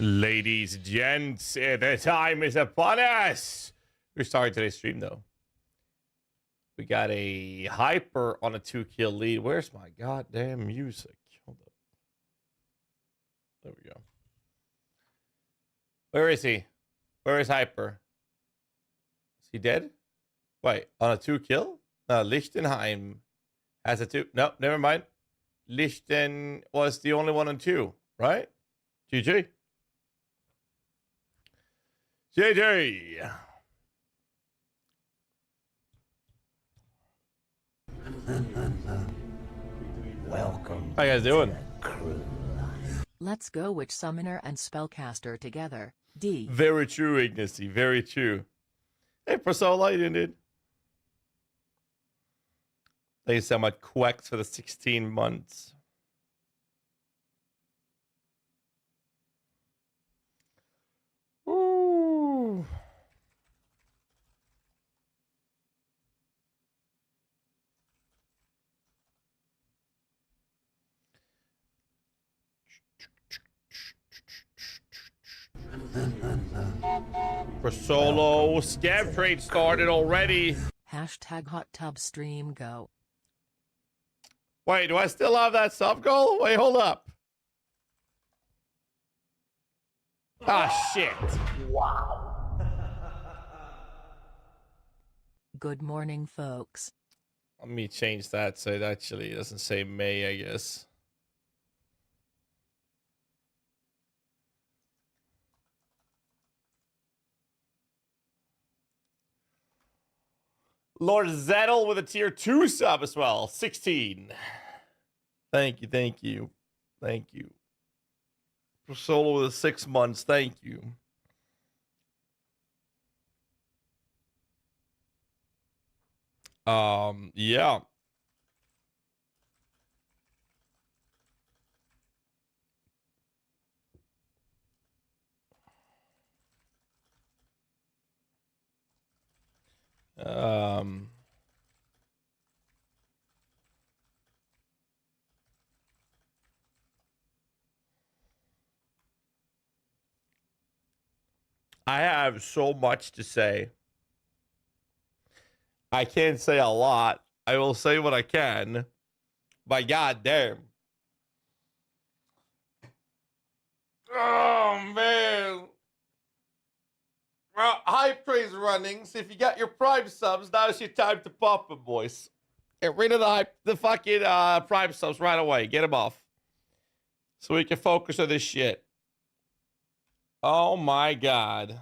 Ladies and gents, the time is upon us. We're starting today's stream, though. We got a hyper on a 2-kill lead. Where's my goddamn music? Hold up. There we go. Where is he? Where is Hyper? Is he dead? Wait, on a 2-kill? Lichtenheim has a 2. No, never mind. Lichten was the only one on 2, right? GG. GG. Welcome. How you guys doing? Let's go witch summoner and spellcaster together. D. Very true, Ignacy. Very true. Hey, Persola, you did. Thank you so much, Quacks, for the 16 months. Ooh. For solo, scam trade started already. Hashtag hot tub stream go. Wait, do I still have that sub goal? Wait, hold up. Ah, shit. Wow. Good morning, folks. Let me change that so it actually doesn't say May, I guess. Lord Zettel with a tier 2 sub as well. 16. Thank you, thank you. Thank you. For solo with 6 months, thank you. Yeah. I have so much to say. I can't say a lot. I will say what I can. But goddamn. Oh, man. Well, high praise running. So if you got your Prime subs, now's your time to pop them, boys. Get rid of the fucking Prime subs right away. Get them off. So we can focus on this shit. Oh, my God.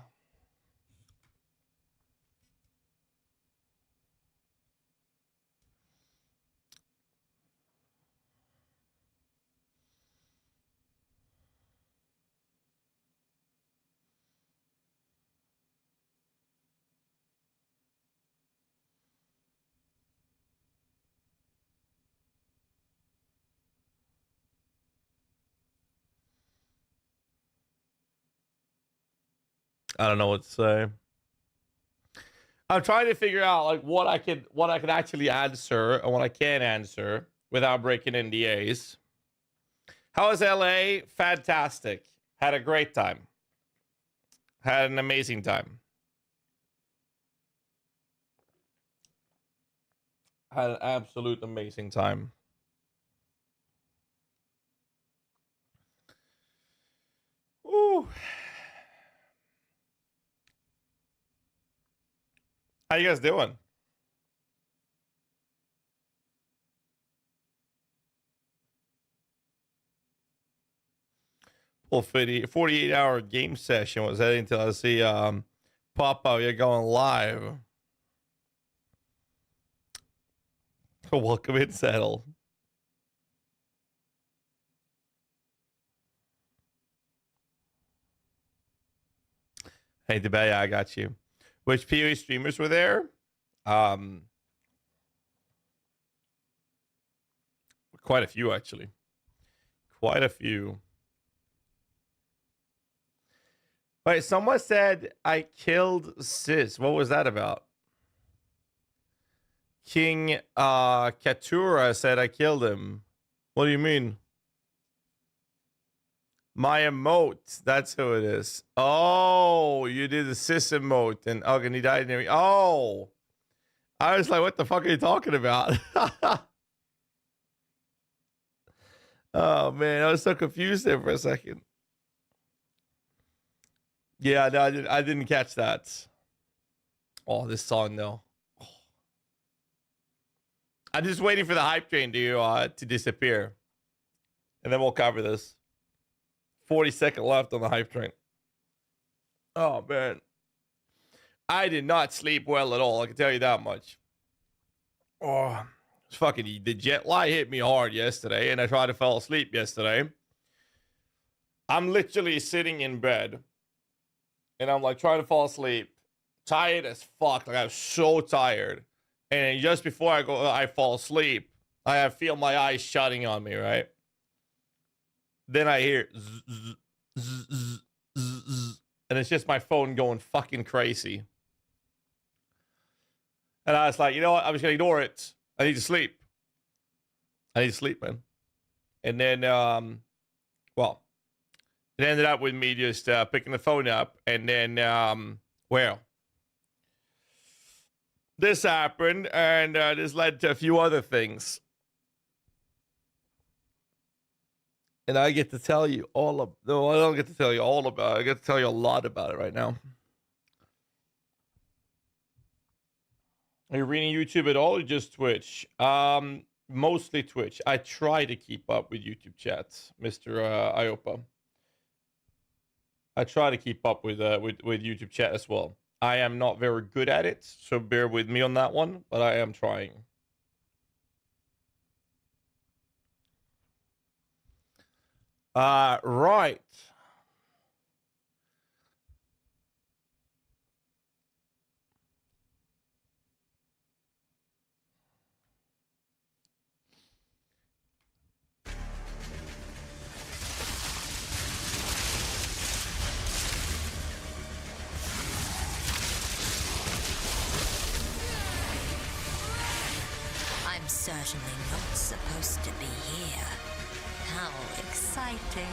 I don't know what to say. I'm trying to figure out like what I can actually answer and what I can't answer without breaking NDAs. How is LA? Fantastic. Had a great time. Had an amazing time. Had an absolute amazing time. Ooh. How you guys doing? Full 48-hour game session was heading until I see Papa, you're going live. Welcome in, Settle. Hey, Debaya, I got you. Which PoE streamers were there? Quite a few, actually. Quite a few. Wait, someone said I killed Sis. What was that about? King Katura said I killed him. What do you mean? My emote. That's who it is. Oh, you did the sis emote. And oh, and he died near me. Oh. I was like, what the fuck are you talking about? Oh, man. I was so confused there for a second. Yeah, no, I didn't catch that. Oh, this song, though. Oh. I'm just waiting for the hype train to disappear. And then we'll cover this. 40-second left on the hype train. Oh, man. I did not sleep well at all. I can tell you that much. Oh, it's fucking the jet lag hit me hard yesterday, and I tried to fall asleep yesterday. I'm literally sitting in bed, and I'm like trying to fall asleep, tired as fuck. Like I'm so tired, and just before I fall asleep, I feel my eyes shutting on me. Right. Then I hear zzz, zzz, zzz, zzz, zzz, and it's just my phone going fucking crazy. And I was like, you know what? I'm just gonna ignore it. I need to sleep. I need to sleep, man. And then, well, it ended up with me just picking the phone up, and then, well, this happened, and this led to a few other things. And I get to tell you all of. No, I don't get to tell you all about it. I get to tell you a lot about it right now. Are you reading YouTube at all or just Twitch? Mostly Twitch. I try to keep up with YouTube chats, Mr. Iopa. I try to keep up with YouTube chat as well. I am not very good at it, so bear with me on that one, but I am trying. Right. I'm certainly not supposed to be here. How exciting.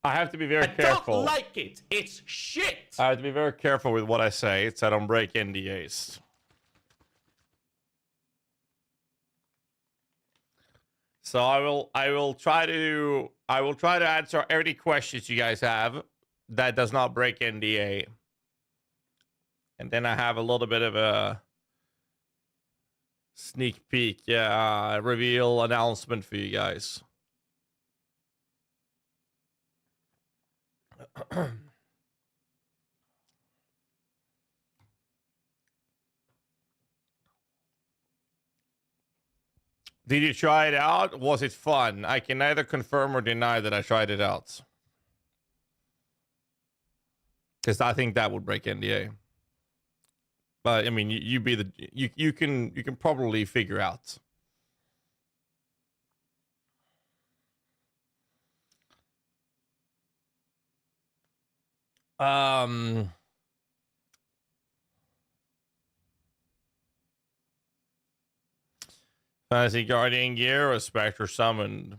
I have to be very careful. I don't like it. It's shit. I have to be very careful with what I say so I don't break NDAs. So I will try to answer any questions you guys have that does not break NDA. And then I have a little bit of a sneak peek, reveal announcement for you guys. Did you try it out? Was it fun? I can neither confirm or deny that I tried it out. Because I think that would break NDA. But I mean, you can probably figure out. Fantasy Guardian gear or Spectre summoned?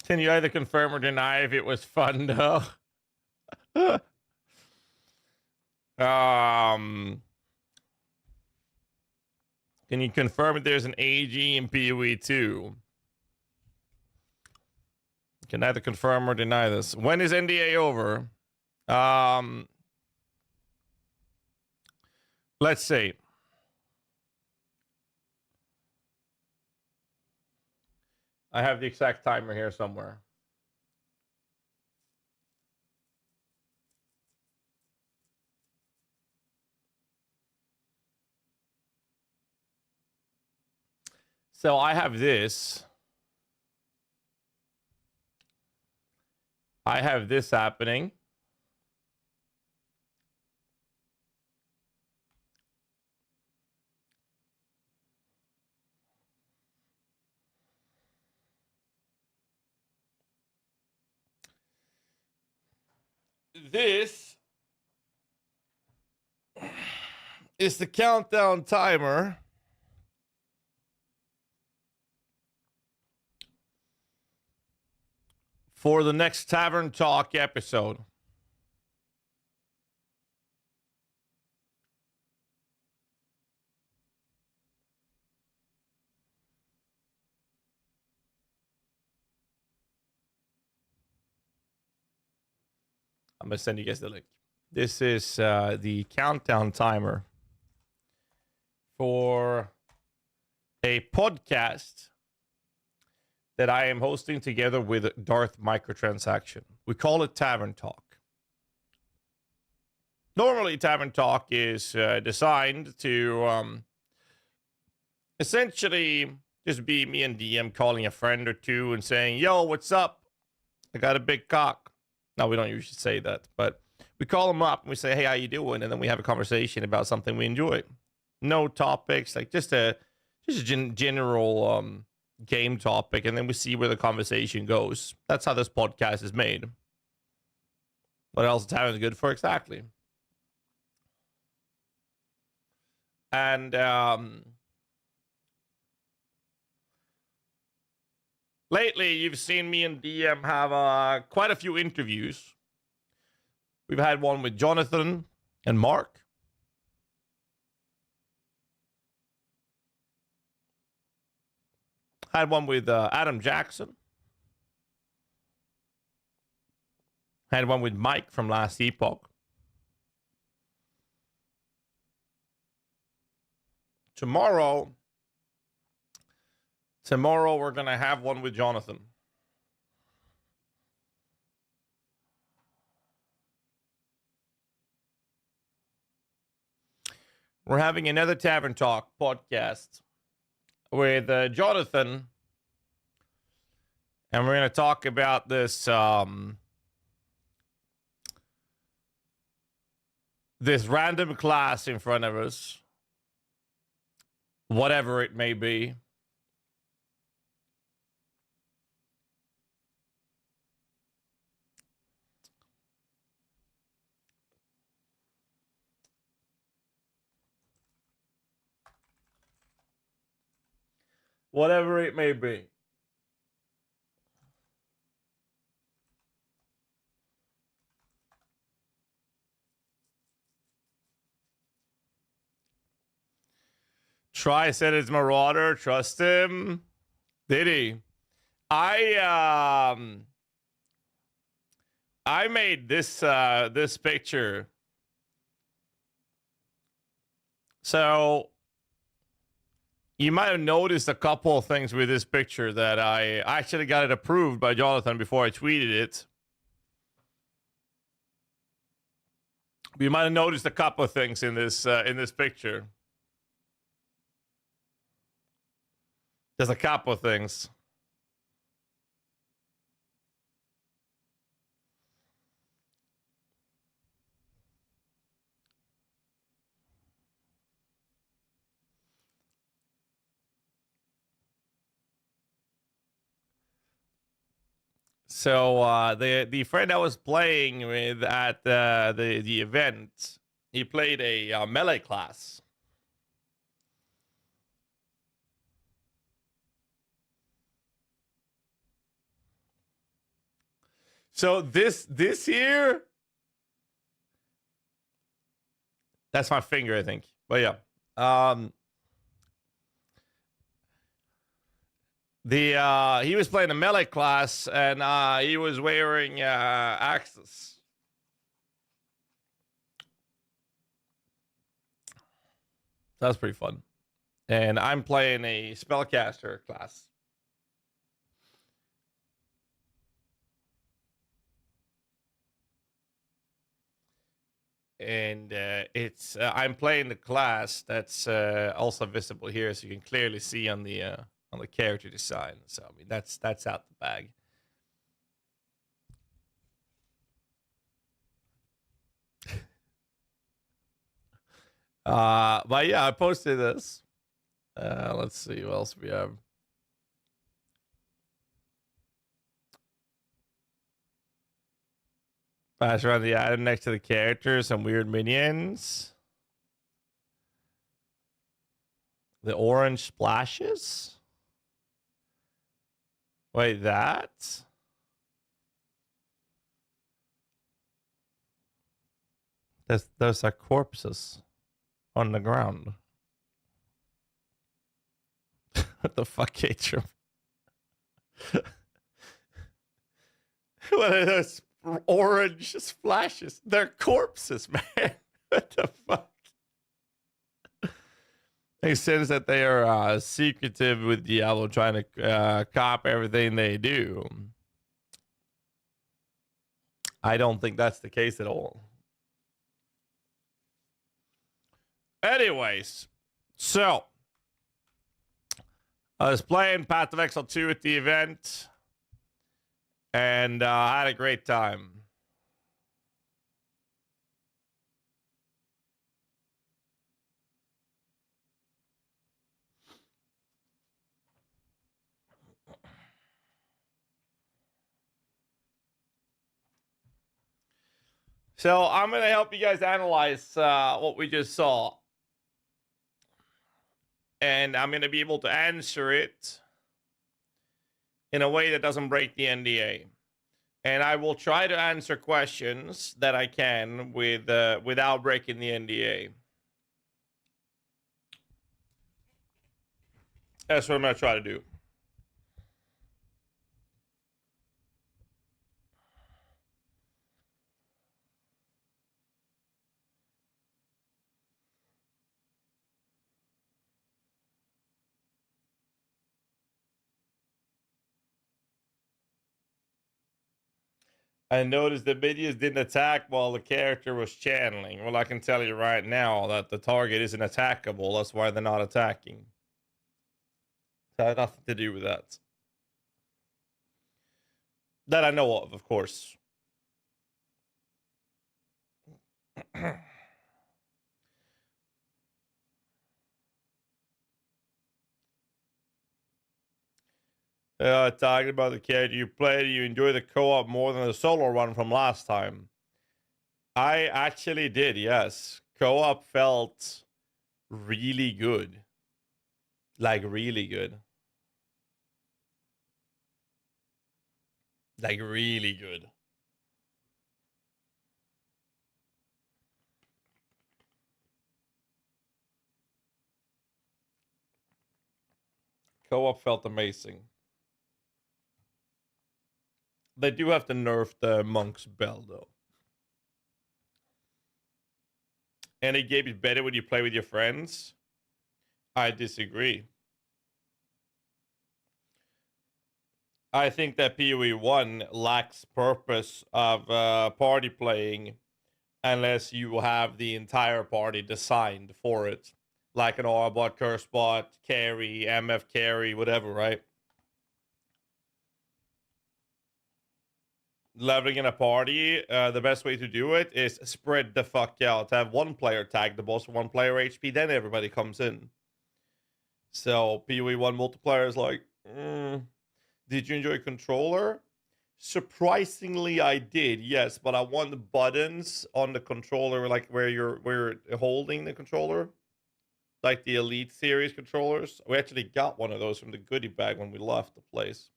Can you either confirm or deny if it was fun though? Can you confirm if there's an AG in PoE 2? Can either confirm or deny this. When is NDA over? Let's see. I have the exact timer here somewhere. So I have this. I have this happening. This is the countdown timer for the next Tavern Talk episode. I'm going to send you guys the link. This is the countdown timer for a podcast that I am hosting together with Darth Microtransaction. We call it Tavern Talk. Normally, Tavern Talk is designed to essentially just be me and DM calling a friend or two and saying, yo, what's up? I got a big cock. No, we don't usually say that, but we call them up and we say, hey, how you doing? And then we have a conversation about something we enjoy. No topics, like just a general game topic, and then we see where the conversation goes. That's how this podcast is made. What else is Tavern good for? Exactly. And lately, you've seen me and DM have quite a few interviews. We've had one with Jonathan and Mark. Had one with Adam Jackson. Had one with Mike from Last Epoch. Tomorrow we're going to have one with Jonathan. We're having another Tavern Talk podcast with Jonathan. And we're going to talk about this this random class in front of us. Whatever it may be. Whatever it may be. Try said it's Marauder. Trust him. Did he? I made this this picture. So you might have noticed a couple of things with this picture that I actually got it approved by Jonathan before I tweeted it. You might have noticed a couple of things in this picture. There's a couple of things. So the friend I was playing with at the event, he played a melee class. So this here, that's my finger, I think. But yeah, he was playing a melee class, and he was wearing axes. That was pretty fun. And I'm playing a spellcaster class. And it's I'm playing the class that's also visible here, so you can clearly see on the character design. So I mean that's out the bag. But yeah, I posted this. Let's see what else we have. Pass around the item next to the characters, some weird minions. The orange splashes? Wait, that? Those are corpses on the ground. What the fuck, Atrium? What are those orange splashes? They're corpses, man. What the fuck? It says that they are secretive with Diablo, trying to cop everything they do. I don't think that's the case at all. Anyways, so I was playing Path of Exile 2 at the event, and I had a great time. So I'm going to help you guys analyze what we just saw. And I'm going to be able to answer it in a way that doesn't break the NDA. And I will try to answer questions that I can without breaking the NDA. That's what I'm going to try to do. I noticed the minions didn't attack while the character was channeling. Well, I can tell you right now that the target isn't attackable. That's why they're not attacking. It had nothing to do with that. That I know of course. Talking about the character you played, you enjoy the co-op more than the solo run from last time. I actually did, yes. Co-op felt really good. Like, really good. Like, really good. Co-op felt amazing. They do have to nerf the monk's bell, though. Any game is better when you play with your friends? I disagree. I think that PoE 1 lacks purpose of party playing unless you have the entire party designed for it. Like an Arbot, Cursebot, carry, MF carry, whatever, right? Leveling in a party, the best way to do it is spread the fuck out. Have one player tag the boss for one player HP, then everybody comes in. So PoE 1 multiplayer is like, did you enjoy controller? Surprisingly, I did, yes, but I want the buttons on the controller, like where you're holding the controller, like the Elite Series controllers. We actually got one of those from the goodie bag when we left the place.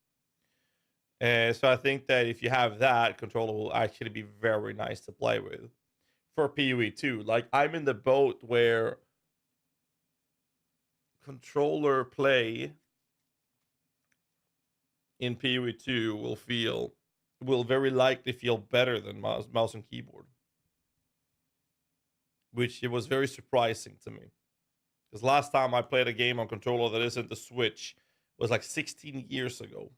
So I think that if you have that, controller will actually be very nice to play with for PoE 2. Like, I'm in the boat where controller play in PoE 2 will very likely feel better than mouse and keyboard, which it was very surprising to me, because last time I played a game on controller that isn't the Switch was like 16 years ago.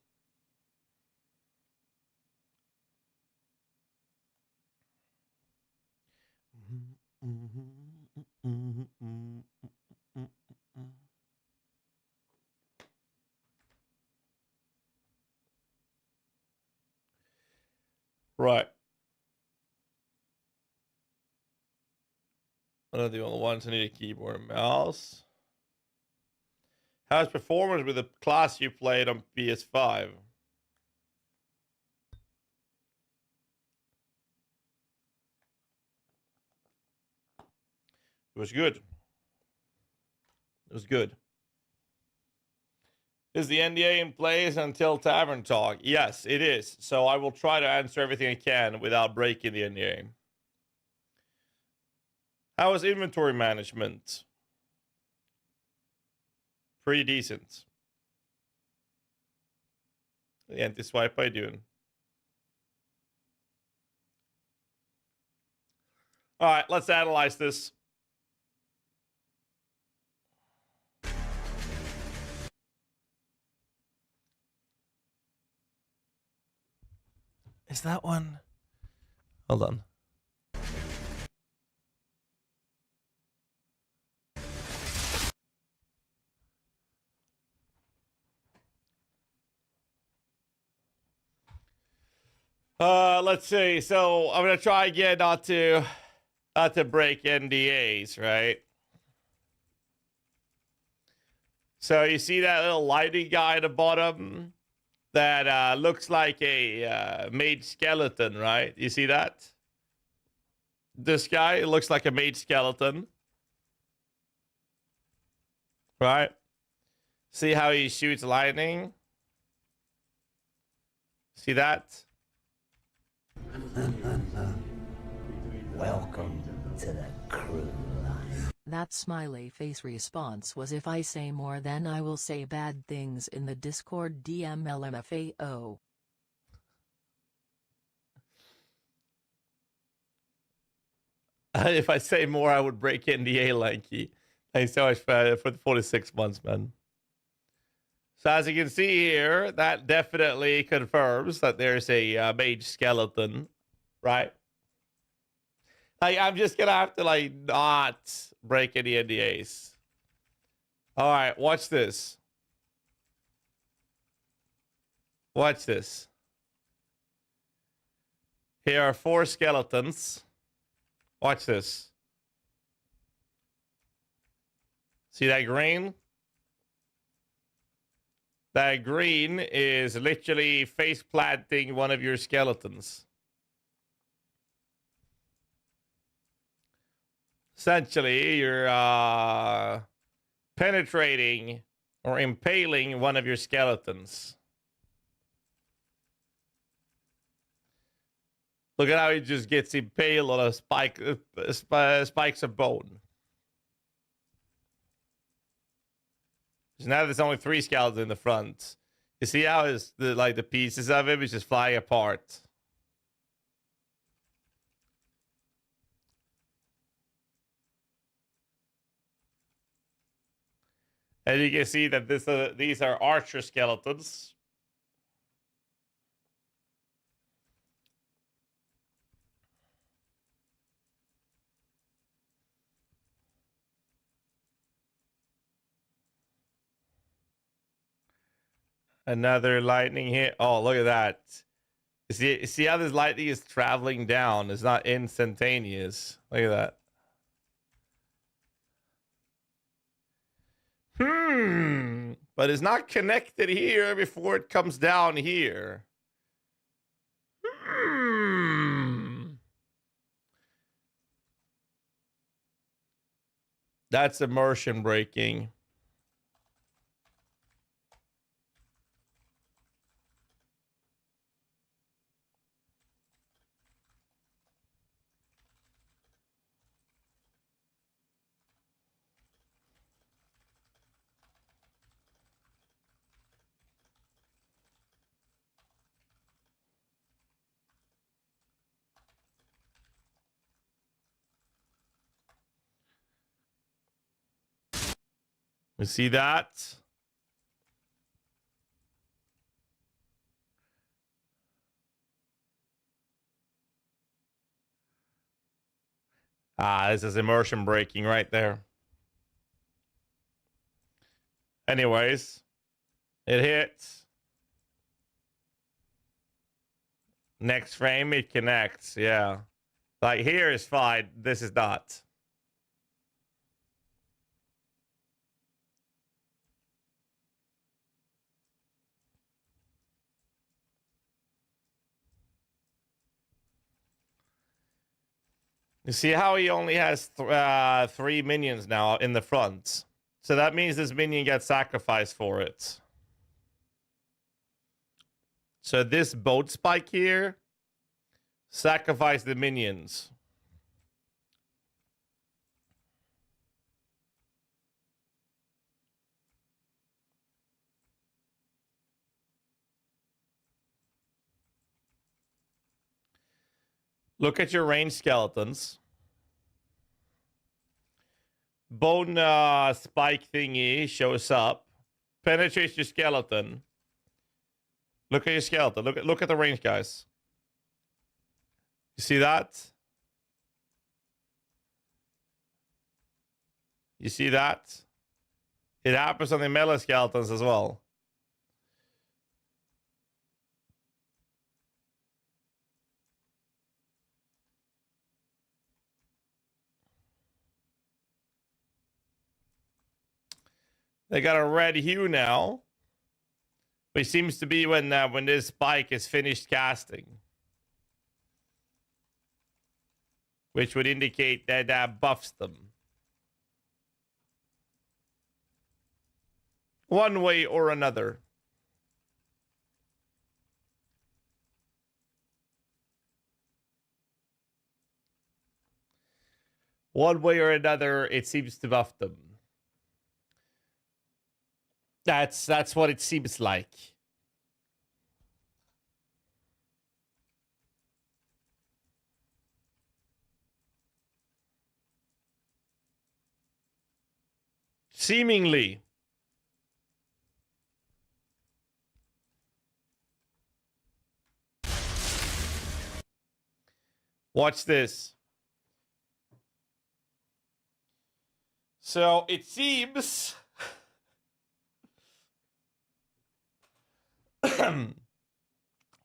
Right. One of the only ones I need a keyboard and mouse. How's performance with the class you played on PS5? It was good. It was good. Is the NDA in place until Tavern Talk? Yes, it is. So I will try to answer everything I can without breaking the NDA. How is inventory management? Pretty decent. The anti-swipe I doing. All right, let's analyze this. Is that one? Hold on. Let's see. So I'm gonna try again not to break NDAs, right? So you see that little lighting guy at the bottom that looks like a made skeleton, right? You see that? This guy looks like a made skeleton, right? See how he shoots lightning? See that? Welcome to the crew line. That smiley face response was, if I say more then I will say bad things in the Discord DM LMFAO. If I say more, I would break NDA, Lanky. Thanks so much for the 46 months, man. So as you can see here, that definitely confirms that there's a mage skeleton, right? Like, I'm just gonna have to like not break any NDAs. All right, watch this. Watch this. Here are 4 skeletons. Watch this. See that green? That green is literally face planting one of your skeletons. Essentially, you're penetrating or impaling one of your skeletons. Look at how he just gets impaled on a spikes of bone. So now there's only 3 skeletons in the front. You see how the pieces of him is just flying apart. And you can see that these are archer skeletons. Another lightning hit. Oh, look at that. See how this lightning is traveling down. It's not instantaneous. Look at that. But it's not connected here before it comes down here. That's immersion breaking. You see that? Ah, this is immersion breaking right there. Anyways, it hits. Next frame, it connects. Yeah. Like here is fine. This is not. You see how he only has 3 minions now in the front. So that means this minion gets sacrificed for it. So this boat spike here, sacrifice the minions. Look at your range skeletons. Bone spike thingy shows up. Penetrates your skeleton. Look at your skeleton. Look at the range, guys. You see that? You see that? It happens on the melee skeletons as well. They got a red hue now, which seems to be when this spike is finished casting, which would indicate that that buffs them one way or another. One way or another, it seems to buff them. That's what it seems like. Seemingly. Watch this. So it seems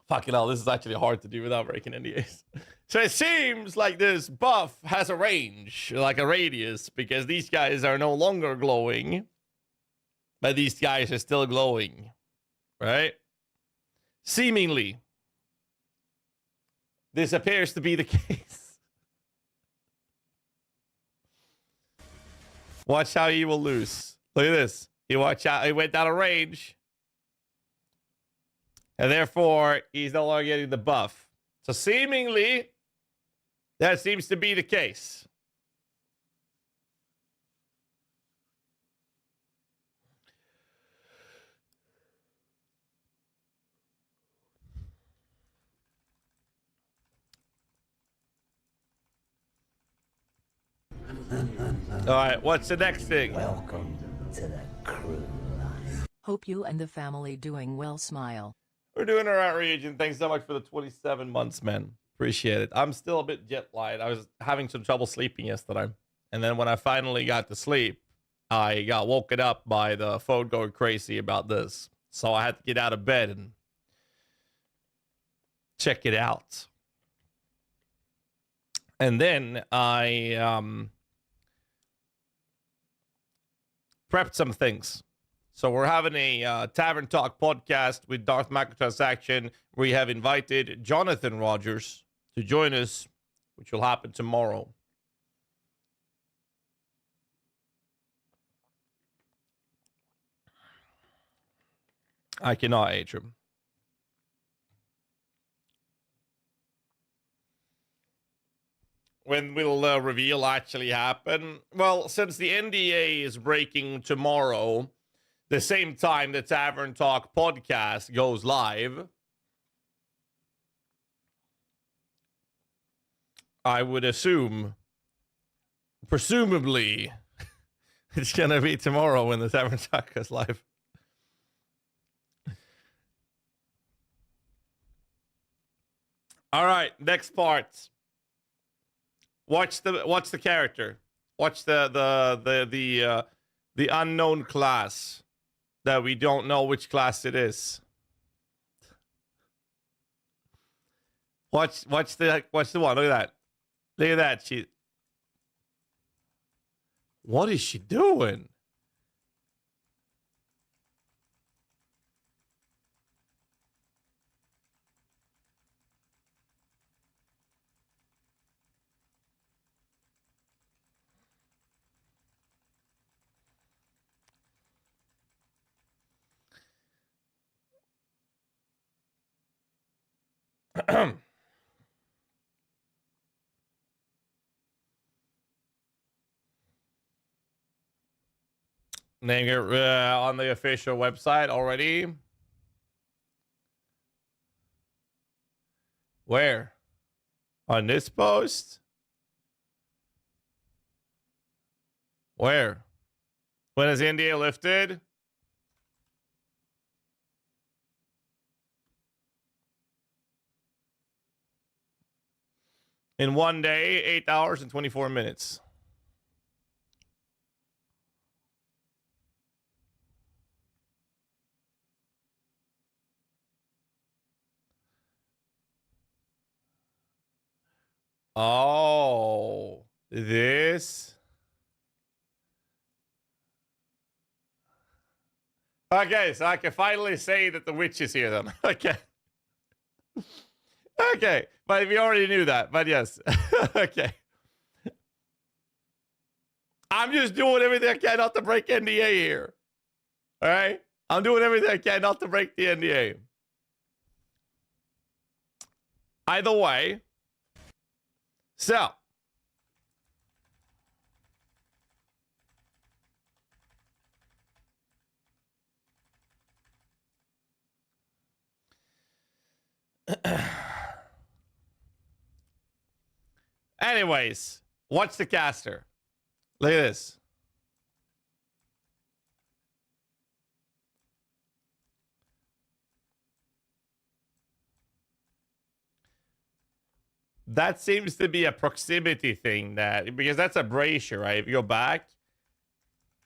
fucking hell, this is actually hard to do without breaking NDAs. So it seems like this buff has a range, like a radius, because these guys are no longer glowing, but these guys are still glowing, right? Seemingly. This appears to be the case. Watch how he will lose. Look at this. He went out of range. And therefore, he's no longer getting the buff. So seemingly, that seems to be the case. All right, what's the next thing? Welcome to the crew line. Hope you and the family doing well. Smile. We're doing all right, Region. Thanks so much for the 27 months, man. Appreciate it. I'm still a bit jet lagged. I was having some trouble sleeping yesterday. And then when I finally got to sleep, I got woken up by the phone going crazy about this. So I had to get out of bed and check it out. And then I prepped some things. So we're having a Tavern Talk podcast with Darth Microtransaction. We have invited Jonathan Rogers to join us, which will happen tomorrow. I cannot, Adrian. When will the reveal actually happen? Well, since the NDA is breaking tomorrow, the same time the Tavern Talk podcast goes live, I would assume, presumably, it's going to be tomorrow when the Tavern Talk goes live. All right, next part. Watch the character. Watch the unknown class that we don't know which class it is. Watch the one. Look at that. Look at that. What is she doing? Name it on the official website already. Where? On this post? Where? When is India lifted? In 1 day, 8 hours and 24 minutes. Oh, this. Okay, so I can finally say that the witch is here then. Okay. Okay, but we already knew that, but yes. Okay. I'm just doing everything I can not to break NDA here. All right? I'm doing everything I can not to break the NDA. Either way. So. Anyways, watch the caster. Look at this. That seems to be a proximity thing because that's a brazier, right? If you go back,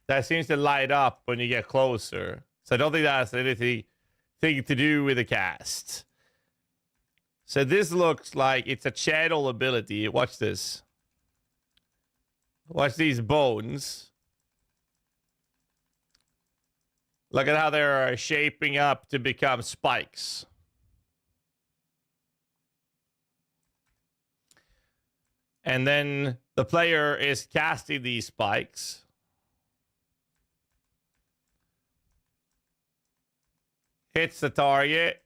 that seems to light up when you get closer. So I don't think that has anything to do with the cast. So this looks like it's a channel ability. Watch this. Watch these bones. Look at how they're shaping up to become spikes. And then the player is casting these spikes. Hits the target.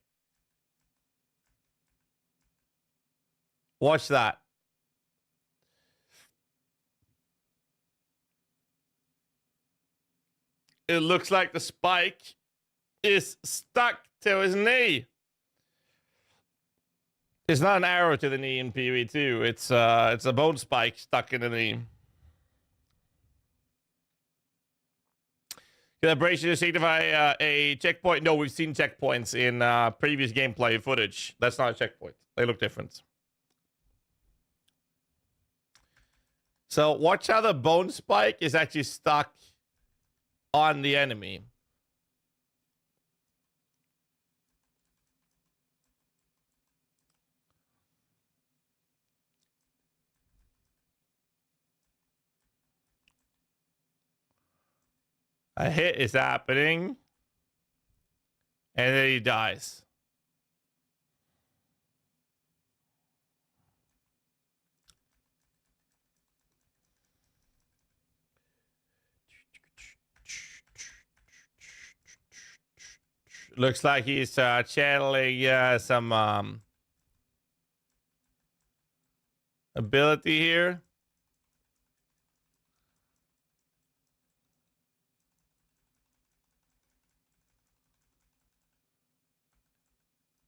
Watch that. It looks like the spike is stuck to his knee. It's not an arrow to the knee in PvE2. It's a bone spike stuck in the knee. Can that brazier signify a checkpoint? No, we've seen checkpoints in previous gameplay footage. That's not a checkpoint. They look different. So watch how the bone spike is actually stuck on the enemy. A hit is happening. And then he dies. Looks like he's channeling some ability here.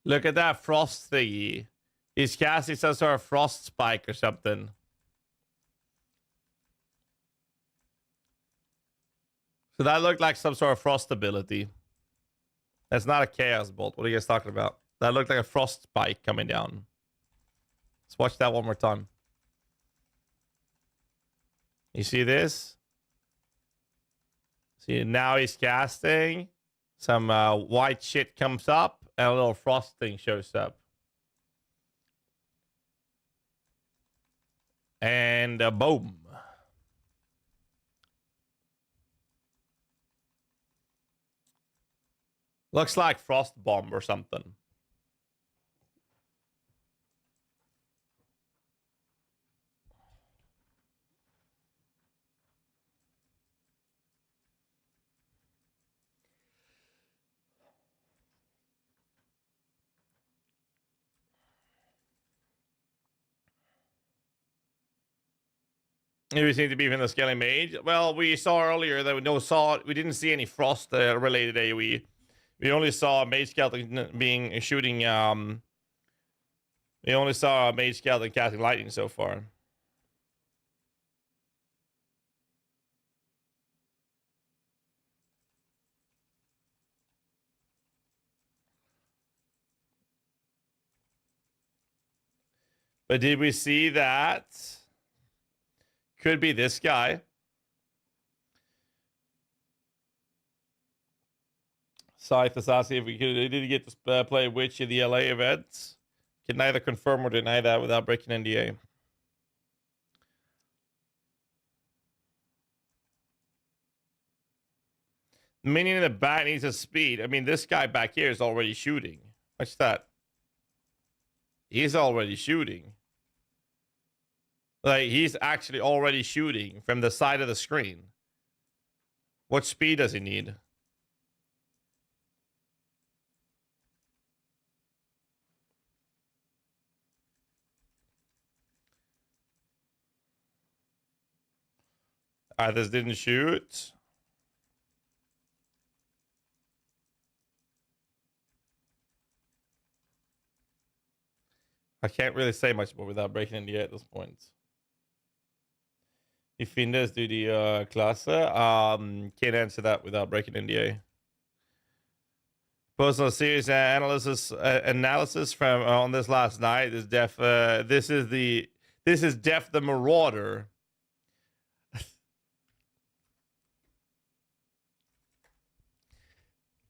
Look at that frost thingy. He's casting some sort of frost spike or something. So that looked like some sort of frost ability. That's not a chaos bolt. What are you guys talking about? That looked like a frost spike coming down. Let's watch that one more time. You see this? See, now he's casting. Some white shit comes up, and a little frosting shows up. And boom. Looks like frost bomb or something. You seem to be from the scaling mage. Well, we saw earlier that we didn't see any frost related AoE. We only saw a mage scouting being shooting. We only saw a mage scouting casting lightning so far. But did we see that? Could be this guy. Scythe is asking if we did get to play Witch in the LA event. Can neither confirm or deny that without breaking NDA. Minion in the back needs a speed. I mean, this guy back here is already shooting. Watch that. He's already shooting. Like, he's actually already shooting from the side of the screen. What speed does he need? This didn't shoot. I can't really say much more without breaking NDA at this point. If he does do the class, can't answer that without breaking NDA. Personal series analysis from on this last night is Def. This is Def the Marauder.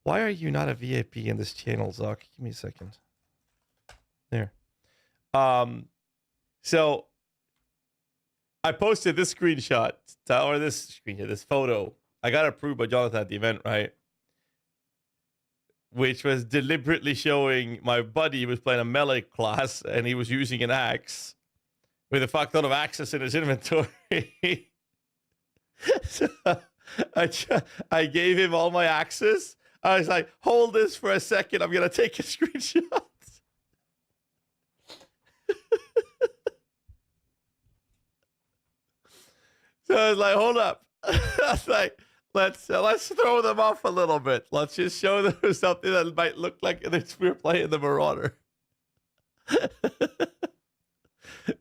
Why are you not a VIP in this channel, Zuck? Give me a second. There. So I posted this screenshot or this photo. I got approved by Jonathan at the event, right? Which was deliberately showing my buddy was playing a melee class and he was using an axe with a fuck ton of axes in his inventory. So I gave him all my axes. I was like, hold this for a second. I'm going to take a screenshot. So I was like, hold up. I was like, let's throw them off a little bit. Let's just show them something that might look like we're playing the Marauder.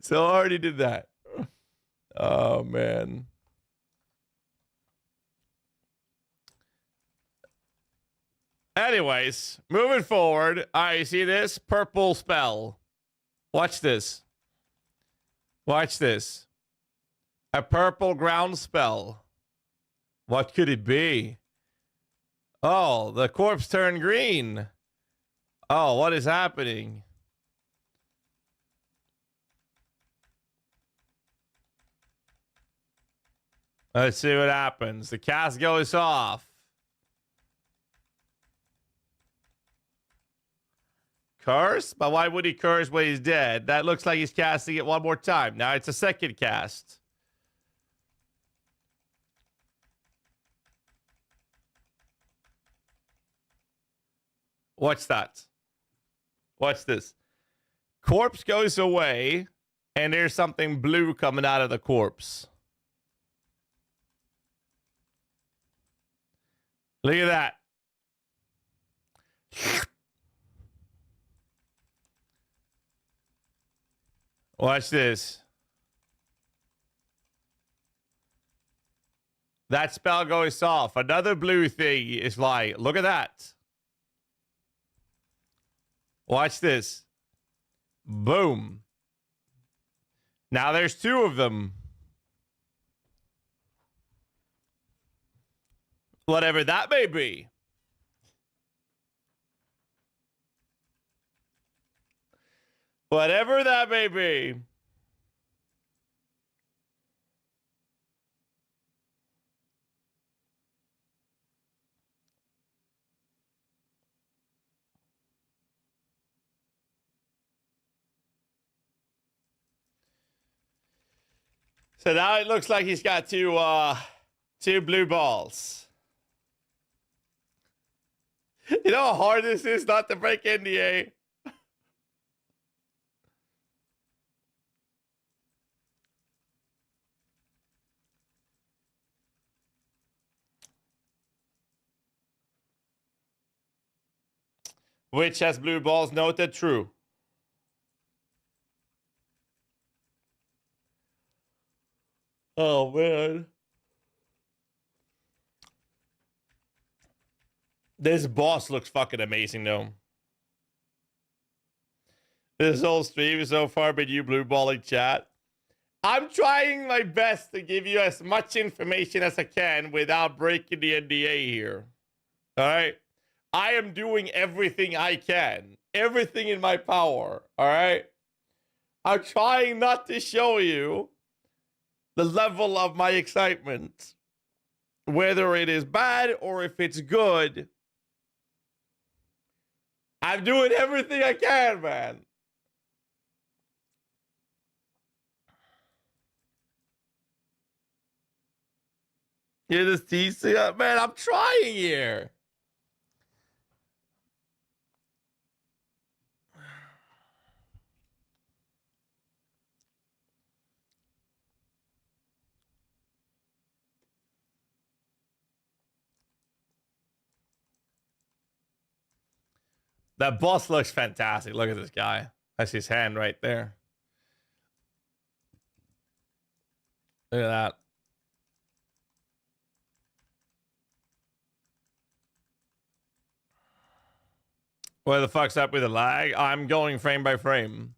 So I already did that. Oh, man. Anyways, moving forward. All right, you see this? Purple spell. Watch this. Watch this. A purple ground spell. What could it be? Oh, the corpse turned green. Oh, what is happening? Let's see what happens. The cast goes off. Curse? But why would he curse when he's dead? That looks like he's casting it one more time. Now it's a second cast. Watch that. Watch this. Corpse goes away, and there's something blue coming out of the corpse. Look at that. Watch this. That spell goes off. Another blue thing is like, look at that. Watch this. Boom. Now there's two of them. Whatever that may be. Whatever that may be. So now it looks like he's got two blue balls. You know how hard this is not to break NDA? Which has blue balls noted? True. Oh, man. This boss looks fucking amazing, though. This whole stream is so far been you blue balling chat. I'm trying my best to give you as much information as I can without breaking the NDA here. All right? I am doing everything I can. Everything in my power. All right? I'm trying not to show you the level of my excitement. Whether it is bad or if it's good. I'm doing everything I can, man. You're just teasing up. Man, I'm trying here. That boss looks fantastic. Look at this guy. That's his hand right there. Look at that. What the fuck's up with the lag? I'm going frame by frame.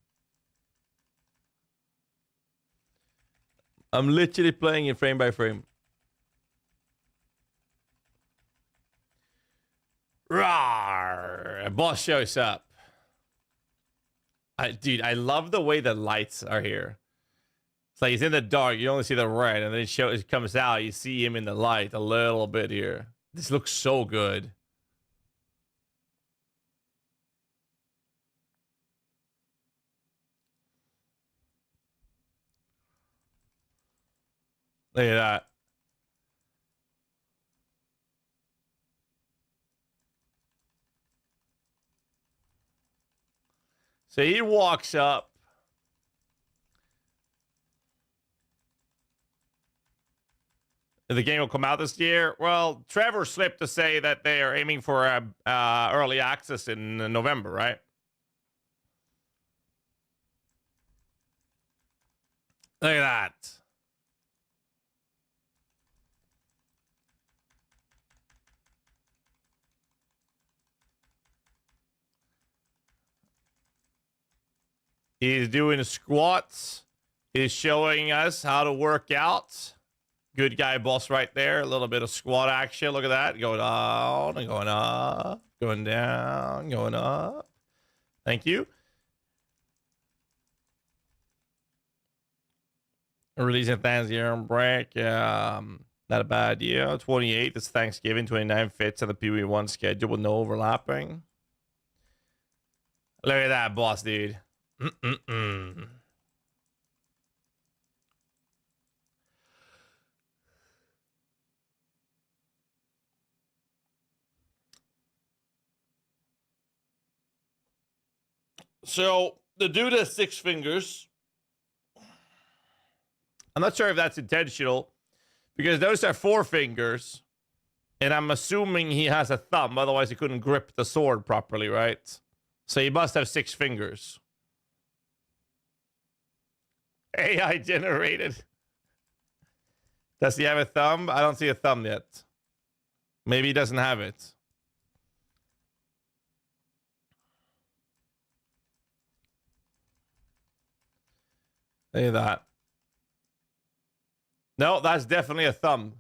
I'm literally playing it frame by frame. Rawr! A boss shows up. Dude, I love the way the lights are here. It's like he's in the dark. You only see the red, and then it comes out. You see him in the light a little bit here. This looks so good. Look at that. So he walks up. The game will come out this year. Well, Trevor slipped to say that they are aiming for early access in November, right? Look at that. He's doing squats. He's showing us how to work out. Good guy boss right there. A little bit of squat action. Look at that. Going down and going up. Going down. Going up. Thank you. Releasing Thanksgiving break. Not a bad idea. 28 is Thanksgiving. 29 fits on the PV1 schedule with no overlapping. Look at that boss, dude. So the dude has 6 fingers. I'm not sure if that's intentional because those are 4 fingers. And I'm assuming he has a thumb. Otherwise, he couldn't grip the sword properly, right? So he must have 6 fingers. AI generated. Does he have a thumb? I don't see a thumb yet. Maybe he doesn't have it. Look at that. No, that's definitely a thumb.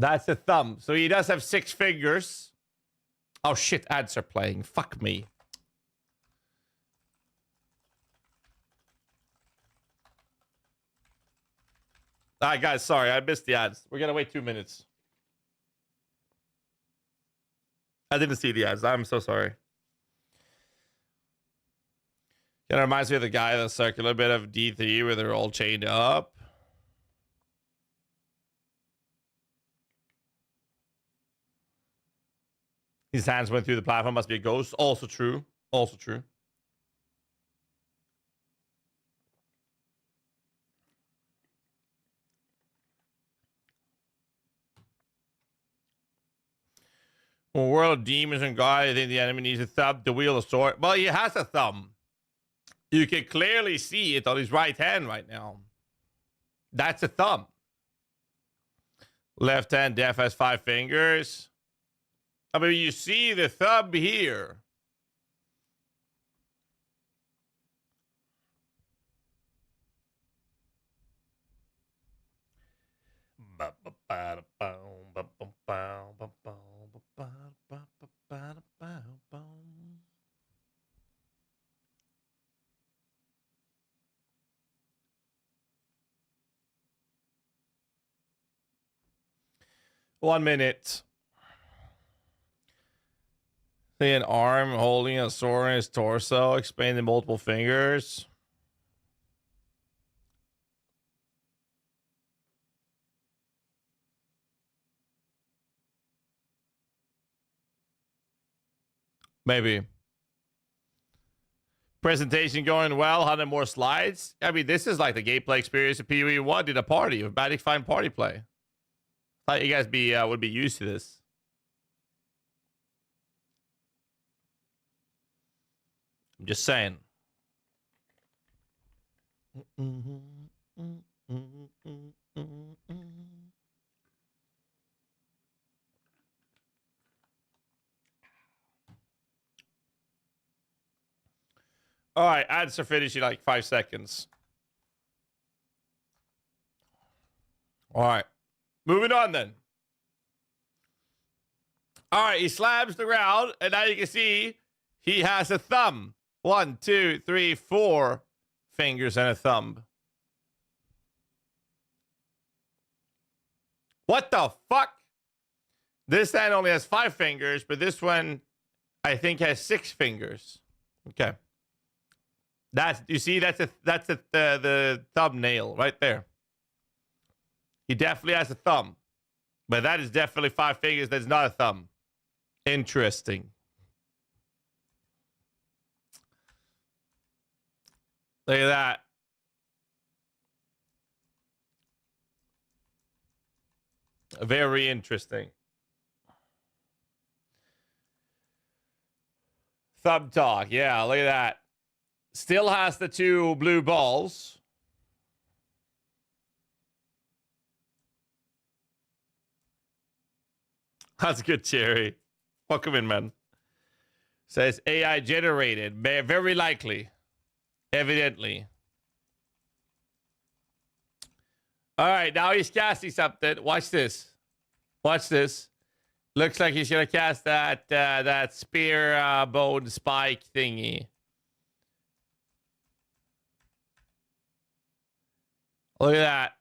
That's a thumb. So he does have 6 fingers. Oh shit, ads are playing. Fuck me. Alright, guys, sorry, I missed the ads. We're gonna wait 2 minutes. I didn't see the ads. I'm so sorry. It reminds me of the guy in the circular bit of D3 where they're all chained up. His hands went through the platform. Must be a ghost. Also true. Also true. Well, world of demons and God, I think the enemy needs a thumb to wield a sword. Well, he has a thumb. You can clearly see it on his right hand right now. That's a thumb. Left hand deaf has 5 fingers. I mean, you see the thumb here. One minute. See an arm holding a sword in his torso, expanding multiple fingers. Maybe. Presentation going well. 100 more slides. I mean, this is like the gameplay experience of PoE 1 did a party, a Batic Fine party play. Thought you guys would be used to this. I'm just saying. All right, ads are finished in like 5 seconds. All right, moving on then. All right, he slams the ground, and now you can see he has a thumb. 1, 2, 3, 4 fingers and a thumb. What the fuck? This hand only has 5 fingers, but this one, I think, has 6 fingers. Okay. You see, that's the thumbnail right there. He definitely has a thumb, but that is definitely 5 fingers. That's not a thumb. Interesting. Look at that. Very interesting. Thumb talk. Yeah, look at that. Still has the 2 blue balls. That's good, Cherry. Welcome in, man. Says AI generated. Very likely. Evidently. All right, now he's casting something. Watch this. Watch this. Looks like he's gonna cast that spear bone spike thingy. Look at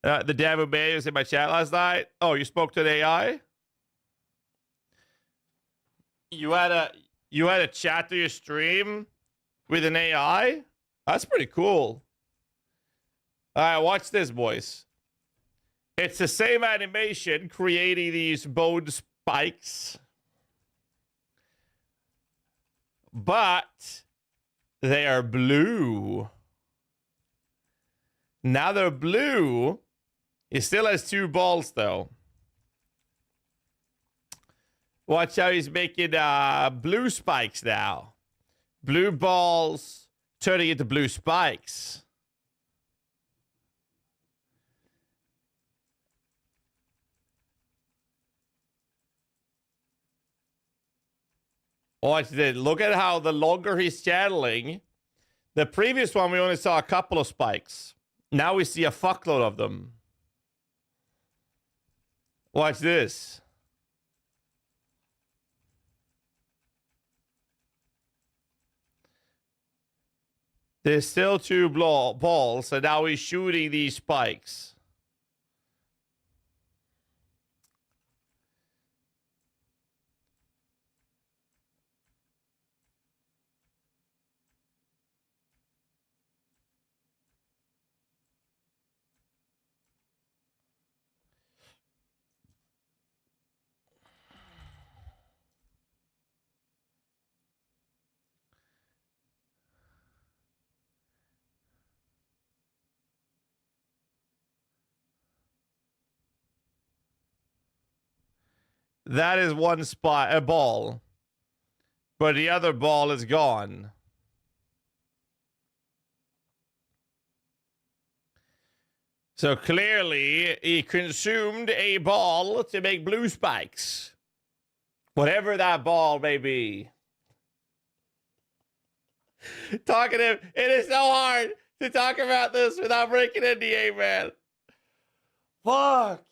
that. The Dabu Bay was in my chat last night. Oh, you spoke to the AI? You had a chat to your stream with an AI? That's pretty cool. All right, watch this, boys. It's the same animation creating these bone spikes, but they are blue. Now they're blue. He still has 2 balls, though. Watch how he's making blue spikes now. Blue balls turning into blue spikes. Watch this. Look at how the longer he's channeling, The previous one, we only saw a couple of spikes. Now we see a fuckload of them. Watch this. There's still two balls, and now he's shooting these spikes. That is one spot, a ball. But the other ball is gone. So clearly, he consumed a ball to make blue spikes. Whatever that ball may be. Talkative, it is so hard to talk about this without breaking NDA, man. Fuck.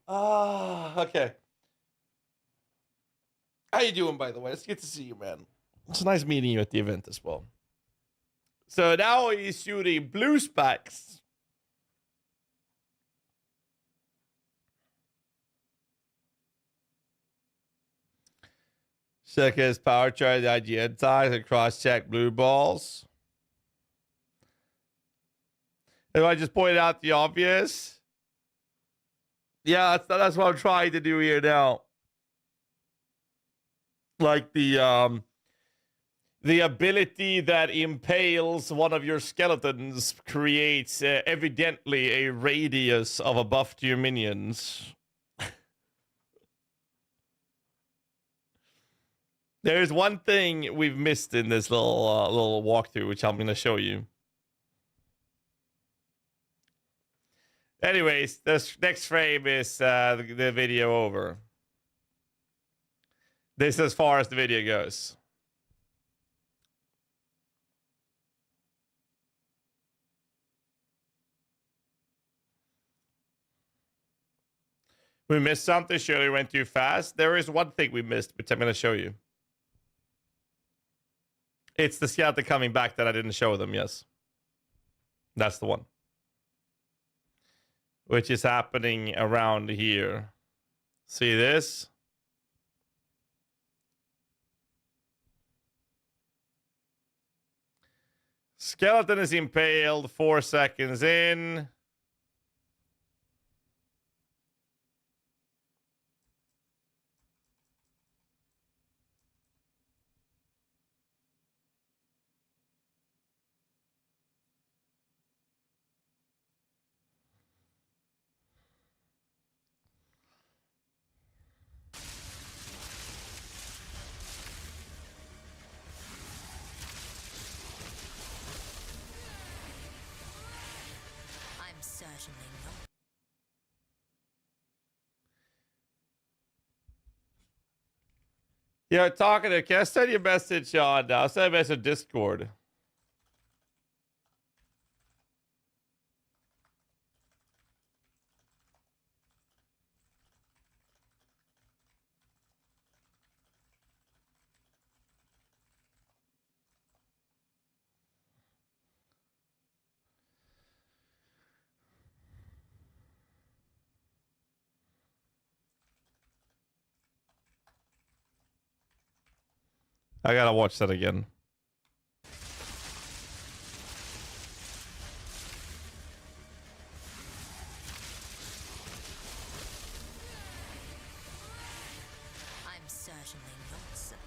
Ah, okay. How you doing, by the way? It's good to see you, man. It's nice meeting you at the event as well. So now he's shooting blue spikes. Check his power chart, the IGN ties, and cross-check blue balls. If I just pointed out the obvious. Yeah, that's what I'm trying to do here now. Like the ability that impales one of your skeletons creates evidently a radius of a buff to your minions. There's one thing we've missed in this little walkthrough, which I'm going to show you. Anyways, this next frame is the video over. This is as far as the video goes. We missed something. Surely went too fast. There is one thing we missed, which I'm going to show you. It's the skeleton coming back that I didn't show them, yes. That's the one. Which is happening around here. See this? Skeleton is impaled 4 seconds in. Yeah, talking to. Can I send you a message on? I'll send a message on Discord. I gotta watch that again. I'm certainly not supposed.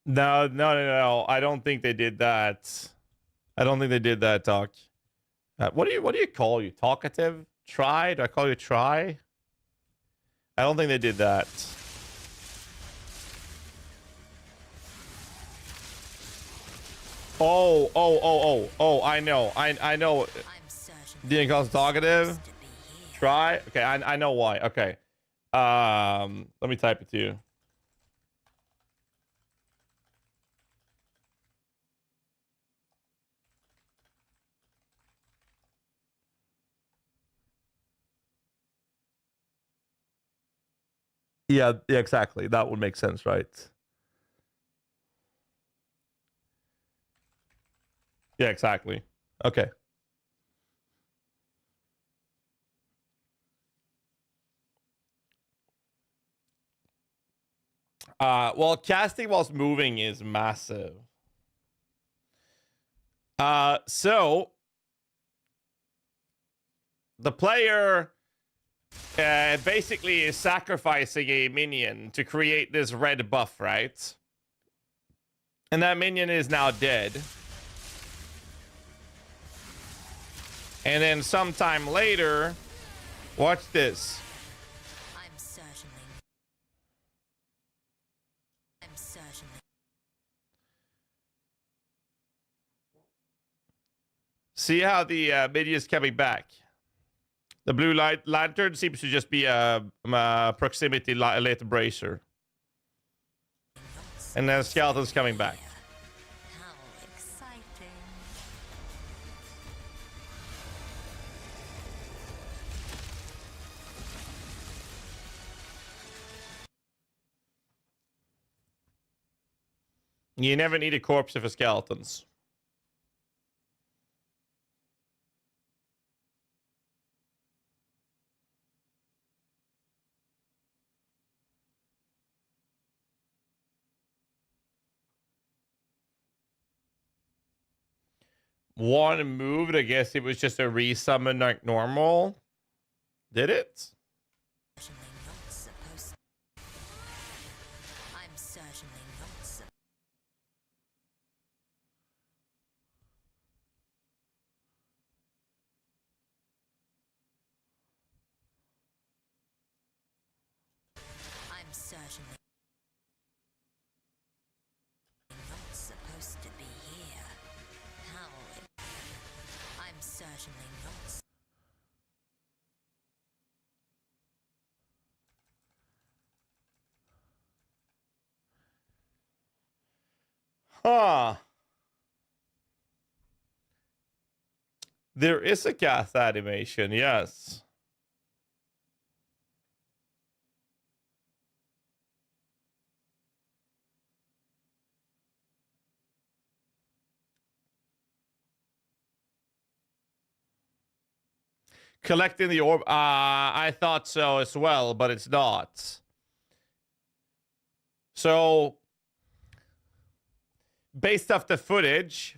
No. I don't think they did that. I don't think they did that, Talk. What do you call you? Talkative? Try? Do I call you Try? I don't think they did that. Oh, I know. I know. I'm certain Didn't call us talkative? to be here. Try. Okay, I know why. Okay. Let me type it to you. Yeah, exactly. That would make sense, right? Yeah, exactly. Okay. Well, casting whilst moving is massive. So the player basically is sacrificing a minion to create this red buff, right? And that minion is now dead. And then sometime later, watch this. I'm certainly. See how the minion is coming back. The blue light lantern seems to just be a proximity later bracer. And then skeleton's coming back. How exciting. You never need a corpse for skeletons. One moved. I guess it was just a resummon like normal. Did it? Certainly not supposed. I'm certainly not supposed. I'm certainly not supposed to be here. How? I'm certainly not. Huh. There is a cast animation, yes. Collecting the orb. I thought so as well, but it's not. So, based off the footage,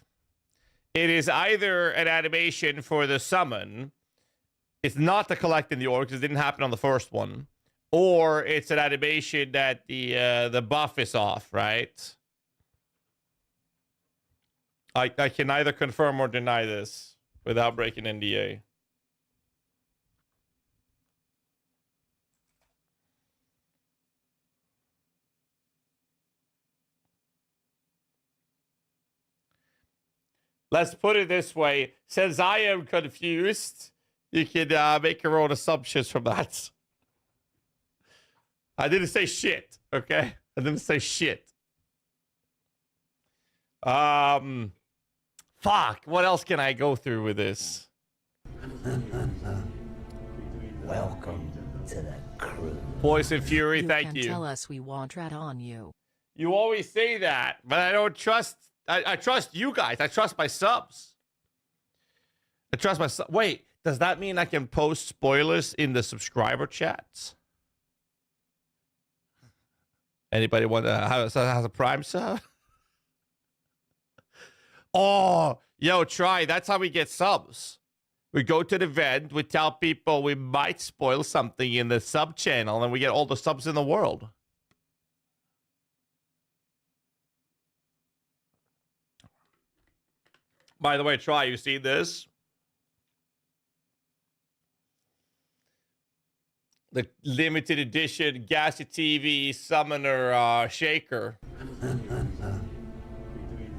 it is either an animation for the summon. It's not the collecting the orb because it didn't happen on the first one. Or it's an animation that the buff is off, right? I can neither confirm or deny this without breaking NDA. Let's put it this way. Since I am confused, you can make your own assumptions from that. I didn't say shit, okay? I didn't say shit. Fuck, what else can I go through with this? Welcome to the crew. Poison Fury, thank can you. Tell us we won't rat on you. You always say that, but I don't trust. I trust you guys. I trust my subs. I trust my subs. Wait, does that mean I can post spoilers in the subscriber chats? Anybody want to has a Prime sub? Oh, yo, try. That's how we get subs. We go to the event. We tell people we might spoil something in the sub channel, and we get all the subs in the world. By the way, try. You see this? The limited edition GHAZZY TV Summoner Shaker.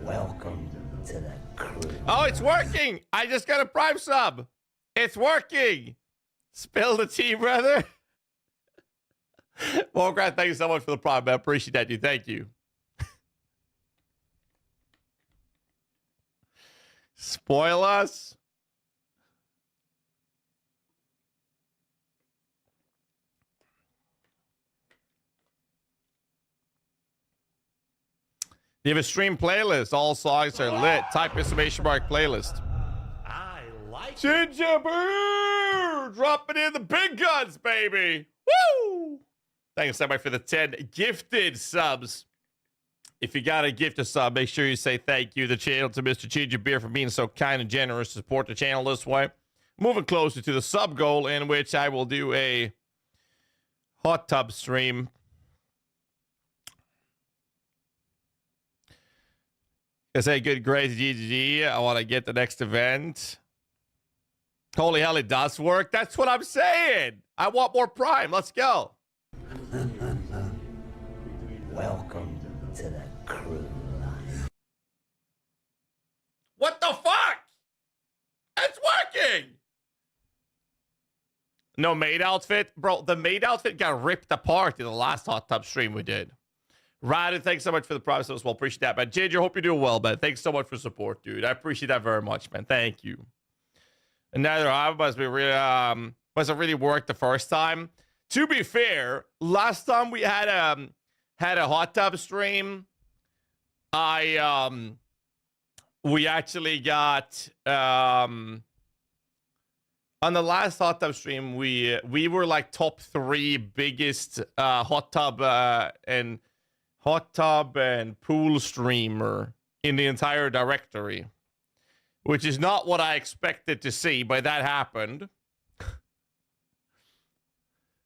Welcome to the crew. Oh, it's working! I just got a Prime sub. It's working. Spill the tea, brother. Warcraft, thank you so much for the prime. I appreciate that, dude. Thank you. Spoil us. You have a stream playlist. All songs are lit. Type exclamation mark playlist. I like Ginger Boo! Dropping in the big guns, baby. Woo! Thanks so much for the 10 gifted subs. If you got a gift a sub, make sure you say thank you to the channel, to Mr. Ginger Beer for being so kind and generous to support the channel this way. Moving closer to the sub goal, in which I will do a hot tub stream. I say good grades, GG. I want to get the next event. Holy hell, it does work. That's what I'm saying. I want more Prime. Let's go. welcome to the crew line. What the fuck? It's working. No maid outfit? Bro, the maid outfit got ripped apart in the last hot tub stream we did. Ryder, thanks so much for the prize as well. Appreciate that, man. Ginger, hope you're doing well, man. Thanks so much for support, dude. I appreciate that very much, man. Thank you. And neither I must be really must have really worked the first time. To be fair, last time we had a hot tub stream, we actually got on the last hot tub stream, we were like top 3 biggest hot tub and pool streamer in the entire directory, which is not what I expected to see, but that happened,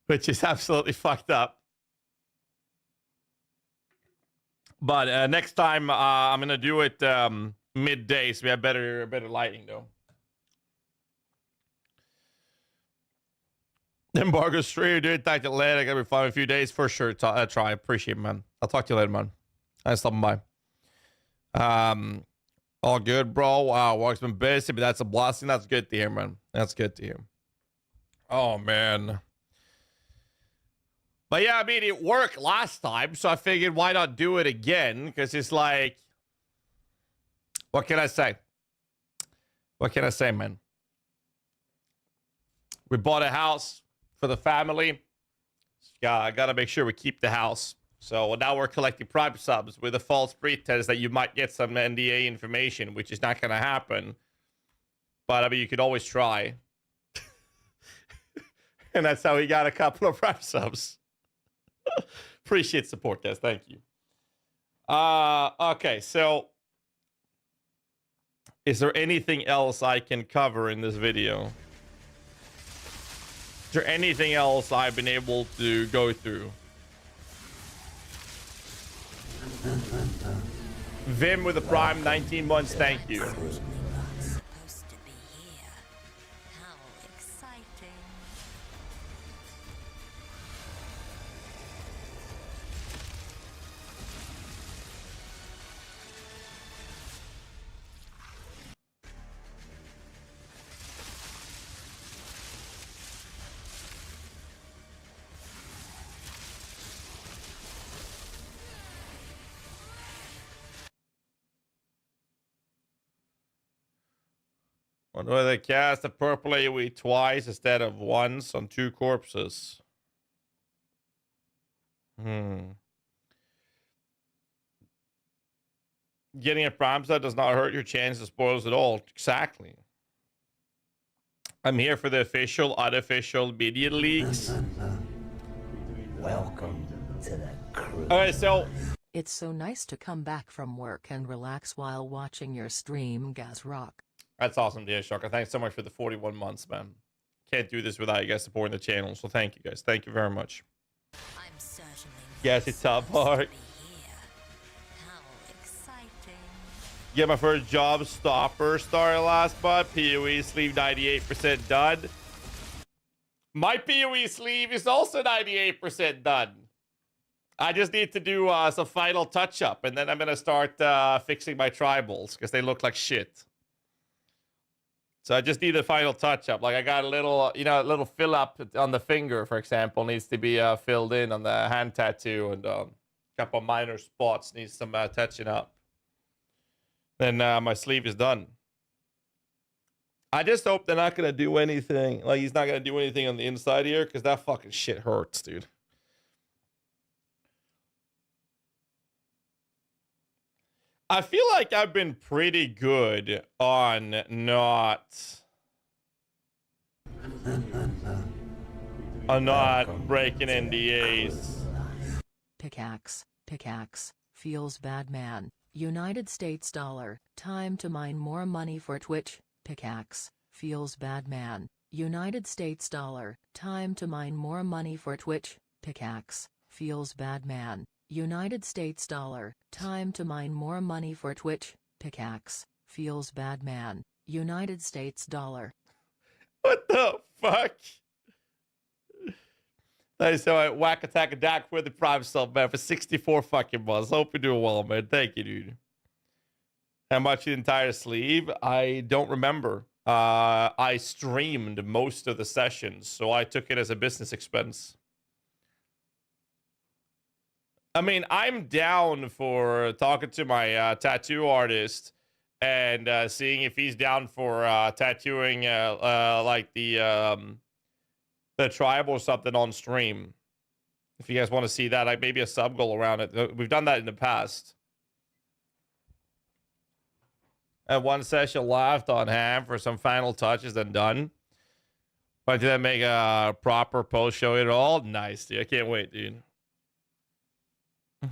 which is absolutely fucked up. But next time I'm gonna do it midday, so we have better lighting though. Embargo stream, dude. Thank you later. I gotta be fine in a few days for sure. Try. Appreciate it, man. I'll talk to you later, man. Thanks for stopping by. All good, bro. Wow, work's been busy, but that's a blessing. That's good to hear, man. That's good to hear. Oh man. But yeah, I mean, it worked last time, so I figured why not do it again? Because it's like, what can I say? What can I say, man? We bought a house for the family. I gotta make sure we keep the house. So now we're collecting Prime subs with a false pretense that you might get some NDA information, which is not gonna happen. But I mean, you could always try. And that's how we got a couple of Prime subs. Appreciate support, guys. Thank you. Okay, so is there anything else I can cover in this video? Is there anything else I've been able to go through? Vim with the Prime, 19 months, thank you. Supposed to be here. How exciting. Wonder whether they cast the purple AoE twice instead of once on 2 corpses. Getting a Prime set does not hurt your chances of spoils at all. Exactly. I'm here for the official, unofficial Minion leaks. Welcome to the crew. Okay, so It's so nice to come back from work and relax while watching your stream, GHAZZY. that's awesome, dear Shocker. Thanks so much for the 41 months, man. Can't do this without you guys supporting the channel, so thank you guys. Thank you very much. I'm certainly Yes, it's tough, supposed to Mark. be here. How exciting. Get my first job stopper started last month. PoE sleeve 98% done. My PoE sleeve is also 98% done. I just need to do some final touch up, and then I'm gonna start fixing my tribals because they look like shit. So I just need a final touch up. Like I got a little, you know, a little fill up on the finger, for example, needs to be filled in on the hand tattoo, and a couple minor spots needs some touching up. Then my sleeve is done. I just hope they're not gonna do anything. Like he's not gonna do anything on the inside here, because that fucking shit hurts, dude. I feel like I've been pretty good on not breaking NDAs. Pickaxe, pickaxe, feels bad man. United States dollar, time to mine more money for Twitch. Pickaxe, feels bad man. United States dollar, time to mine more money for Twitch. Pickaxe, feels bad man. United States dollar, time to mine more money for Twitch. Pickaxe, feels bad man. United States dollar. What the fuck? Nice, so I whack attack a Dak for the prime sub, man, for 64 fucking months. Hope you're doing well, man. Thank you, dude. How much the entire sleeve? I don't remember. I streamed most of the sessions, so I took it as a business expense. I mean, I'm down for talking to my tattoo artist and seeing if he's down for tattooing like the tribe or something on stream. If you guys want to see that, like maybe a sub goal around it. We've done that in the past. And one session left on hand for some final touches, then done. But did I make a proper post show it all? Nice, dude. I can't wait, dude.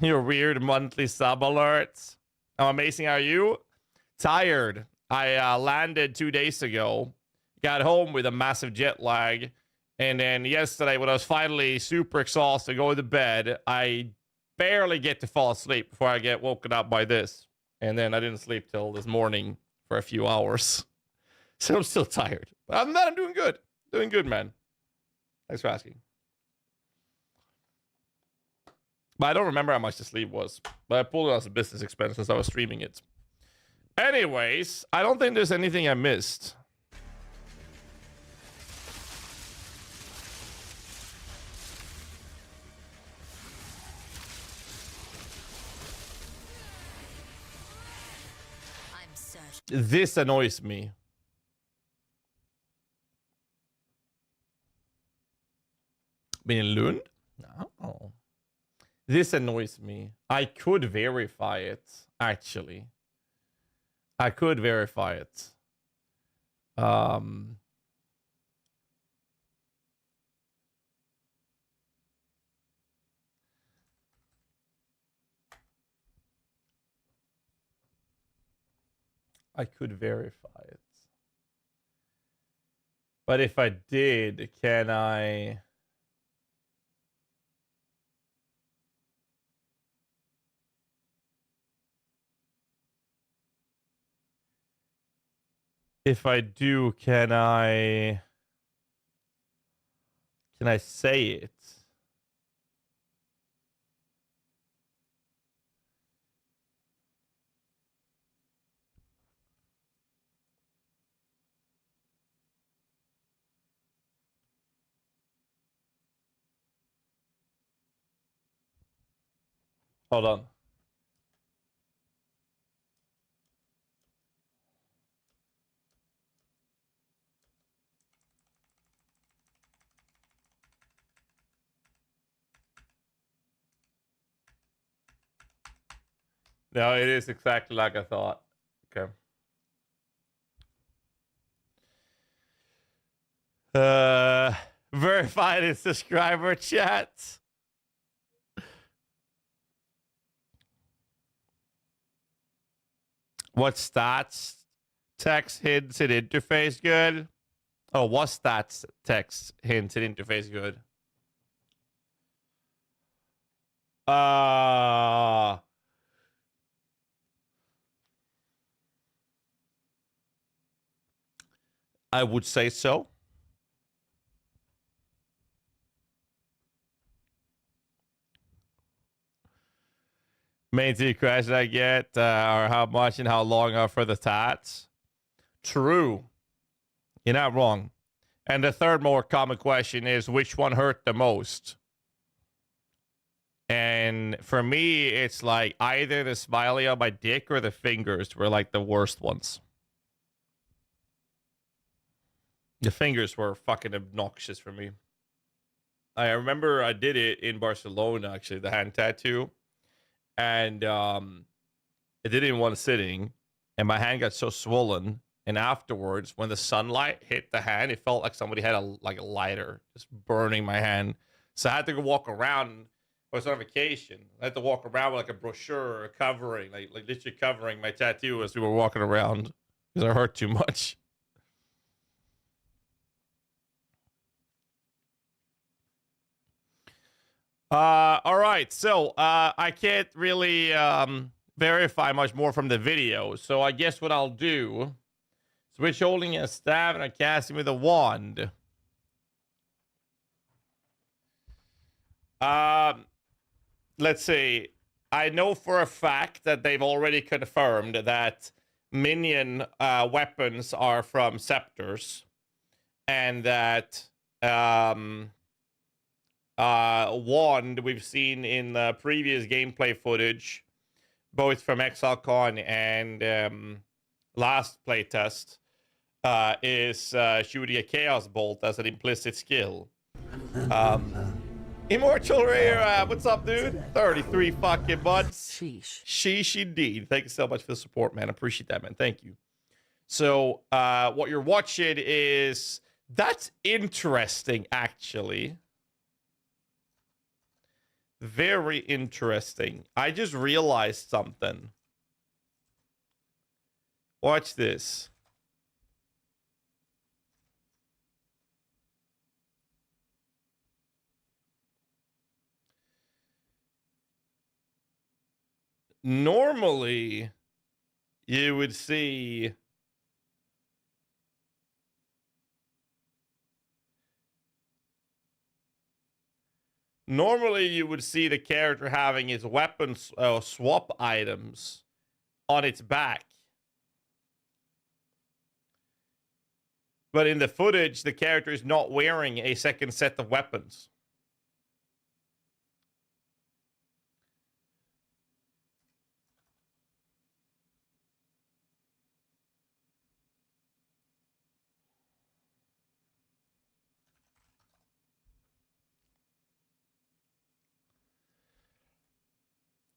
Your weird monthly sub alerts. How amazing are you? Tired. I landed 2 days ago. Got home with a massive jet lag. And then yesterday, when I was finally super exhausted, going to bed, I barely get to fall asleep before I get woken up by this. And then I didn't sleep till this morning for a few hours. So I'm still tired. But other than that, I'm doing good. Doing good, man. Thanks for asking. But I don't remember how much the sleeve was. But I pulled it as a business expense since I was streaming it. Anyways, I don't think there's anything I missed. This annoys me. Been in Lund? No. This annoys me. I could verify it, actually. I could verify it. I could verify it. But if I did, can I... If I do, can I say it? Hold on. No, it is exactly like I thought. Okay. Verified in subscriber chat. What stats text hints and interface good? Oh, what stats text hints and interface good? I would say so. Main two questions I get are how much and how long are for the tats. True. You're not wrong. And the third more common question is, which one hurt the most? And for me, it's like either the smiley on my dick or the fingers were like the worst ones. The fingers were fucking obnoxious for me. I remember I did it in Barcelona, actually, the hand tattoo. And I did it in one sitting. And my hand got so swollen. And afterwards, when the sunlight hit the hand, it felt like somebody had a lighter just burning my hand. So I had to go walk around. I was on vacation. I had to walk around with like a brochure covering, like literally covering my tattoo as we were walking around because I hurt too much. All right. So I can't really verify much more from the video. So I guess what I'll do, switch holding a staff and I casting with a wand. Let's see. I know for a fact that they've already confirmed that minion weapons are from scepters, and that wand we've seen in the previous gameplay footage, both from Exile and last playtest, is shooting a chaos bolt as an implicit skill. Immortal Rare, what's up, dude? 33 fucking months. Sheesh. Sheesh indeed. Thank you so much for the support, man. I appreciate that, man. Thank you. So, what you're watching is... That's interesting, actually. Very interesting. I just realized something. Watch this. Normally, you would see... Normally, you would see the character having his weapon swap items on its back. But in the footage, the character is not wearing a second set of weapons.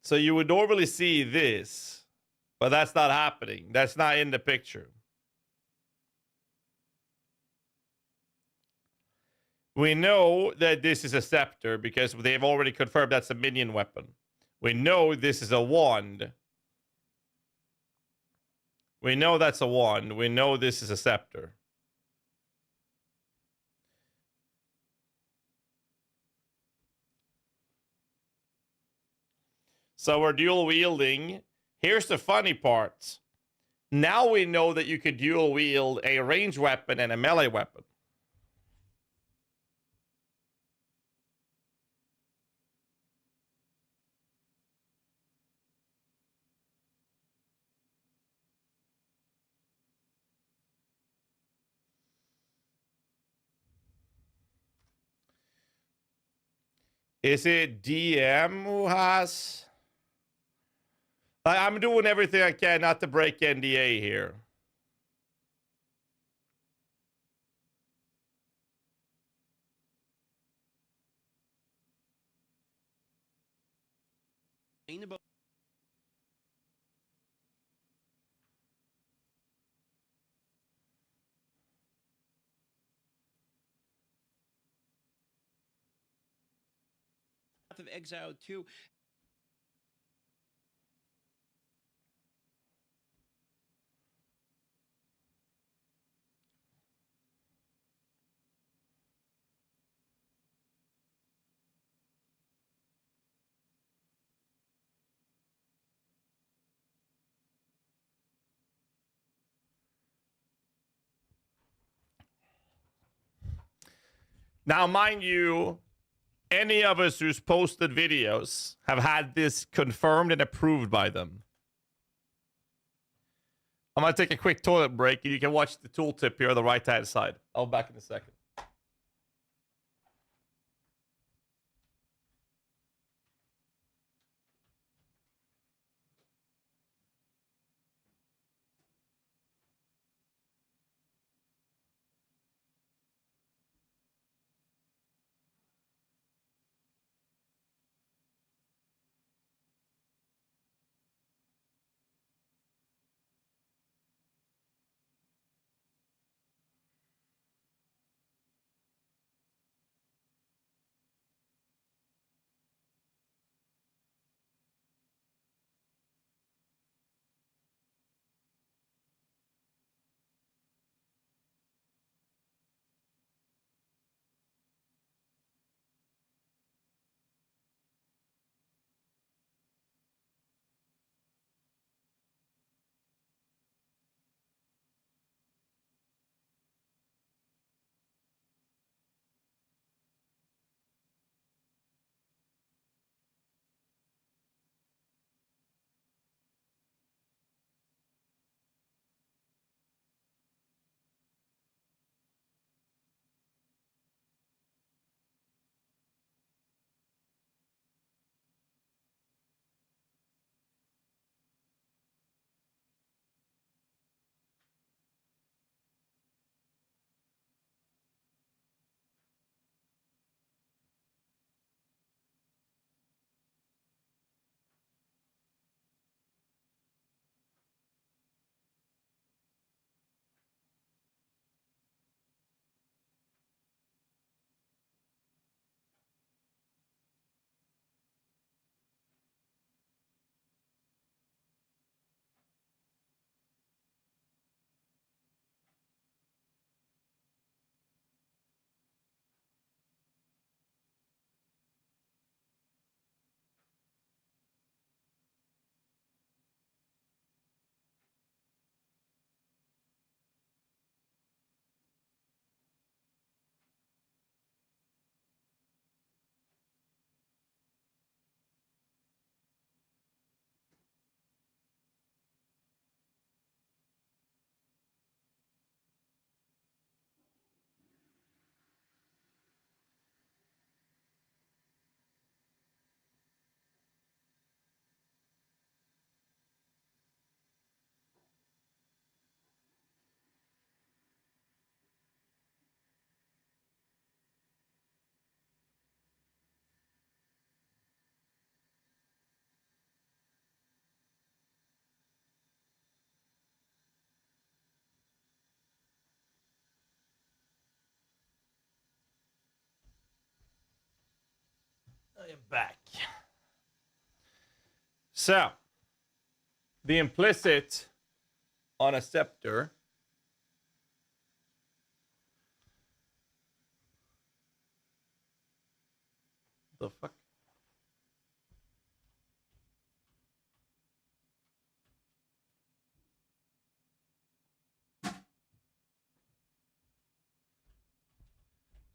So you would normally see this, but that's not happening. That's not in the picture. We know that this is a scepter because they've already confirmed that's a minion weapon. We know this is a wand. We know that's a wand. We know this is a scepter. So we're dual wielding. Here's the funny part. Now we know that you could dual wield a ranged weapon and a melee weapon. Is it DM who has... I'm doing everything I can not to break NDA here. Of Exile 2. Now, mind you, any of us who's posted videos have had this confirmed and approved by them. I'm gonna take a quick toilet break, and you can watch the tooltip here on the right-hand side. I'll be back in a second. I am back. So, the implicit on a scepter. The fuck?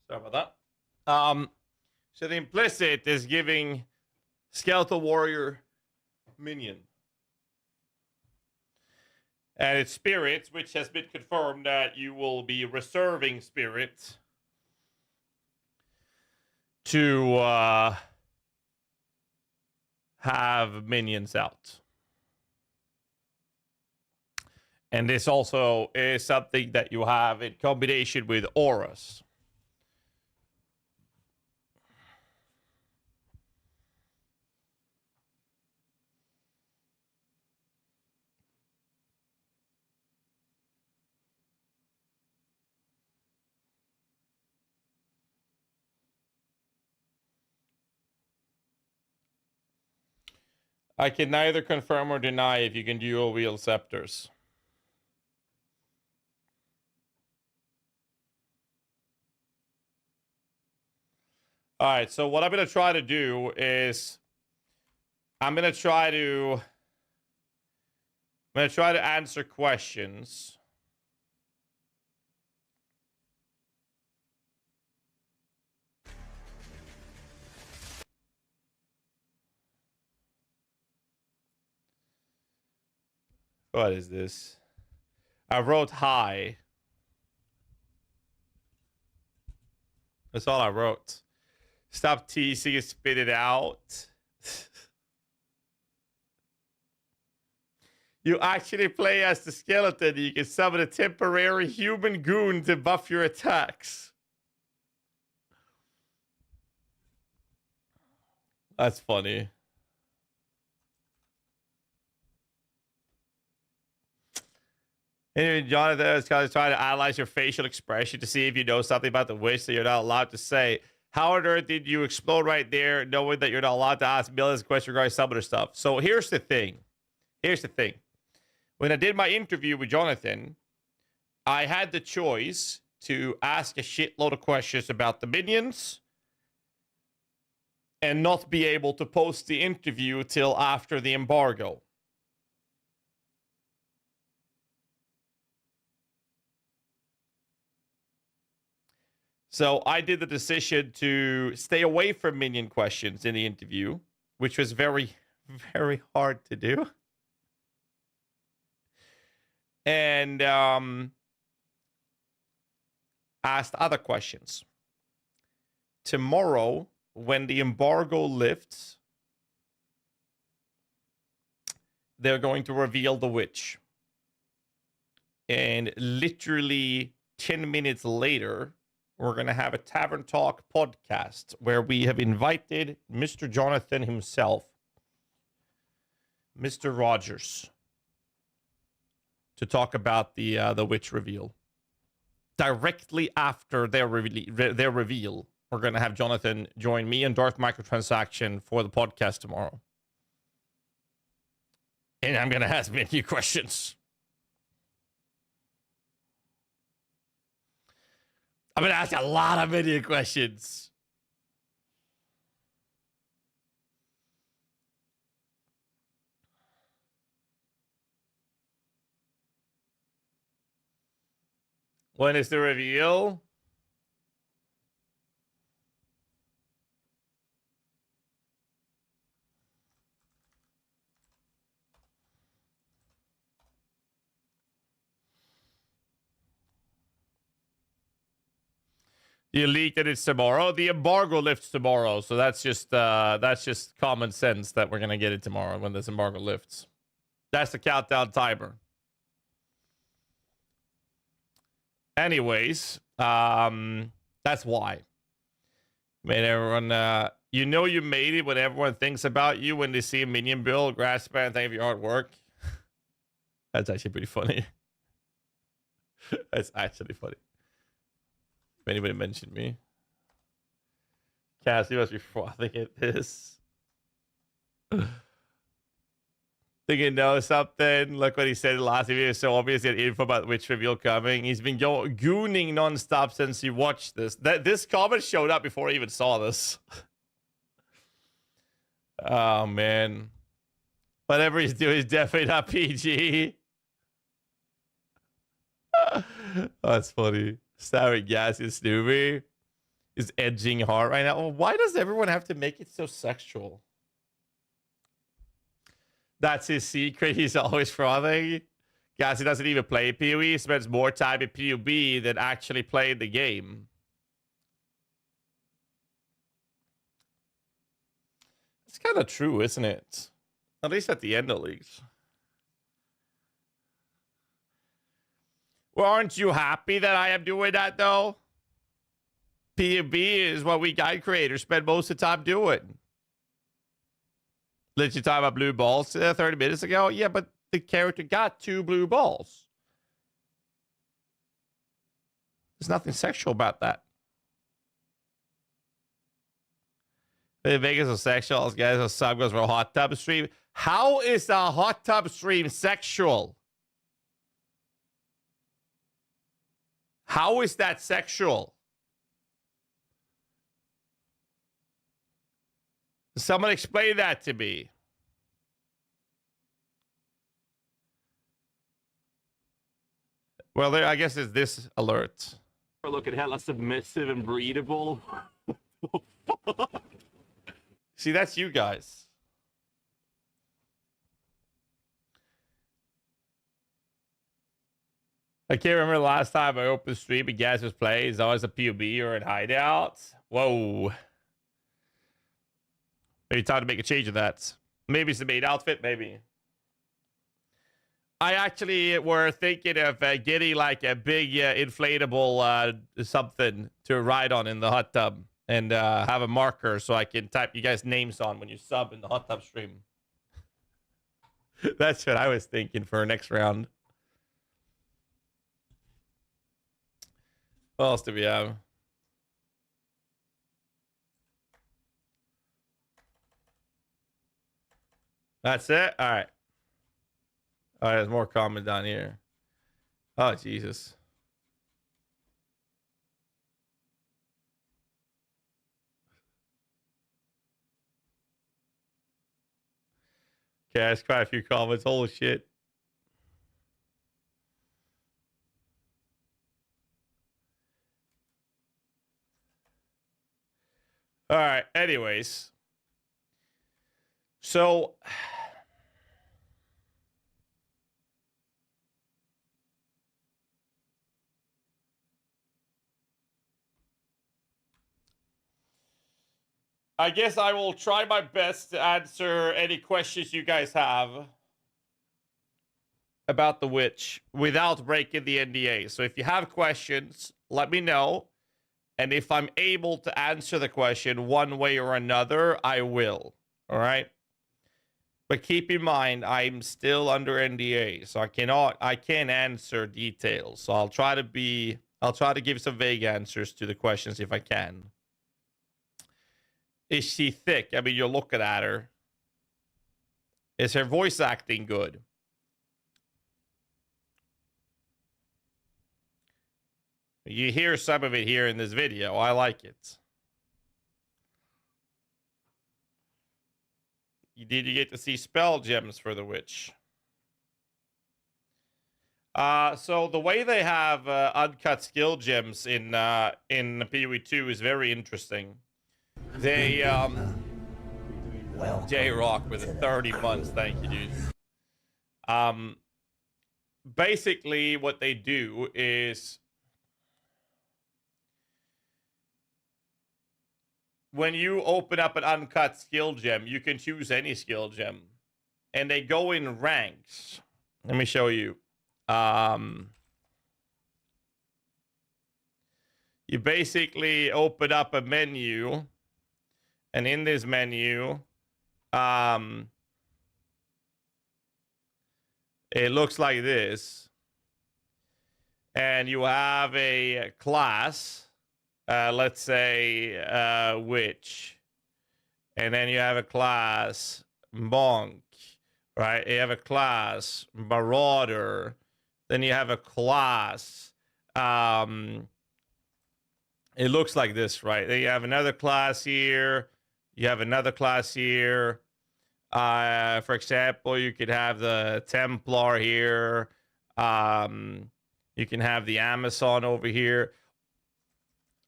Sorry about that. So the implicit is giving Skeletal Warrior Minion. And it's spirits, which has been confirmed that you will be reserving spirits to have minions out. And this also is something that you have in combination with auras. I can neither confirm or deny if you can dual wield scepters. All right, so what I'm going to try to do is I'm going to try to answer questions. What is this? I wrote hi. That's all I wrote. Stop teasing and spit it out. You actually play as the skeleton. You can summon a temporary human goon to buff your attacks. That's funny. Anyway, Jonathan is kind of trying to analyze your facial expression to see if you know something about the wish that you're not allowed to say. How on earth did you explode right there, knowing that you're not allowed to ask millions of questions regarding some other stuff? So here's the thing. When I did my interview with Jonathan, I had the choice to ask a shitload of questions about the minions and not be able to post the interview till after the embargo. So I did the decision to stay away from minion questions in the interview, which was very, very hard to do. And asked other questions. Tomorrow, when the embargo lifts, they're going to reveal the witch. And literally 10 minutes later, we're going to have a Tavern Talk podcast where we have invited Mr. Jonathan himself, Mr. Rogers, to talk about the witch reveal. Directly after their reveal, we're going to have Jonathan join me and Darth Microtransaction for the podcast tomorrow. And I'm going to ask many questions. I'm going to ask a lot of many questions. When is the reveal? You leaked that it's tomorrow. The embargo lifts tomorrow, so that's just common sense that we're gonna get it tomorrow when this embargo lifts. That's the countdown timer. Anyways, that's why. Made everyone, you know you made it when everyone thinks about you when they see a minion build. Grassman, thank you for your hard work. That's actually pretty funny. That's actually funny. If anybody mentioned me. Cassie must be frothing at this. Think you know something? Look what he said in the last video. So obvious he had info about which reveal coming. He's been gooning nonstop since he watched this. This comment showed up before I even saw this. Oh man. Whatever he's doing is definitely not PG. Oh, that's funny. Starry Gas is Snoopy is edging hard right now. Well, why does everyone have to make it so sexual? That's his secret. He's always frothing. Gassy doesn't even play PoE. He spends more time in PUB than actually playing the game. It's kind of true, isn't it? At least at the end, at least. Well, aren't you happy that I am doing that, though? PUB is what we guide creators spend most of the time doing. Let you talk about blue balls 30 minutes ago? Yeah, but the character got 2 blue balls. There's nothing sexual about that. Vegas is sexual. Guys, a sub goes for a hot tub stream. How is a hot tub stream sexual? How is that sexual? Someone explain that to me. Well, there, I guess it's this alert. Look at hella submissive and breedable. See, that's you guys. I can't remember the last time I opened stream and Gaz was playing. It's always a PUB or an hideout. Whoa. Maybe time to make a change of that. Maybe it's the main outfit, maybe. I actually were thinking of getting like a big inflatable something to ride on in the hot tub and have a marker so I can type you guys' names on when you sub in the hot tub stream. That's what I was thinking for next round. What else do we have? That's it? All right. All right, there's more comments down here. Oh, Jesus. Okay, that's quite a few comments. Holy shit. All right, anyways. So... I guess I will try my best to answer any questions you guys have about the witch without breaking the NDA. So if you have questions, let me know. And if I'm able to answer the question one way or another, I will. All right? But keep in mind, I'm still under NDA, so I can't answer details. So I'll try to give some vague answers to the questions if I can. Is she thick? I mean, you're looking at her. Is her voice acting good? You hear some of it here in this video. I like it. Did you get to see spell gems for the witch? So the way they have uncut skill gems in PoE2 is very interesting. They J-Rock with a 30 months, thank you, dude. Basically what they do is when you open up an uncut skill gem, you can choose any skill gem. And they go in ranks. Let me show you. You basically open up a menu. And in this menu, it looks like this. And you have a class. Let's say witch, and then you have a class monk, right? You have a class marauder, then you have a class. It looks like this, right? Then you have another class here. You have another class here. For example, you could have the Templar here. You can have the Amazon over here.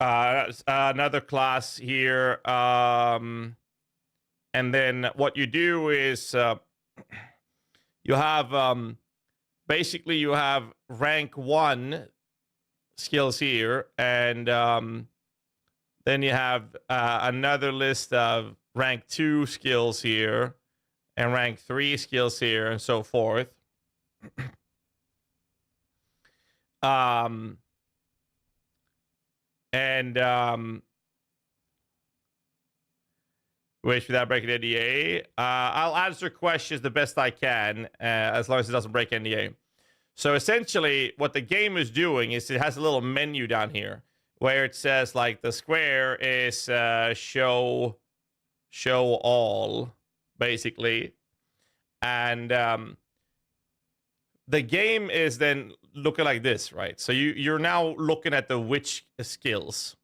Another class here, and then what you do is you have basically you have rank 1 skills here, and then you have another list of rank 2 skills here, and rank 3 skills here, and so forth. Which without breaking NDA, I'll answer questions the best I can, as long as it doesn't break NDA. So essentially, what the game is doing is it has a little menu down here where it says like the square is show all, basically, and the game is then looking like this, right? So you're now looking at the witch skills,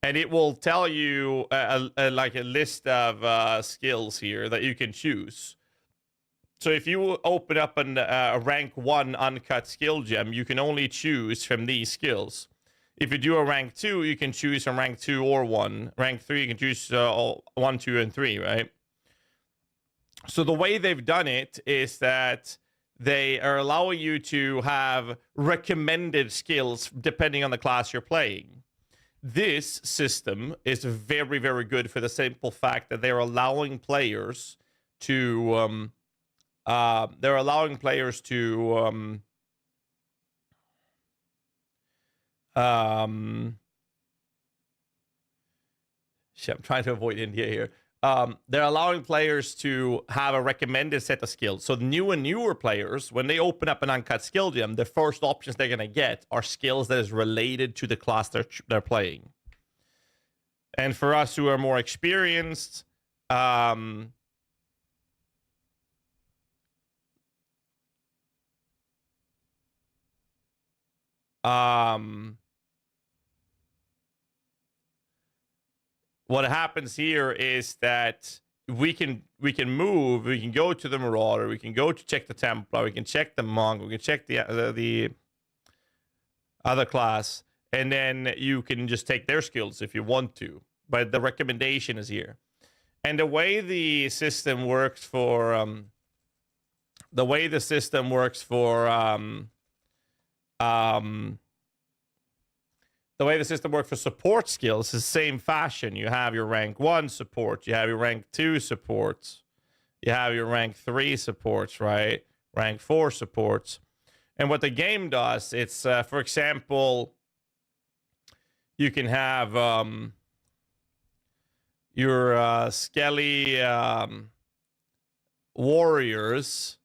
and it will tell you like a list of skills here that you can choose. So if you open up a rank 1 uncut skill gem, you can only choose from these skills. If you do a rank 2, you can choose from rank 2 or 1. Rank 3, you can choose 1, 2, and 3, right? So the way they've done it is that they are allowing you to have recommended skills depending on the class you're playing. This system is very, very good for the simple fact that they're allowing players to shit, I'm trying to avoid India here. They're allowing players to have a recommended set of skills. So new and newer players, when they open up an uncut skill gem, the first options they're going to get are skills that is related to the class they're playing. And for us who are more experienced, what happens here is that we can move, we can go to the Marauder, we can go to check the Templar, we can check the Monk, we can check the other class, and then you can just take their skills if you want to. But the recommendation is here. And the way the system works for support skills is the same fashion. You have your rank 1 support, you have your rank 2 supports, you have your rank 3 supports, right? Rank 4 supports. And what the game does, it's, for example, you can have your Skelly warriors,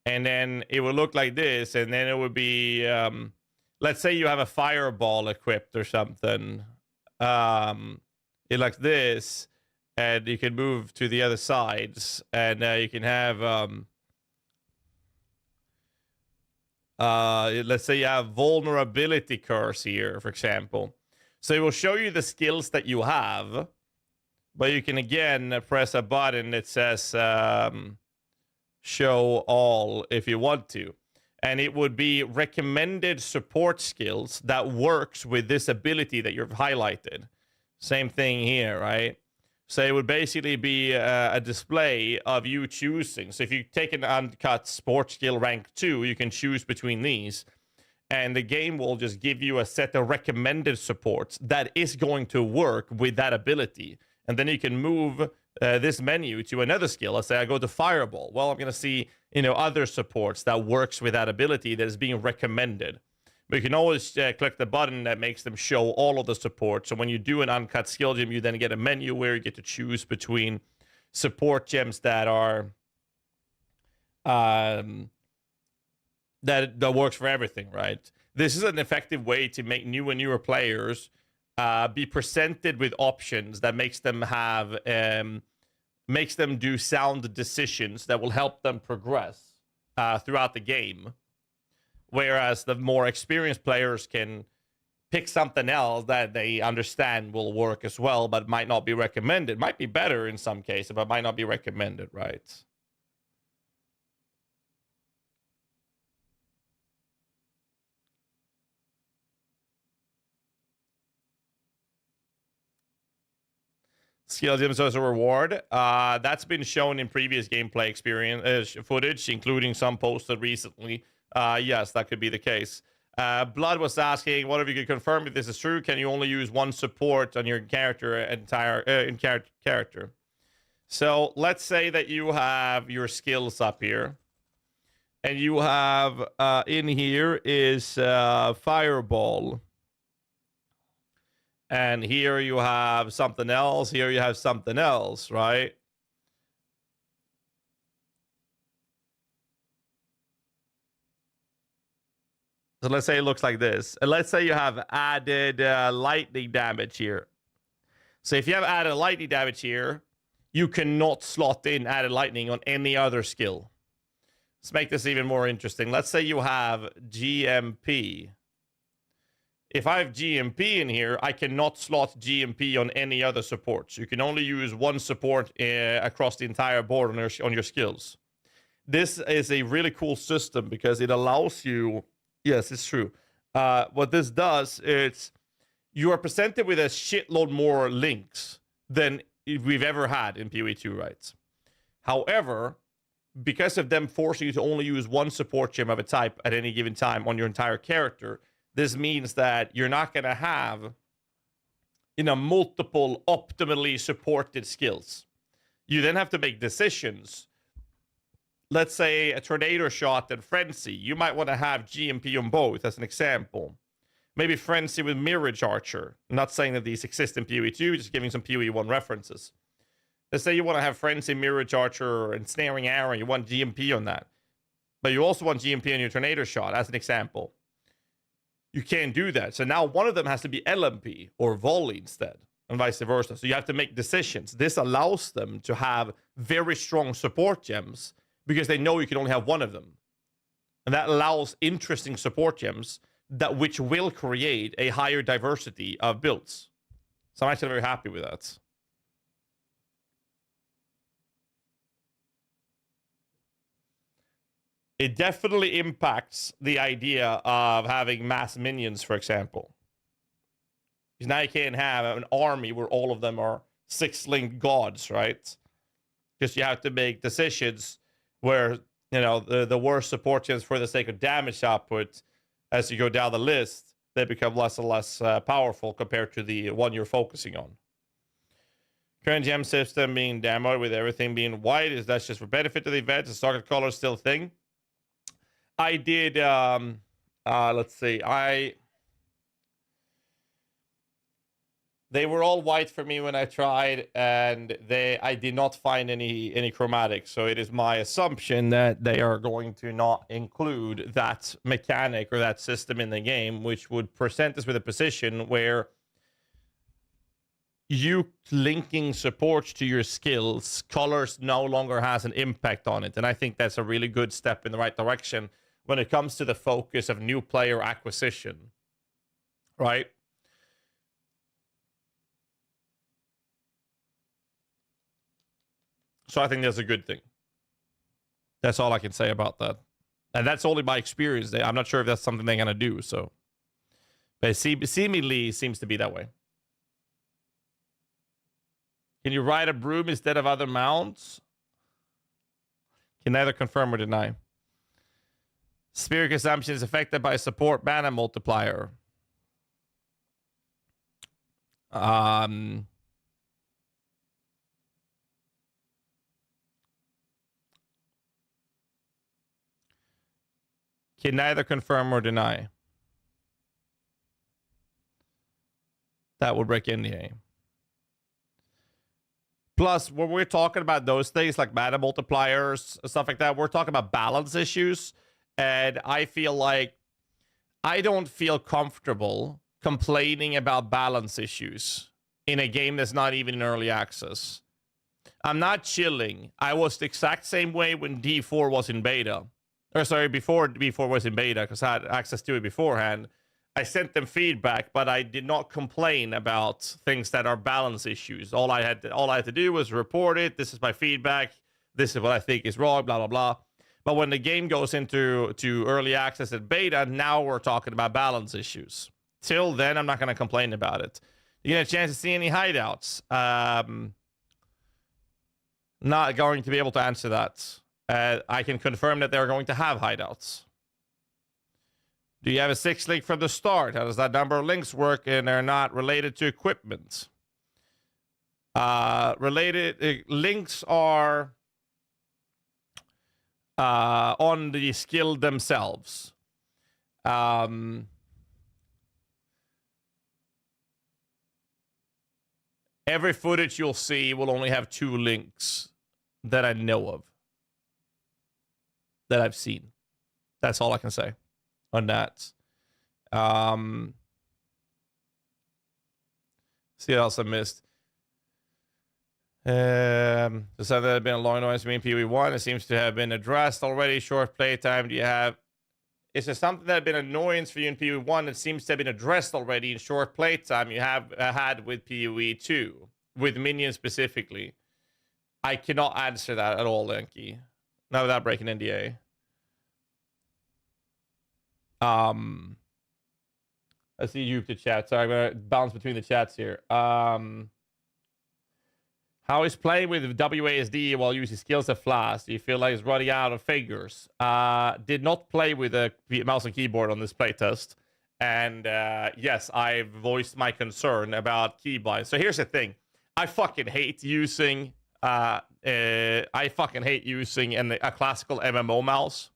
and then it would look like this, and then it would be... let's say you have a fireball equipped or something. It like this, and you can move to the other sides, and you can have let's say you have vulnerability curse here, for example. So it will show you the skills that you have, but you can again press a button that says show all if you want to. And it would be recommended support skills that works with this ability that you've highlighted. Same thing here, right? So it would basically be a display of you choosing. So if you take an uncut sport skill rank 2, you can choose between these. And the game will just give you a set of recommended supports that is going to work with that ability. And then you can move this menu to another skill. Let's say I go to Fireball. Well, I'm going to see, other supports that works with that ability that is being recommended. But you can always click the button that makes them show all of the supports. So when you do an uncut skill gem, you then get a menu where you get to choose between support gems that are that works for everything, right? This is an effective way to make new and newer players be presented with options that makes them have makes them do sound decisions that will help them progress throughout the game. Whereas the more experienced players can pick something else that they understand will work as well, but might not be recommended. Might be better in some cases, but might not be recommended, right? Skill gems as a reward. That's been shown in previous gameplay experience footage, including some posted recently. Yes, that could be the case. Blood was asking, what if you could confirm if this is true? Can you only use one support on your character character? So let's say that you have your skills up here, and you have in here is Fireball. And here you have something else. Here you have something else, right? So let's say it looks like this. And let's say you have added lightning damage here. So if you have added lightning damage here, you cannot slot in added lightning on any other skill. Let's make this even more interesting. Let's say you have GMP. If I have GMP in here, I cannot slot GMP on any other supports. You can only use one support across the entire board on your skills. This is a really cool system because it allows you... Yes, it's true. What this does is you are presented with a shitload more links than we've ever had in PoE2, right? However, because of them forcing you to only use one support gem of a type at any given time on your entire character, this means that you're not going to have, multiple optimally supported skills. You then have to make decisions. Let's say a Tornado Shot and Frenzy. You might want to have GMP on both, as an example. Maybe Frenzy with Mirage Archer. I'm not saying that these exist in PoE 2, just giving some PoE 1 references. Let's say you want to have Frenzy, Mirage Archer, and Snaring Arrow, and you want GMP on that. But you also want GMP on your Tornado Shot, as an example. You can't do that. So now one of them has to be LMP or Volley instead, and vice versa. So you have to make decisions. This allows them to have very strong support gems because they know you can only have one of them. And that allows interesting support gems which will create a higher diversity of builds. So I'm actually very happy with that. It definitely impacts the idea of having mass minions, for example. Because now you can't have an army where all of them are 6-linked gods, right? Because you have to make decisions where, the worst support gems for the sake of damage output, as you go down the list, they become less and less powerful compared to the one you're focusing on. Current gem system being demoed with everything being white, is that just for benefit of the event? Is target color still a thing? I did, let's see, they were all white for me when I tried, and I did not find any chromatics. So it is my assumption that they are going to not include that mechanic or that system in the game, which would present us with a position where you linking supports to your skills, colors no longer has an impact on it. And I think that's a really good step in the right direction when it comes to the focus of new player acquisition, right? So I think that's a good thing. That's all I can say about that. And that's only my experience. I'm not sure if that's something they're going to do. So, but it seemingly seems to be that way. Can you ride a broom instead of other mounts? Can neither confirm or deny. Spirit consumption is affected by support mana multiplier. Can neither confirm or deny. That would break NDA. Plus, when we're talking about those things like mana multipliers, stuff like that, we're talking about balance issues. And I feel like I don't feel comfortable complaining about balance issues in a game that's not even in early access. I'm not chilling. I was the exact same way when D4 was in beta. Or sorry, before D4 was in beta, because I had access to it beforehand. I sent them feedback, but I did not complain about things that are balance issues. All I had to do was report it. This is my feedback. This is what I think is wrong, blah, blah, blah. But when the game goes into early access and beta, now we're talking about balance issues. Till then, I'm not going to complain about it. You get a chance to see any hideouts? Not going to be able to answer that. I can confirm that they're going to have hideouts. Do you have a 6-link from the start? How does that number of links work? And they're not related to equipment. Links are on the skill themselves. Every footage you'll see will only have 2 links that I know of. That I've seen. That's all I can say on that. See what else I missed. The something that had been a long noise to me in PoE 1. It seems to have been addressed already. Short playtime. Do you have? Is there something that had been an annoyance for you in PoE 1 that seems to have been addressed already in short playtime you have had with PoE 2? With Minion specifically? I cannot answer that at all, Lenky. Not without breaking NDA. I see you the chat. Sorry, I'm gonna bounce between the chats here. How How is playing with WASD while using skills of Flash? Do you feel like it's running out of fingers? Did not play with a mouse and keyboard on this playtest. And yes, I've voiced my concern about keybind. So here's the thing. I fucking hate using a classical MMO mouse.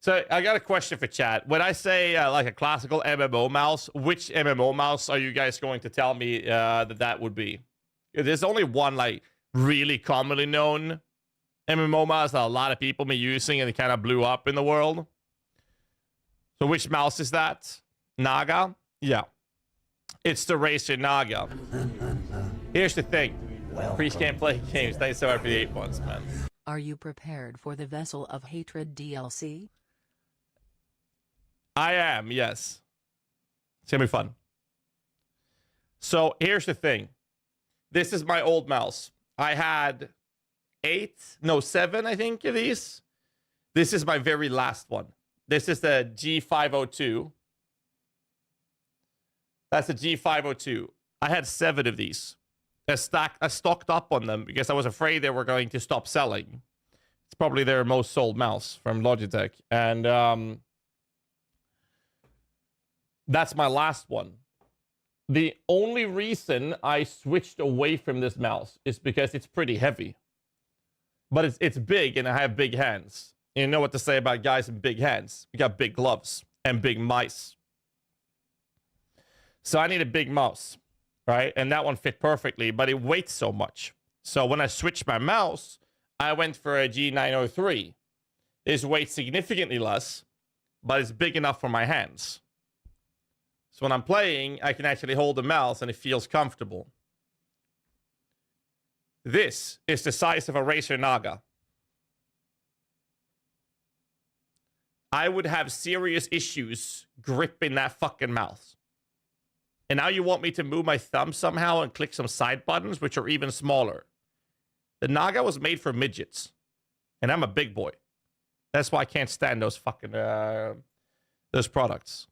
So I got a question for chat. When I say like a classical MMO mouse, which MMO mouse are you guys going to tell me that would be? There's only one like really commonly known MMO mouse that a lot of people been using and it kind of blew up in the world. So which mouse is that? Naga? Yeah. It's the Razer Naga. Here's the thing. Priest can't play games. Thanks so much for the 8 months, man. Are you prepared for the Vessel of Hatred DLC? I am, yes. It's gonna be fun. So here's the thing. This is my old mouse. I had 7, I think, of these. This is my very last one. This is the G502. That's the G502. I had 7 of these. I stocked up on them because I was afraid they were going to stop selling. It's probably their most sold mouse from Logitech. And that's my last one. The only reason I switched away from this mouse is because it's pretty heavy. But it's big and I have big hands. And you know what to say about guys with big hands. We got big gloves and big mice. So I need a big mouse, right? And that one fit perfectly, but it weighs so much. So when I switched my mouse, I went for a G903. This weighs significantly less, but it's big enough for my hands. So when I'm playing, I can actually hold the mouse and it feels comfortable. This is the size of a Razer Naga. I would have serious issues gripping that fucking mouse. And now you want me to move my thumb somehow and click some side buttons, which are even smaller. The Naga was made for midgets. And I'm a big boy. That's why I can't stand those fucking, those products.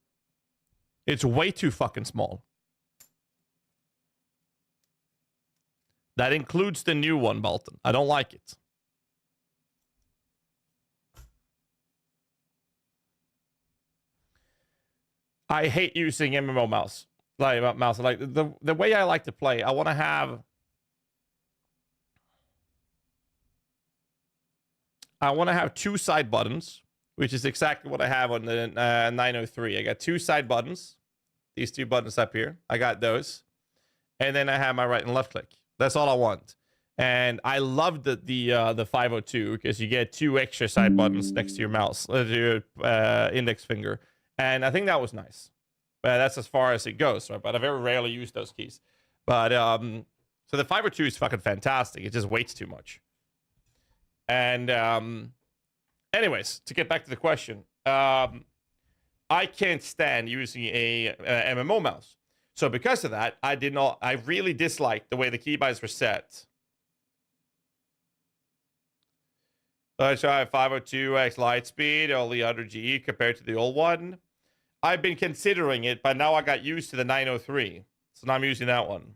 It's way too fucking small. That includes the new one, Bolton. I don't like it. I hate using MMO mouse. Like the way I like to play, I want to have two side buttons, which is exactly what I have on the 903. I got 2 side buttons. These 2 buttons up here. I got those. And then I have my right and left click. That's all I want. And I love the 502 because you get 2 extra side buttons next to your mouse, to your index finger. And I think that was nice. But that's as far as it goes, right? But I very rarely use those keys. But so the 502 is fucking fantastic. It just weighs too much. And anyways, to get back to the question, I can't stand using a MMO mouse. So because of that, I really disliked the way the keybinds were set. I try 502x light speed, only 100G compared to the old one. I've been considering it, but now I got used to the 903. So now I'm using that one.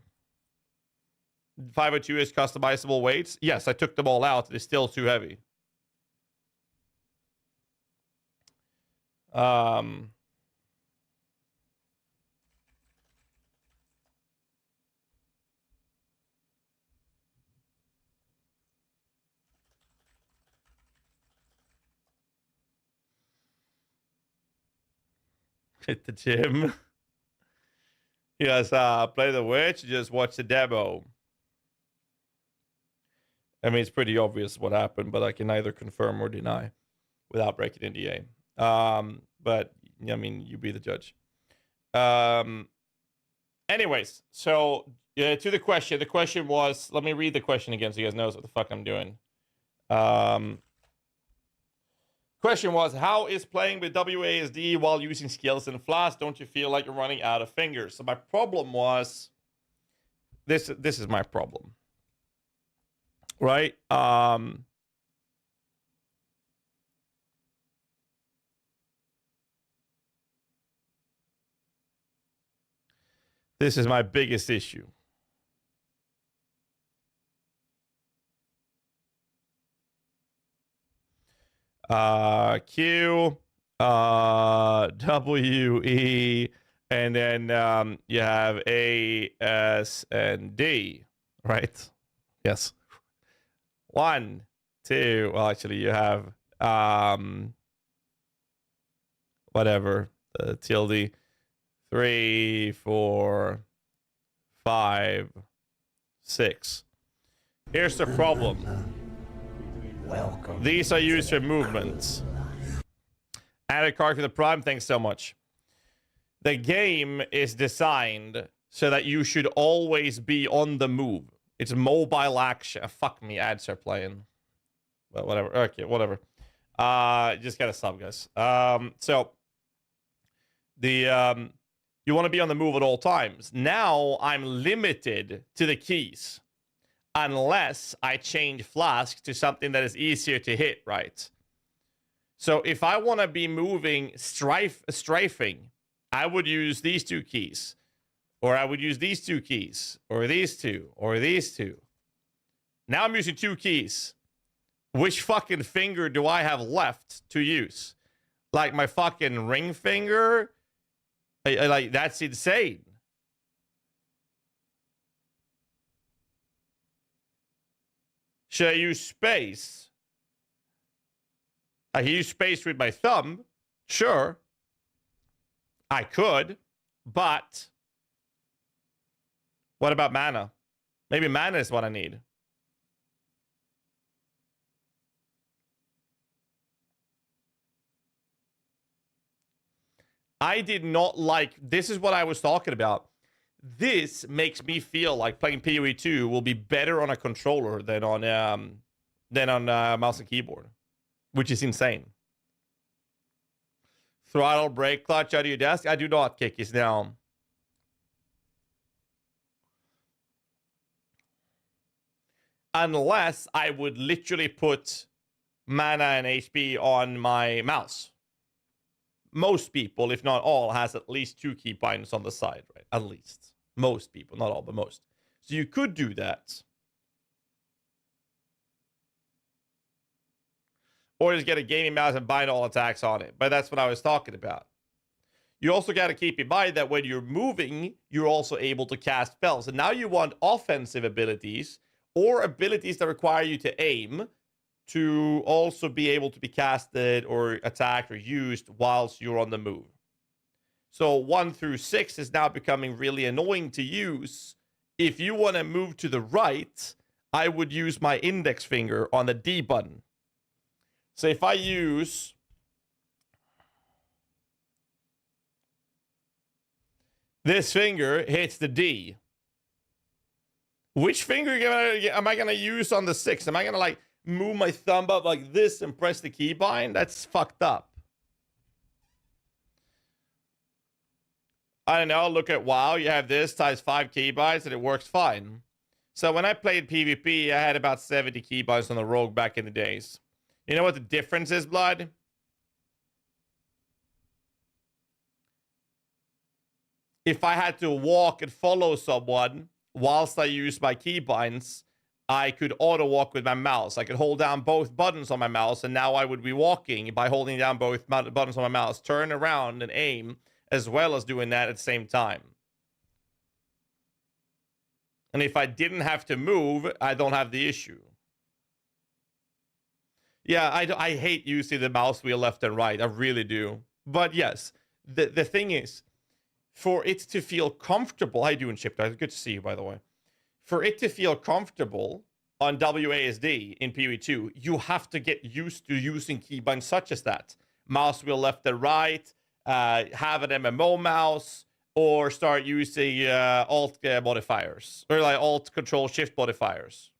502 is customizable weights. Yes, I took them all out. They're still too heavy. Hit the gym. Yes, play the witch, just watch the demo. I mean, it's pretty obvious what happened, but I can neither confirm or deny without breaking NDA. But, I mean, you be the judge. Anyways, so to the question. The question was, let me read the question again so you guys know what the fuck I'm doing. Question was, how is playing with WASD while using skills in Flash? Don't you feel like you're running out of fingers? So my problem was, this is my problem. Right? This is my biggest issue. Q, W, E, and then you have A, S, and D, right? Yes. 1, 2. Well, actually, you have whatever, tilde. 3, 4, 5, 6. Here's the problem. Welcome. These are used for movements. Added card for the Prime, thanks so much. The game is designed so that you should always be on the move. It's mobile action. Fuck me, ads are playing. But whatever. Okay, whatever. Just got a sub, guys. So the you want to be on the move at all times. Now I'm limited to the keys unless I change Flask to something that is easier to hit, right? So if I want to be moving strafing, I would use these 2 keys. Or I would use these 2 keys. Or these 2. Or these 2. Now I'm using 2 keys. Which fucking finger do I have left to use? Like my fucking ring finger? Like, that's insane. Should I use space? I can use space with my thumb. Sure. I could. But what about mana? Maybe mana is what I need. I did not like... This is what I was talking about. This makes me feel like playing PoE 2 will be better on a controller than on mouse and keyboard, which is insane. Throttle, brake, clutch out of your desk. I do not, Kikis, now. Unless I would literally put mana and HP on my mouse. Most people, if not all, has at least 2 key bindings on the side, right? At least. Most people, not all, but most. So you could do that. Or just get a gaming mouse and bind all attacks on it. But that's what I was talking about. You also got to keep in mind that when you're moving, you're also able to cast spells. And now you want offensive abilities or abilities that require you to aim to also be able to be casted or attacked or used whilst you're on the move. So 1 through 6 is now becoming really annoying to use. If you want to move to the right, I would use my index finger on the D button. So if I use this finger, hits the D. Which finger am I going to use on the 6? Am I going to like move my thumb up like this and press the keybind? That's fucked up. I don't know. Look at WoW. You have this times 5 keybinds and it works fine. So when I played PvP, I had about 70 keybinds on the rogue back in the days. You know what the difference is, Blood? If I had to walk and follow someone whilst I used my keybinds, I could auto walk with my mouse. I could hold down both buttons on my mouse, and now I would be walking by holding down both buttons on my mouse, turn around and aim, as well as doing that at the same time. And if I didn't have to move, I don't have the issue. Yeah, I hate using the mouse wheel left and right. I really do. But yes, the thing is, for it to feel comfortable... How you doing, Chip? Good to see you, by the way. For it to feel comfortable on WASD in PoE2, you have to get used to using keybinds such as that. Mouse wheel left and right, have an MMO mouse, or start using alt modifiers, or like alt control shift modifiers.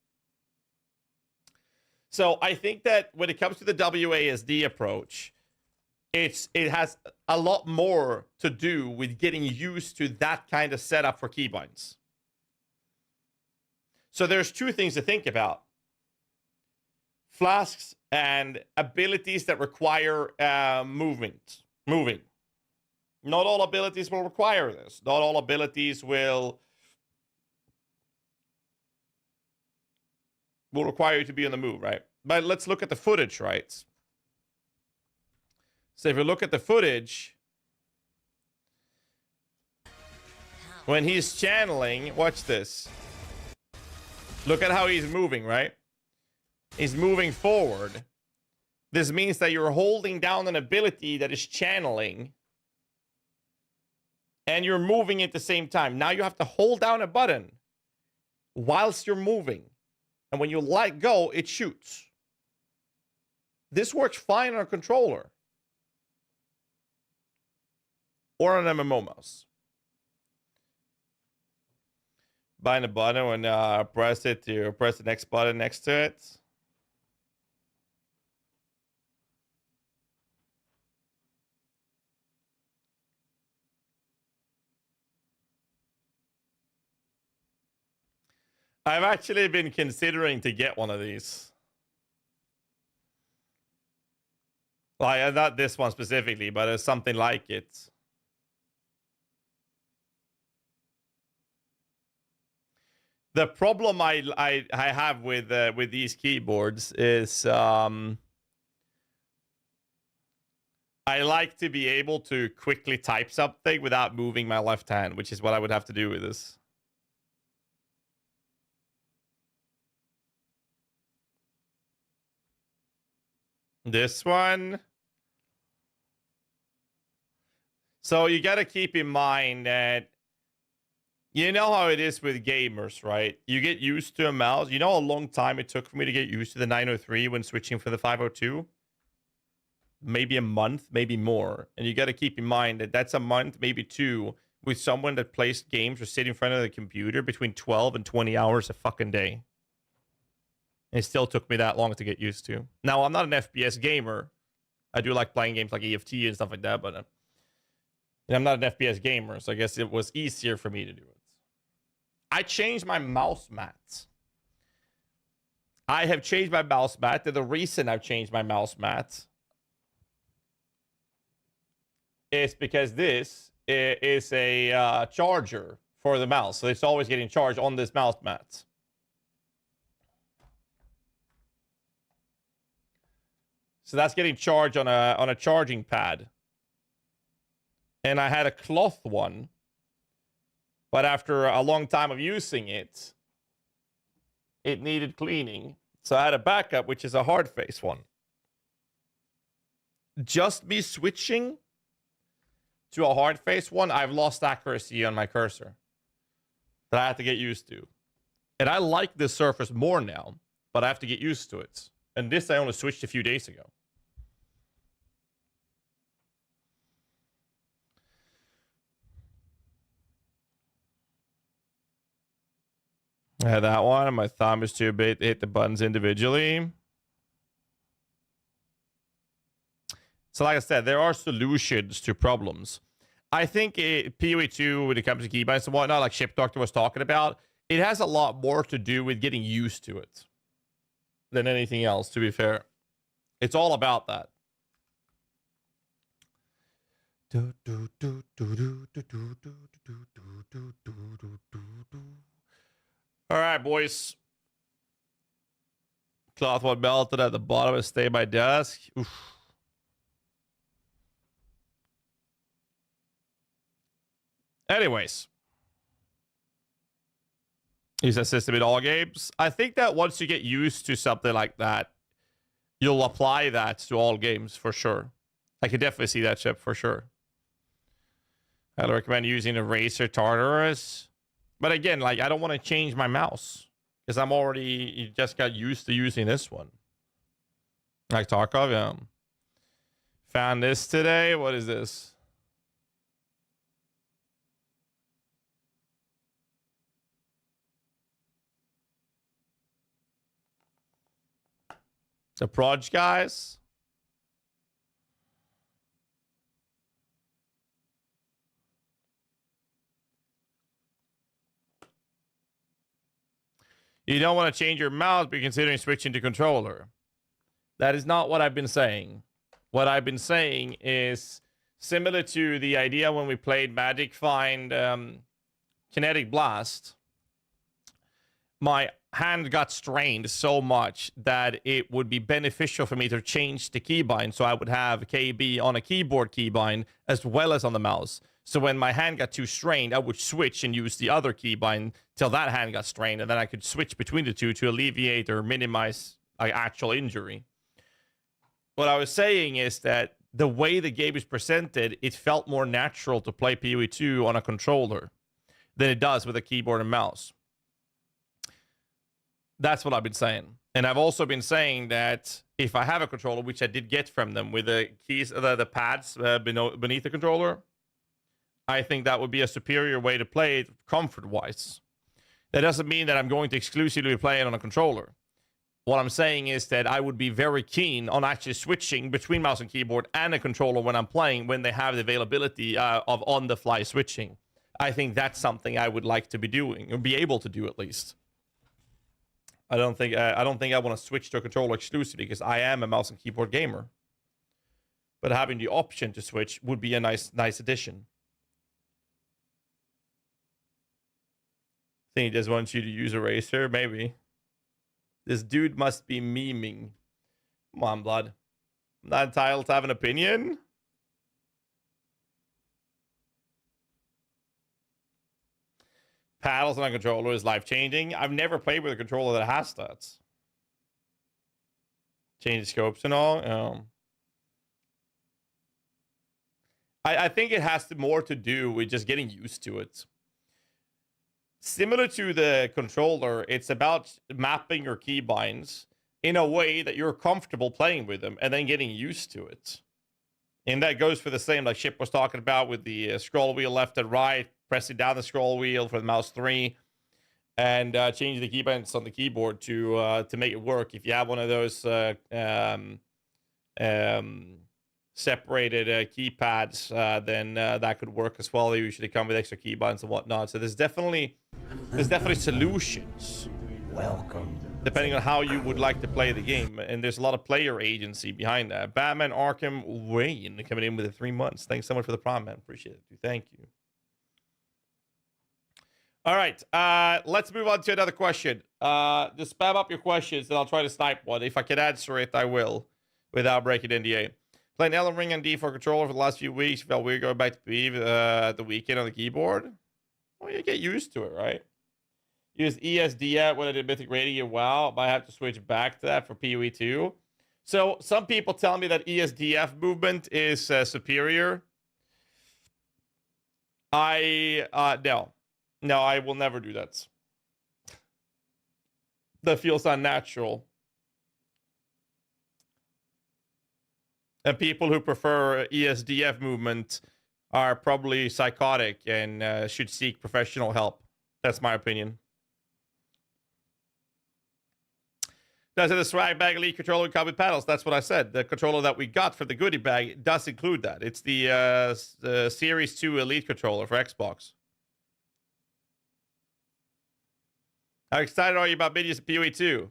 So I think that when it comes to the WASD approach, it has a lot more to do with getting used to that kind of setup for keybinds. So there's 2 things to think about. Flasks and abilities that require moving. Not all abilities will require this. Not all abilities will require you to be on the move, right? But let's look at the footage, right? So if you look at the footage, when he's channeling, watch this. Look at how he's moving, right? He's moving forward. This means that you're holding down an ability that is channeling, and you're moving at the same time. Now you have to hold down a button whilst you're moving. And when you let go, it shoots. This works fine on a controller or on an MMO mouse. Bind the button and press it to press the next button next to it. I've actually been considering to get one of these. Like, not this one specifically, but something like it. The problem I have with these keyboards is I like to be able to quickly type something without moving my left hand, which is what I would have to do with this. This one. So you got to keep in mind that you know how it is with gamers, right? You get used to a mouse. You know how long time it took for me to get used to the 903 when switching from the 502? Maybe a month, maybe more. And you got to keep in mind that that's a month, maybe two, with someone that plays games or sit in front of the computer between 12 and 20 hours a fucking day. And it still took me that long to get used to. Now, I'm not an FPS gamer. I do like playing games like EFT and stuff like that, but I'm not an FPS gamer, so I guess it was easier for me to do it. I changed my mouse mat. I have changed my mouse mat, and the reason I've changed my mouse mat is because this is a charger for the mouse, so it's always getting charged on this mouse mat. So that's getting charged on a charging pad. And I had a cloth one. But after a long time of using it, it needed cleaning. So I had a backup, which is a hard face one. Just me switching to a hard face one, I've lost accuracy on my cursor that I have to get used to. And I like this surface more now, but I have to get used to it. And this I only switched a few days ago. I had that one, and my thumb is too big to hit the buttons individually. So like I said, there are solutions to problems. I think PoE 2, when it comes to keybinds and whatnot, like Ship Doctor was talking about, it has a lot more to do with getting used to it than anything else, to be fair. It's all about that. All right, boys. Cloth one melted at the bottom and stay my desk. Oof. Anyways. Use that system in all games. I think that once you get used to something like that, you'll apply that to all games for sure. I can definitely see that, Chip, for sure. I'd recommend using a Razer Tartarus. But again, like, I don't want to change my mouse because I'm already just got used to using this one. Like Tarkov, yeah. Found this today. What is this? The Proj guys. You don't want to change your mouse, but you're considering switching to controller. That is not what I've been saying. What I've been saying is similar to the idea when we played Magic Find Kinetic Blast. my hand got strained so much that it would be beneficial for me to change the keybind, so I would have KB on a keyboard keybind as well as on the mouse. So when my hand got too strained, I would switch and use the other keybind till that hand got strained, and then I could switch between the two to alleviate or minimize actual injury. What I was saying is that the way the game is presented, it felt more natural to play PoE2 on a controller than it does with a keyboard and mouse. That's what I've been saying. And I've also been saying that if I have a controller, which I did get from them with the keys, the pads beneath the controller, I think that would be a superior way to play it comfort-wise. That doesn't mean that I'm going to exclusively play it on a controller. What I'm saying is that I would be very keen on actually switching between mouse and keyboard and a controller when I'm playing, when they have the availability of on-the-fly switching. I think that's something I would like to be doing, or be able to do at least. I don't think I want to switch to a controller exclusively because I am a mouse and keyboard gamer. But having the option to switch would be a nice addition. Think he just wants you to use Eraser, maybe. This dude must be memeing. Come on, blood. I'm not entitled to have an opinion. Paddles on a controller is life-changing. I've never played with a controller that has stats. Change scopes and all. I think it has more to do with just getting used to it. Similar to the controller, it's about mapping your keybinds in a way that you're comfortable playing with them and then getting used to it. And that goes for the same, like Chip was talking about with the scroll wheel left and right, pressing down the scroll wheel for the mouse 3, and changing the keybinds on the keyboard to make it work. If you have one of those separated keypads, then that could work as well. They usually come with extra keybinds and whatnot. So there's definitely solutions. Welcome. Depending on how you would like to play the game. And there's a lot of player agency behind that. Batman Arkham Wayne coming in with 3 months. Thanks so much for the prime, man. Appreciate it, dude. Thank you. All right. Let's move on to another question. Just spam up your questions and I'll try to snipe one. If I can answer it, I will, without breaking NDA. Playing Elden Ring on D4 controller for the last few weeks. Felt weird going back to PvE the weekend on the keyboard. Well, you get used to it, right? Use ESDF when I did Mythic Rating and WoW, but I have to switch back to that for PoE 2. So some people tell me that ESDF movement is superior. No, I will never do that. That feels unnatural. And people who prefer ESDF movement are probably psychotic and should seek professional help. That's my opinion. Does the swag bag elite controller come with paddles? That's what I said. The controller that we got for the goodie bag does include that. It's the Series 2 Elite controller for Xbox. How excited are you about Minions and PoE 2?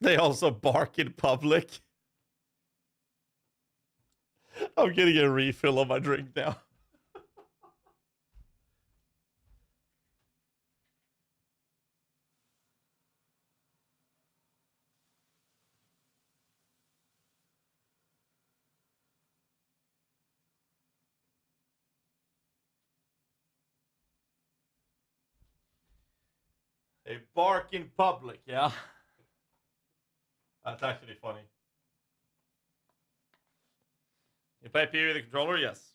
They also bark in public. I'm getting a refill on my drink now. They bark in public, yeah? That's actually funny. You play PvE with the controller? Yes.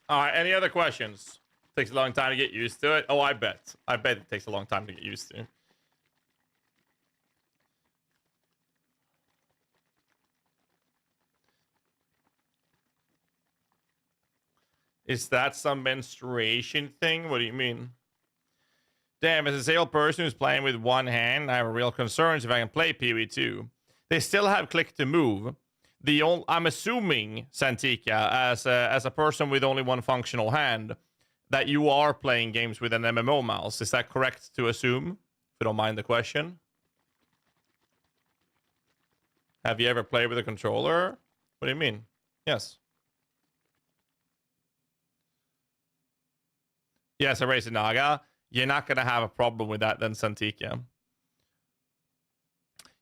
All right, any other questions? Takes a long time to get used to it. Oh, I bet. I bet it takes a long time to get used to. Is that some menstruation thing? What do you mean? Damn, as a sale person who's playing with one hand, I have real concerns if I can play PoE2. They still have click to move. I'm assuming, Santika, as a person with only one functional hand, that you are playing games with an MMO mouse. Is that correct to assume? If you don't mind the question. Have you ever played with a controller? What do you mean? Yes. Yes, Erase Naga. You're not going to have a problem with that then, Santika.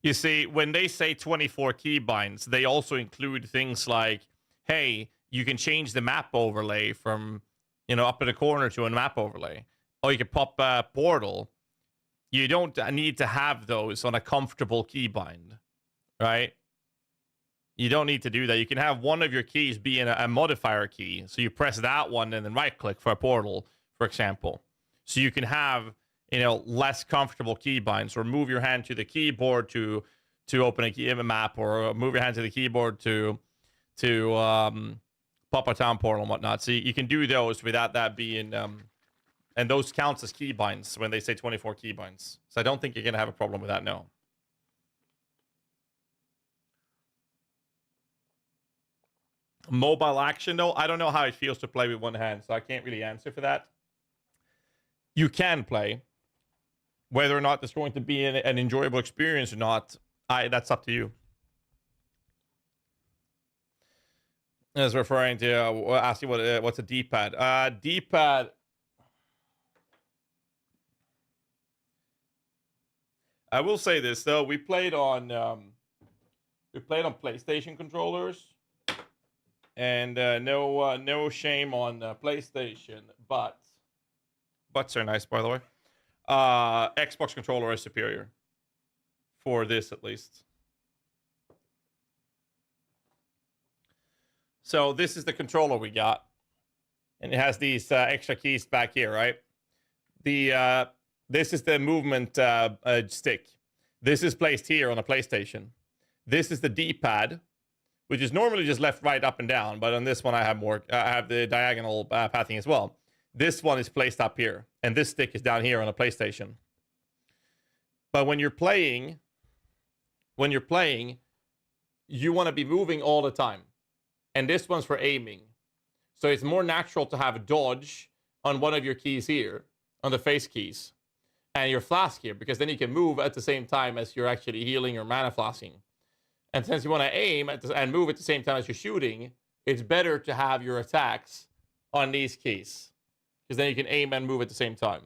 You see, when they say 24 keybinds, they also include things like, hey, you can change the map overlay from, up in the corner to a map overlay. Or you can pop a portal. You don't need to have those on a comfortable keybind, right? You don't need to do that. You can have one of your keys be in a modifier key. So you press that one and then right-click for a portal, for example. So you can have, less comfortable keybinds, or move your hand to the keyboard to open a map, or move your hand to the keyboard to pop a town portal and whatnot. So you can do those without that being, and those counts as keybinds when they say 24 keybinds. So I don't think you're going to have a problem with that, no. Mobile action, though, I don't know how it feels to play with one hand, so I can't really answer for that. You can play. Whether or not it's going to be an enjoyable experience or not, that's up to you. I was referring to asking what's a D-pad. D-pad. I will say this though: we played on PlayStation controllers, and no shame on PlayStation, but butts are nice, by the way. Xbox controller is superior for this, at least. So this is the controller we got, and it has these extra keys back here, right? This is the movement stick. This is placed here on a PlayStation. This is the D-pad, which is normally just left, right, up, and down, but on this one I have the diagonal pathing as well. This one is placed up here, and this stick is down here on a PlayStation. But when you're playing, you want to be moving all the time. And this one's for aiming. So it's more natural to have a dodge on one of your keys here, on the face keys, and your flask here, because then you can move at the same time as you're actually healing or mana flasking. And since you want to aim and move at the same time as you're shooting, it's better to have your attacks on these keys, because then you can aim and move at the same time.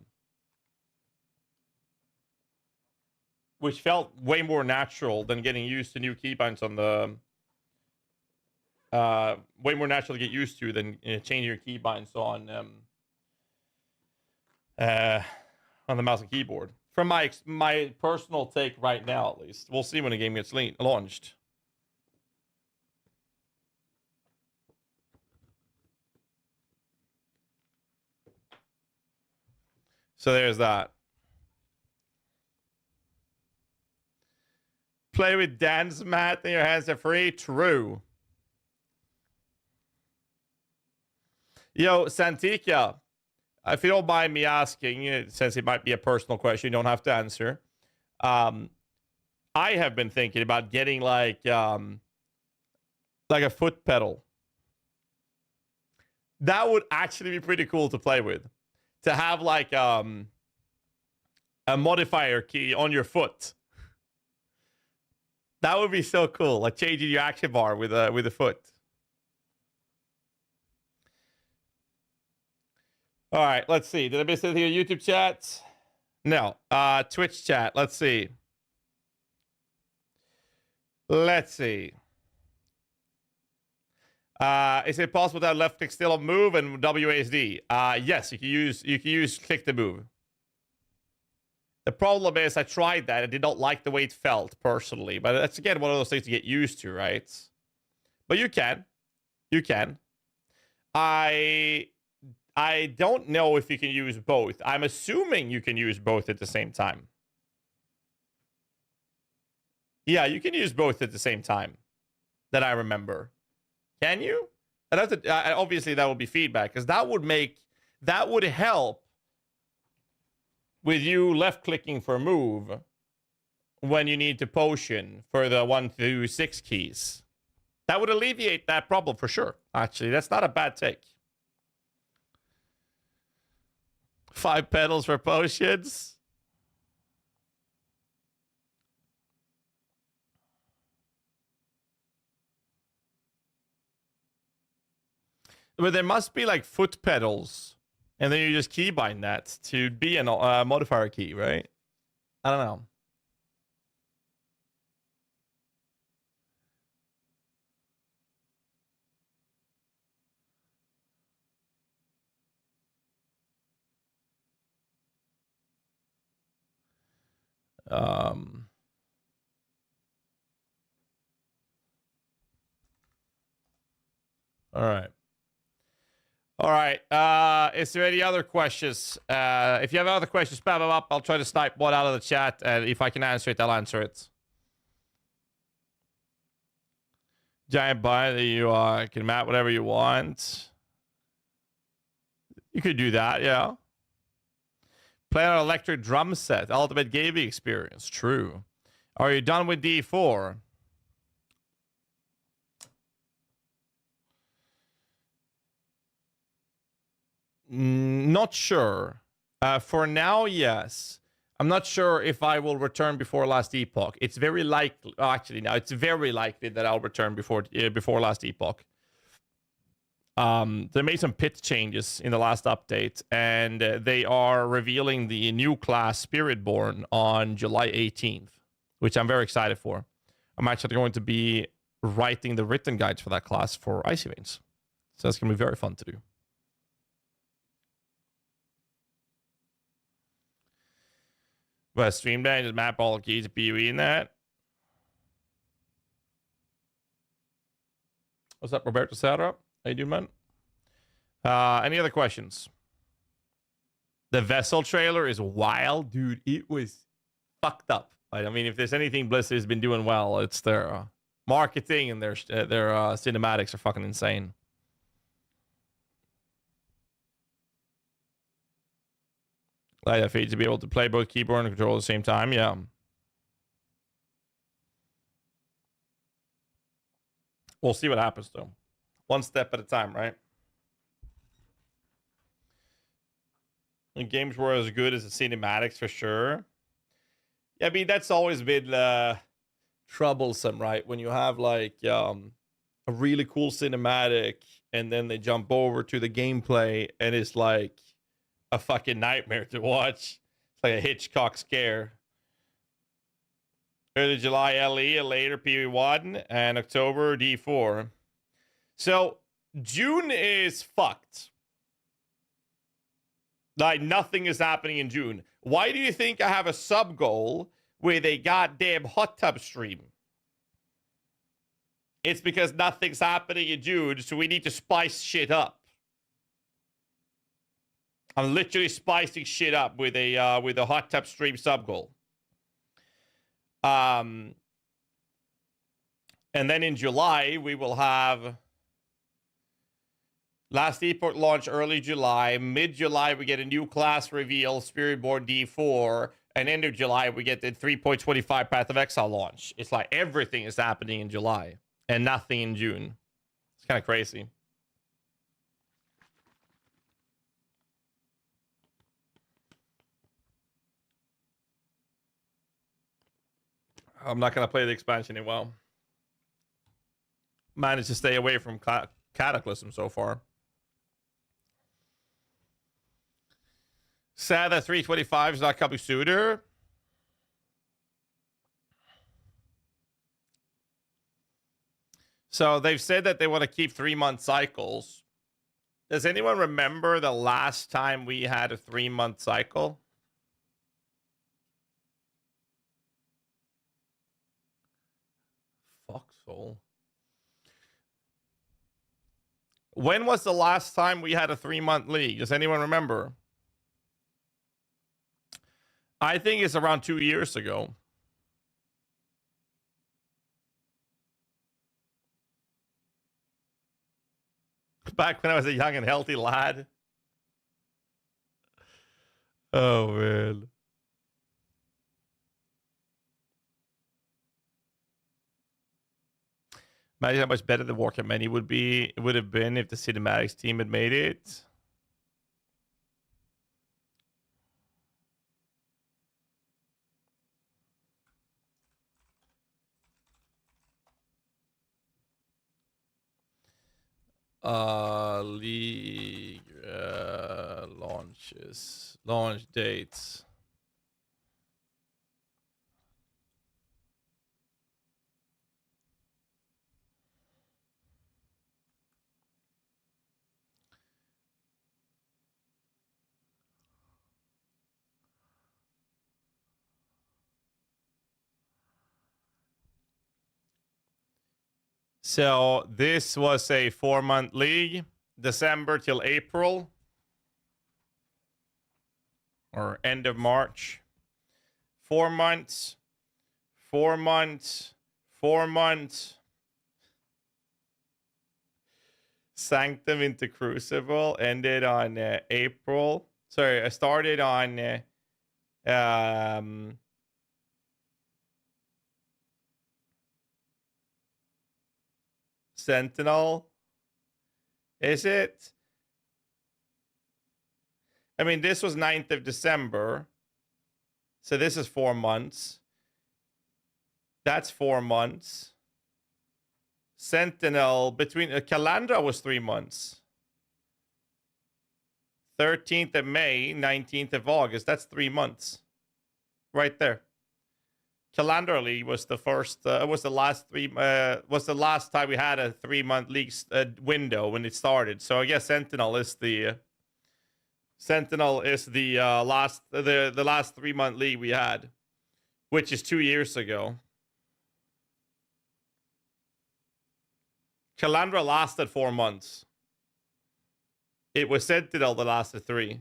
Which felt way more natural than getting used to new keybinds on the... way more natural to get used to than changing your keybinds on the mouse and keyboard. From my personal take right now, at least. We'll see when the game gets launched. So there's that. Play with dance mat and your hands are free. True. Yo, Santika, if you don't mind me asking, since it might be a personal question, you don't have to answer. I have been thinking about getting like a foot pedal. That would actually be pretty cool to play with. To have like a modifier key on your foot. That would be so cool. Like changing your action bar with a foot. All right, let's see. Did I miss anything on YouTube chat? No. Twitch chat. Let's see. Let's see. Is it possible to have left click still on move and WASD? Yes, you can use click to move. The problem is I tried that. I did not like the way it felt personally, but that's again one of those things to get used to, right? But you can. You can. I don't know if you can use both. I'm assuming you can use both at the same time. Yeah, you can use both at the same time. That I remember. Can you? And obviously that would be feedback, because that would help with you left clicking for move when you need to potion for the 1 through 6 keys. That would alleviate that problem for sure. Actually, that's not a bad take. 5 pedals for potions. But there must be like foot pedals, and then you just keybind that to be a modifier key, right? I don't know. All right. Is there any other questions? If you have other questions, spam them up. I'll try to snipe one out of the chat, and if I can answer it, I'll answer it. Giant buy that you can map whatever you want. You could do that, yeah. Play on an electric drum set. Ultimate gaming experience. True. Are you done with D4? Not sure. For now, yes. I'm not sure if I will return before Last Epoch. It's very likely. Oh, actually, no. It's very likely that I'll return before Last Epoch. They made some pit changes in the last update, and they are revealing the new class Spiritborn on July 18th, which I'm very excited for. I'm actually going to be writing the written guides for that class for Icy Veins. So that's going to be very fun to do. But stream that and just map all the keys to PoE in that. What's up, Roberto Sarra? How you doing, man? Any other questions? The Vessel trailer is wild, dude. It was fucked up. I mean, if there's anything Blizzard has been doing well, it's their marketing and their cinematics are fucking insane. Like that feed to be able to play both keyboard and controller at the same time. Yeah. We'll see what happens, though. One step at a time, right? And games were as good as the cinematics for sure. Yeah, I mean, that's always been troublesome, right? When you have like a really cool cinematic and then they jump over to the gameplay and it's like a fucking nightmare to watch. It's like a Hitchcock scare. Early July LE, and later PV1, and October D4. So June is fucked. Like nothing is happening in June. Why do you think I have a sub goal with a goddamn hot tub stream? It's because nothing's happening in June, so we need to spice shit up. I'm literally spicing shit up with a hot tub stream sub goal. And then in July we will have Last Epoch launch early July. Mid-July we get a new class reveal, Spiritborn D4, and end of July we get the 3.25 Path of Exile launch. It's like everything is happening in July and nothing in June. It's kind of crazy. I'm not going to play the expansion in well. Managed to stay away from Cataclysm so far. Sad that 325 is not coming sooner. So they've said that they want to keep 3-month cycles. Does anyone remember the last time we had a 3-month cycle? Foxhole. When was the last time we had a 3-month league? Does anyone remember? I think it's around 2 years ago. back when I was a young and healthy lad. Oh man. Imagine how much better the Warcraft menu would have been if the cinematics team had made it. League launch dates. So this was a 4-month league, December till April, or end of March. 4 months, 4 months, 4 months. Sanctum into Crucible ended on April. Sorry, I started on Sentinel. Is it? I mean, this was 9th of December. So this is 4 months. That's 4 months. Sentinel between Calandra was 3 months. 13th of May, 19th of August. That's 3 months. Right there. Calandra League was the first. Was the last time we had a 3-month league window when it started. So I guess Sentinel is the last 3-month league we had, which is 2 years ago. Calandra lasted 4 months. It was Sentinel that lasted 3.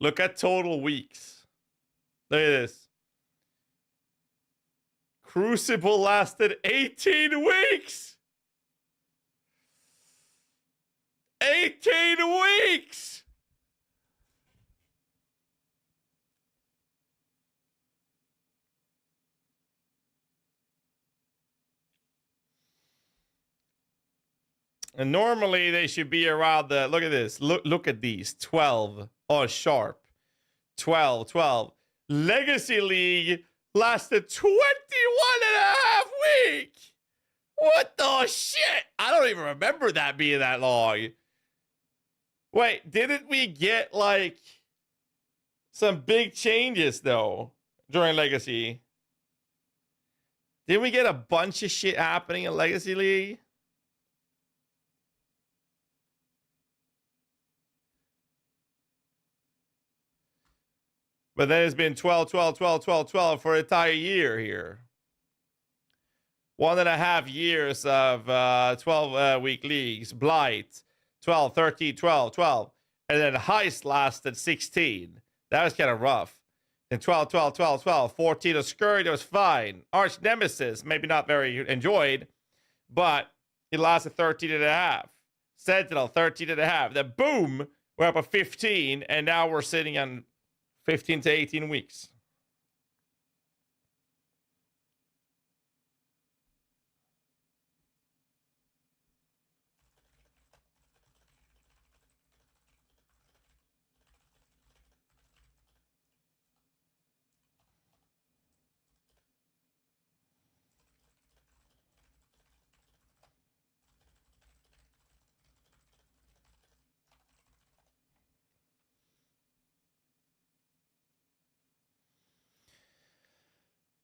Look at total weeks. Look at this. Crucible lasted 18 weeks. 18 weeks. And normally they should be around the, look at this. Look at these. 12. Oh, sharp. 12. Legacy League lasted 21 and a half weeks. What the shit? I don't even remember that being that long. Wait, didn't we get like some big changes though during Legacy? Didn't we get a bunch of shit happening in Legacy League? But then it's been 12 for an entire year here. 1.5 years of 12-week leagues. Blight, 12, 13, 12. And then Heist lasted 16. That was kind of rough. Then 12. 14 of Scourge, it was fine. Arch Nemesis, maybe not very enjoyed, but it lasted 13 and a half. Sentinel, 13 and a half. Then boom, we're up at 15, and now we're sitting on 15 to 18 weeks.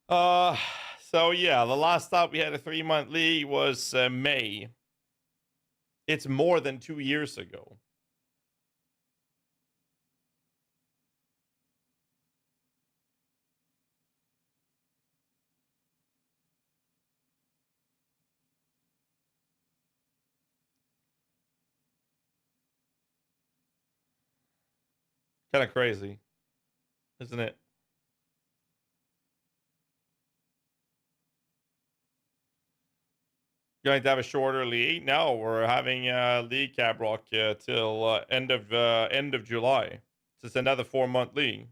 So yeah, the last time we had a 3-month league was May. It's more than 2 years ago. Kind of crazy, isn't it? going to have a shorter league? No, we're having a league cap rock till end of July. So it's another 4-month league.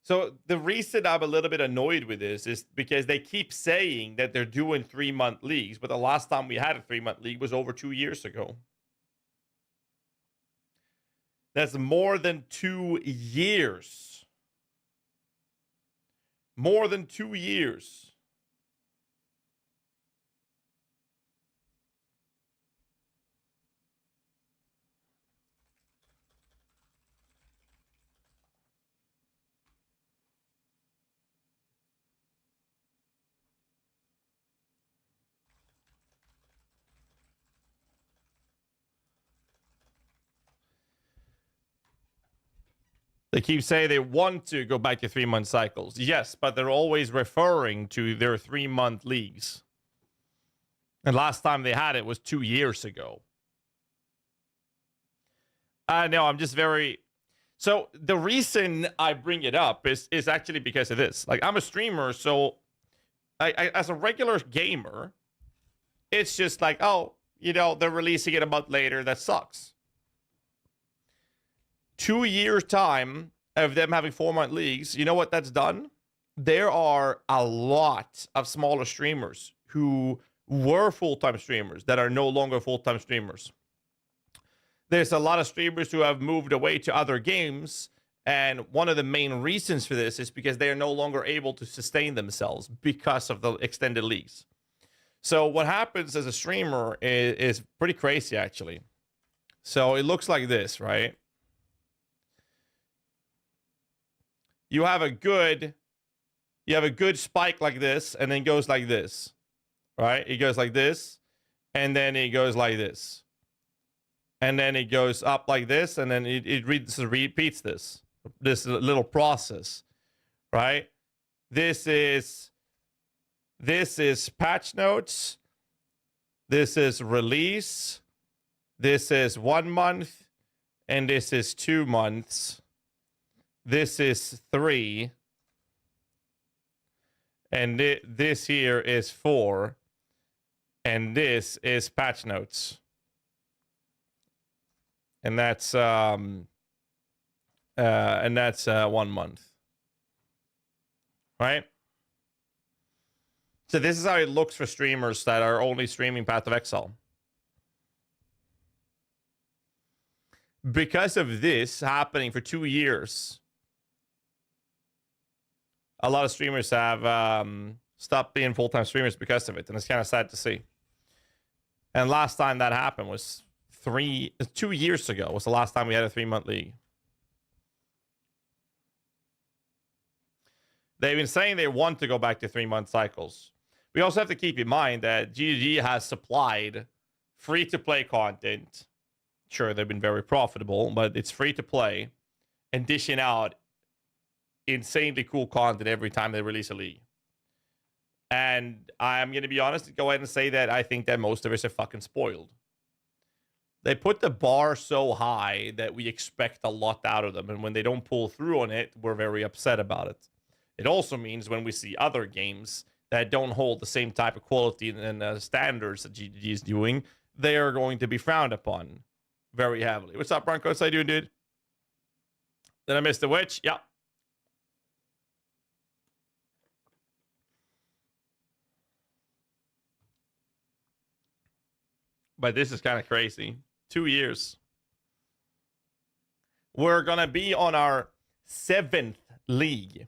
So the reason I'm a little bit annoyed with this is because they keep saying that they're doing 3-month leagues, but the last time we had a 3-month league was over 2 years ago. That's more than 2 years. More than 2 years. They keep saying they want to go back to 3-month cycles. Yes, but they're always referring to their 3-month leagues. And last time they had it was 2 years ago. No, I'm just very... So the reason I bring it up is actually because of this. Like, I'm a streamer, so I as a regular gamer, it's just like, oh, you know, they're releasing it a month later. That sucks. 2 years time of them having 4-month leagues, you know what that's done? There are a lot of smaller streamers who were full-time streamers that are no longer full-time streamers. There's a lot of streamers who have moved away to other games, and one of the main reasons for this is because they are no longer able to sustain themselves because of the extended leagues. So what happens as a streamer is pretty crazy, actually. So it looks like this, right? You have a good spike like this, and then goes like this, right? It goes like this, and then it goes like this, and then it goes up like this, and then it repeats this little process, right? This is patch notes. This is release. This is 1 month, and this is 2 months. This is 3. And this here is 4. And this is patch notes. And that's 1 month. Right? So this is how it looks for streamers that are only streaming Path of Exile. Because of this happening for 2 years, a lot of streamers have stopped being full-time streamers because of it, and it's kind of sad to see. And last time that happened was 2 years ago was the last time we had a 3-month league. They've been saying they want to go back to 3-month cycles. We also have to keep in mind that GHZ has supplied free-to-play content. Sure, they've been very profitable, but it's free-to-play and dishing out insanely cool content every time they release a league. And I'm going to be honest, go ahead and say that I think that most of us are fucking spoiled. They put the bar so high that we expect a lot out of them. And when they don't pull through on it, we're very upset about it. It also means when we see other games that don't hold the same type of quality and standards that GG is doing, they are going to be frowned upon very heavily. What's up, Broncos? How you doing, dude? Did I miss the witch? Yeah. But this is kind of crazy. 2 years. We're going to be on our 7th league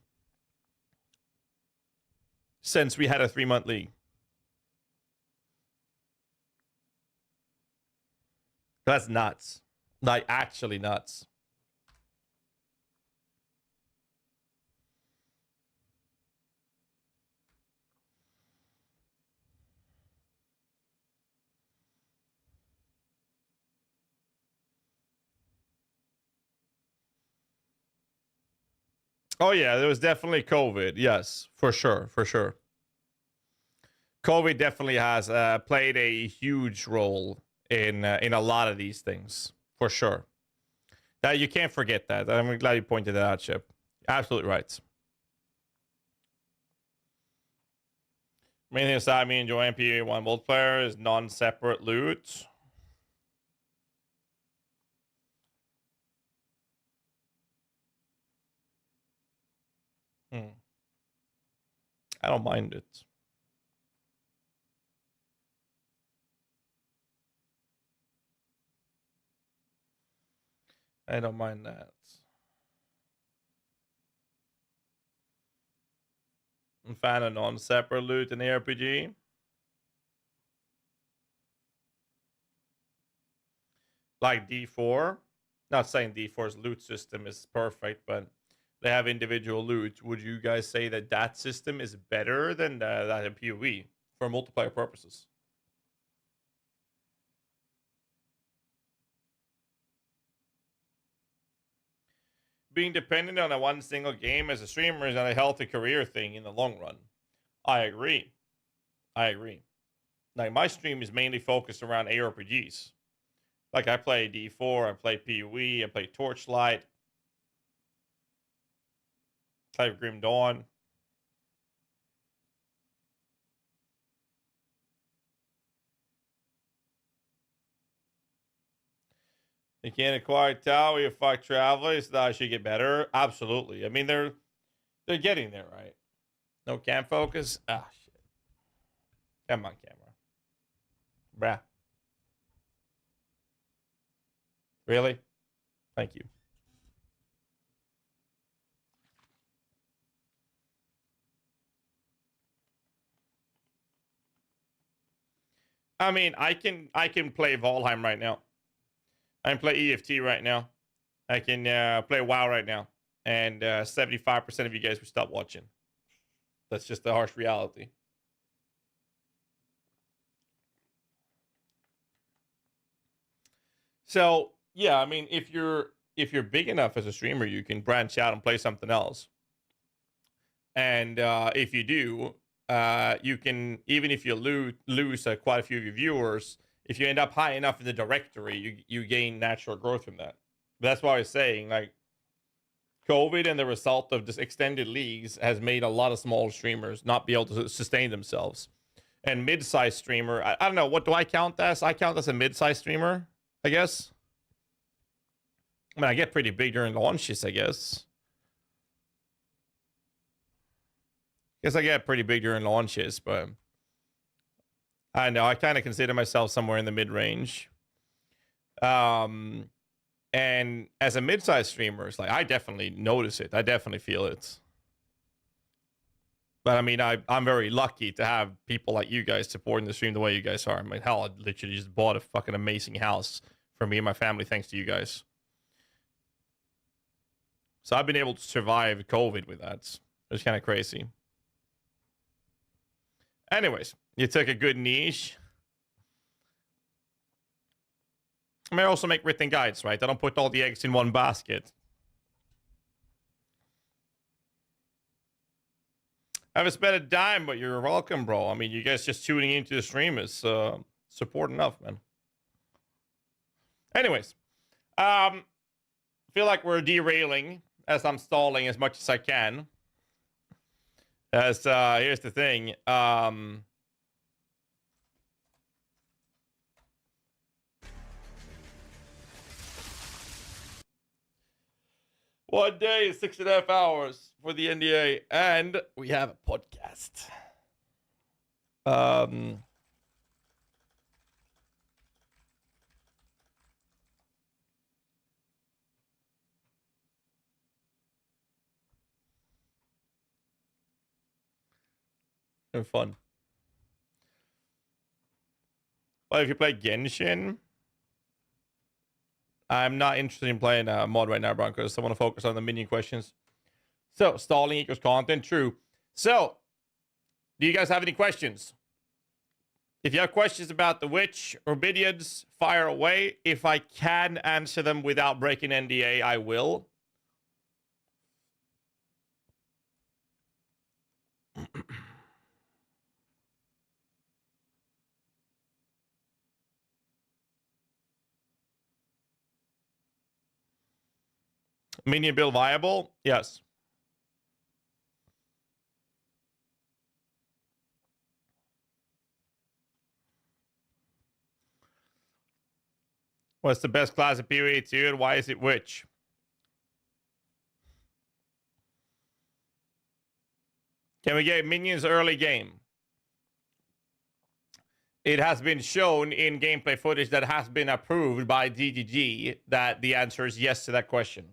since we had a 3-month league. That's nuts. Like, actually nuts. Oh, yeah, there was definitely COVID. Yes, for sure, for sure. COVID definitely has played a huge role in a lot of these things, for sure. That you can't forget that. I'm glad you pointed that out, Chip. Absolutely right. Main thing aside, me enjoy MPA1 multiplayer is non-separate loot. I don't mind it. I don't mind that. I'm a fan of non-separate loot in the RPG. Like D4. Not saying D4's loot system is perfect, but they have individual loot. Would you guys say that that system is better than that in PoE for multiplayer purposes? Being dependent on a one single game as a streamer is not a healthy career thing in the long run. I agree. Like my stream is mainly focused around ARPGs. Like I play D4, I play PoE, I play Torchlight, play Grim Dawn. You can't acquire Tau, you fuck travelers. That should get better. Absolutely. I mean, they're getting there, right? No cam focus. Ah, shit. Come on, camera. Bruh. Really? Thank you. I mean, I can play Valheim right now. I can play EFT right now. I can play WoW right now. And 75% of you guys will stop watching. That's just the harsh reality. So, yeah, I mean, if you're big enough as a streamer, you can branch out and play something else. And if you do, you can, even if you lose quite a few of your viewers, if you end up high enough in the directory, you gain natural growth from that. That's why I was saying, like, COVID and the result of this extended leagues has made a lot of small streamers not be able to sustain themselves. And mid-sized streamer, I don't know, what do I count as? I count as a mid-sized streamer, I guess. I mean, I get pretty big during launches, I guess. I get pretty big during launches, but I know I kind of consider myself somewhere in the mid-range. And as a mid-sized streamer, it's like I definitely notice it. I definitely feel it. But I mean, I'm very lucky to have people like you guys supporting the stream the way you guys are. I mean, hell, I literally just bought a fucking amazing house for me and my family thanks to you guys. So I've been able to survive COVID with that. It's kind of crazy. Anyways, you took a good niche. I may also make written guides, right? I don't put all the eggs in one basket. I haven't spent a dime, but you're welcome, bro. I mean, you guys just tuning into the stream is support enough, man. Anyways, feel like we're derailing as I'm stalling as much as I can. As here's the thing. One day is 6.5 hours for the NDA, and we have a podcast. And fun. Well, if you play Genshin, I'm not interested in playing mod right now, Broncos. I want to focus on the minion questions. So, stalling equals content. True. So, do you guys have any questions? If you have questions about the Witch or Minions, fire away. If I can answer them without breaking NDA, I will. Minion build viable? Yes. What's the best class of PoE 2 and why is it Witch? Can we get Minions early game? It has been shown in gameplay footage that has been approved by DGG that the answer is yes to that question.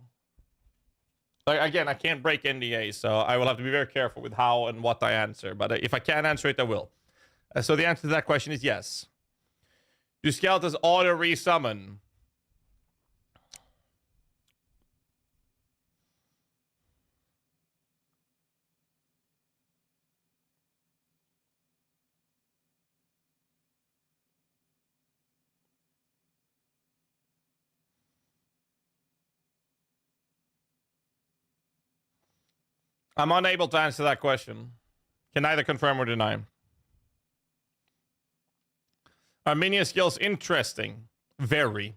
Like, again, I can't break NDA, so I will have to be very careful with how and what I answer. But if I can answer it, I will. So the answer to that question is yes. Do skeletons auto resummon? I'm unable to answer that question. Can neither confirm or deny. Are minion skills interesting? Very.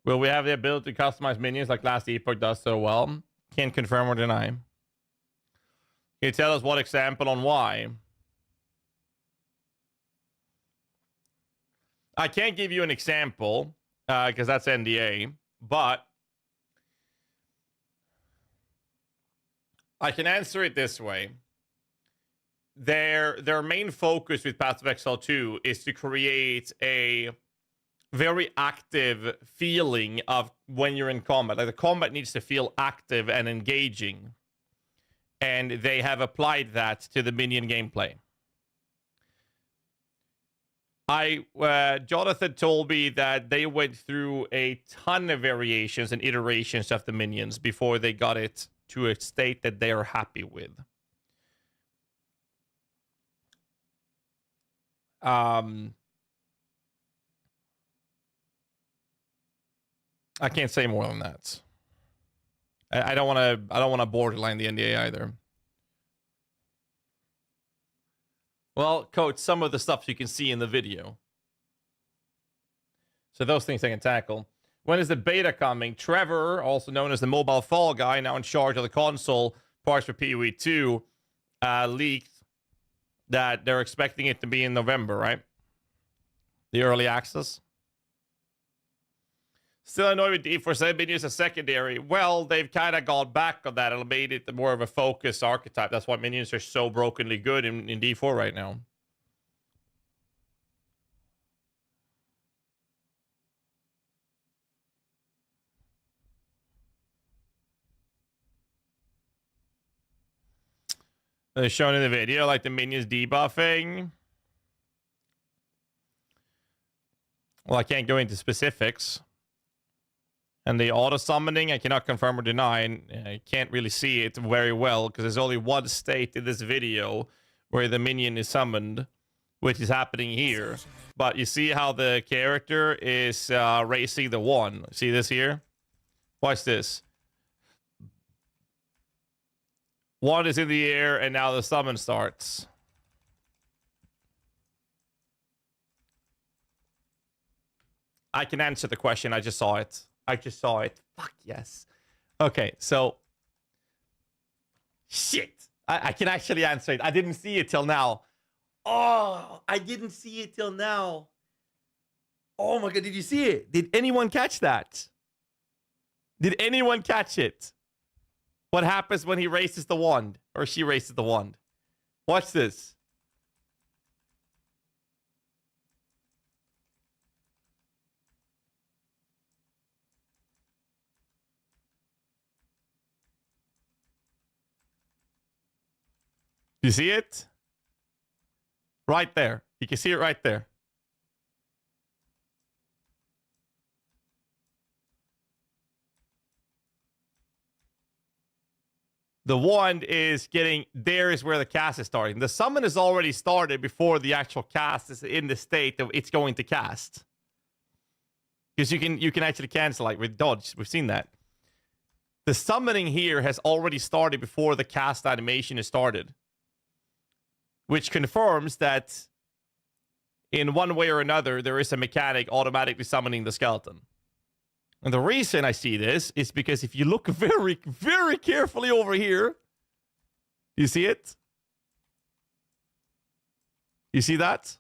Will we have the ability to customize minions like Last Epoch does so well? Can't confirm or deny. Can you tell us what example on why? I can't give you an example because that's NDA, but I can answer it this way. Their main focus with Path of Exile 2 is to create a very active feeling of when you're in combat. Like the combat needs to feel active and engaging. And they have applied that to the minion gameplay. Jonathan told me that they went through a ton of variations and iterations of the minions before they got it to a state that they are happy with. I can't say more than that. I don't want to borderline the NDA either. Well, Coach, some of the stuff you can see in the video. So those things I can tackle. When is the beta coming? Trevor, also known as the mobile fall guy, now in charge of the console parts for PoE 2, leaked that they're expecting it to be in November, right? The early access. Still annoyed with D4 minions as secondary. Well, they've kind of gone back on that and made it more of a focus archetype. That's why minions are so brokenly good in D4 right now. They're shown in the video, like the minions debuffing. Well, I can't go into specifics. And the auto-summoning, I cannot confirm or deny. I can't really see it very well because there's only one state in this video where the minion is summoned, which is happening here. But you see how the character is raising the wand. See this here? Watch this. Wand is in the air, and now the summon starts. I can answer the question. I just saw it. I just saw it. Fuck yes. Okay, so shit. I can actually answer it. I didn't see it till now. Oh, I didn't see it till now. Oh my god, did you see it? Did anyone catch that? Did anyone catch it? What happens when he raises the wand? Or she raises the wand? Watch this. You see it? Right there. You can see it right there. The wand is getting... There is where the cast is starting. The summon is already started before the actual cast is in the state that it's going to cast. Because you can actually cancel like with dodge. We've seen that. The summoning here has already started before the cast animation is started. Which confirms that in one way or another, there is a mechanic automatically summoning the skeleton. And the reason I see this is because if you look very, very carefully over here, You see it? You see that?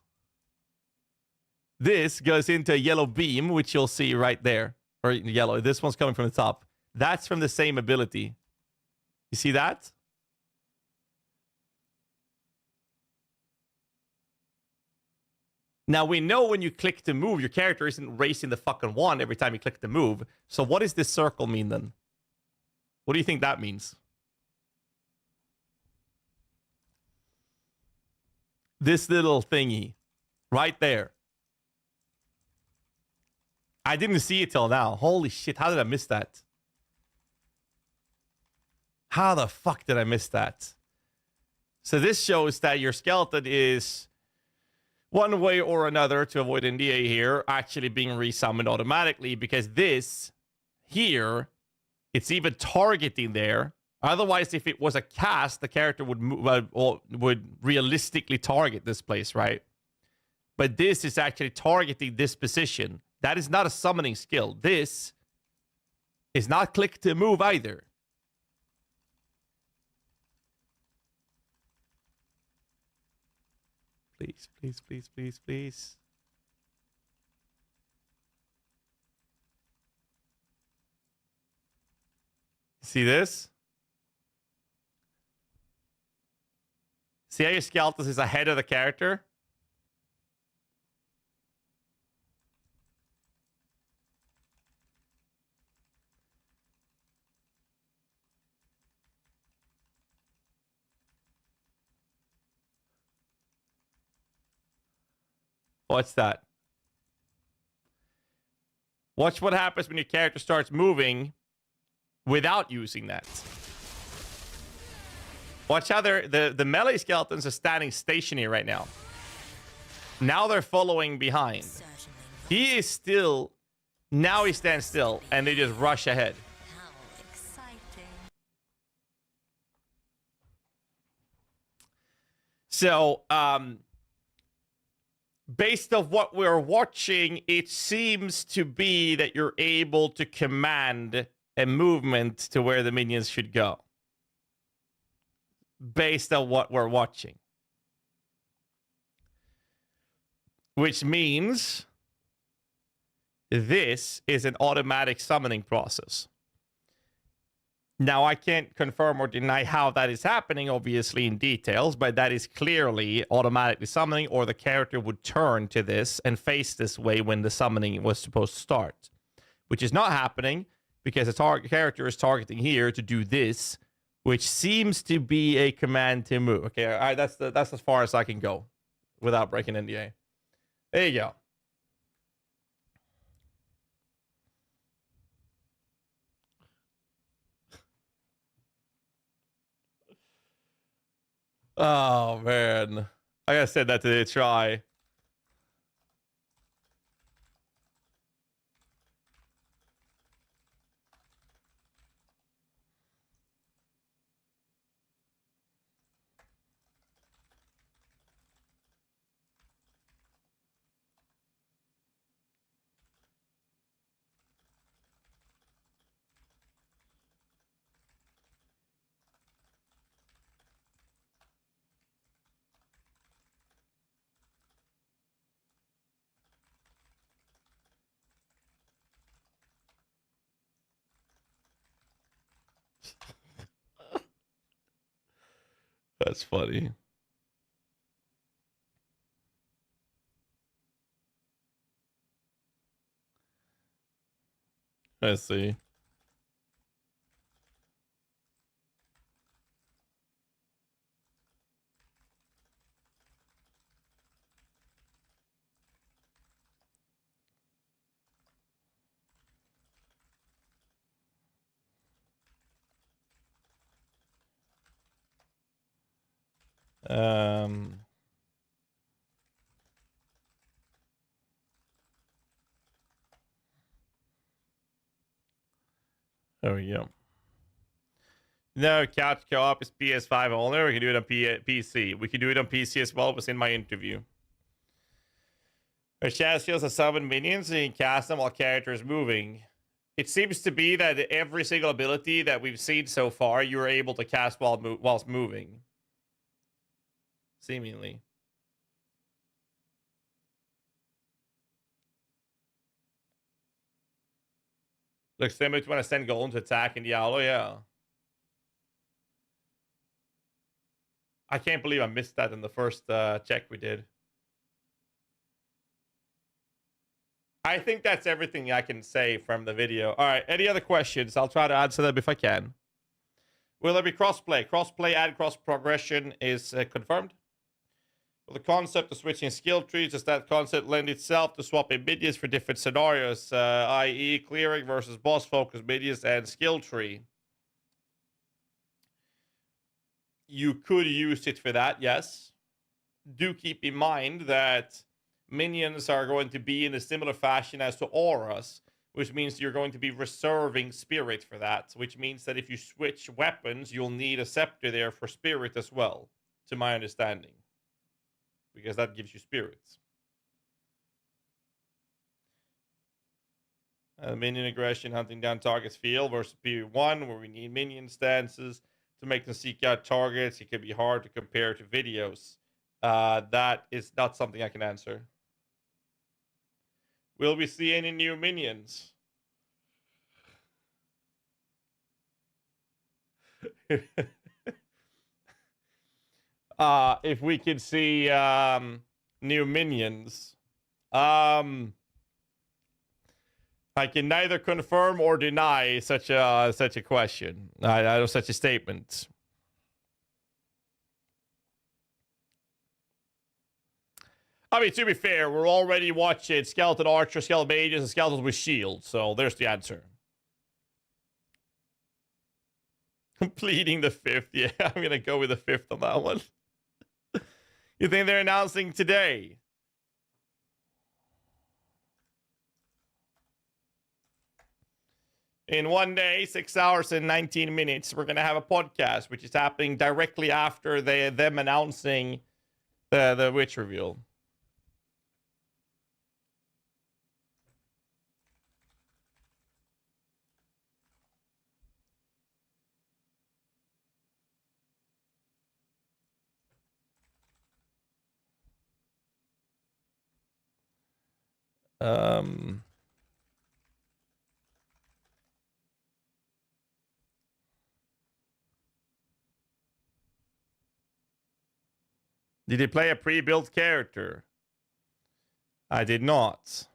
This goes into a yellow beam, which you'll see right there. Or yellow. This one's coming from the top. That's from the same ability. You see that? Now, we know when you click to move, your character isn't racing the fucking wand every time you click to move. So what does this circle mean then? What do you think that means? This little thingy right there. I didn't see it till now. Holy shit, how did I miss that? How the fuck did I miss that? So this shows that your skeleton is, one way or another, to avoid NDA here, actually being resummoned automatically, because this here, it's even targeting there. Otherwise, if it was a cast, the character would move, would realistically target this place, right? But this is actually targeting this position. That is not a summoning skill. This is not click to move either. Please, please, please, please, please. See this? See how your skeleton is ahead of the character? What's that? Watch what happens when your character starts moving without using that. Watch how the melee skeletons are standing stationary right now. Now they're following behind. He is still... Now he stands still, and they just rush ahead. How exciting. So, based on what we're watching, it seems to be that you're able to command a movement to where the minions should go. Based on what we're watching. Which means this is an automatic summoning process. Now, I can't confirm or deny how that is happening, obviously, in details, but that is clearly automatically summoning, or the character would turn to this and face this way when the summoning was supposed to start. Which is not happening, because the character is targeting here to do this, which seems to be a command to move. Okay, all right, that's as far as I can go without breaking NDA. There you go. Oh, man. I gotta send that to the try. That's funny. Let's see. There we go. No, couch co-op is PS5 only. We can do it on PC. We can do it on PC as well. It was in my interview. Where Chaz feels a summon minions and you can cast them while character is moving. It seems to be that every single ability that we've seen so far, you're able to cast whilst moving. Seemingly. Looks similar to when I send Golem to attack in Diablo, yeah. I can't believe I missed that in the first check we did. I think that's everything I can say from the video. All right, any other questions? I'll try to answer them if I can. Will there be crossplay? Crossplay and cross progression is confirmed. Will the concept of switching skill trees, does that concept lend itself to swapping minions for different scenarios, i.e. clearing versus boss focus minions and skill tree? You could use it for that, yes. Do keep in mind that minions are going to be in a similar fashion as to auras, which means you're going to be reserving spirit for that, which means that if you switch weapons, you'll need a scepter there for spirit as well, to my understanding, because that gives you spirits. Minion aggression, hunting down targets field versus P1, where we need minion stances to make them seek out targets. It can be hard to compare to videos. That is not something I can answer. Will we see any new minions? If we could see new minions. I can neither confirm or deny such a question. Such a statement. I mean, to be fair, we're already watching Skeleton Archer, Skeleton Mages, and Skeletons with Shield, so there's the answer. Completing the 5th. Yeah, I'm going to go with the 5th on that one. You think they're announcing today? In 1 day, 6 hours and 19 minutes, we're going to have a podcast, which is happening directly after them announcing the Witch reveal. Did he play a pre-built character? I did not.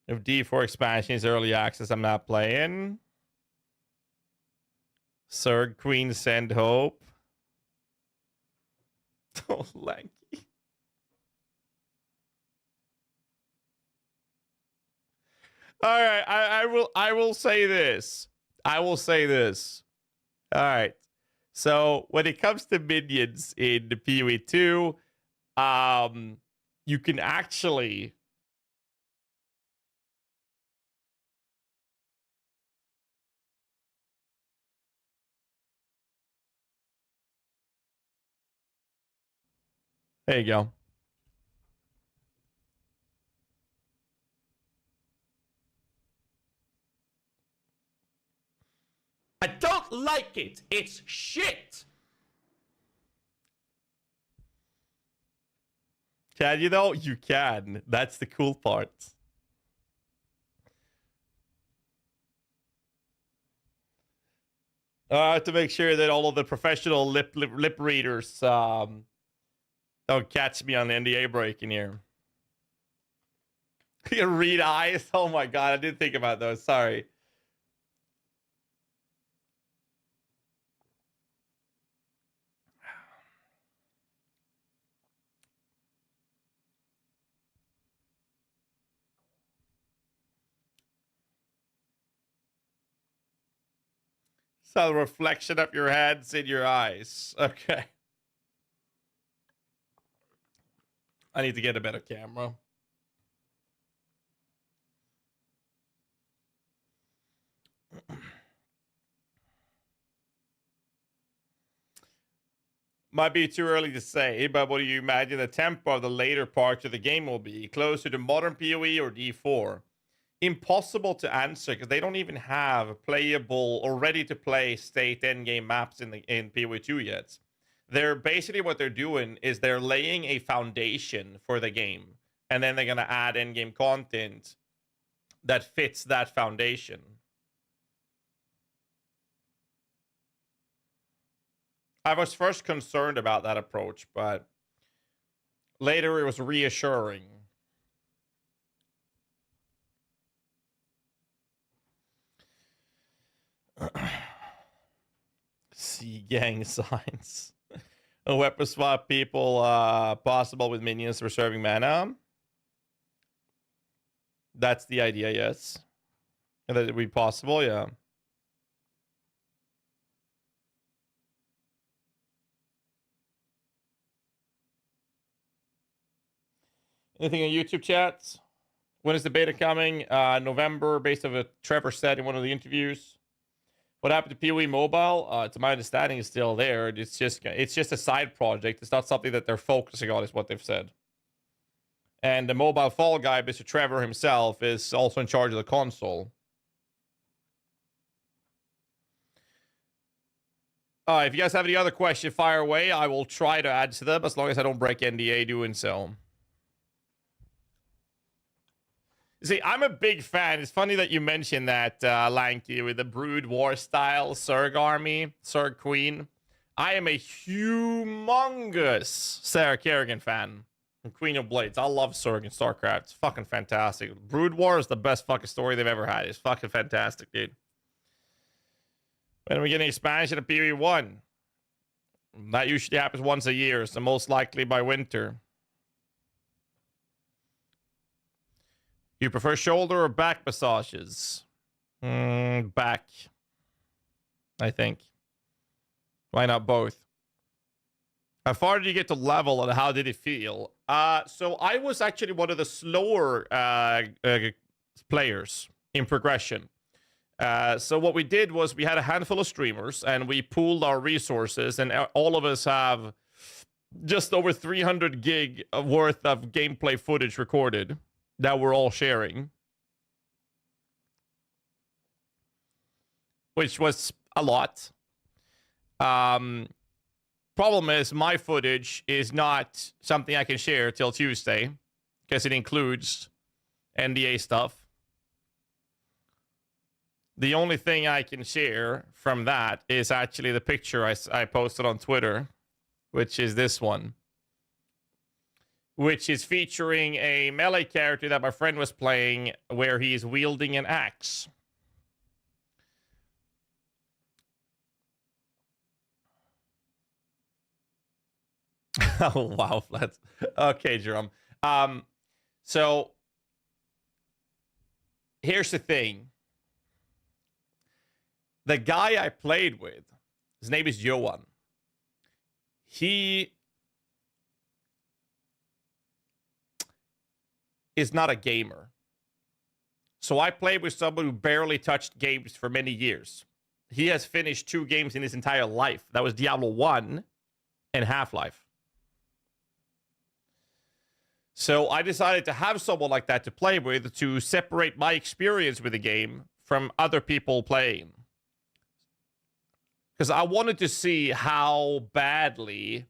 If D4 expansion is early access, I'm not playing. Sir Queen send hope. Oh, lanky. All right, I will say this. I will say this. All right. So when it comes to minions in the PoE 2, you can actually there you go. I don't like it. It's shit. Can you though? You can. That's the cool part. To make sure that all of the professional lip readers don't catch me on the NDA break in here. You can read eyes. Oh my god, I didn't think about those. Sorry. So the reflection of your head's in your eyes. Okay. I need to get a better camera. Might be too early to say, but what do you imagine the tempo of the later parts of the game will be? Closer to modern PoE or D4? Impossible to answer because they don't even have playable or ready-to-play state endgame maps in PoE 2 yet. They're basically what they're doing is they're laying a foundation for the game, and then they're gonna add endgame content that fits that foundation. I was first concerned about that approach, but later it was reassuring. See gang signs. A weapon swap people possible with minions reserving mana. That's the idea, yes. And that it would be possible, yeah. Anything in YouTube chats? When is the beta coming? November, based on what Trevor said in one of the interviews. What happened to PoE Mobile? To my understanding, is still there. It's just a side project. It's not something that they're focusing on, is what they've said. And the mobile fall guy, Mr. Trevor himself, is also in charge of the console. If you guys have any other questions, fire away. I will try to answer them as long as I don't break NDA doing so. See, I'm a big fan. It's funny that you mentioned that, Lanky, with the Brood War style Zerg army, Zerg Queen. I am a humongous Sarah Kerrigan fan. And Queen of Blades. I love Zerg and StarCraft. It's fucking fantastic. Brood War is the best fucking story they've ever had. It's fucking fantastic, dude. When are we getting expansion of PoE 1? That usually happens once a year, so most likely by winter. You prefer shoulder or back massages? Back. I think. Why not both? How far did you get to level and how did it feel? So I was actually one of the slower players in progression. So what we did was we had a handful of streamers and we pooled our resources, and all of us have just over 300 gig worth of gameplay footage recorded that we're all sharing, which was a lot. Problem is, my footage is not something I can share till Tuesday because it includes NDA stuff. The only thing I can share from that is actually the picture I posted on Twitter, which is this one, which is featuring a melee character that my friend was playing where he's wielding an axe. Oh, wow. That's okay, Jerome. So here's the thing. The guy I played with, his name is Johan. He is not a gamer. So I played with someone who barely touched games for many years. He has finished 2 games in his entire life. That was Diablo 1 and Half-Life. So I decided to have someone like that to play with to separate my experience with the game from other people playing. Because I wanted to see how badly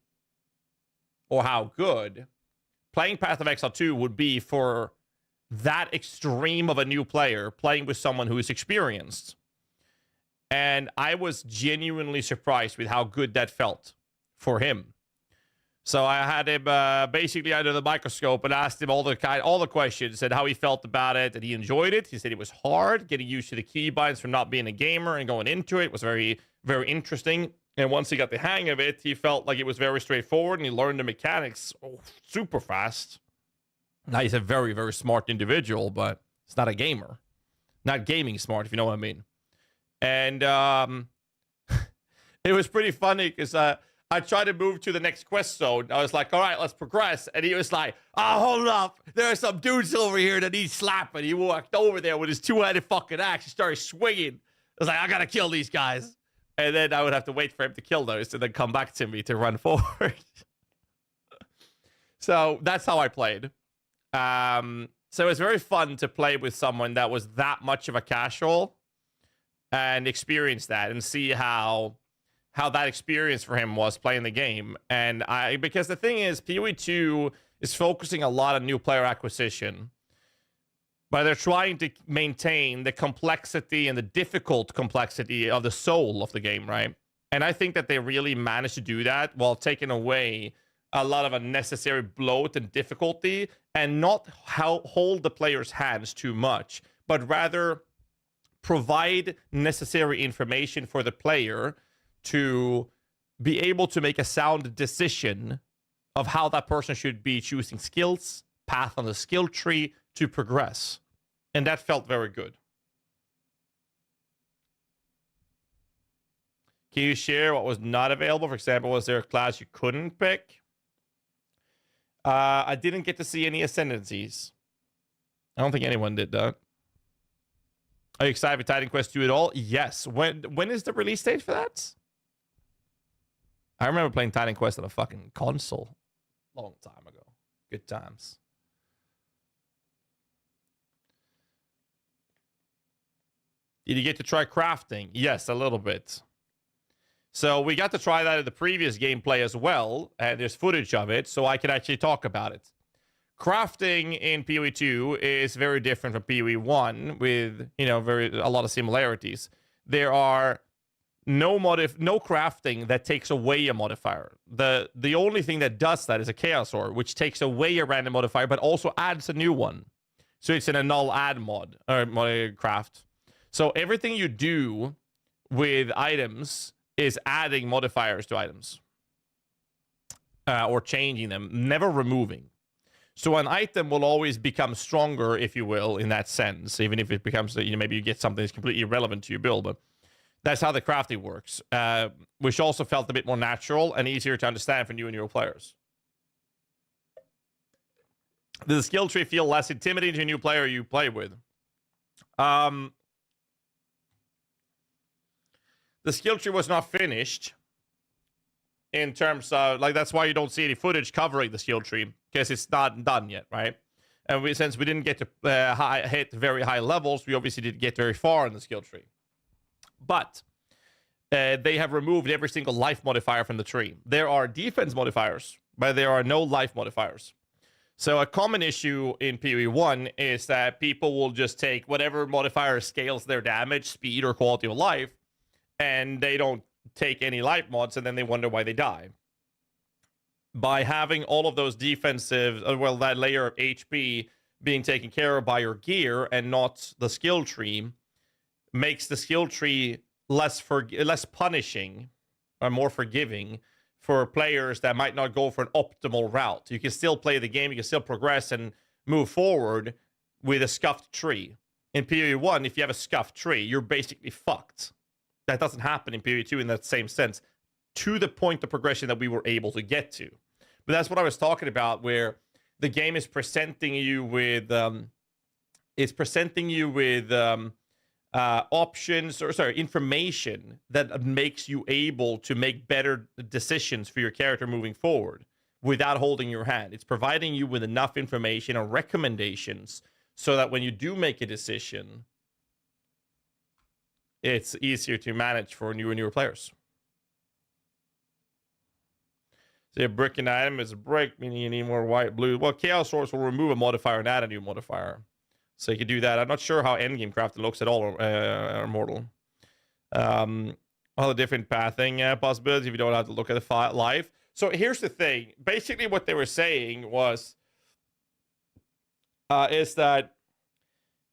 or how good playing Path of Exile 2 would be for that extreme of a new player playing with someone who is experienced. And I was genuinely surprised with how good that felt for him. So I had him basically under the microscope and asked him all the questions and how he felt about it, and he enjoyed it. He said it was hard getting used to the keybinds from not being a gamer and going into it. It was very, very interesting. And once he got the hang of it, he felt like it was very straightforward, and he learned the mechanics super fast. Now, he's a very, very smart individual, but he's not a gamer. Not gaming smart, if you know what I mean. And it was pretty funny because I tried to move to the next quest zone. I was like, all right, let's progress. And he was like, oh, hold up. There are some dudes over here that need slapping. He walked over there with his 2-handed fucking axe. He started swinging. I was like, I got to kill these guys. And then I would have to wait for him to kill those and then come back to me to run forward. So that's how I played. So it's very fun to play with someone that was that much of a casual and experience that and see how that experience for him was playing the game. And because the thing is, PoE 2 is focusing a lot on new player acquisition, but they're trying to maintain the complexity and the difficult complexity of the soul of the game, right? And I think that they really managed to do that while taking away a lot of unnecessary bloat and difficulty, and not hold the player's hands too much, but rather provide necessary information for the player to be able to make a sound decision of how that person should be choosing skills, path on the skill tree to progress. And that felt very good. Can you share what was not available? For example, was there a class you couldn't pick? I didn't get to see any ascendancies. I don't think anyone did that. Are you excited for Titan Quest 2 at all? Yes. When is the release date for that? I remember playing Titan Quest on a fucking console long time ago. Good times. Did you get to try crafting? Yes, a little bit. So we got to try that in the previous gameplay as well, and there's footage of it, so I can actually talk about it. Crafting in PoE 2 is very different from PoE 1 with, you know, a lot of similarities. There are no crafting that takes away a modifier. The only thing that does that is a Chaos Ore, which takes away a random modifier, but also adds a new one. So it's in a null add mod, or craft. So everything you do with items is adding modifiers to items. Or changing them, never removing. So an item will always become stronger, if you will, in that sense, even if it becomes, you know, maybe you get something that's completely irrelevant to your build, but that's how the crafting works, which also felt a bit more natural and easier to understand for new and newer players. Does the skill tree feel less intimidating to a new player you play with? The skill tree was not finished in terms of, like, that's why you don't see any footage covering the skill tree, because it's not done yet, right? And since we didn't get to hit very high levels, we obviously didn't get very far in the skill tree. But they have removed every single life modifier from the tree. There are defense modifiers, but there are no life modifiers. So a common issue in PoE 1 is that people will just take whatever modifier scales their damage, speed, or quality of life, and they don't take any life mods, and then they wonder why they die. By having all of those defensive, well, that layer of HP being taken care of by your gear and not the skill tree, makes the skill tree less punishing or more forgiving for players that might not go for an optimal route. You can still play the game, you can still progress and move forward with a scuffed tree. In PoE 1, if you have a scuffed tree, you're basically fucked. That doesn't happen in PoE 2 in that same sense, to the point of progression that we were able to get to. But that's what I was talking about, where the game is presenting you with options, or information that makes you able to make better decisions for your character moving forward without holding your hand. It's providing you with enough information or recommendations so that when you do make a decision, it's easier to manage for new and newer players. So a brick an item is a brick, meaning you need more white, blue. Well, Chaos Source will remove a modifier and add a new modifier. So you can do that. I'm not sure how endgame crafting looks at all, Immortal. All the different pathing possibilities if you don't have to look at the life. So here's the thing. Basically what they were saying was, is that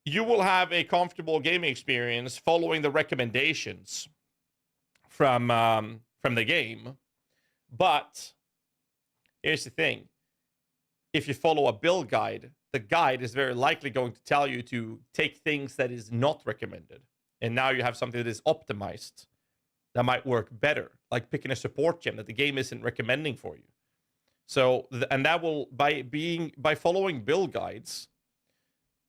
you will have a comfortable gaming experience following the recommendations from the game. But here's the thing. If you follow a build guide, the guide is very likely going to tell you to take things that is not recommended. And now you have something that is optimized that might work better, like picking a support gem that the game isn't recommending for you. So, and that will, by following build guides,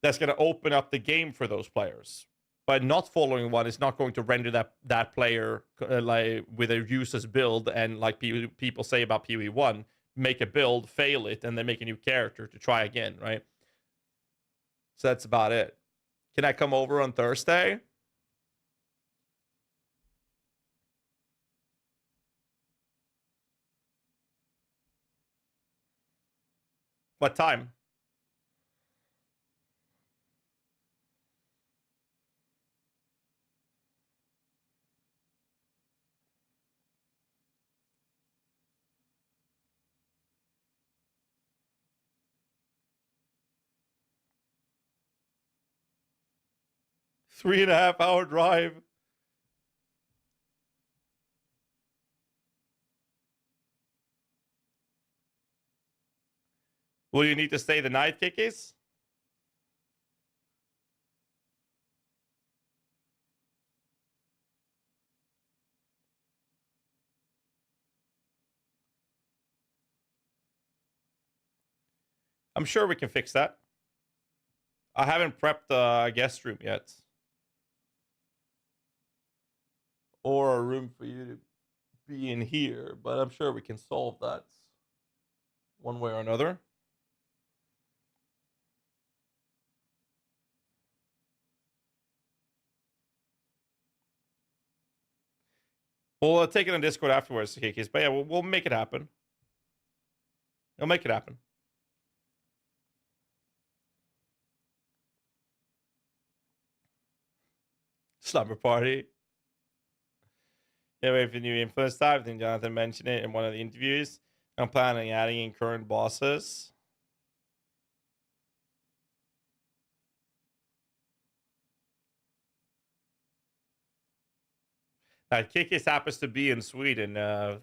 that's going to open up the game for those players. but not following one is not going to render that player like with a useless build. And like people say about PoE1, make a build, fail it, and then make a new character to try again, right? So that's about it. Can I come over on Thursday? What time? Three-and-a-half-hour drive. Will you need to stay the night, Kikis? I'm sure we can fix that. I haven't prepped a guest room yet. Or a room for you to be in here, but I'm sure we can solve that one way or another. We'll take it on Discord afterwards, Kikis. But yeah, we'll make it happen. We'll make it happen. Slumber party. Yeah, wait for new info stuff. I think Jonathan mentioned it in one of the interviews. I'm planning adding in current bosses. Kikis happens to be in Sweden, a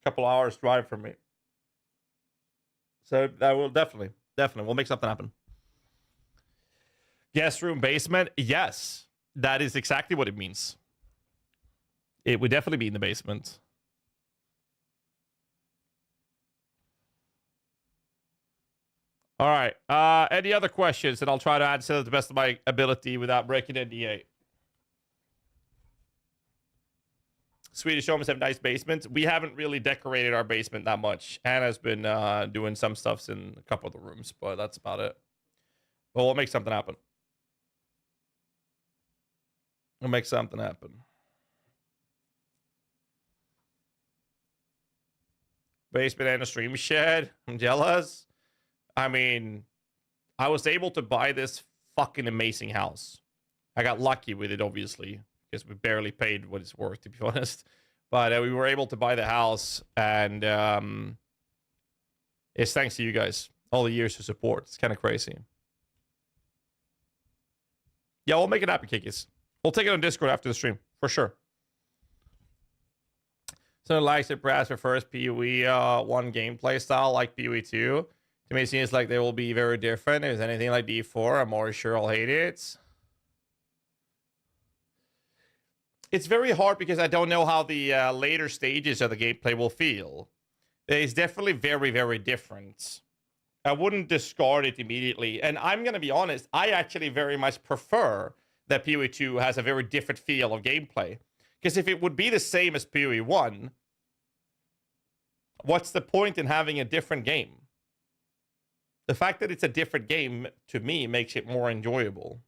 couple hours drive from me. So that will definitely, we'll make something happen. Guest room basement, yes, that is exactly what it means. It would definitely be in the basement. All right. Any other questions? And I'll try to answer to the best of my ability without breaking NDA. Swedish homes have nice basements. We haven't really decorated our basement that much. Hannah's been doing some stuffs in a couple of the rooms, but that's about it. But we'll make something happen. We'll make something happen. Basement and a stream shed. I'm jealous. I mean, I was able to buy this fucking amazing house. I got lucky with it, obviously, because we barely paid what it's worth, to be honest. But we were able to buy the house, and it's thanks to you guys. All the years of support. It's kind of crazy. Yeah, we'll make it happen, Kikis. We'll take it on Discord after the stream, for sure. So likes it perhaps prefers PoE 1 gameplay style like PoE 2. To me, it seems like they will be very different. If there's anything like D4, I'm more sure I'll hate it. It's very hard because I don't know how the later stages of the gameplay will feel. It's definitely very, very different. I wouldn't discard it immediately. And I'm going to be honest, I actually very much prefer that PoE 2 has a very different feel of gameplay. Because if it would be the same as PoE 1, what's the point in having a different game? The fact that it's a different game, to me, makes it more enjoyable.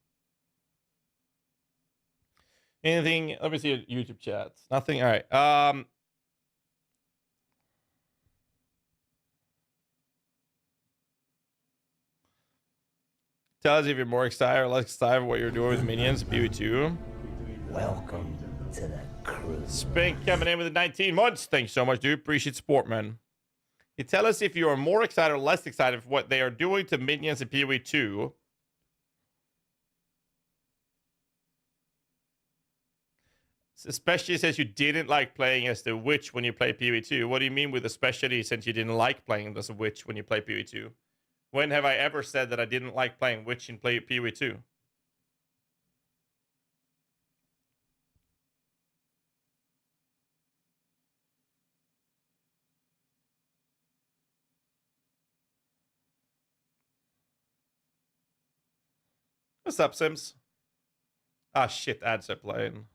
Anything? Let me see YouTube chats. Nothing? All right. Tell us if you're more excited or less excited what you're doing with Minions, PoE 2. Welcome to the crew. Spink coming in with the 19 months. Thanks so much, dude. Appreciate support, man. You tell us if you are more excited or less excited for what they are doing to Minions in PoE 2. Especially since you didn't like playing as the witch when you play PoE 2. What do you mean with especially since you didn't like playing as a witch when you play PoE 2? When have I ever said that I didn't like playing witch in PoE 2? What's up, Sims? Ah, shit, ads are playing.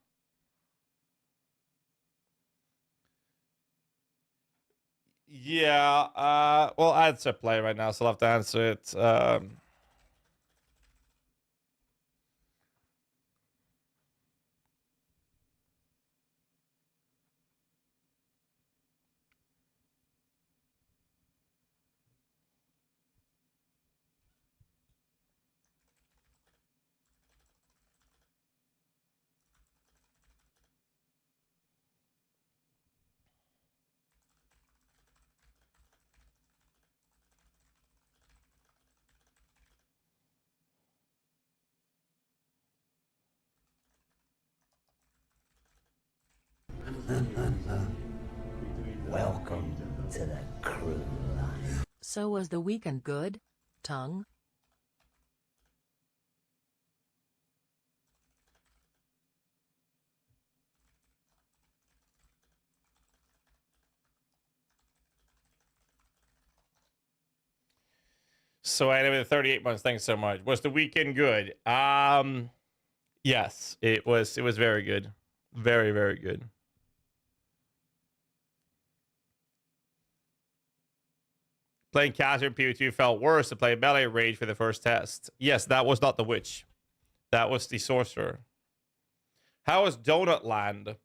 Yeah, well, ads are playing right now, so I'll have to answer it. Welcome to the crew line. So was the weekend good? Tongue? So anyway, the 38 months. Thanks so much. Was the weekend good? Yes, it was. It was very good. Very, very good. Playing Caster in PvP felt worse to play Melee Rage for the first test. Yes, that was not the Witch. That was the Sorcerer. How was Donut Land?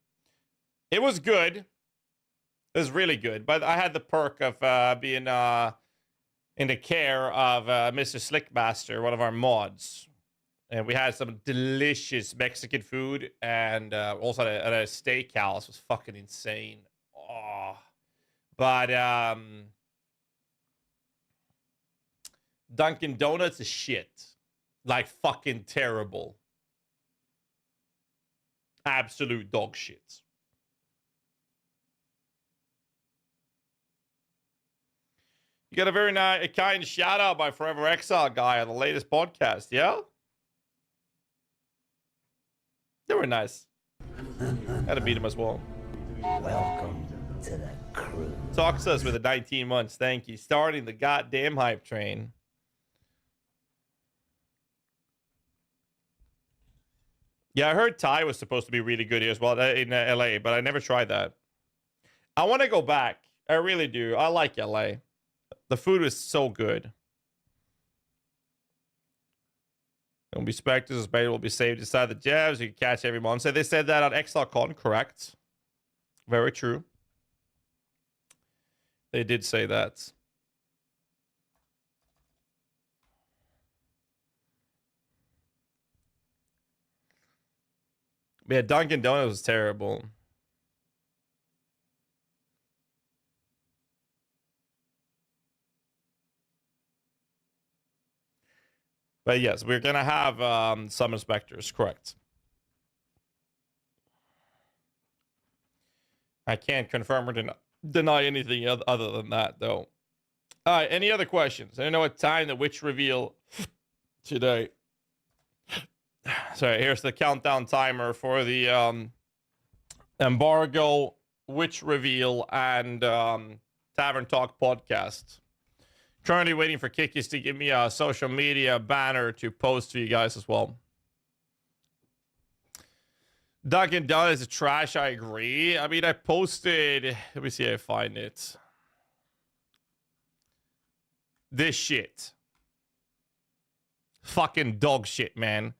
It was good. It was really good. But I had the perk of being in the care of Mr. Slickmaster, one of our mods. And we had some delicious Mexican food and also at a steakhouse. It was fucking insane. Oh. But Dunkin' Donuts is shit. Like fucking terrible. Absolute dog shit. You got a very nice, a kind shout out by Forever Exile guy on the latest podcast, yeah? They were nice. Had to beat him as well. Welcome to the crew. Talks us with the 19 months. Thank you. Starting the goddamn hype train. Yeah, I heard Thai was supposed to be really good here as well in LA, but I never tried that. I want to go back. I really do. I like LA. The food is so good. Don't be specters. Bait will be saved inside the jabs. You can catch every month. So they said that on XLCon, correct? Very true. They did say that. Yeah, Dunkin' Donuts was terrible. But yes, we're gonna have some inspectors, correct? I can't confirm or deny anything other than that, though. All right, any other questions? I don't know what time the witch reveal today. Sorry, here's the countdown timer for the embargo, witch reveal, and Tavern Talk podcast. Currently waiting for Kikis to give me a social media banner to post to you guys as well. Dunkin' Donuts is trash, I agree. I mean, I posted... Let me see if I find it. This shit. Fucking dog shit, man.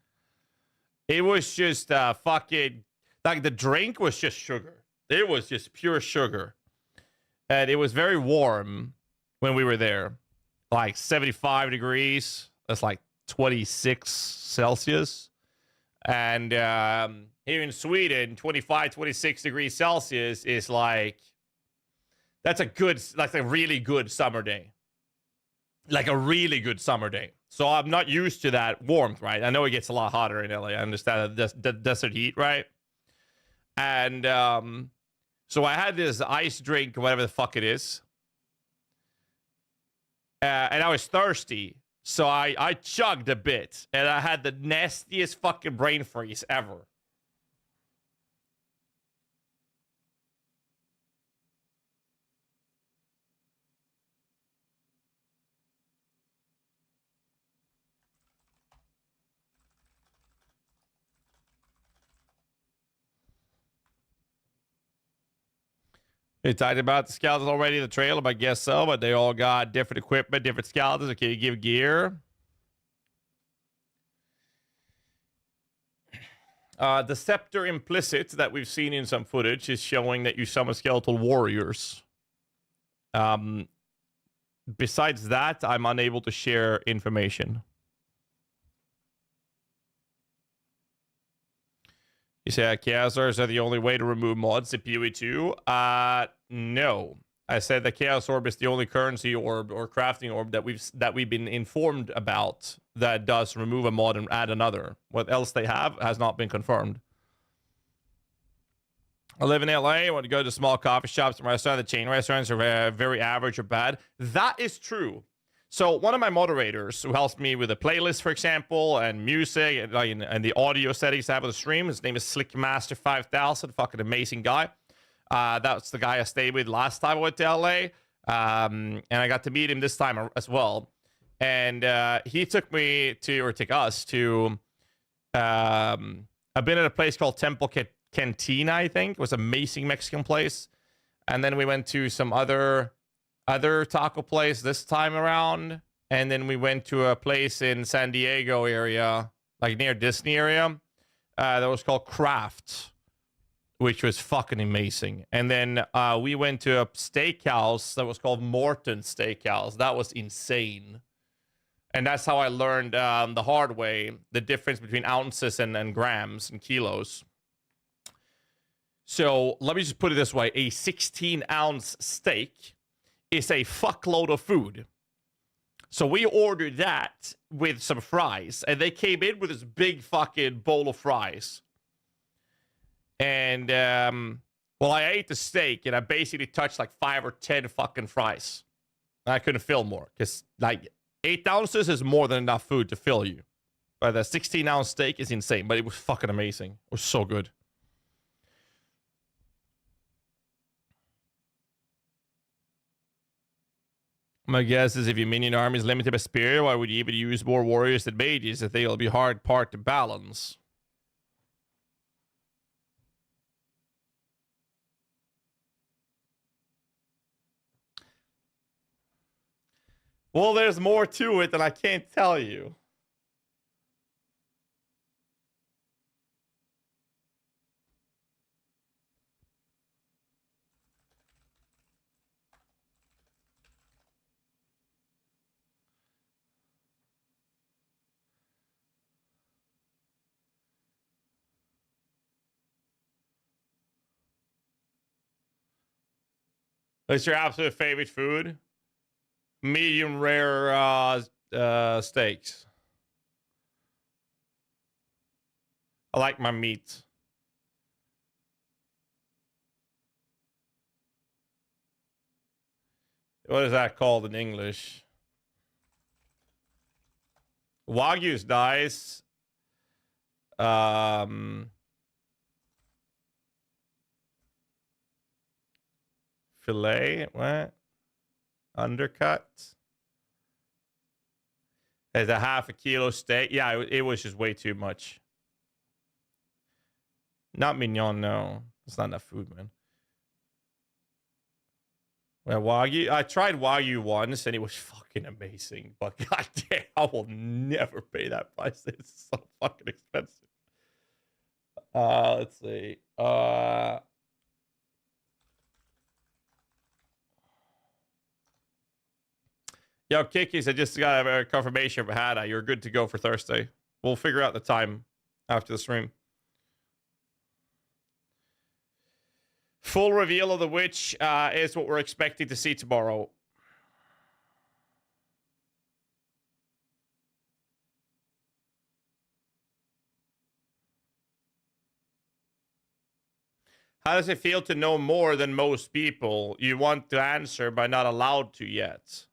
It was just fucking... Like, the drink was just sugar. It was just pure sugar. And it was very warm when we were there. Like 75 degrees. That's like 26 Celsius. And here in Sweden, 25, 26 degrees Celsius is like... That's a good... Like a really good summer day. Like a really good summer day. So I'm not used to that warmth, right? I know it gets a lot hotter in LA. I understand the desert heat, right? And so I had this ice drink, whatever the fuck it is. And I was thirsty. So I chugged a bit. And I had the nastiest fucking brain freeze ever. We talked about the skeletons already in the trailer, but I guess so. But they all got different equipment, different skeletons. Okay, you give gear. The scepter implicit that we've seen in some footage is showing that you summon skeletal warriors. Besides that, I'm unable to share information. You say Chaos are the only way to remove mods in PoE2? No. I said the Chaos Orb is the only currency orb or crafting orb that we've been informed about that does remove a mod and add another. What else they have has not been confirmed. I live in LA. I want to go to small coffee shops and restaurants. The chain restaurants are very average or bad. That is true. So one of my moderators who helps me with a playlist, for example, and music and the audio settings I have on the stream, his name is Slickmaster5000, fucking amazing guy. That's the guy I stayed with last time I went to LA. And I got to meet him this time as well. And he took me to, or took us to, I've been at a place called Temple Cantina, I think. It was an amazing Mexican place. And then we went to some other taco place this time around. And then we went to a place in San Diego area, like near Disney area, that was called Craft, which was fucking amazing. And then we went to a steakhouse that was called Morton Steakhouse. That was insane. And that's how I learned the hard way, the difference between ounces and grams and kilos. So let me just put it this way. A 16-ounce steak is a fuckload of food. So we ordered that with some fries. And they came in with this big fucking bowl of fries. And, well, I ate the steak and I basically touched like 5 or 10 fucking fries. And I couldn't fill more because like 8 ounces is more than enough food to fill you. But the 16-ounce steak is insane, but it was fucking amazing. It was so good. My guess is if your minion army is limited by spirit, why would you even use more warriors than mages? I think it'll be hard part to balance. Well, there's more to it than I can't tell you. What's your absolute favorite food? Medium rare steaks. I like my meat. What is that called in English? Wagyu's nice. Filet, what? Undercut. It's a half a kilo steak. Yeah, it was just way too much. Not mignon, no. It's not enough food, man. Well, Wagyu. I tried Wagyu once and it was fucking amazing. But goddamn, I will never pay that price. It's so fucking expensive. Let's see. Yo, Kikis, I just got a confirmation from Hannah. You're good to go for Thursday. We'll figure out the time after the stream. Full reveal of the witch is what we're expecting to see tomorrow. How does it feel to know more than most people? You want to answer, but not allowed to yet.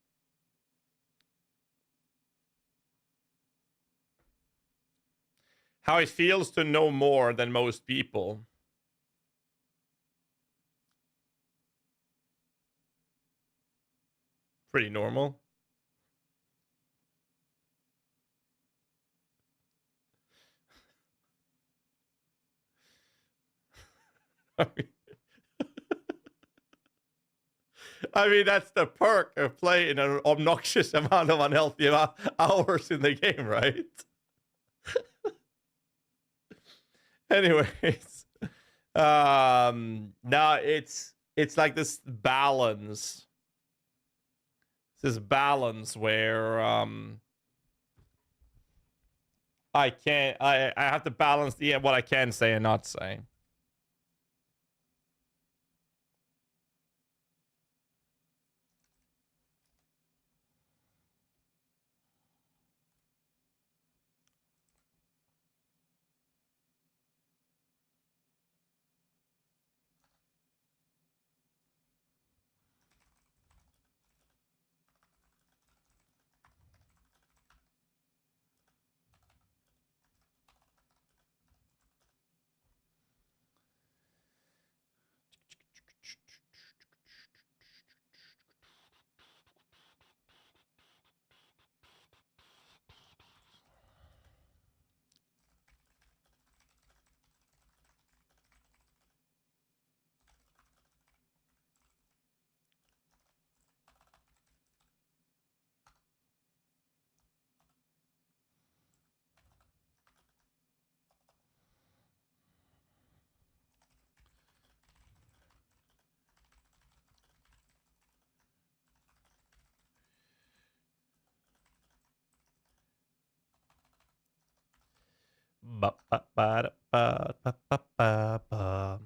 How it feels to know more than most people. Pretty normal. I mean, that's the perk of playing an obnoxious amount of unhealthy hours in the game, right? Anyways, now it's like this balance. This balance where I have to balance what I can say and not say. Ba, ba, ba, da, ba, ba, ba, ba, ba.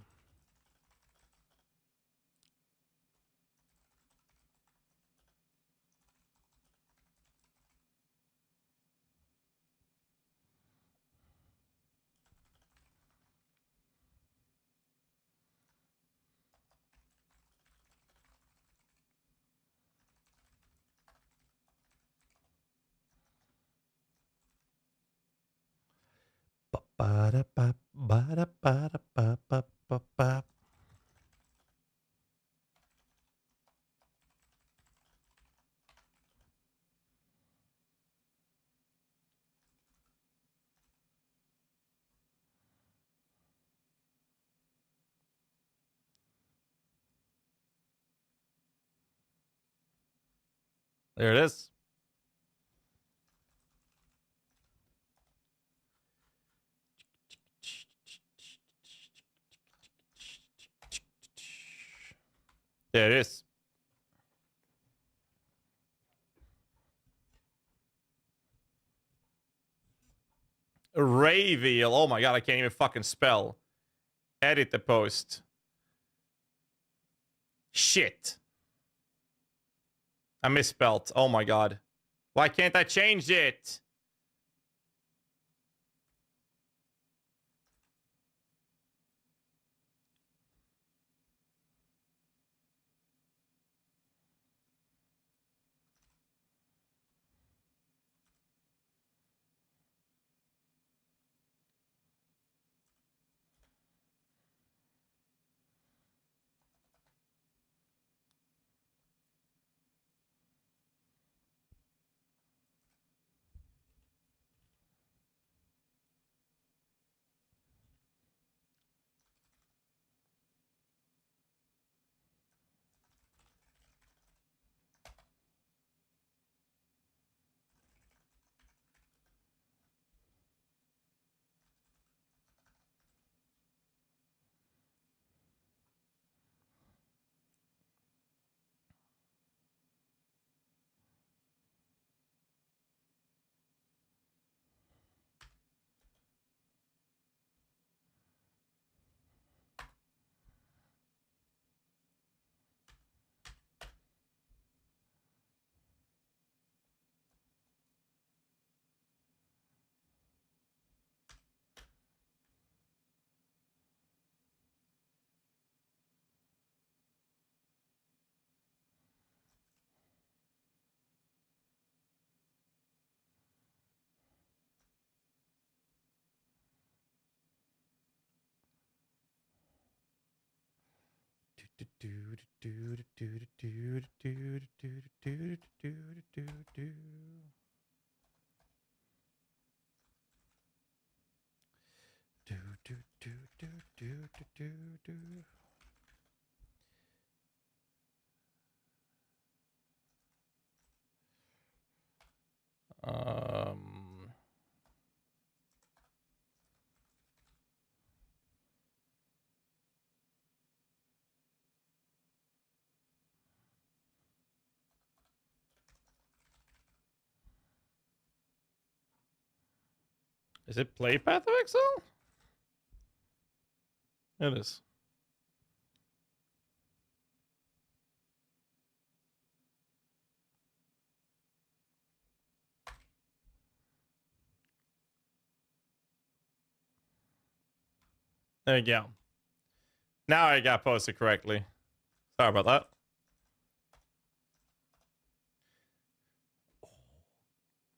Ba, ba, da, ba, ba, da, ba, da, ba, ba, ba, ba. There it is. There it is. Reveal. Oh my god, I can't even fucking spell. Edit the post. Shit. I misspelled. Oh my god. Why can't I change it? Is it Play Path of Exile? It is. There you go. Now I got posted correctly. Sorry about that.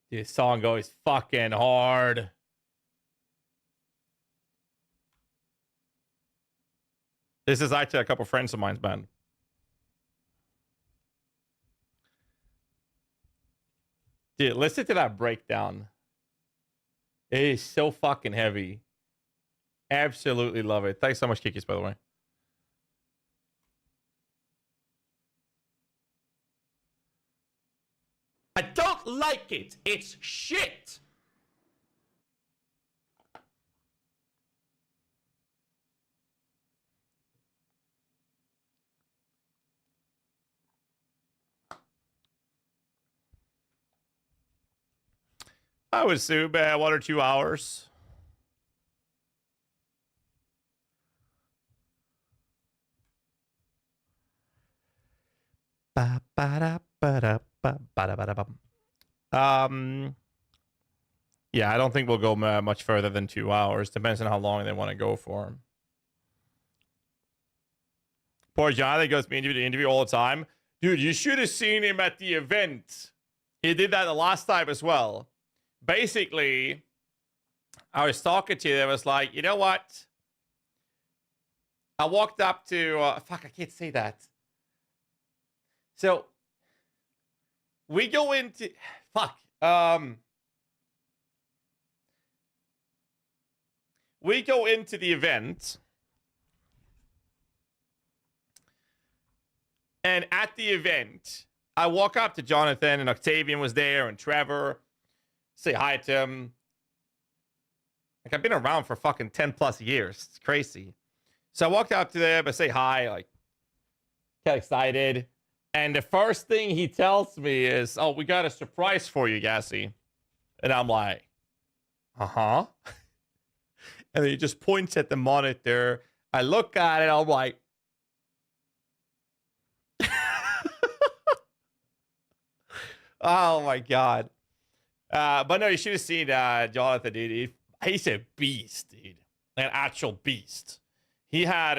This song goes fucking hard. This is actually a couple friends of mine's band. Dude, listen to that breakdown. It is so fucking heavy. Absolutely love it. Thanks so much, Kikis, by the way. I don't like it. It's shit. I would assume 1 or 2 hours. Yeah, I don't think we'll go much further than 2 hours. Depends on how long they want to go for. Poor Jonathan goes to interview all the time. Dude, you should have seen him at the event. He did that the last time as well. Basically, I was talking to him. I was like, you know what? I walked up to... fuck, I can't say that. So, we go into... Fuck. We go into the event. And at the event, I walk up to Jonathan, and Octavian was there, and Trevor. Say hi to him. Like, I've been around for fucking 10 plus years. It's crazy. So I walked up to them, I say hi, like, get excited. And the first thing he tells me is, oh, we got a surprise for you, GHAZZY. And I'm like, uh-huh. And then he just points at the monitor. I look at it, I'm like, oh my God. But no, you should have seen Jonathan, dude. He's a beast, dude. An actual beast. He had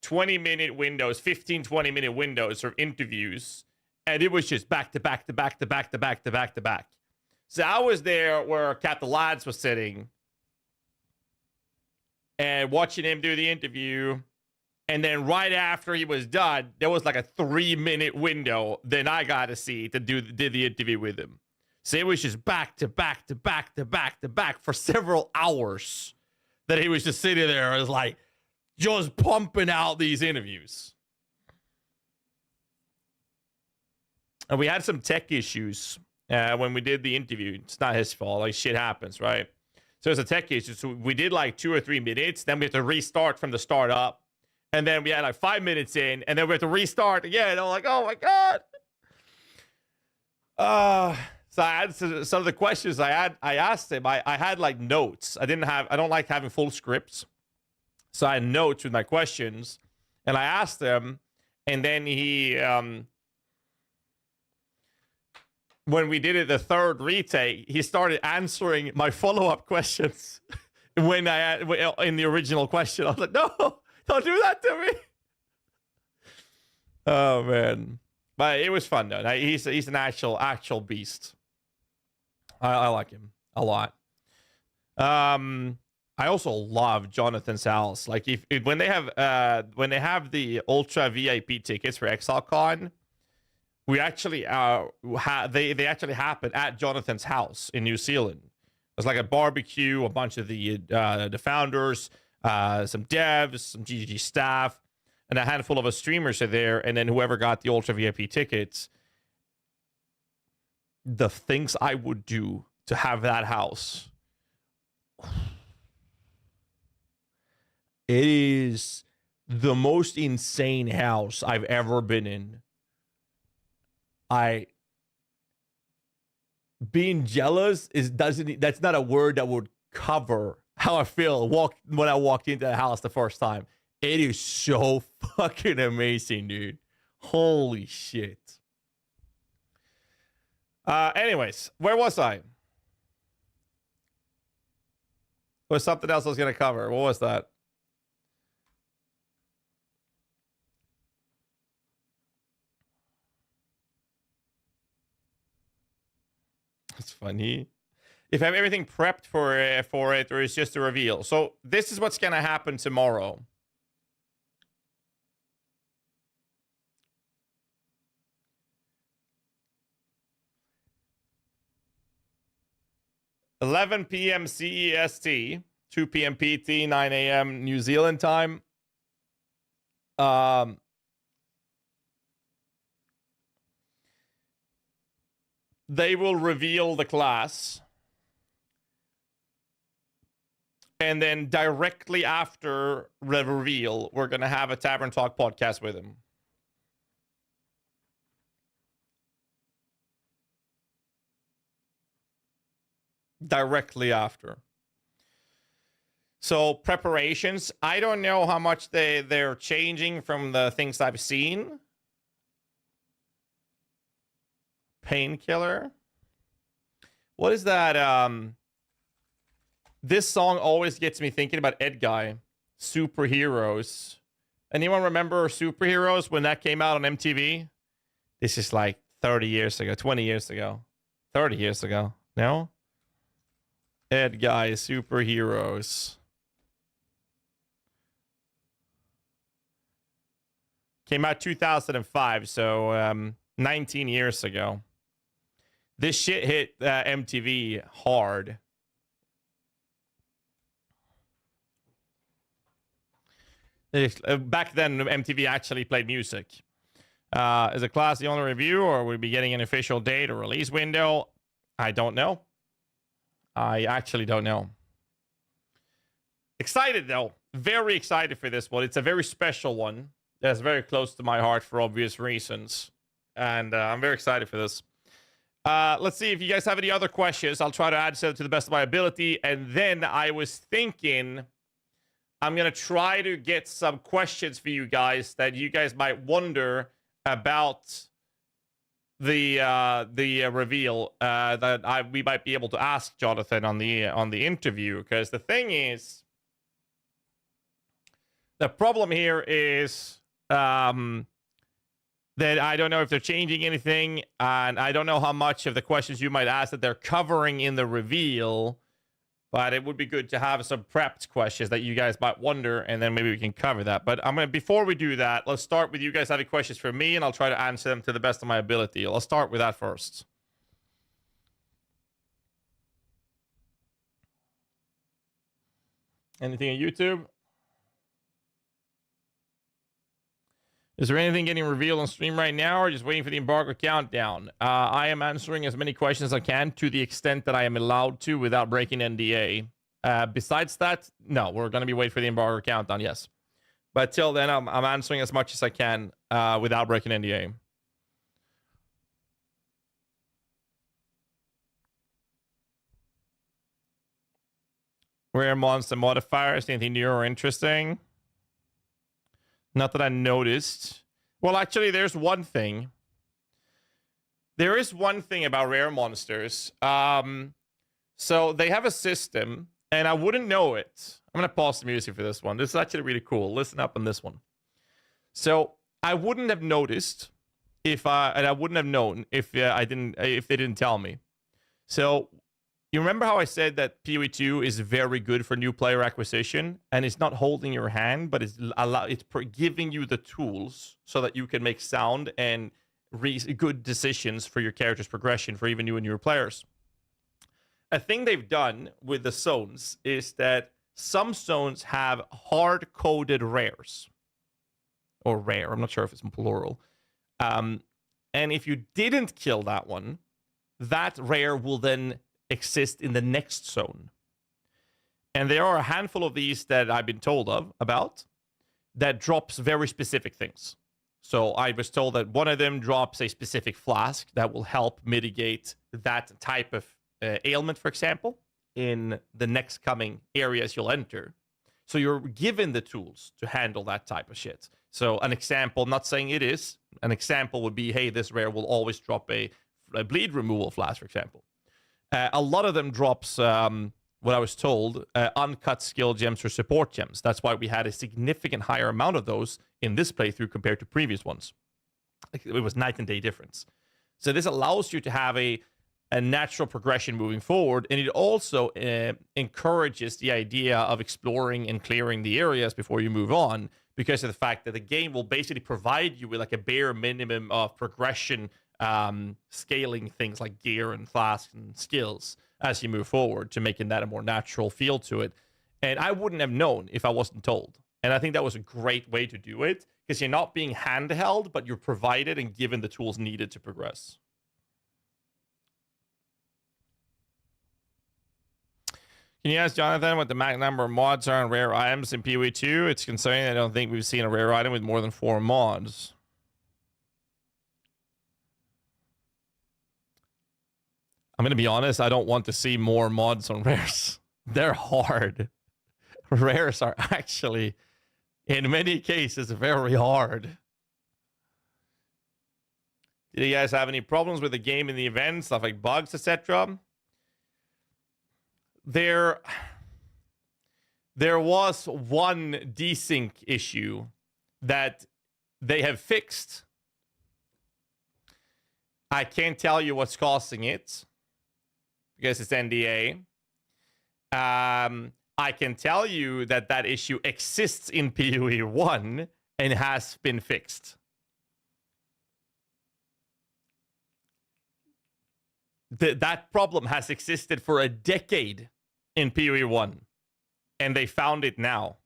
20-minute windows, 15, 20-minute windows for interviews. And it was just back to back to back to back to back to back to back. So I was there where Captain Lads was sitting and watching him do the interview. And then right after he was done, there was like a 3-minute window. Then I got to see to did the interview with him. So it was just back to back to back to back to back for several hours that he was just sitting there. It was like just pumping out these interviews. And we had some tech issues when we did the interview. It's not his fault. Like, shit happens, right? So it's a tech issue. So we did like 2 or 3 minutes. Then we had to restart from the start up. And then we had like 5 minutes in. And then we had to restart again. I'm like, oh my God. So I answered some of the questions I asked him. I had like notes. I don't like having full scripts. So I had notes with my questions. And I asked him. And then he... when we did it the third retake, he started answering my follow-up questions when in the original question. I was like, no, don't do that to me. Oh man, but it was fun though. He's an actual beast. I like him a lot. I also love Jonathan's house. Like if when they have the Ultra VIP tickets for ExileCon. We actually they actually happened at Jonathan's house in New Zealand. It was like a barbecue, a bunch of the founders, some devs, some GG staff, and a handful of us streamers are there. And then whoever got the Ultra VIP tickets, the things I would do to have that house. It is the most insane house I've ever been in. being jealous that's not a word that would cover how I feel when I walked into the house the first time. It is so fucking amazing, dude. Holy shit. Anyways, where was I? There was something else I was gonna cover. What was that? That's funny. If I have everything prepped for it, or it's just a reveal. So this is what's gonna happen tomorrow. (11 p.m. CEST, 2 p.m. PT, 9 a.m. New Zealand time. They will reveal the class. And then directly after the reveal, we're going to have a Tavern Talk podcast with him. Directly after. So preparations, I don't know how much they're changing from the things I've seen. Painkiller. What is that? This song always gets me thinking about Ed Guy. Superheroes. Anyone remember Superheroes when that came out on MTV? This is like 30 years ago, 20 years ago, 30 years ago. No? Ed Guy, Superheroes. Came out 2005, so 19 years ago. This shit hit MTV hard. Back then, MTV actually played music. Is the class the only review, or will we be getting an official date or release window? I don't know. I actually don't know. Excited, though. Very excited for this one. It's a very special one. That's very close to my heart for obvious reasons. And I'm very excited for this. Let's see if you guys have any other questions. I'll try to answer to the best of my ability. And then I was thinking I'm going to try to get some questions for you guys that you guys might wonder about the reveal that we might be able to ask Jonathan on the interview. Because the thing is, the problem here is that I don't know if they're changing anything, and I don't know how much of the questions you might ask that they're covering in the reveal, but it would be good to have some prepped questions that you guys might wonder, and then maybe we can cover that. But before we do that, let's start with you guys having questions for me, and I'll try to answer them to the best of my ability. I'll start with that first. Anything on YouTube? Is there anything getting revealed on stream right now, or just waiting for the embargo countdown? I am answering as many questions as I can to the extent that I am allowed to without breaking NDA. Besides that, no, we're going to be waiting for the embargo countdown, yes. But till then, I'm answering as much as I can without breaking NDA. Rare monster modifiers, anything new or interesting? Not that I noticed. Well, actually, there's one thing. There is one thing about rare monsters. So they have a system, and I wouldn't know it. I'm going to pause the music for this one. This is actually really cool. Listen up on this one. So I wouldn't have noticed and I wouldn't have known if they didn't tell me. So you remember how I said that PoE2 is very good for new player acquisition, and it's not holding your hand, but it's giving you the tools so that you can make sound and good decisions for your character's progression for even new and newer players. A thing they've done with the zones is that some zones have hard-coded rares. Or rare, I'm not sure if it's plural. And if you didn't kill that one, that rare will then exist in the next zone. And there are a handful of these that I've been told about that drops very specific things. So I was told that one of them drops a specific flask that will help mitigate that type of ailment, for example, in the next coming areas you'll enter. So you're given the tools to handle that type of shit. So an example, not saying it is, an example would be, hey, this rare will always drop a bleed removal flask, for example. A lot of them drops, what I was told, uncut skill gems or support gems. That's why we had a significant higher amount of those in this playthrough compared to previous ones. It was night and day difference. So this allows you to have a natural progression moving forward, and it also encourages the idea of exploring and clearing the areas before you move on, because of the fact that the game will basically provide you with like a bare minimum of progression, scaling things like gear and flasks and skills as you move forward, to making that a more natural feel to it. And I wouldn't have known if I wasn't told. And I think that was a great way to do it, because you're not being handheld, but you're provided and given the tools needed to progress. Can you ask Jonathan what the max number of mods are on rare items in PoE 2? It's concerning. I don't think we've seen a rare item with more than 4 mods. I'm going to be honest, I don't want to see more mods on rares. They're hard. Rares are actually, in many cases, very hard. Did you guys have any problems with the game in the event, stuff like bugs, etc.? There was one desync issue that they have fixed. I can't tell you what's causing it, because it's NDA. I can tell you that that issue exists in PoE 1 and has been fixed. That problem has existed for a decade in PoE 1, and they found it now.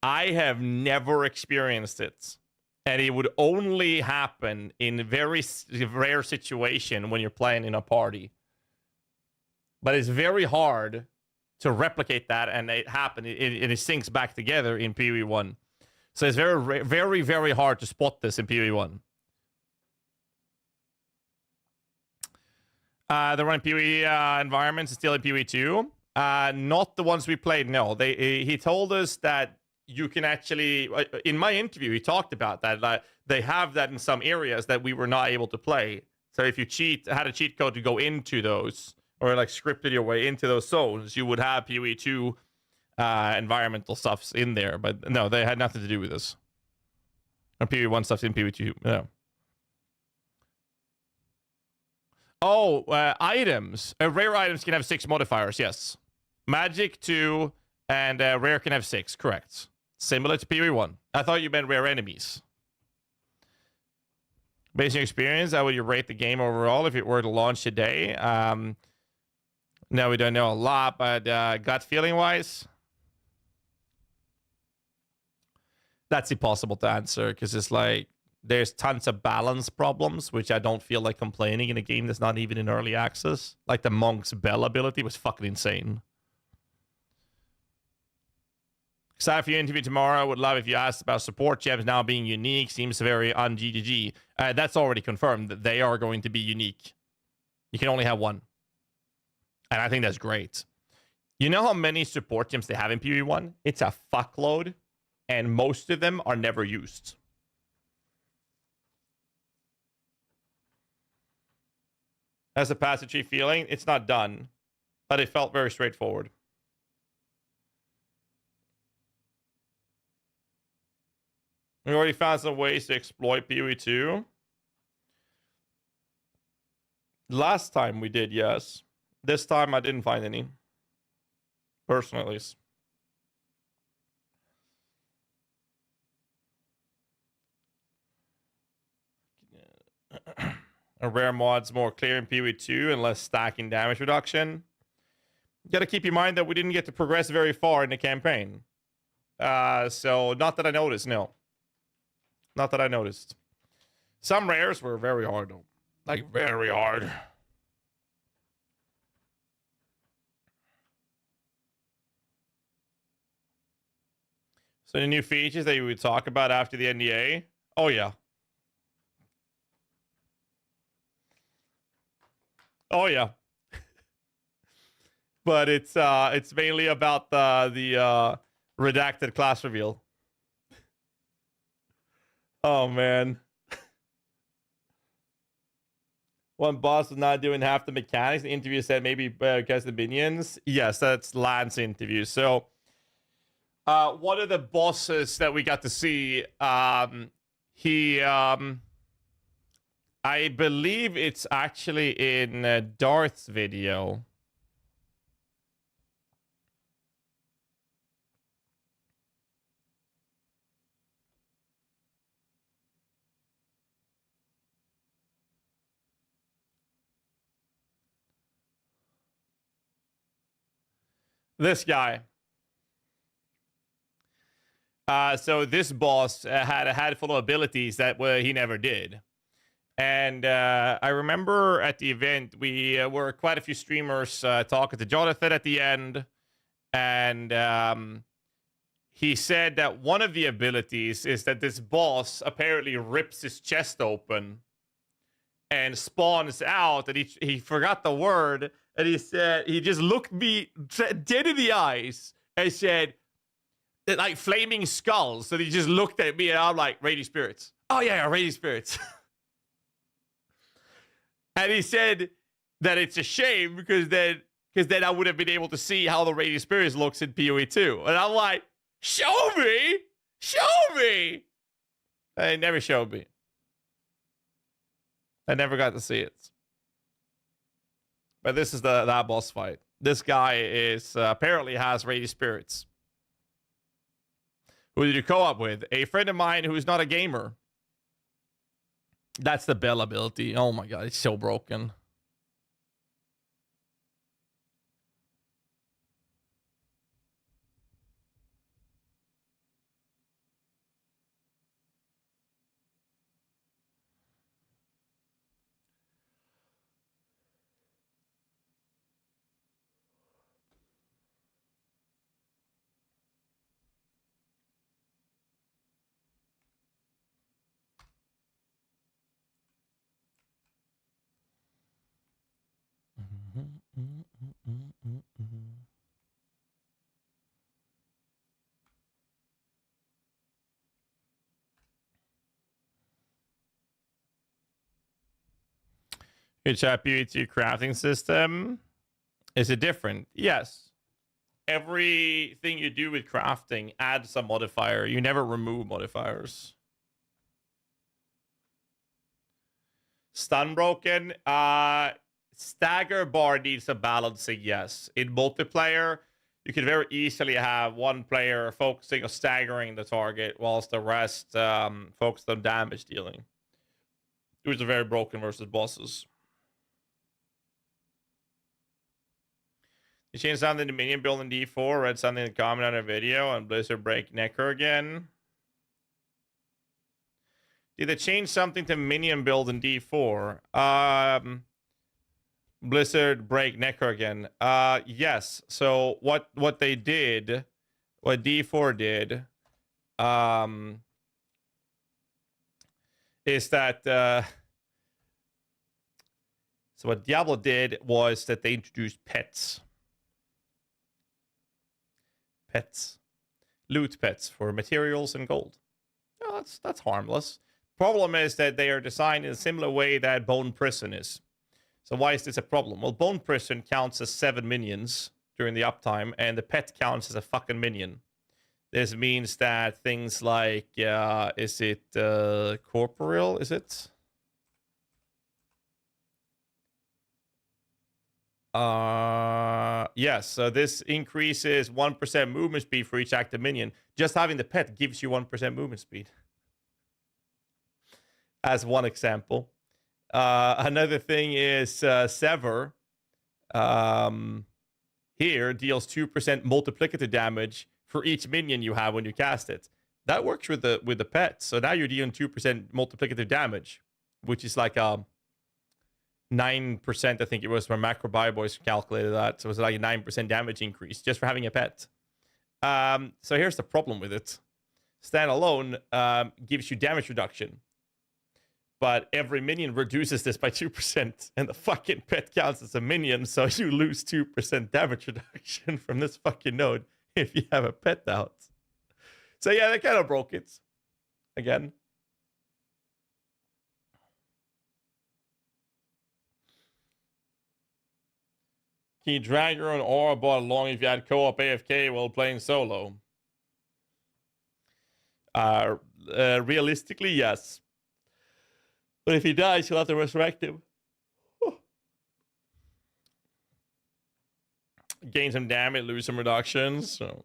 I have never experienced it, and it would only happen in very rare situation when you're playing in a party. But it's very hard to replicate that, and it happened. It syncs back together in PoE 1. So it's very, very, very hard to spot this in PoE 1. They're running PoE environments still in PoE 2. Not the ones we played, no. He told us that you can actually, in my interview, he talked about that. Like, they have that in some areas that we were not able to play. So if you had a cheat code to go into those, or like scripted your way into those zones, you would have PoE 2 environmental stuffs in there. But no, they had nothing to do with this. Or PoE 1 stuff's in PoE 2, no. Oh, items. Rare items can have 6 modifiers, yes. Magic 2 and rare can have 6, correct. Similar to PoE 1. I thought you meant rare enemies. Based on your experience, how would you rate the game overall if it were to launch today? No, we don't know a lot, but gut feeling-wise, that's impossible to answer, because it's like, there's tons of balance problems, which I don't feel like complaining in a game that's not even in early access. Like the Monk's Bell ability was fucking insane. Excited for your interview tomorrow. Would love if you asked about support gems now being unique. Seems very un-GGG. That's already confirmed that they are going to be unique. You can only have one. And I think that's great. You know how many support gems they have in PoE 1? It's a fuckload. And most of them are never used. As a passagey feeling, it's not done, but it felt very straightforward. We already found some ways to exploit PoE 2. Last time we did, yes. This time I didn't find any. Personally, at least. A rare mod's more clear in PoE 2 and less stacking damage reduction. You gotta keep in mind that we didn't get to progress very far in the campaign. So not that I noticed, no. Not that I noticed. Some rares were very hard though. Like very hard. So the new features that you would talk about after the NDA? Oh yeah. Oh yeah. But it's mainly about the redacted class reveal. Oh man. One boss was not doing half the mechanics. The interview said maybe because the minions. Yes, that's Lance's interview. So one of the bosses that we got to see, he I believe it's actually in Darth's video. This guy. So this boss had a handful of abilities that he never did. And I remember at the event, we were quite a few streamers talking to Jonathan at the end. And he said that one of the abilities is that this boss apparently rips his chest open and spawns out. And he forgot the word. And he said, he just looked me dead in the eyes and said, like flaming skulls. So he just looked at me and I'm like, Radiant Spirits. Oh yeah, Radiant Spirits. And he said that it's a shame because then I would have been able to see how the Radiant Spirits looks in PoE 2. And I'm like, show me! Show me! And he never showed me. I never got to see it. But this is that boss fight. This guy is apparently has Radiant Spirits. Who did you co-op with? A friend of mine who is not a gamer. That's the Bell ability. Oh my god, it's so broken. Good chat, PvT crafting system. Is it different? Yes. Everything you do with crafting adds a modifier. You never remove modifiers. Stun broken. Stagger bar needs a balancing, yes. In multiplayer, you can very easily have one player focusing on staggering the target whilst the rest focus on damage dealing. Which are very broken versus bosses. You changed something to Minion build in D4, read something in the comment on a video, and Blizzard break Necker again. Did they change something to Minion build in D4? Blizzard break Necker again. Yes. So what they did, what D4 did, is that so what Diablo did was that they introduced pets. Loot pets for materials and gold. Oh, that's harmless. Problem is that they are designed in a similar way that Bone Prison is. So why is this a problem? Well, Bone Prison counts as 7 minions during the uptime, and the pet counts as a fucking minion. This means that things like, is it corporeal? Is it? Yes. So this increases 1% movement speed for each active minion. Just having the pet gives you 1% movement speed. As one example. Another thing is Sever. Here deals 2% multiplicative damage for each minion you have when you cast it. That works with the pet. So now you're dealing 2% multiplicative damage, which is like 9%, I think it was, when Macro Boys calculated that. So it was like a 9% damage increase just for having a pet. So here's the problem with it. standalone gives you damage reduction. But every minion reduces this by 2%, and the fucking pet counts as a minion, so you lose 2% damage reduction from this fucking node if you have a pet out. So yeah, they kind of broke it. Again. Can you drag your own aura bot along if you had co-op AFK while playing solo? Realistically, yes. But if he dies, you'll have to resurrect him. Gain some damage, lose some reductions. So.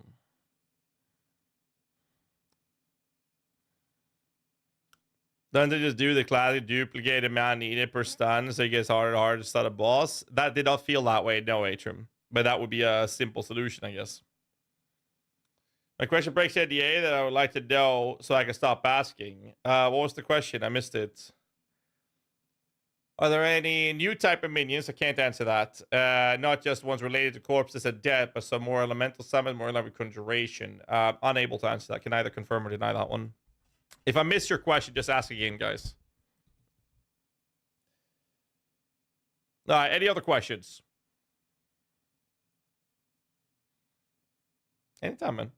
Don't they just do the classic duplicate amount needed per stun so it gets harder and harder to stun a boss? That did not feel that way, no, Atrium. But that would be a simple solution, I guess. My question breaks the NDA that I would like to know so I can stop asking. What was the question? I missed it. Are there any new type of minions? I can't answer that. Not just ones related to corpses and death, but some more elemental summon, more level conjuration. Unable to answer that. Can either confirm or deny that one. If I missed your question, just ask again, guys. All right, any other questions? Anytime, man.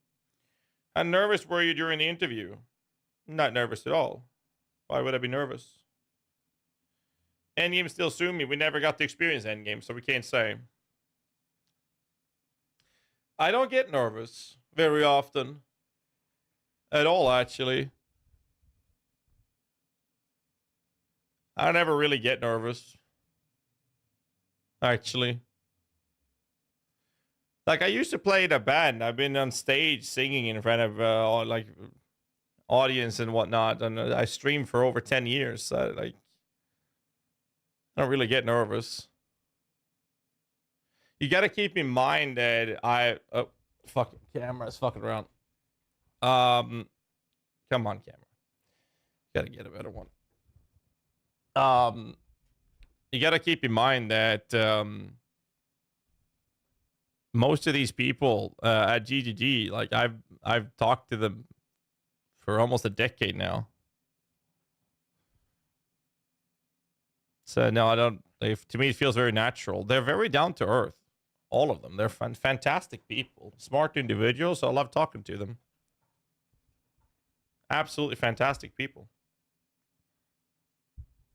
How nervous were you during the interview? Not nervous at all. Why would I be nervous? Endgame still sued me. We never got to experience Endgame, so we can't say. I don't get nervous very often. At all, actually. I never really get nervous. Actually. Like, I used to play in a band. I've been on stage singing in front of, like, audience and whatnot. And I streamed for over 10 years. So, like, I don't really get nervous. You got to keep in mind that oh, fucking camera's fucking around. Come on, camera. Got to get a better one. You got to keep in mind that most of these people at GGG, like I've talked to them for almost a decade now. So no, I don't. To me, it feels very natural. They're very down to earth, all of them. They're fantastic people, smart individuals. So I love talking to them. Absolutely fantastic people.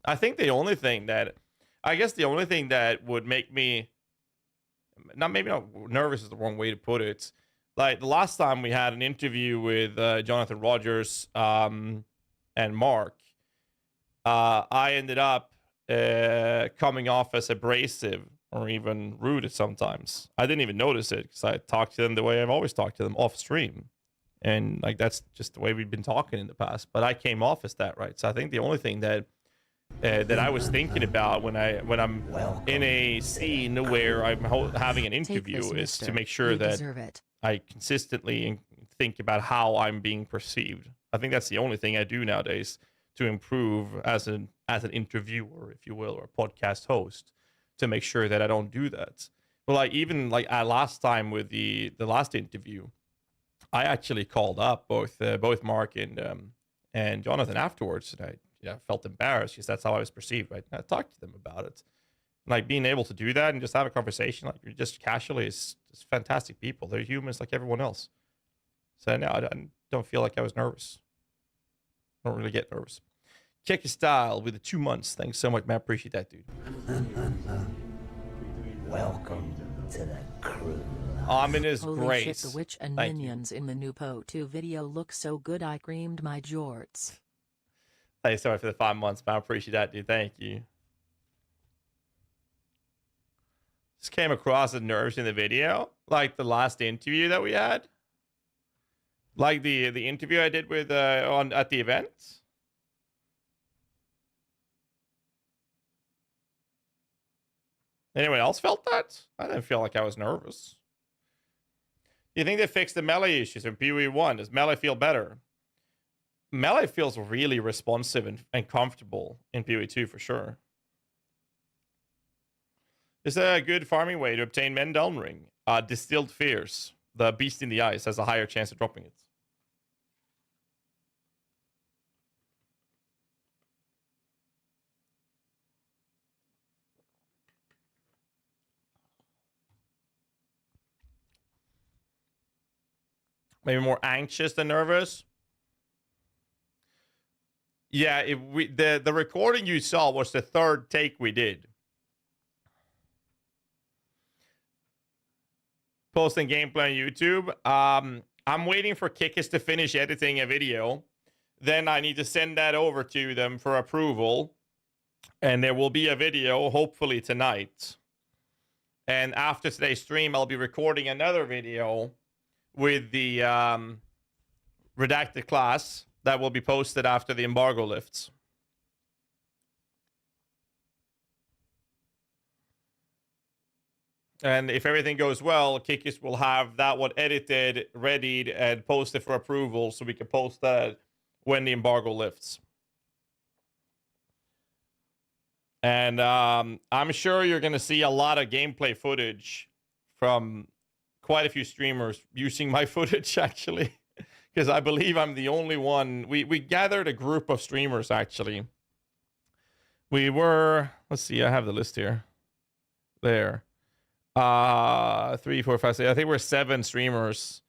I think the only thing that would make me maybe not nervous is the wrong way to put it. Like the last time we had an interview with Jonathan Rogers and Mark, I ended up coming off as abrasive or even rude at sometimes. I didn't even notice it because I talked to them the way I've always talked to them off stream. And like that's just the way we've been talking in the past. But I came off as that, right? So I think the only thing that I was thinking about when I'm in a scene where I'm having an interview is to make sure that I consistently think about how I'm being perceived. I think that's the only thing I do nowadays to improve as an interviewer, if you will, or a podcast host, to make sure that I don't do that. But like even like last time with the last interview, I actually called up both Mark and Jonathan afterwards, and I felt embarrassed because that's how I was perceived. Right, and I talked to them about it, like being able to do that and just have a conversation, like you're just casually, is fantastic people. They're humans like everyone else. So no, I don't feel like I was nervous. I don't really get nervous. Check your style with the 2 months. Thanks so much, man. Appreciate that, dude. Welcome to the crew. Amin is Holy great. shit, the witch and Thank minions in the new Po 2 video look so good. I creamed my jorts. Thanks so much for the 5 months, man. I appreciate that, dude. Thank you. Just came across as nervous in the video, like the last interview that we had. Like the interview I did with at the event. Anyone else felt that? I didn't feel like I was nervous. Do you think they fixed the melee issues in PoE 1? Does melee feel better? Melee feels really responsive and comfortable in PoE 2 for sure. Is there a good farming way to obtain Mendeln Ring? Distilled Fierce. The Beast in the Ice has a higher chance of dropping it. maybe more anxious than nervous. Yeah, the recording you saw was the third take we did. Posting gameplay on YouTube. I'm waiting for Kikis to finish editing a video. Then I need to send that over to them for approval. And there will be a video, hopefully tonight. And after today's stream, I'll be recording another video with the redacted class that will be posted after the embargo lifts. And if everything goes well, Kikis will have that one edited, readied, and posted for approval so we can post that when the embargo lifts. And I'm sure you're going to see a lot of gameplay footage from quite a few streamers using my footage, actually. Because I believe I'm the only one. We gathered a group of streamers, actually. We were... Let's see, I have the list here. There. 3, 4, 5, 6. I think we're 7 streamers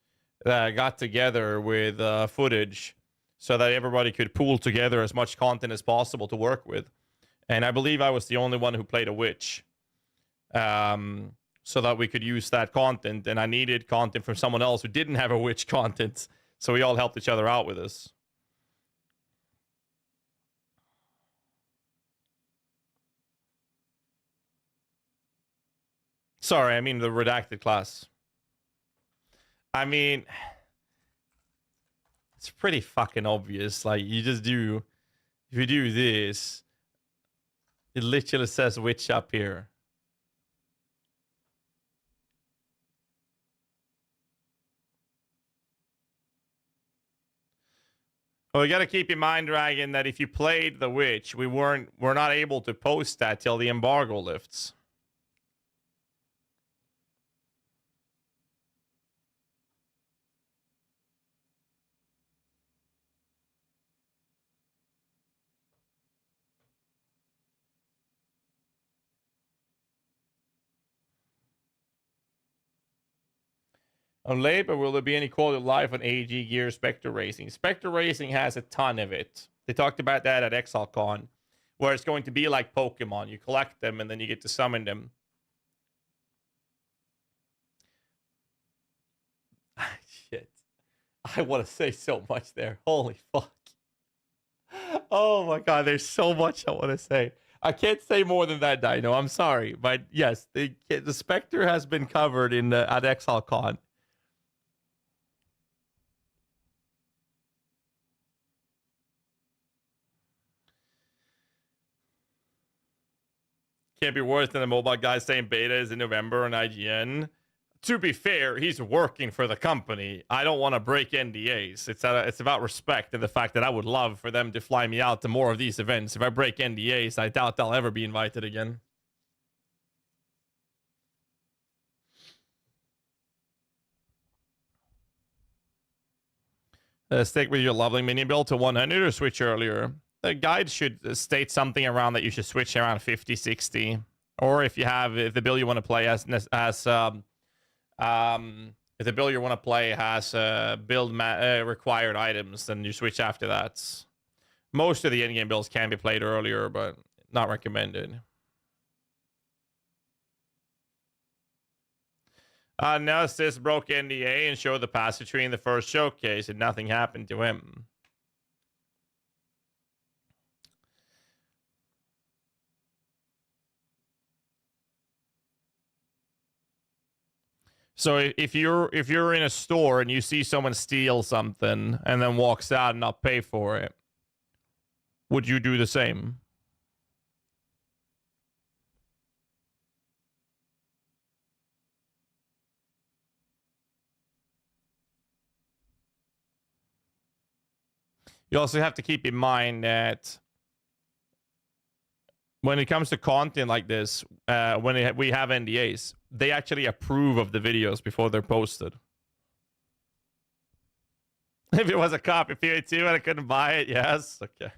that got together with footage so that everybody could pool together as much content as possible to work with. And I believe I was the only one who played a witch. So that we could use that content. And I needed content from someone else who didn't have a witch content. So we all helped each other out with this. Sorry, I mean the redacted class. I mean, it's pretty fucking obvious. Like, you just do... If you do this... It literally says witch up here. Well, you got to keep in mind, Dragon, that if you played the witch, we're not able to post that till the embargo lifts. On Labor, will there be any quality of life on AG Gear Spectre Racing? Spectre Racing has a ton of it. They talked about that at ExileCon, where it's going to be like Pokemon. You collect them, and then you get to summon them. Shit. I want to say so much there. Holy fuck. Oh my god, there's so much I want to say. I can't say more than that, Dino. I'm sorry. But yes, the Spectre has been covered in at ExileCon. Can't be worse than the mobile guy saying beta is in November on IGN. To be fair, he's working for the company. I don't want to break NDAs. It's about respect and the fact that I would love for them to fly me out to more of these events. If I break NDAs, I doubt I'll ever be invited again. Stick with your lovely minion build to 100 or switch earlier. The guide should state something around that you should switch around 50, 60. Or if the build you want to play has if the build you want to play has build required items, then you switch after that. Most of the endgame builds can be played earlier, but not recommended. No, Sis broke NDA and showed the passageway in the first showcase, and nothing happened to him. So if you're in a store and you see someone steal something and then walks out and not pay for it, would you do the same? You also have to keep in mind that when it comes to content like this, when we have NDAs, they actually approve of the videos before they're posted. If it was a copy PA2 and I couldn't buy it, yes. Okay.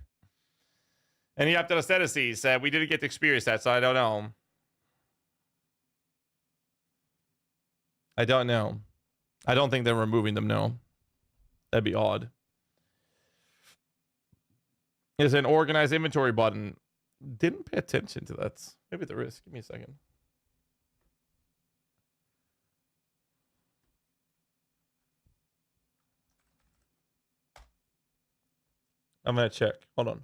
And you have to aesthetics. We didn't get to experience that, so I don't know. I don't know. I don't think they're removing them, no. That'd be odd. Is an organized inventory button. Didn't pay attention to that. Maybe there is. Give me a second. I'm gonna check. Hold on.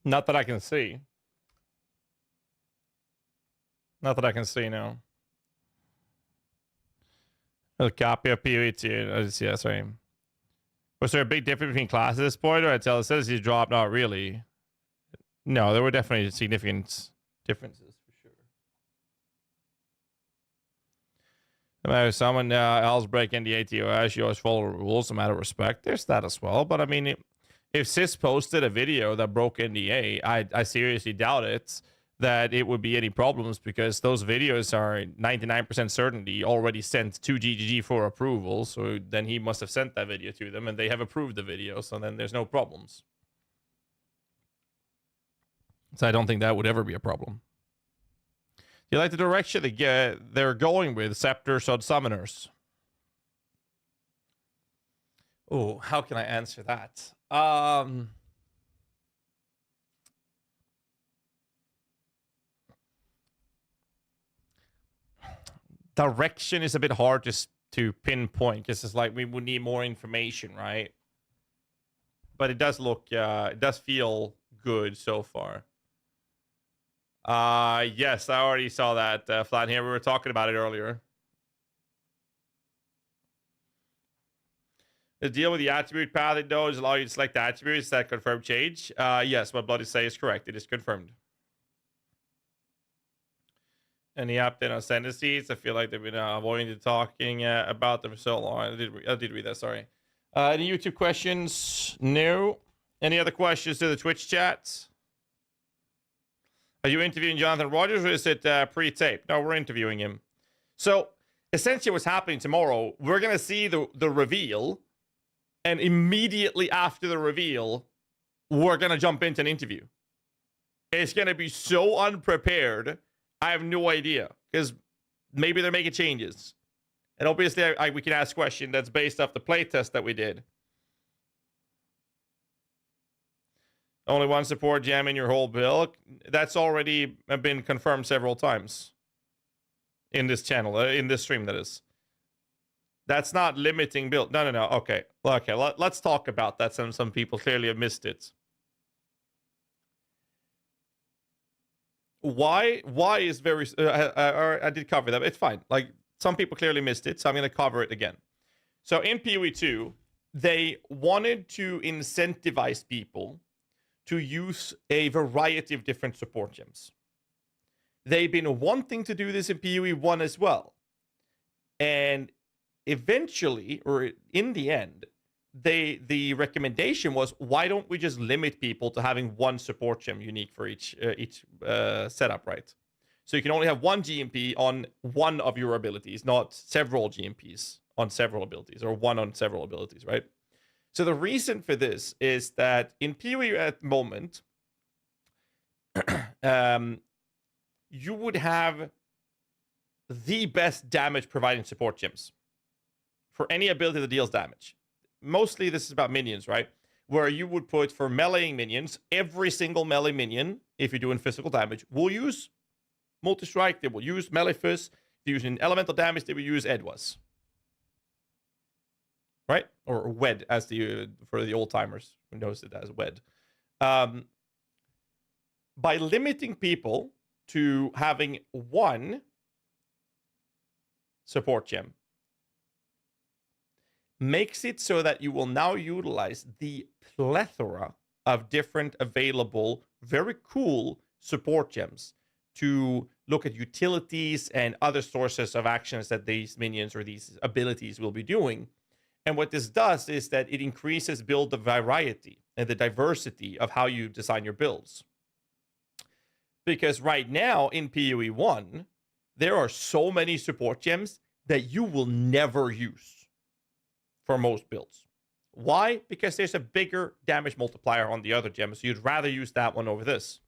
Not that I can see. Not that I can see now. A copy of POE2. Yeah, sorry. Was there a big difference between classes at this point, or until it says he's dropped? Not really. No, there were definitely significant differences for sure. No matter if someone else break NDA TOS, you always follow rules, a matter of respect. There's that as well. But I mean, if Sis posted a video that broke NDA, I seriously doubt it that it would be any problems, because those videos are 99% certainty already sent to GGG for approval. So then he must have sent that video to them and they have approved the video. So then there's no problems. So I don't think that would ever be a problem. Do you like the direction they're going with Scepters on Summoners? Oh, how can I answer that? Direction is a bit hard to pinpoint, because it's like we would need more information, right? But it does look, it does feel good so far. Yes, I already saw that, Flat here. We were talking about it earlier. The deal with the attribute pathing, though, is allow you to select the attributes that confirm change. Yes, what Bloody say is correct. It is confirmed. Any update on ascendancies? I feel like they've been avoiding talking about them for so long. I did read that, sorry. Any YouTube questions? No. Any other questions to the Twitch chats? Are you interviewing Jonathan Rogers, or is it pre-taped? No, we're interviewing him. So, essentially what's happening tomorrow, we're going to see the reveal, and immediately after the reveal, we're going to jump into an interview. It's going to be so unprepared, I have no idea, because maybe they're making changes. And obviously, we can ask a question that's based off the playtest that we did. Only one support gem in your whole build. That's already been confirmed several times in this channel, in this stream, that is. That's not limiting build. No. Okay. Let's talk about that. Some people clearly have missed it. Why is very... I did cover that. It's fine. Like, some people clearly missed it, so I'm going to cover it again. So in PoE2, they wanted to incentivize people to use a variety of different support gems. They've been wanting to do this in PoE 1 as well. And eventually, or in the end, the recommendation was, why don't we just limit people to having one support gem unique for each setup, right? So you can only have one GMP on one of your abilities, not several GMPs on several abilities, or one on several abilities, right? So the reason for this is that in PoE at the moment, you would have the best damage providing support gems for any ability that deals damage. Mostly this is about minions, right? Where you would put, for meleeing minions, every single melee minion, if you're doing physical damage, will use multi-strike, they will use melee fist. If you're using elemental damage, they will use Edwas. Right? Or WED, as for the old timers who knows it as WED. By limiting people to having one support gem, makes it so that you will now utilize the plethora of different available, very cool support gems to look at utilities and other sources of actions that these minions or these abilities will be doing. And what this does is that it increases build the variety and the diversity of how you design your builds. Because right now in PoE 1, there are so many support gems that you will never use for most builds. Why? Because there's a bigger damage multiplier on the other gems, so you'd rather use that one over this.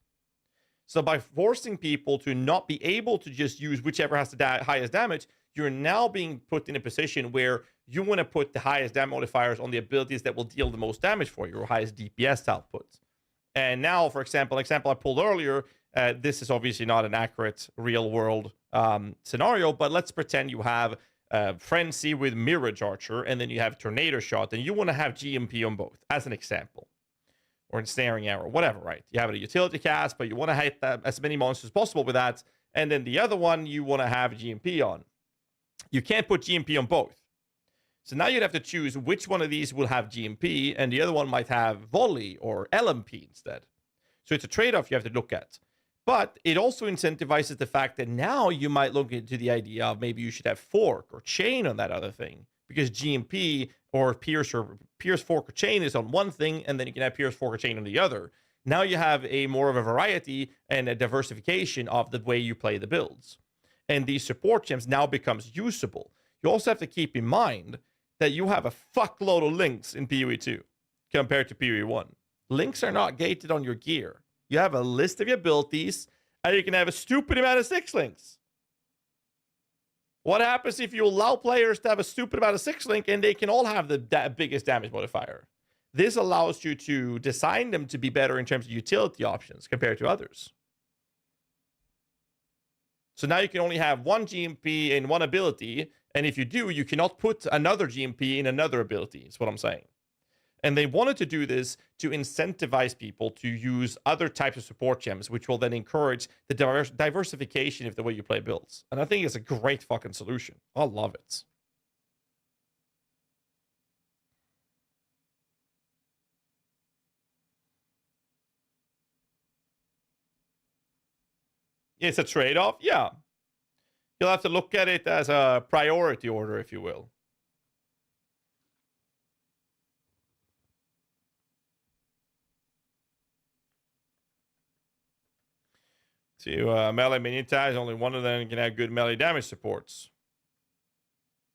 So by forcing people to not be able to just use whichever has the highest damage, you're now being put in a position where you want to put the highest damage modifiers on the abilities that will deal the most damage for you, or highest DPS output. And now, for example, an example I pulled earlier, this is obviously not an accurate real-world scenario, but let's pretend you have Frenzy with Mirage Archer, and then you have Tornado Shot, and you want to have GMP on both, as an example. Or Ensnaring Arrow, whatever, right? You have a utility cast, but you want to hit as many monsters as possible with that, and then the other one you want to have GMP on. You can't put GMP on both. So now you'd have to choose which one of these will have GMP, and the other one might have Volley or LMP instead. So it's a trade-off you have to look at. But it also incentivizes the fact that now you might look into the idea of maybe you should have Fork or Chain on that other thing. Because GMP or Pierce, Fork, or Chain is on one thing, and then you can have Pierce, Fork, or Chain on the other. Now you have a more of a variety and a diversification of the way you play the builds. And these support gems now becomes usable. You also have to keep in mind that you have a fuckload of links in PoE 2 compared to PoE 1. Links are not gated on your gear. You have a list of your abilities, and you can have a stupid amount of 6 links. What happens if you allow players to have a stupid amount of 6 link and they can all have the biggest damage modifier? This allows you to design them to be better in terms of utility options compared to others. So now you can only have one GMP in one ability, and if you do, you cannot put another GMP in another ability, is what I'm saying. And they wanted to do this to incentivize people to use other types of support gems, which will then encourage the diversification of the way you play builds. And I think it's a great fucking solution. I love it. It's a trade-off, yeah. You'll have to look at it as a priority order, if you will. To melee minion tags, only one of them can have good melee damage supports.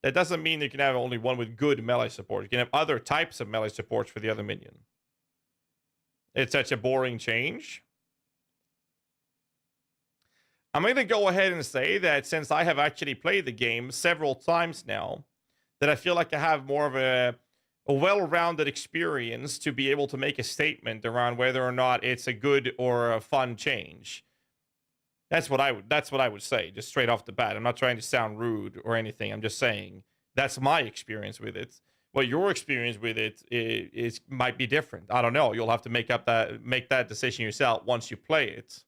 That doesn't mean you can have only one with good melee support. You can have other types of melee supports for the other minion. It's such a boring change. I'm going to go ahead and say that since I have actually played the game several times now, that I feel like I have more of a well-rounded experience to be able to make a statement around whether or not it's a good or a fun change. That's what I would say, just straight off the bat. I'm not trying to sound rude or anything. I'm just saying that's my experience with it. What your experience with it is might be different. I don't know. You'll have to make that decision yourself once you play it.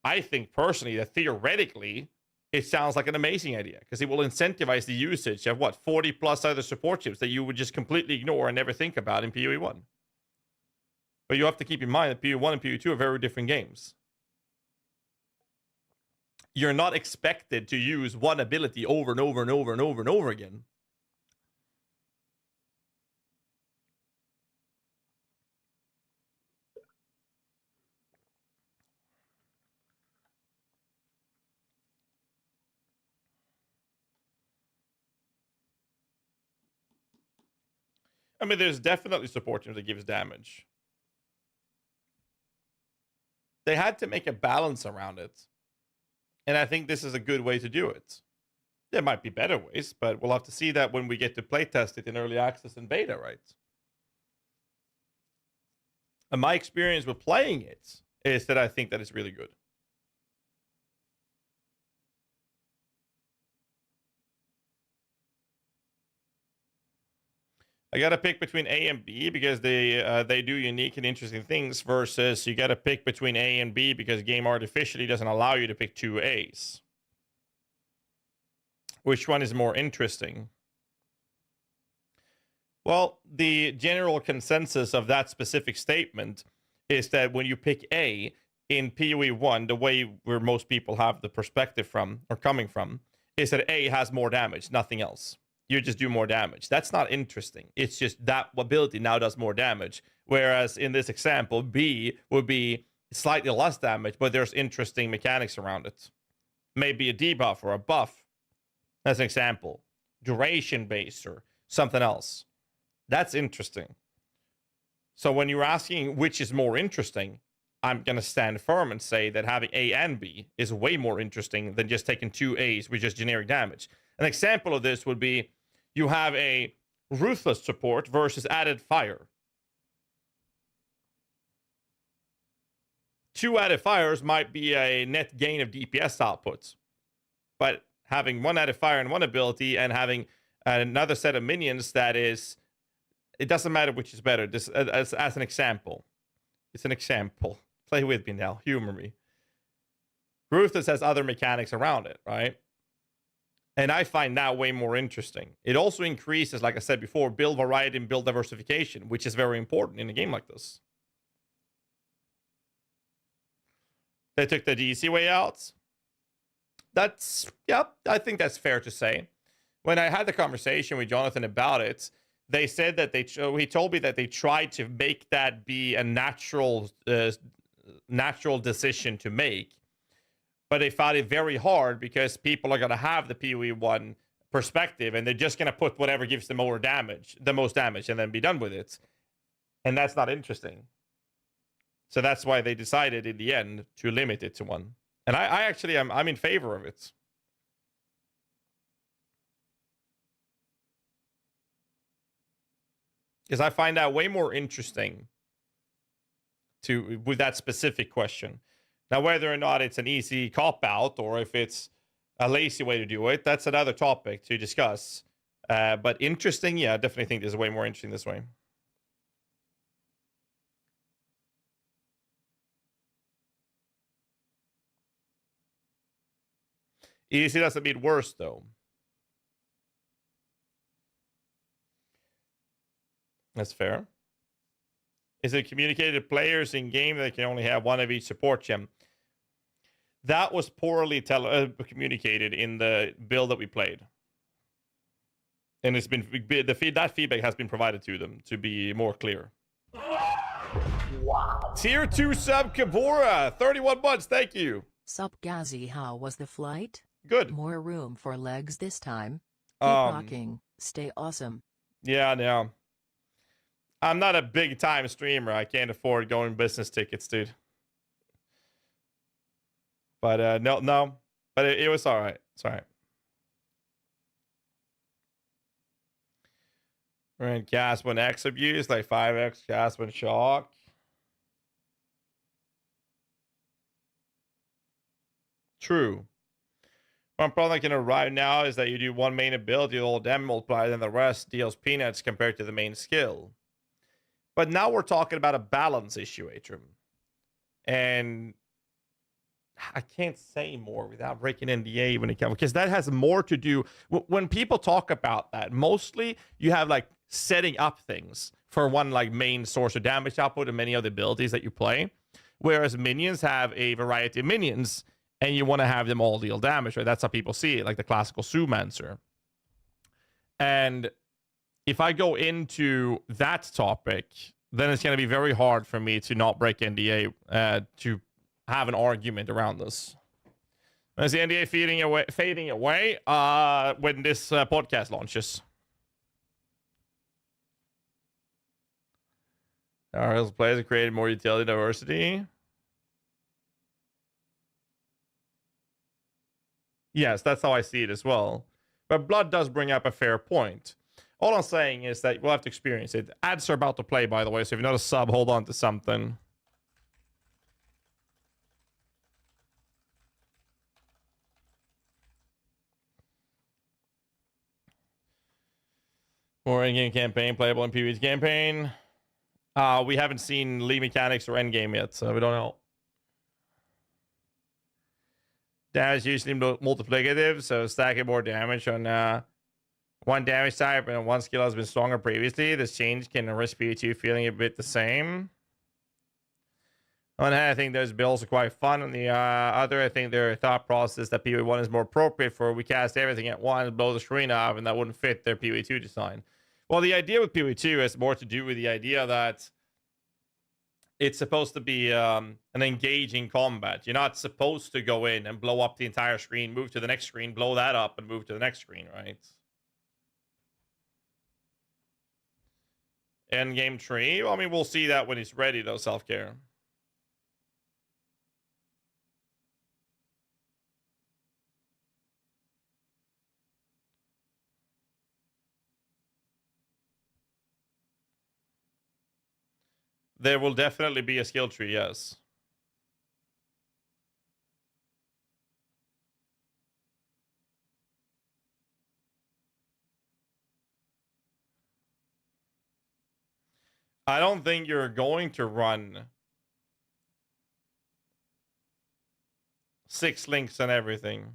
I think personally that theoretically it sounds like an amazing idea because it will incentivize the usage of 40 plus other support chips that you would just completely ignore and never think about in PoE 1. But you have to keep in mind that PoE 1 and PoE 2 are very different games. You're not expected to use one ability over and over and over and over and over again. I mean, there's definitely support teams that gives damage. They had to make a balance around it. And I think this is a good way to do it. There might be better ways, but we'll have to see that when we get to playtest it in early access and beta, right? And my experience with playing it is that I think that it's really good. I got to pick between A and B because they do unique and interesting things versus you got to pick between A and B because game artificially doesn't allow you to pick two A's. Which one is more interesting? Well, the general consensus of that specific statement is that when you pick A in PoE 1, the way where most people have the perspective from or coming from is that A has more damage, nothing else. you just do more damage. That's not interesting. It's just that ability now does more damage. Whereas in this example, B would be slightly less damage, but there's interesting mechanics around it. Maybe a debuff or a buff. As an example. Duration based or something else. That's interesting. So when you're asking which is more interesting, I'm going to stand firm and say that having A and B is way more interesting than just taking 2 A's with just generic damage. An example of this would be you have a Ruthless support versus added fire. 2 added fires might be a net gain of DPS outputs. But having 1 added fire and 1 ability and having another set of minions that is... It doesn't matter which is better. This as an example. It's an example. Play with me now. Humor me. Ruthless has other mechanics around it, right? And I find that way more interesting. It also increases, like I said before, build variety and build diversification, which is very important in a game like this. They took the easy way out. That's, yep, I think that's fair to say. When I had the conversation with Jonathan about it, they said that he told me that they tried to make that be a natural decision to make. But they found it very hard because people are going to have the PoE1 perspective and they're just going to put whatever gives them the most damage and then be done with it. And that's not interesting. So that's why they decided in the end to limit it to 1. And I actually I'm in favor of it. Because I find that way more interesting with that specific question. Now, whether or not it's an easy cop-out or if it's a lazy way to do it, that's another topic to discuss. But interesting, yeah, I definitely think this is way more interesting this way. Easy doesn't mean worse, though. That's fair. Is it communicated to players in game that can only have 1 of each support gem? That was poorly communicated in the build that we played. And it's been that feedback has been provided to them to be more clear. Wow. Tier 2 sub Kabura, 31 months, thank you. Sup GHAZZY, how was the flight? Good. More room for legs this time. Keep rocking. Stay awesome. Yeah, no. I'm not a big time streamer. I can't afford going business tickets, dude. But no. But it was all right. It's all right. We're in Casper X abuse, like 5x Casper shock. True. One problem that can arrive now is that you do 1 main ability, all damage multiplier, then the rest deals peanuts compared to the main skill. But now we're talking about a balance issue, Atrium. And I can't say more without breaking NDA when it comes, because that has more to do when people talk about that. Mostly you have like setting up things for 1 like main source of damage output and many other abilities that you play. Whereas minions have a variety of minions and you want to have them all deal damage, right? That's how people see it, like the classical Zoomancer. And if I go into that topic, then it's going to be very hard for me to not break NDA to have an argument around this. Is the NDA fading away when this podcast launches? Our players have created more utility diversity. Yes, that's how I see it as well. But Blood does bring up a fair point. All I'm saying is that we'll have to experience it. Ads are about to play, by the way, so if you're not a sub, hold on to something. More in-game campaign, playable in PvE's campaign. We haven't seen league mechanics or endgame yet, so we don't know. Damage usually multiplicative, so stacking more damage on 1 damage type and 1 skill has been stronger previously. This change can risk PvE2 feeling a bit the same. On hand, I think those builds are quite fun. On the other, I think their thought process that PoE1 is more appropriate for we cast everything at once, blow the screen off, and that wouldn't fit their PoE2 design. Well, the idea with PoE2 has more to do with the idea that it's supposed to be an engaging combat. You're not supposed to go in and blow up the entire screen, move to the next screen, blow that up, and move to the next screen, right? Endgame tree. Well, I mean, we'll see that when he's ready, though, self-care. There will definitely be a skill tree, yes. I don't think you're going to run 6 links and everything.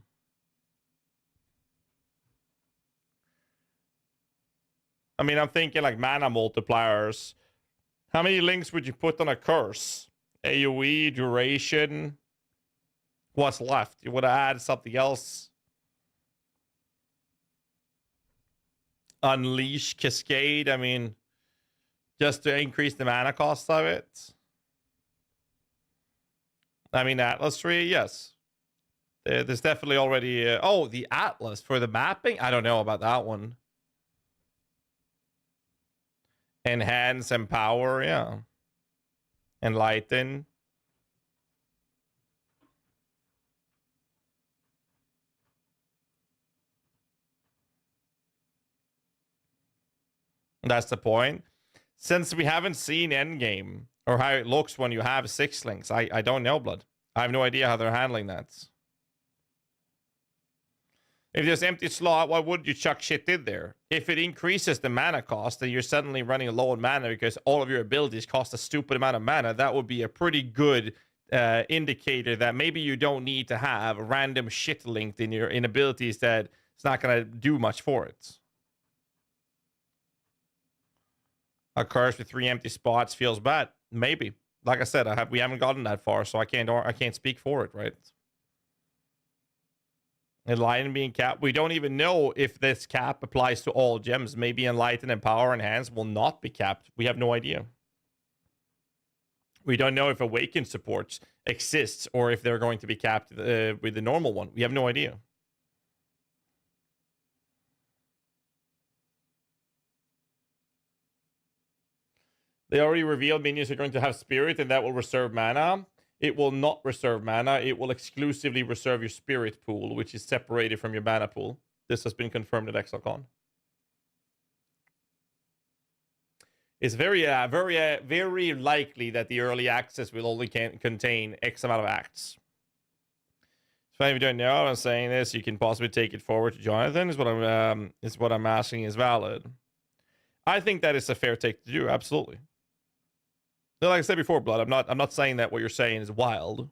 I mean, I'm thinking like mana multipliers. How many links would you put on a curse? AoE, duration. What's left? You would add something else. Unleash, cascade. I mean, just to increase the mana cost of it. I mean, Atlas tree, yes. There's definitely already... oh, the Atlas for the mapping? I don't know about that one. Enhance, empower, yeah. Enlighten. That's the point. Since we haven't seen Endgame or how it looks when you have 6 links, I don't know, Blood. I have no idea how they're handling that. If there's empty slot, why would you chuck shit in there? If it increases the mana cost, then you're suddenly running low on mana because all of your abilities cost a stupid amount of mana. That would be a pretty good indicator that maybe you don't need to have random shit linked in your abilities that it's not going to do much for it. A curse with 3 empty spots feels bad. Maybe. Like I said, we haven't gotten that far, so I can't speak for it, right? Enlighten being capped. We don't even know if this cap applies to all gems. Maybe Enlighten and Power Enhance will not be capped. We have no idea. We don't know if Awaken supports exists or if they're going to be capped with the normal one. We have no idea. They already revealed minions are going to have spirit and that will reserve mana. It will not reserve mana. It will exclusively reserve your spirit pool, which is separated from your mana pool. This has been confirmed at ExileCon. It's very likely that the early access will only contain X amount of acts. So if you don't know, I'm saying this, you can possibly take it forward to Jonathan. Is what I'm asking is valid. I think that is a fair take to do. Absolutely. Like I said before, Blood, I'm not saying that what you're saying is wild.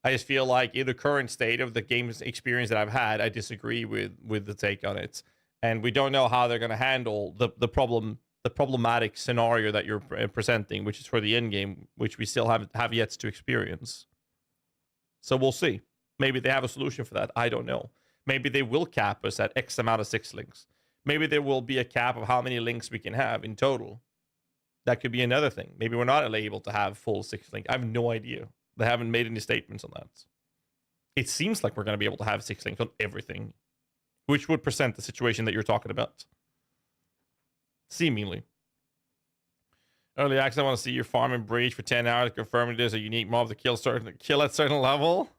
I just feel like in the current state of the game's experience that I've had, I disagree with the take on it. And we don't know how they're going to handle the problematic scenario that you're presenting, which is for the end game, which we still have yet to experience. So we'll see. Maybe they have a solution for that. I don't know. Maybe they will cap us at X amount of 6 links. Maybe there will be a cap of how many links we can have in total. That could be another thing. Maybe we're not able to have full 6 links. I have no idea. They haven't made any statements on that. It seems like we're going to be able to have 6 links on everything, which would present the situation that you're talking about. Seemingly. Early access, I want to see your farm and breach for 10 hours, confirming there's a unique mob to kill at certain level.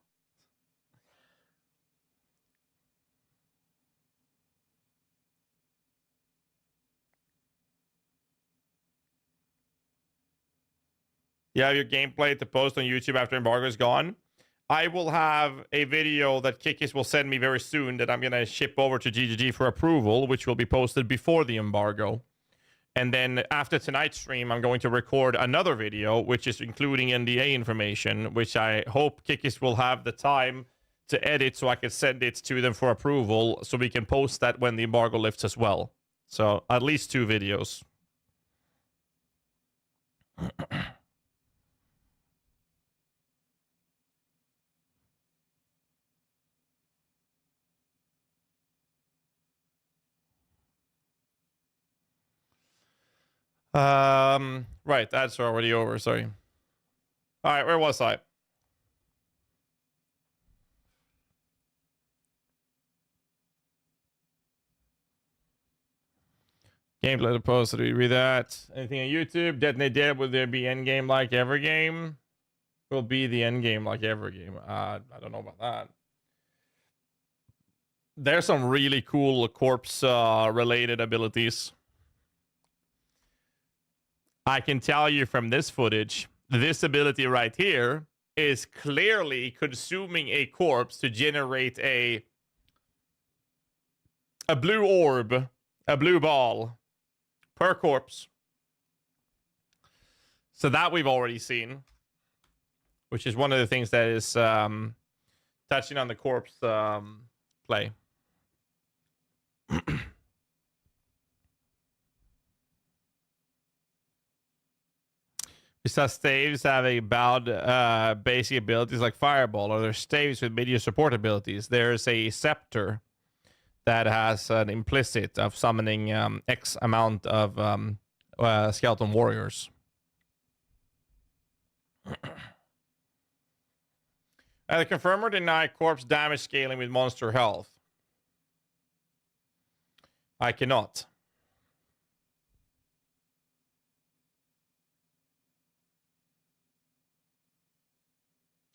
You have your gameplay to post on YouTube after embargo is gone. I will have a video that Kikis will send me very soon that I'm going to ship over to GGG for approval, which will be posted before the embargo. And then after tonight's stream, I'm going to record another video, which is including NDA information, which I hope Kikis will have the time to edit so I can send it to them for approval so we can post that when the embargo lifts as well. So at least 2 videos. Right, that's already over. Sorry. All right, where was I? Gameplay to post. Did you read that? Anything on YouTube? Detonate Dead. Will there be end game like every game? Will be the end game like every game? I don't know about that. There's some really cool corpse related abilities. I can tell you from this footage, this ability right here is clearly consuming a corpse to generate a blue orb, a blue ball per corpse. So that we've already seen, which is one of the things that is touching on the corpse play. Besides staves having bound basic abilities like Fireball, or there's staves with media support abilities. There's a Scepter that has an implicit of summoning X amount of Skeleton Warriors. Either confirm or deny corpse damage scaling with monster health. I cannot.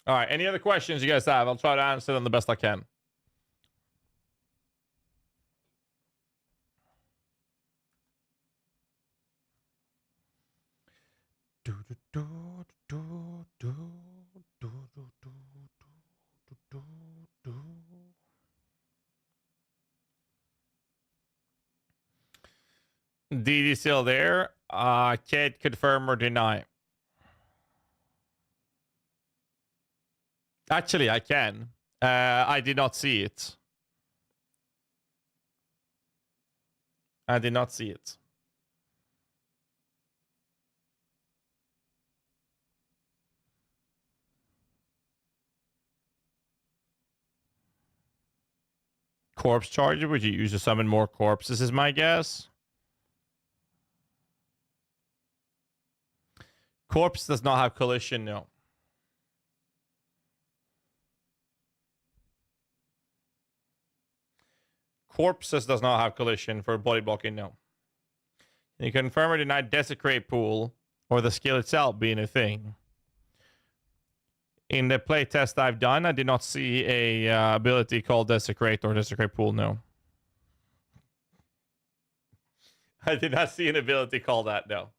All right, any other questions you guys have? I'll try to answer them the best I can. DD still there? Can't confirm or deny. Actually, I can. I did not see it. I did not see it. Corpse charger? Would you use to summon more corpses is my guess. Corpse does not have collision, no. Corpses does not have collision for body blocking, no. Can you confirm or deny Desecrate Pool or the skill itself being a thing? In the playtest I've done, I did not see a ability called Desecrate or Desecrate Pool, no. I did not see an ability called that, no.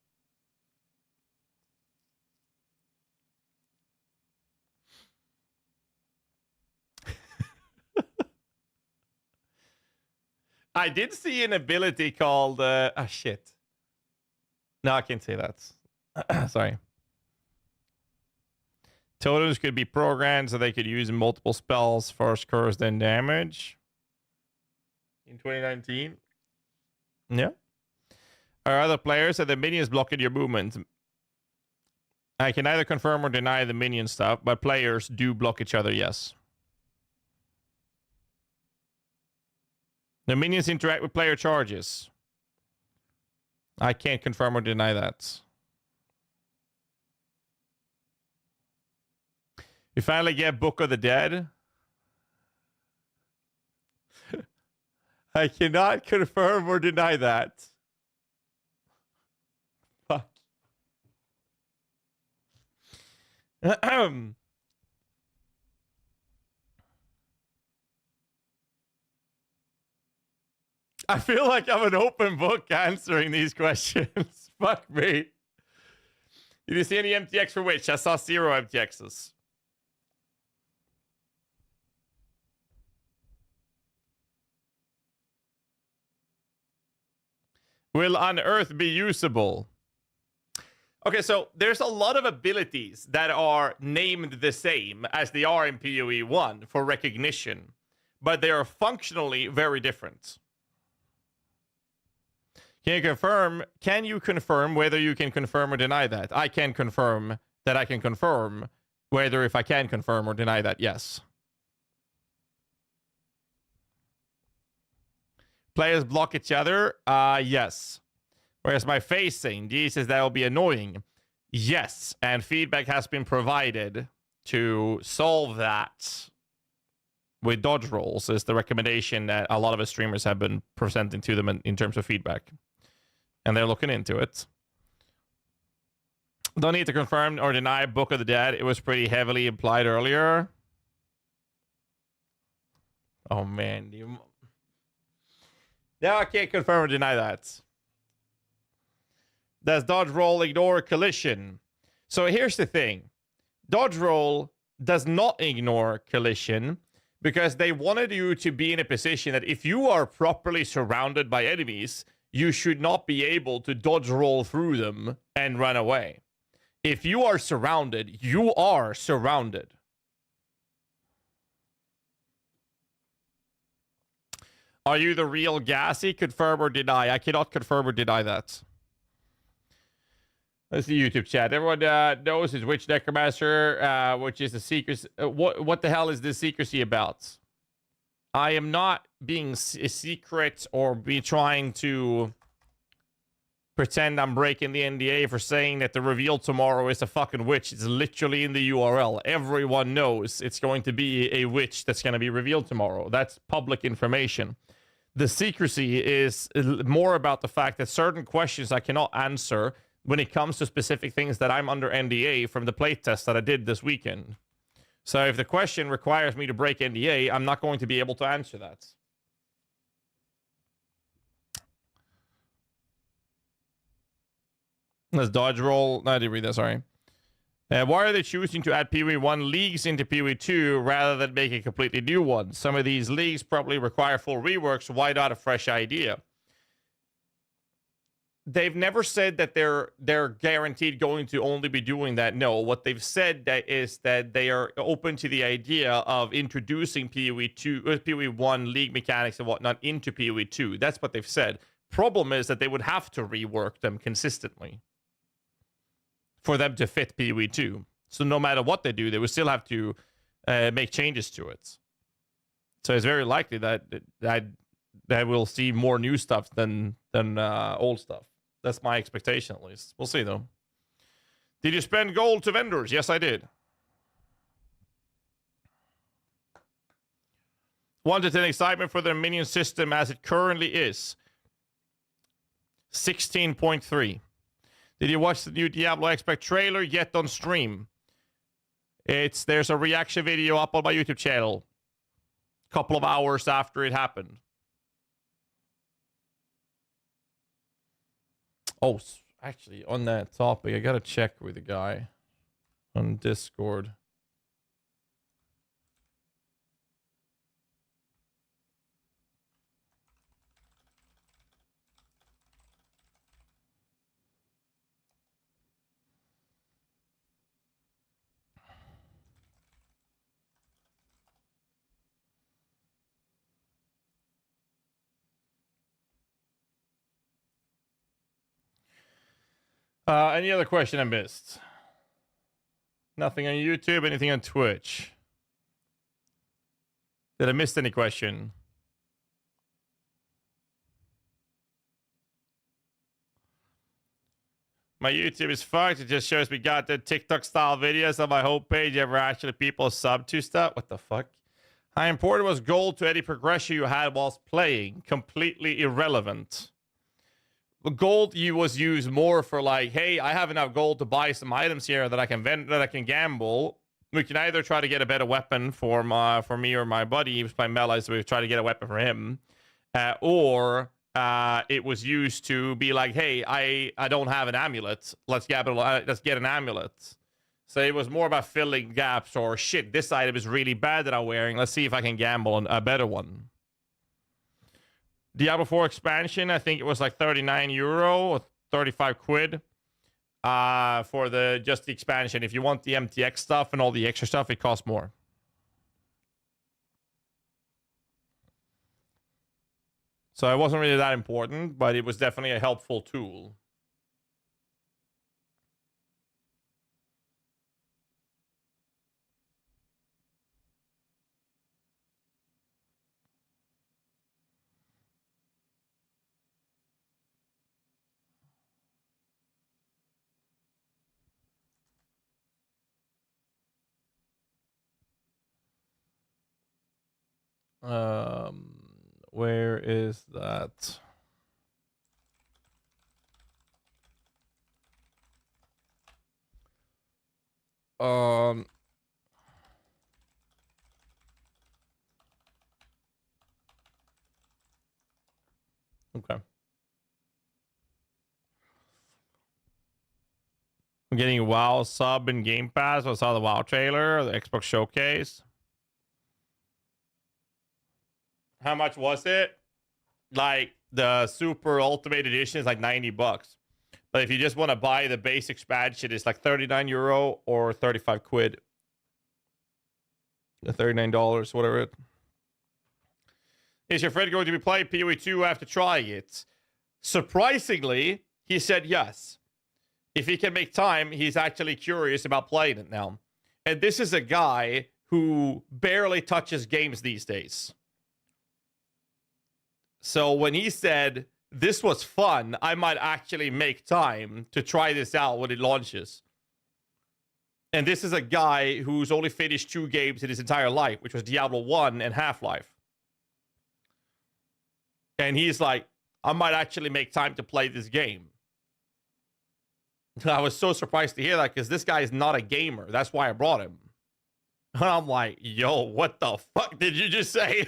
I did see an ability called... oh, shit. No, I can't say that. Sorry. Totems could be programmed so they could use multiple spells, first curse, then damage. In 2019. Yeah. Are other players that the minions blocking your movement? I can either confirm or deny the minion stuff, but players do block each other, yes. The minions interact with player charges. I can't confirm or deny that. We finally get Book of the Dead. I cannot confirm or deny that. Fuck. I feel like I'm an open book answering these questions. Fuck me. Did you see any MTX for Witch? I saw 0 MTXs. Will Unearth be usable? Okay, so there's a lot of abilities that are named the same as they are in PoE 1 for recognition, but they are functionally very different. Can you confirm whether you can confirm or deny that? I can confirm that I can confirm whether if I can confirm or deny that, yes. Players block each other, yes. Where's my face saying? D says that will be annoying. Yes, and feedback has been provided to solve that with dodge rolls is the recommendation that a lot of us streamers have been presenting to them in terms of feedback. And they're looking into it. Don't need to confirm or deny Book of the Dead. It was pretty heavily implied earlier. Oh, man. Now I can't confirm or deny that. Does dodge roll ignore collision? So here's the thing. Dodge roll does not ignore collision because they wanted you to be in a position that if you are properly surrounded by enemies, you should not be able to dodge roll through them and run away. If you are surrounded, you are surrounded. Are you the real GHAZZY? Confirm or deny? I cannot confirm or deny that. That's the YouTube chat. Everyone knows his Witch Necromancer, which is a secret. What the hell is this secrecy about? I am not being a secret or be trying to pretend I'm breaking the NDA for saying that the reveal tomorrow is a fucking witch. It's literally in the URL. Everyone knows it's going to be a witch that's going to be revealed tomorrow. That's public information. The secrecy is more about the fact that certain questions I cannot answer when it comes to specific things that I'm under NDA from the playtest that I did this weekend. So if the question requires me to break NDA, I'm not going to be able to answer that. Let's dodge roll. No, I didn't read that, sorry. Why are they choosing to add PoE1 leagues into PoE2 rather than make a completely new one? Some of these leagues probably require full rework, so why not a fresh idea? They've never said that they're guaranteed going to only be doing that. No, what they've said is that they are open to the idea of introducing PoE1 league mechanics and whatnot into PoE2. That's what they've said. Problem is that they would have to rework them consistently for them to fit PoE2. So no matter what they do, they would still have to make changes to it. So it's very likely that we'll see more new stuff than old stuff. That's my expectation, at least. We'll see, though. Did you spend gold to vendors? Yes, I did. 1 to 10 excitement for the Minion system as it currently is. 16.3. Did you watch the new Diablo Expect trailer yet on stream? There's a reaction video up on my YouTube channel. A couple of hours after it happened. Oh, actually, on that topic, I gotta check with the guy on Discord. Any other question I missed? Nothing on YouTube, anything on Twitch? Did I miss any question? My YouTube is fucked. It just shows me goddamn TikTok style videos on my homepage. Ever actually people sub to stuff? What the fuck? How important was gold to any progression you had whilst playing? Completely irrelevant. Gold was used more for like, hey, I have enough gold to buy some items here that I can vend, that I can gamble. We can either try to get a better weapon for me or my buddy. He was playing melee, so we try to get a weapon for him, or it was used to be like, hey, I don't have an amulet. Let's get an amulet. So it was more about filling gaps or shit. This item is really bad that I'm wearing. Let's see if I can gamble on a better one. Diablo 4 expansion, I think it was like 39 euro or 35 quid for just the expansion. If you want the MTX stuff and all the extra stuff, it costs more. So it wasn't really that important, but it was definitely a helpful tool. Where is that? Um, okay. I'm getting a WoW sub in Game Pass. I saw the WoW trailer, the Xbox Showcase. How much was it? Like the Super Ultimate Edition is like $90. But if you just want to buy the base expansion, it's like €39 or 35 quid. $39, whatever it. Is your friend going to be playing PoE 2 after trying it? Surprisingly, he said yes. If he can make time, he's actually curious about playing it now. And this is a guy who barely touches games these days. So when he said, this was fun, I might actually make time to try this out when it launches. And this is a guy who's only finished 2 games in his entire life, which was Diablo 1 and Half-Life. And he's like, I might actually make time to play this game. I was so surprised to hear that because this guy is not a gamer. That's why I brought him. And I'm like, yo, what the fuck did you just say?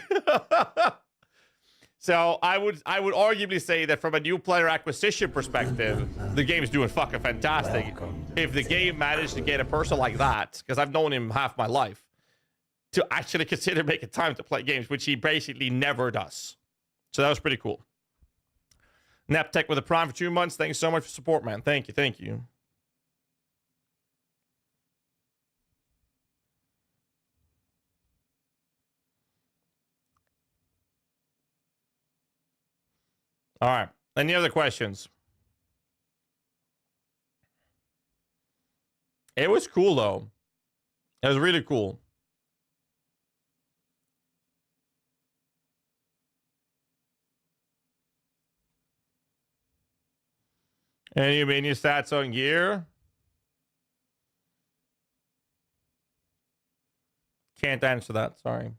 So I would arguably say that from a new player acquisition perspective, the game is doing fucking fantastic. If the game managed to get a person like that, because I've known him half my life, to actually consider making time to play games, which he basically never does. So that was pretty cool. Naptech with a Prime for 2 months. Thank you so much for support, man. Thank you. Thank you. All right. Any other questions? It was cool, though. It was really cool. Any Minion stats on gear? Can't answer that. Sorry.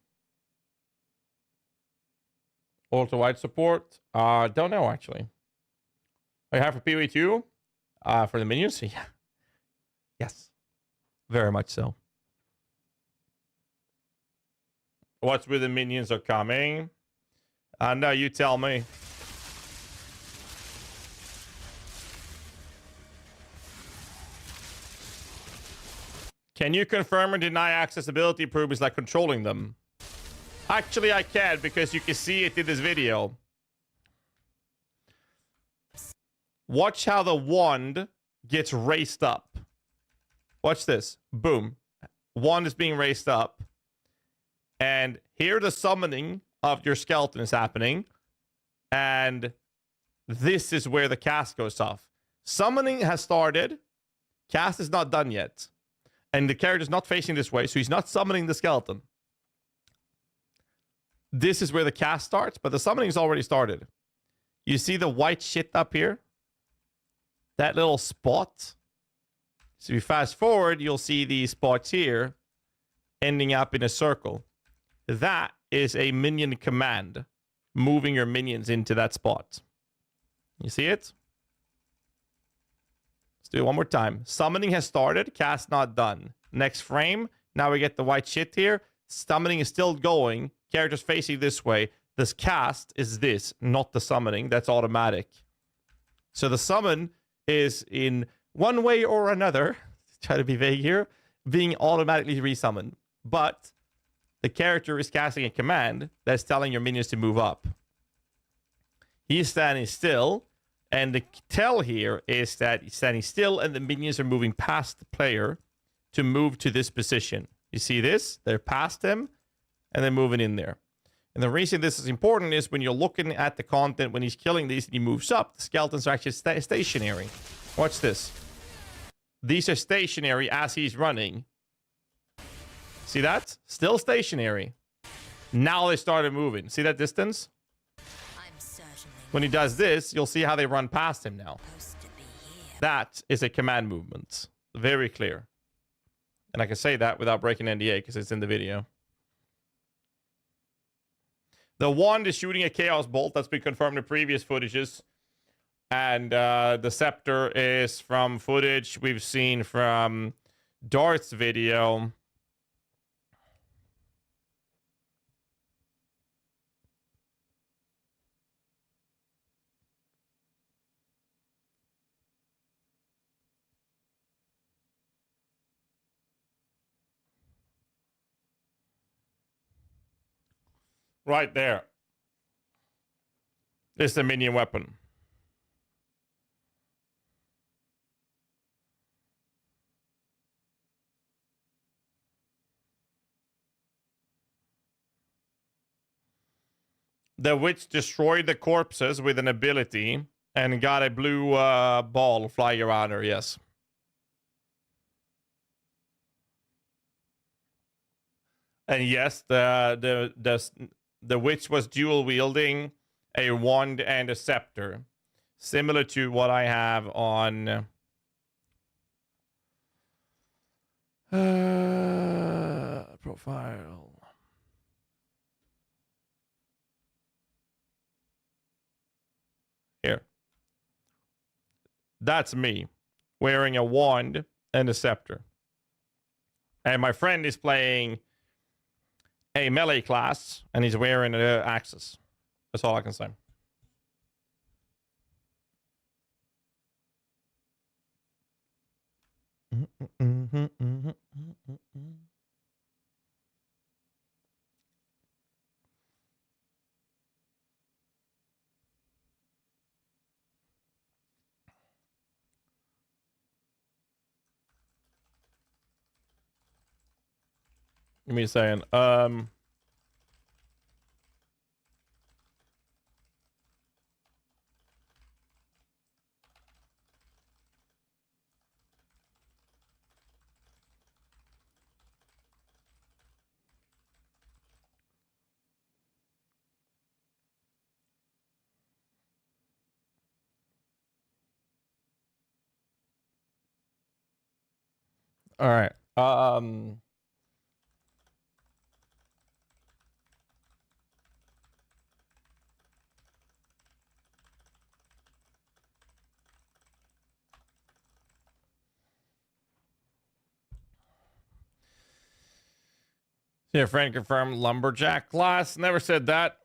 Ultra wide support? Don't know actually. I have for PoE 2? For the minions? Yeah. Yes. Very much so. What's with the minions are coming? No, you tell me. Can you confirm or deny accessibility improvements like controlling them? Actually, I can because you can see it in this video. Watch how the wand gets raised up. Watch this. Boom. Wand is being raised up. And here the summoning of your skeleton is happening. And this is where the cast goes off. Summoning has started. Cast is not done yet. And the character is not facing this way, so he's not summoning the skeleton. This is where the cast starts, but the summoning is already started. You see the white shit up here? That little spot? So if you fast forward, you'll see these spots here ending up in a circle. That is a minion command, moving your minions into that spot. You see it? Let's do it one more time. Summoning has started, cast not done. Next frame, now we get the white shit here. Summoning is still going. Characters facing this way. This cast is this, not the summoning. That's automatic. So the summon is in one way or another, try to be vague here, being automatically resummoned. But the character is casting a command that's telling your minions to move up. He's standing still, and the tell here is that he's standing still and the minions are moving past the player to move to this position. You see this? They're past him, and they're moving in there. And the reason this is important is when you're looking at the content, when he's killing these and he moves up, the skeletons are actually stationary. Watch this. These are stationary as he's running. See that? Still stationary. Now they started moving. See that distance? When he does this, you'll see how they run past him now. That is a command movement. Very clear. And I can say that without breaking NDA because it's in the video. The wand is shooting a chaos bolt. That's been confirmed in previous footages. And the scepter is from footage we've seen from Dart's video. Right there. This is a minion weapon. The witch destroyed the corpses with an ability and got a blue ball flying around her, yes. And yes, the witch was dual wielding a wand and a scepter, similar to what I have on profile. Here. That's me wearing a wand and a scepter. And my friend is playing a melee class, and he's wearing an axes. That's all I can say. Give me a second. All right. Your friend confirmed lumberjack class. Never said that.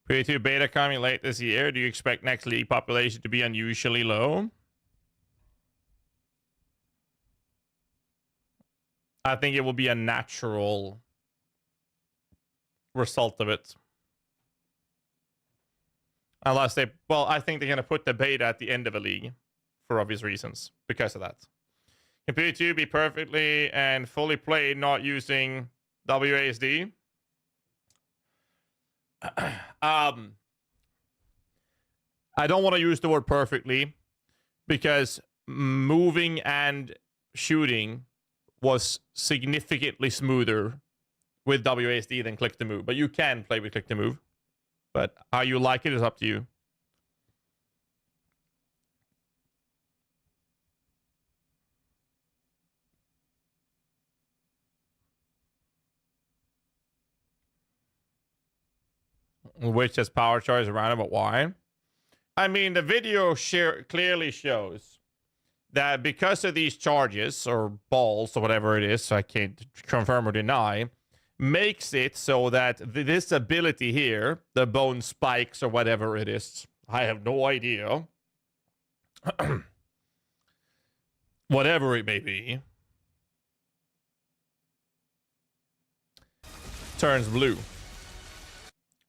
P2 beta coming late this year. Do you expect next league population to be unusually low? I think it will be a natural result of it. Unless they, well, I think they're going to put the beta at the end of a league for obvious reasons because of that. Can P2 be perfectly and fully played not using WASD? I don't want to use the word perfectly because moving and shooting was significantly smoother with WASD than click to move. But you can play with click to move. But how you like it is up to you. Which has power charge around it, but why? I mean, the video clearly shows that because of these charges or balls or whatever it is, so I can't confirm or deny, makes it so that this ability here, the bone spikes or whatever it is, I have no idea. Whatever it may be, turns blue.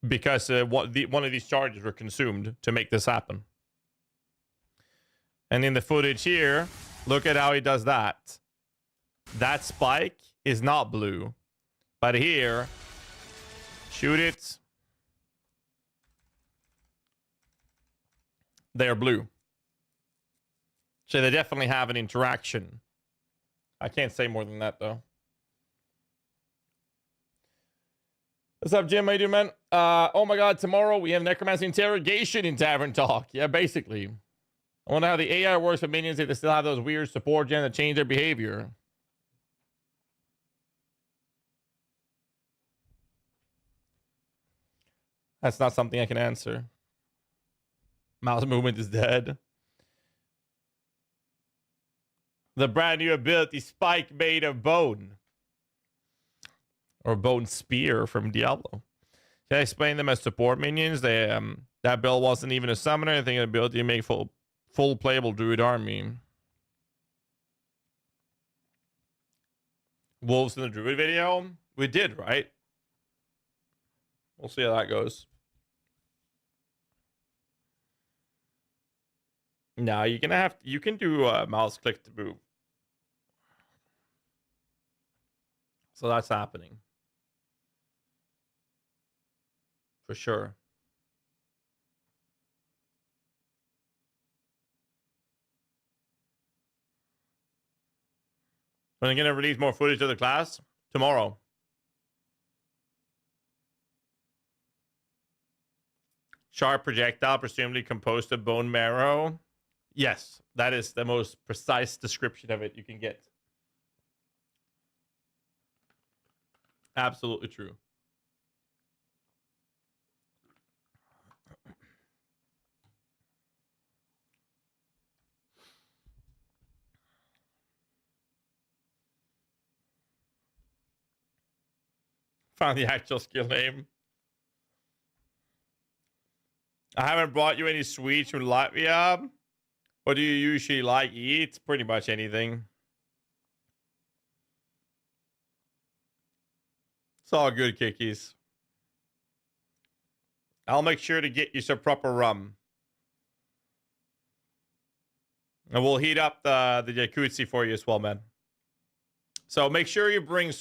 Because one of these charges were consumed to make this happen. And in the footage here, look at how he does that. That spike is not blue. But here, shoot it. they're blue. So they definitely have an interaction. I can't say more than that, though. What's up, Jim? How you doing, man? Oh my god, tomorrow we have necromancy interrogation in Tavern Talk. Yeah, basically. I wonder how the AI works with minions if they still have those weird support gen that change their behavior. That's not something I can answer. Mouse movement is dead. The brand new ability, Spike made of bone. Or bone spear from Diablo. Can I explain them as support minions? They that build wasn't even a summoner. I think the ability to make full playable druid army. Wolves in the druid video? We did, right? We'll see how that goes. No, you're gonna have you can do mouse click to move. So that's happening. For sure. When are you gonna release more footage of the class? Tomorrow. Sharp projectile, presumably composed of bone marrow. Yes, that is the most precise description of it you can get. Absolutely true. Found the actual skill name. I haven't brought you any sweets from Latvia. What do you usually like eat? Pretty much anything. It's all good, Kikis. I'll make sure to get you some proper rum. And we'll heat up the jacuzzi for you as well, man. So make sure you bring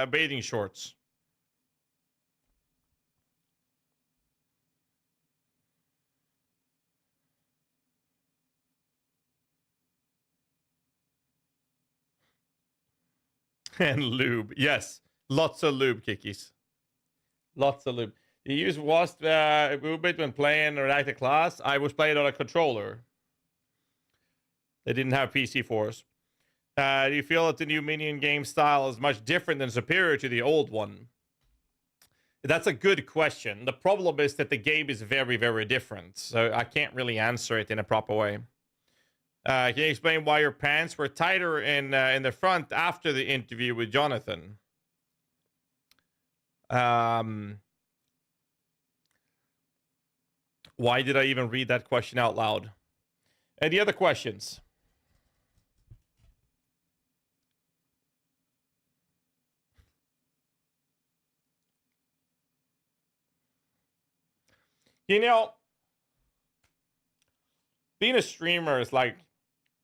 bathing shorts. And lube. Yes. Lots of lube, Kikis. Lots of lube. You use Wasp movement when playing or active class? I was playing on a controller. They didn't have PC force. Do you feel that the new Minion game style is much different than superior to the old one? That's a good question. The problem is that the game is very, very different. So I can't really answer it in a proper way. Can you explain why your pants were tighter in the front after the interview with Jonathan? Why did I even read that question out loud? Any other questions? You know, being a streamer is like,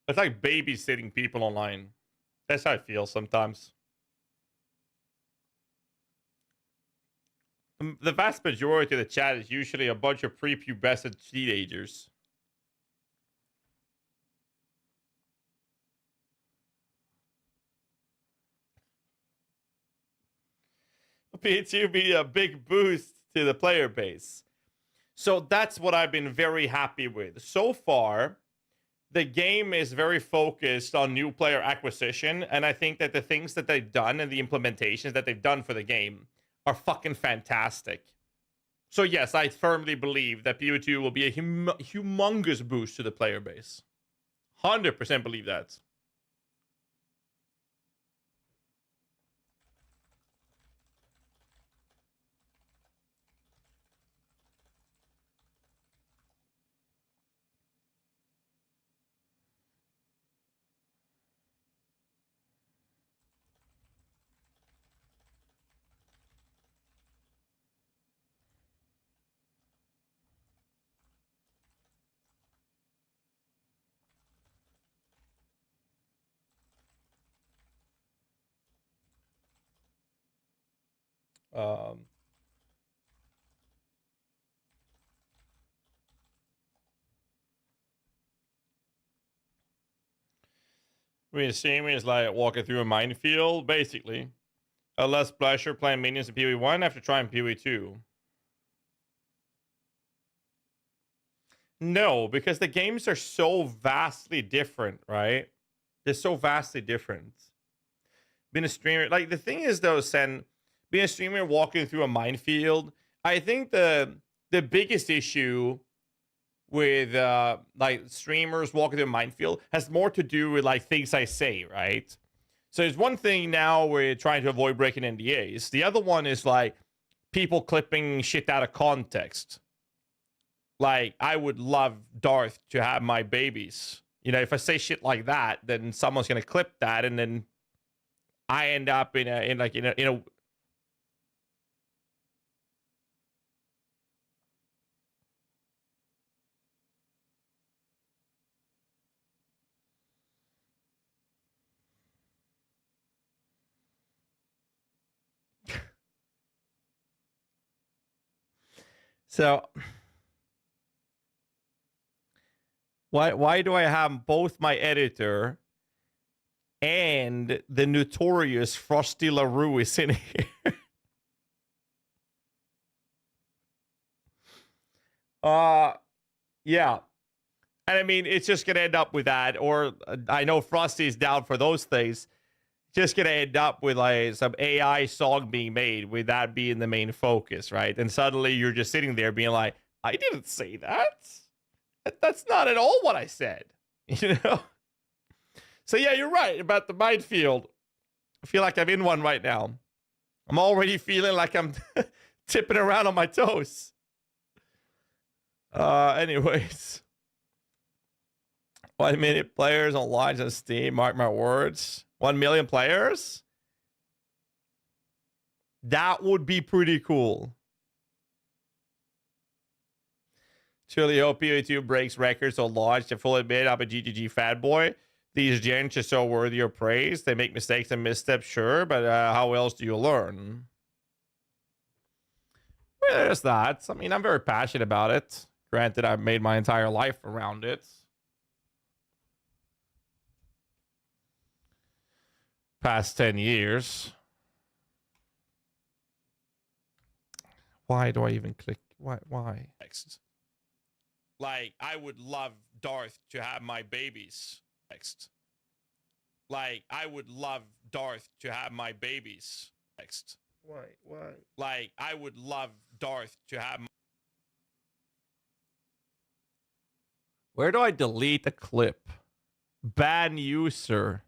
it's like babysitting people online. That's how I feel sometimes. The vast majority of the chat is usually a bunch of prepubescent teenagers. P2 be a big boost to the player base. So that's what I've been very happy with. So far, the game is very focused on new player acquisition, and I think that the things that they've done and the implementations that they've done for the game are fucking fantastic. So yes, I firmly believe that PO2 will be a humongous boost to the player base. 100% believe that. Um, I mean, streaming is like walking through a minefield, basically. A less pleasure playing minions in PoE1 after trying PoE2. No, because the games are so vastly different, right? They're so vastly different. Being a streamer, like the thing is though, Sen, being a streamer walking through a minefield, I think the biggest issue with like streamers walking through a minefield has more to do with like things I say, right? So there's one thing now we're trying to avoid breaking NDAs. The other one is like people clipping shit out of context. Like, I would love Darth to have my babies. You know, if I say shit like that, then someone's gonna clip that, and then I end up in a So why do I have both my editor and the notorious Frosty LaRue is in here? Yeah. And I mean, it's just gonna end up with that, or I know Frosty's down for those things. Just gonna end up with like some AI song being made with that being the main focus, right? And suddenly you're just sitting there being like, I didn't say that. That's not at all what I said. You know? So yeah, you're right about the minefield. I feel like I'm in one right now. I'm already feeling like I'm tipping around on my toes. Anyways. 1 minute players on launch on Steam. Mark my words. 1 million players? That would be pretty cool. Truly hope PoE2 breaks records on launch. To fully admit, I'm a GGG fanboy. These gents are so worthy of praise. They make mistakes and missteps, sure, but how else do you learn? Well, there's that. I mean, I'm very passionate about it. Granted, I've made my entire life around it. Past 10 years. Why do I even click? Why? Next. Like, I would love Darth to have my babies. Next. Like, I would love Darth to have my babies. Next. Why? Like, I would love Darth to have my... Where do I delete a clip? Ban user.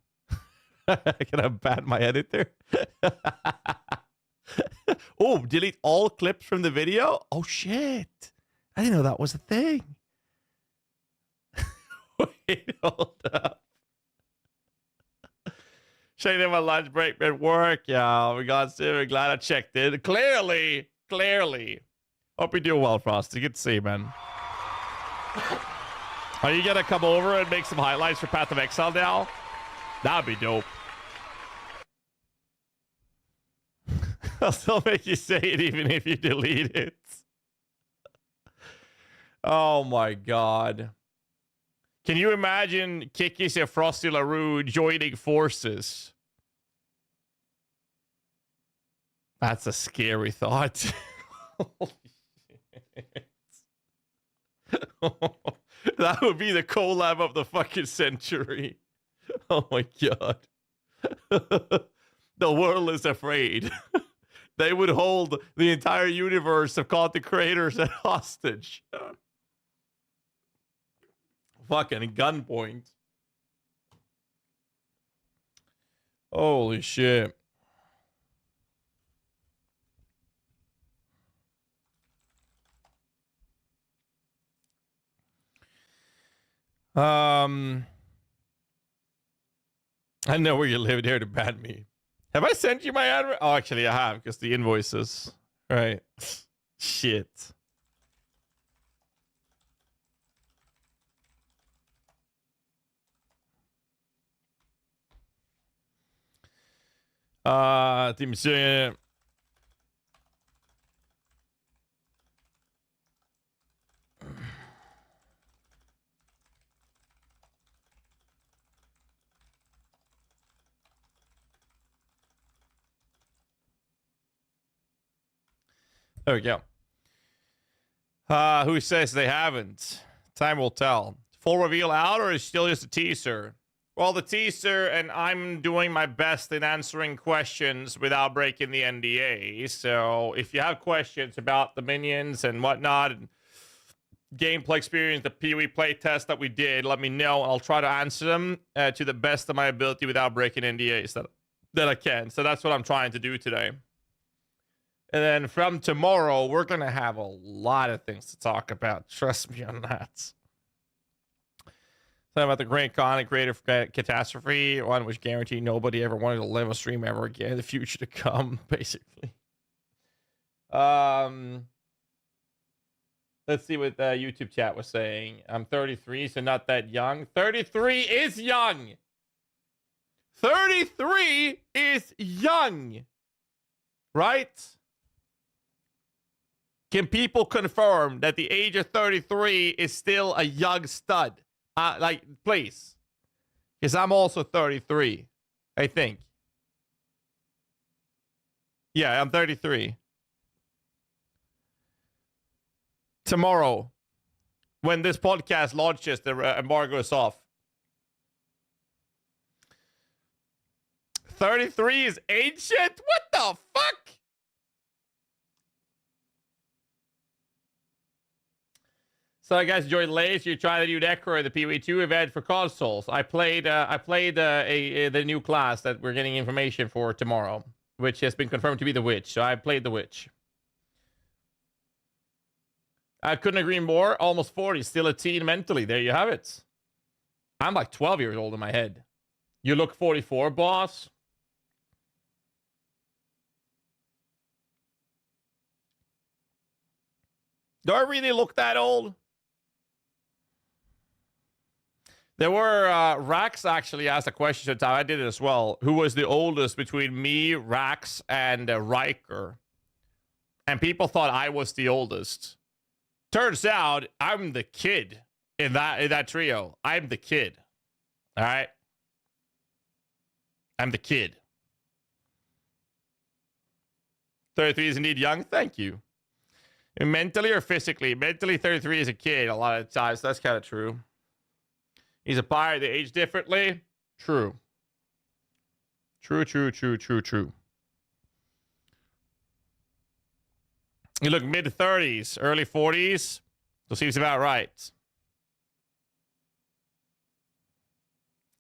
Can I ban my editor? Oh, delete all clips from the video? Oh, shit. I didn't know that was a thing. Wait, hold up. Checking in my lunch break at work. Yeah, we got to. Glad I checked in. Clearly. Hope you do well, Frosty. Good to see you, man. Are you going to come over and make some highlights for Path of Exile now? That'd be dope. I'll still make you say it even if you delete it. Oh my god. Can you imagine Kikis and Frosty LaRue joining forces? That's a scary thought. That would be the collab of the fucking century. Oh my god. The world is afraid. They would hold the entire universe of content creators at hostage. Fucking gunpoint. Holy shit. I know where you live there to ban me. Have I sent you my address? Oh, actually, I have, because the invoices. Right. Shit. Team Syria. There we go. Who says they haven't? Time will tell. Full reveal out, or is it still just a teaser? Well, the teaser, and I'm doing my best in answering questions without breaking the NDA. So if you have questions about the minions and whatnot, and gameplay experience, the PoE play test that we did, let me know, and I'll try to answer them to the best of my ability without breaking NDAs that I can. So that's what I'm trying to do today. And then from tomorrow, we're going to have a lot of things to talk about. Trust me on that. Talking about the Great Con and Creative Catastrophe, one which guaranteed nobody ever wanted to live a stream ever again in the future to come, basically. Let's see what the YouTube chat was saying. I'm 33, so not that young. 33 is young. 33 is young. Right? Can people confirm that the age of 33 is still a young stud? Like, please. Because I'm also 33, I think. Yeah, I'm 33. Tomorrow, when this podcast launches, the embargo is off. 33 is ancient? What the fuck? So I guys enjoyed Lace. You tried the new Necro, the PoE2 event for consoles. I played the new class that we're getting information for tomorrow, which has been confirmed to be the Witch. So I played the Witch. I couldn't agree more. Almost 40, still a teen mentally. There you have it. I'm like 12 years old in my head. You look 44, boss. Do I really look that old? There were, Rax actually asked a question at the time. I did it as well. Who was the oldest between me, Rax, and Riker? And people thought I was the oldest. Turns out I'm the kid in that trio. I'm the kid. All right? I'm the kid. 33 is indeed young. Thank you. And mentally or physically? Mentally, 33 is a kid a lot of times. That's kind of true. He's a pirate. They age differently. True. True. You look mid-30s, early 40s. So seems about right.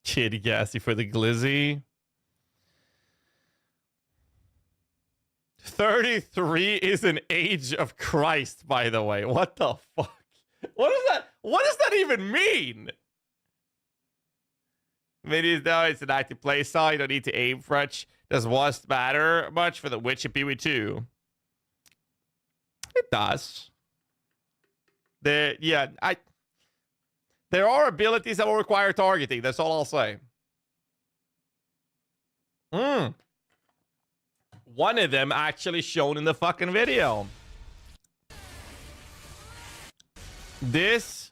Kid gassy for the glizzy. 33 is an age of Christ, by the way. What the fuck? What does that even mean? Maybe it's an active play style. You don't need to aim for much. Does Wasp matter much for the Witch and PoE2? It does. There are abilities that will require targeting. That's all I'll say. One of them actually shown in the fucking video. This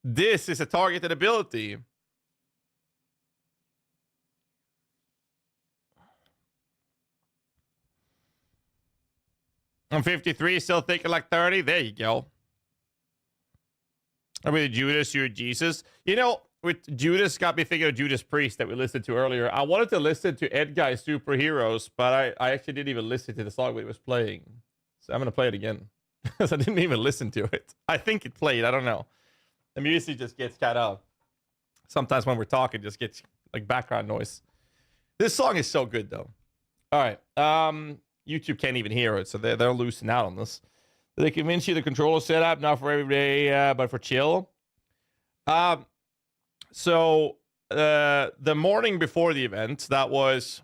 is a targeted ability. I'm 53, still thinking like 30. There you go. I mean, Judas, you're Jesus. You know, with Judas, got me thinking of Judas Priest that we listened to earlier. I wanted to listen to Ed Guy's Superheroes, but I actually didn't even listen to the song when it was playing. So I'm going to play it again. Because I didn't even listen to it. I think it played. I don't know. The music just gets kind of... Sometimes when we're talking, just gets like background noise. This song is so good, though. All right. YouTube can't even hear it, so they're losing out on this. They convince you the controller setup, not for every day, but for chill. So the morning before the event, that was...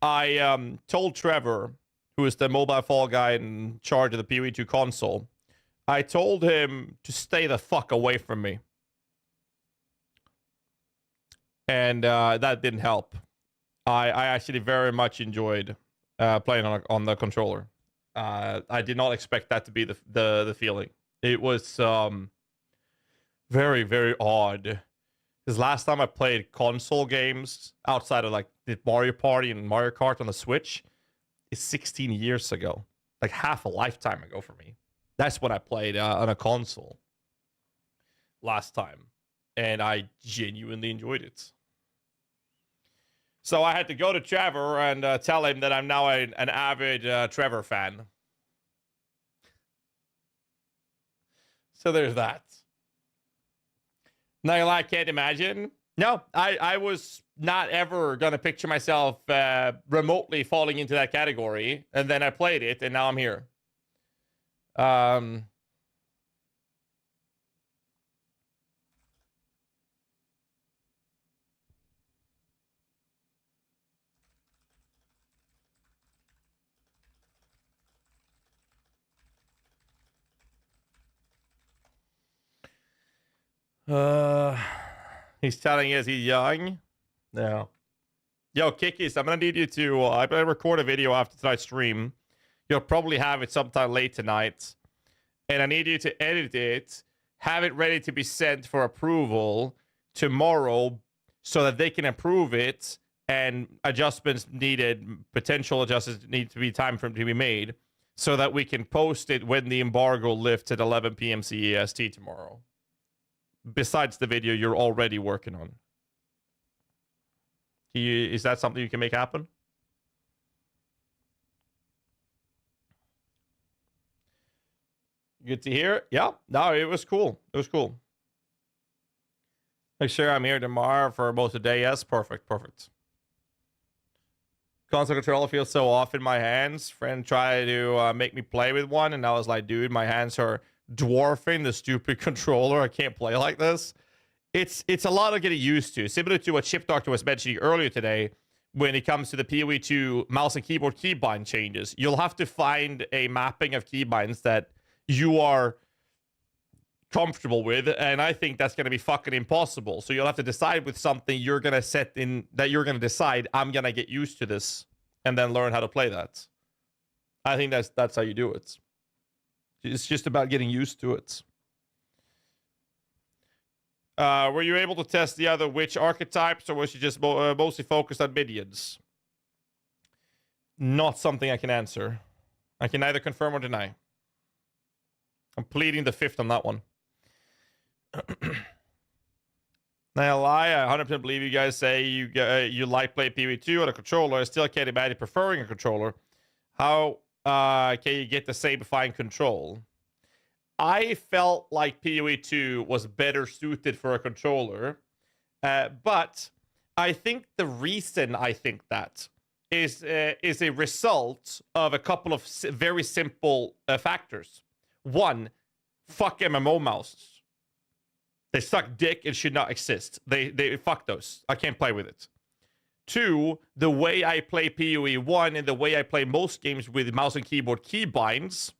I told Trevor, who is the mobile fall guy in charge of the PoE2 console, I told him to stay the fuck away from me. And that didn't help. I actually very much enjoyed playing on the controller. I did not expect that to be the feeling. It was very, very odd. Because last time I played console games outside of like the Mario Party and Mario Kart on the Switch, is 16 years ago. Like half a lifetime ago for me. That's when I played on a console last time. And I genuinely enjoyed it. So I had to go to Trevor and tell him that I'm now an avid Trevor fan. So there's that. Now, I can't imagine. No, I was not ever going to picture myself remotely falling into that category. And then I played it, and now I'm here. He's telling us he's young. No. Yo, Kikis, I'm gonna need you to. I'm gonna record a video after tonight's stream. You'll probably have it sometime late tonight, and I need you to edit it, have it ready to be sent for approval tomorrow, so that they can approve it. And adjustments needed, potential adjustments need to be time for them to be made, so that we can post it when the embargo lifts at 11 p.m. CEST tomorrow. Besides the video you're already working on. Is that something you can make happen? Good to hear. Yeah, no, it was cool. It was cool. Make sure I'm here tomorrow for most of the day. Yes, perfect, perfect. Console controller feels so off in my hands. Friend tried to make me play with one, and I was like, dude, my hands are dwarfing the stupid controller. I can't play like this. It's a lot of getting used to. Similar to what Chip Doctor was mentioning earlier today when it comes to the PoE 2 mouse and keyboard keybind changes. You'll have to find a mapping of keybinds that you are comfortable with, and I think that's going to be fucking impossible. So you'll have to decide with something you're going to set in, that you're going to decide, I'm going to get used to this, and then learn how to play that. I think that's how you do it. It's just about getting used to it. Were you able to test the other witch archetypes, or was you just mostly focused on minions? Not something I can answer. I can neither confirm or deny. I'm pleading the fifth on that one. Now, I lie. I 100% believe you guys say you like play PoE 2 on a controller. I still can't imagine preferring a controller. How can you get the same fine control? I felt like PoE 2 was better suited for a controller, but I think the reason I think that is a result of a couple of very simple factors. One, fuck MMO mouses. They suck dick and should not exist. They fuck those. I can't play with it. Two, the way I play PoE 1 and the way I play most games with mouse and keyboard keybinds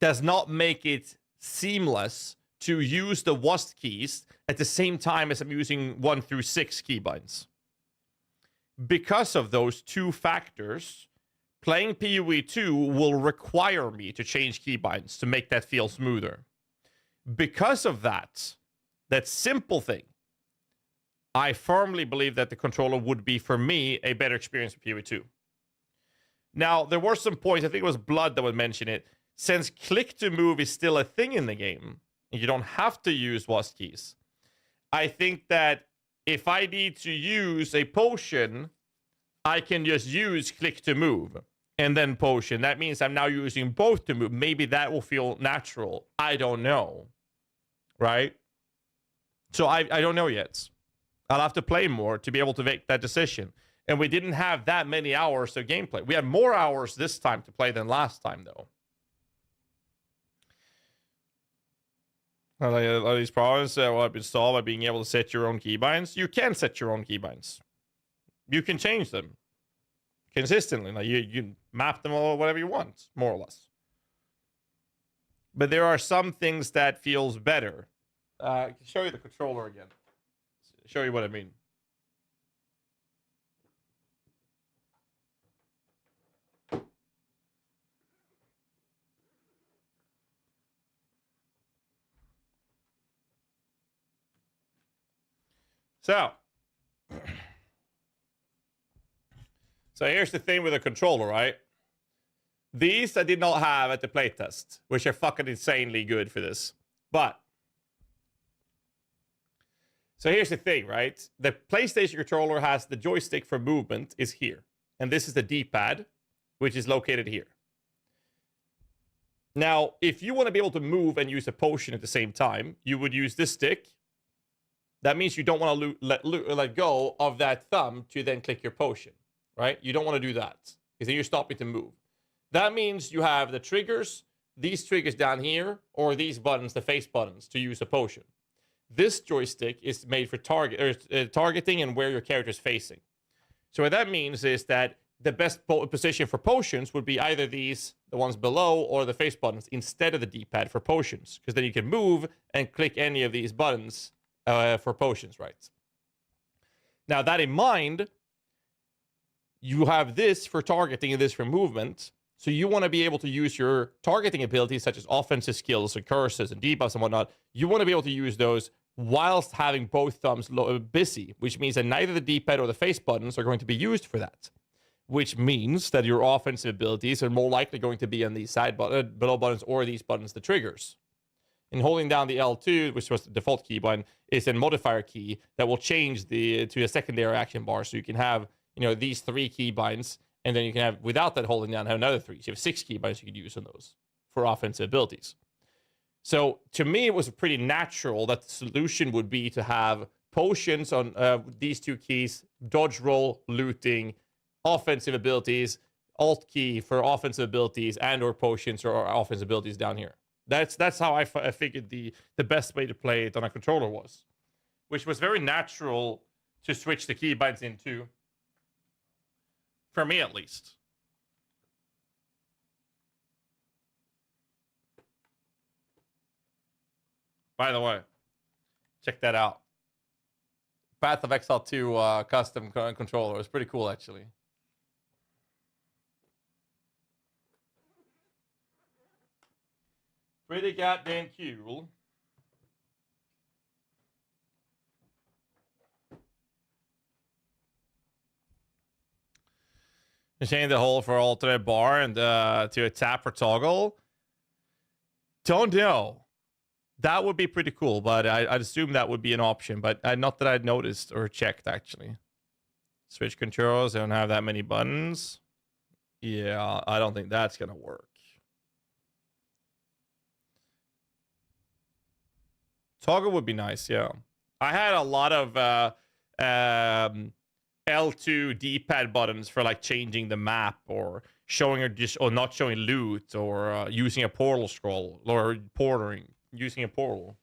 does not make it seamless to use the WASD keys at the same time as I'm using 1 through 6 keybinds. Because of those two factors, playing PoE 2 will require me to change keybinds to make that feel smoother. Because of that simple thing, I firmly believe that the controller would be, for me, a better experience with PoE 2. Now, there were some points, I think it was Blood that would mention it. Since click to move is still a thing in the game, and you don't have to use WASD keys, I think that if I need to use a potion, I can just use click to move and then potion. That means I'm now using both to move. Maybe that will feel natural. I don't know. Right? So I don't know yet. I'll have to play more to be able to make that decision. And we didn't have that many hours of gameplay. We had more hours this time to play than last time, though. Are these problems will have been solved by being able to set your own keybinds? You can set your own keybinds. You can change them consistently. Like you map them all whatever you want, more or less. But there are some things that feels better. I can show you the controller again. Show you what I mean. So, So here's the thing with a controller, right? These I did not have at the playtest, which are fucking insanely good for this. But so here's the thing, right? The PlayStation controller has the joystick for movement is here. And this is the D-pad, which is located here. Now, if you want to be able to move and use a potion at the same time, you would use this stick. That means you don't want to let go of that thumb to then click your potion, right? You don't want to do that because then you're stopping to move. That means you have the triggers, these triggers down here, or these buttons, the face buttons, to use a potion. This joystick is made for targeting and where your character is facing. So what that means is that the best position for potions would be either these, the ones below, or the face buttons instead of the D-pad for potions. Because then you can move and click any of these buttons for potions, right? Now, that in mind, you have this for targeting and this for movement. So you want to be able to use your targeting abilities, such as offensive skills and curses and debuffs and whatnot. You want to be able to use those whilst having both thumbs busy, which means that neither the D-pad or the face buttons are going to be used for that. Which means that your offensive abilities are more likely going to be on these side below buttons or these buttons, the triggers. And holding down the L2, which was the default key button, is a modifier key that will change to a secondary action bar. So you can have, these 3 key binds, and then you can have, without that holding down, have another 3. So you have 6 key binds you could use on those for offensive abilities. So to me, it was pretty natural that the solution would be to have potions on these 2 keys, dodge roll, looting, offensive abilities, alt key for offensive abilities, and or potions or offensive abilities down here. That's how I figured the best way to play it on a controller was, which was very natural to switch the keybinds into, for me at least. By the way, check that out. Path of Exile 2 custom controller. It's pretty cool, actually. Pretty goddamn cool. Change the hole for alternate bar and to a tap or toggle. Don't know. That would be pretty cool, but I'd assume that would be an option, but not that I'd noticed or checked, actually. Switch controls, I don't have that many buttons. Yeah, I don't think that's going to work. Toggle would be nice, yeah. I had a lot of L2 D-pad buttons for like changing the map or showing or not showing loot or using a portal scroll or portering, using a portal.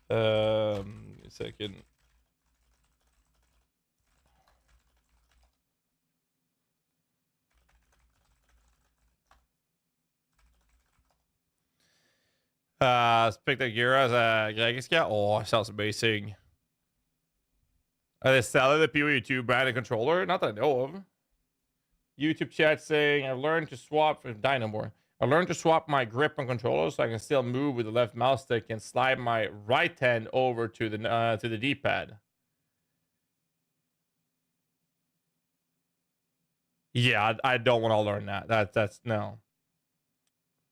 A second. Spectacular grekiska. Oh, sounds amazing. Are they selling the PoE2 branded controller? Not that I know of. YouTube chat saying, I've learned to swap for Dynamore. I learned to swap my grip on controllers so I can still move with the left mouse stick and slide my right hand over to the D-pad. Yeah, I don't want to learn that. That's no.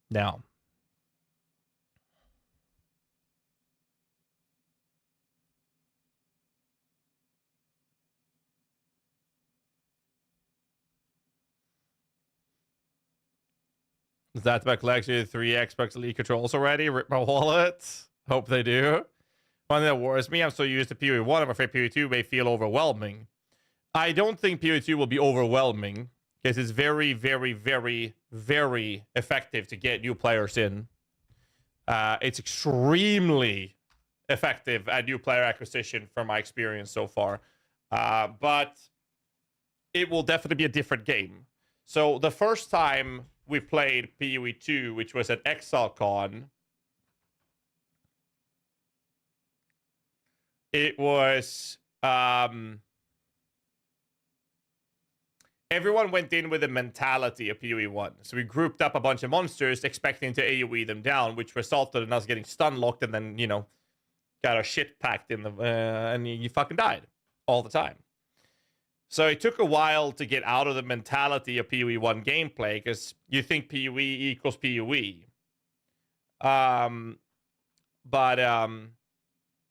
No. Is that back actually 3 Xbox Elite controls already? Rip my wallet. Hope they do. One that worries me, I'm so used to PoE1, I'm afraid PoE2 may feel overwhelming. I don't think PoE2 will be overwhelming because it's very, very, very, very effective to get new players in. It's extremely effective at new player acquisition from my experience so far. But it will definitely be a different game. So the first time we played PoE2, which was at ExileCon, it was... everyone went in with a mentality of PoE1. So we grouped up a bunch of monsters expecting to AoE them down, which resulted in us getting stun locked and then, you know, got our shit packed in the... and you fucking died all the time. So it took a while to get out of the mentality of PoE1 gameplay because you think PoE equals PoE. But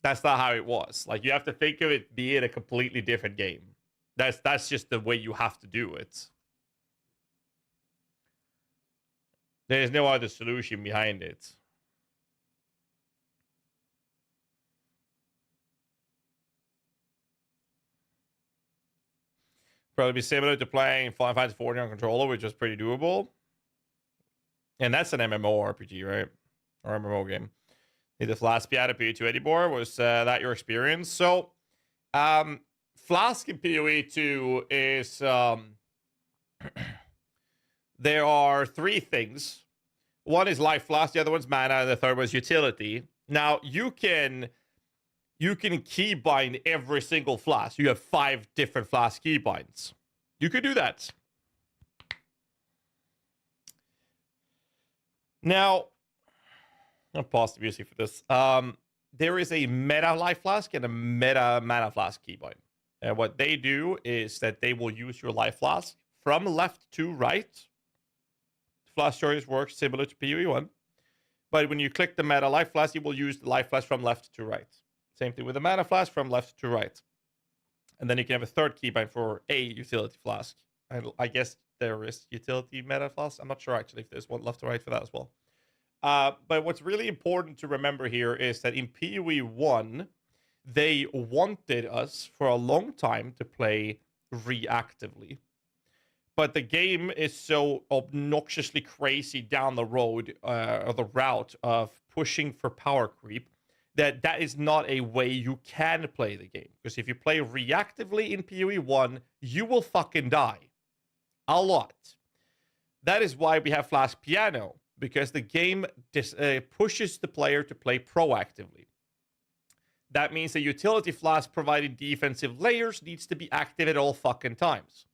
that's not how it was. Like, you have to think of it being a completely different game. That's just the way you have to do it. There's no other solution behind it. Probably be similar to playing Final Fantasy 14 on controller, which was pretty doable. And that's an MMORPG, right? Or MMO game. The Flask Piano PoE2 Edibor, was that your experience? So, Flask in PoE2 is... there are three things. One is Life Flask, the other one's Mana, and the third one's Utility. Now, you can keybind every single Flask. You have 5 different Flask keybinds. You could do that. Now, I'll pause the music for this. There is a meta Life Flask and a meta Mana Flask keybind. And what they do is that they will use your Life Flask from left to right. Flask choice works similar to PoE1. But when you click the meta Life Flask, you will use the Life Flask from left to right. Same thing with the Mana Flask from left to right. And then you can have a third keybind for a Utility Flask. I guess there is Utility Meta Flask. I'm not sure actually if there's one left to right for that as well. But what's really important to remember here is that in PoE1, they wanted us for a long time to play reactively. But the game is so obnoxiously crazy down the road, or the route of pushing for power creep, that is not a way you can play the game. Because if you play reactively in PoE1, you will fucking die. A lot. That is why we have Flask Piano. Because the game pushes the player to play proactively. That means the Utility Flask providing defensive layers needs to be active at all fucking times.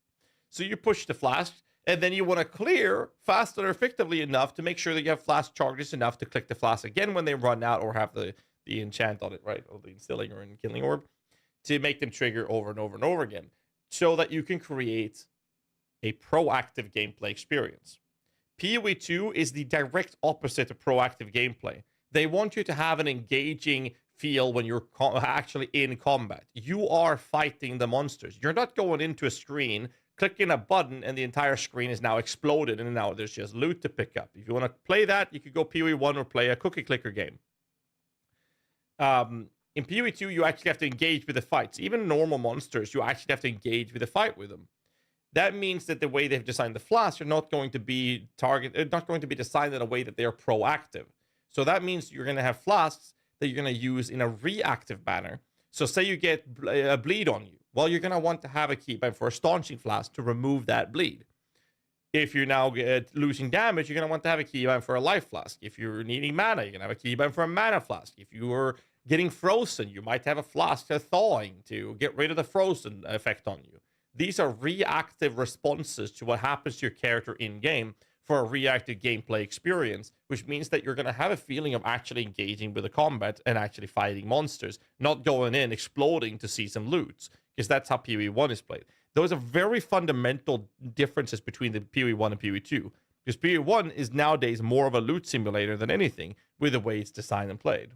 So you push the Flask, and then you want to clear fast and effectively enough to make sure that you have Flask charges enough to click the Flask again when they run out or have the enchant on it, right? Or the Instilling or Killing Orb, to make them trigger over and over and over again. So that you can create a proactive gameplay experience. PoE2 is the direct opposite of proactive gameplay. They want you to have an engaging feel when you're actually in combat. You are fighting the monsters. You're not going into a screen, clicking a button, and the entire screen is now exploded, and now there's just loot to pick up. If you want to play that, you could go PoE1 or play a cookie clicker game. In PoE2, you actually have to engage with the fights. Even normal monsters, you actually have to engage with the fight with them. That means that the way they've designed the Flask are not going to be designed in a way that they are proactive. So that means you're going to have Flasks that you're going to use in a reactive manner. So say you get a bleed on you. Well, you're going to want to have a keybind for a staunching Flask to remove that bleed. If you're now losing damage, you're going to want to have a keybind for a Life Flask. If you're needing mana, you're going to have a keybind for a Mana Flask. If you're getting frozen, you might have a Flask for thawing to get rid of the frozen effect on you. These are reactive responses to what happens to your character in-game for a reactive gameplay experience, which means that you're going to have a feeling of actually engaging with the combat and actually fighting monsters, not going in, exploding to see some loot, because that's how PoE1 is played. Those are very fundamental differences between the PoE1 and PoE2, because PoE1 is nowadays more of a loot simulator than anything with the way it's designed and played.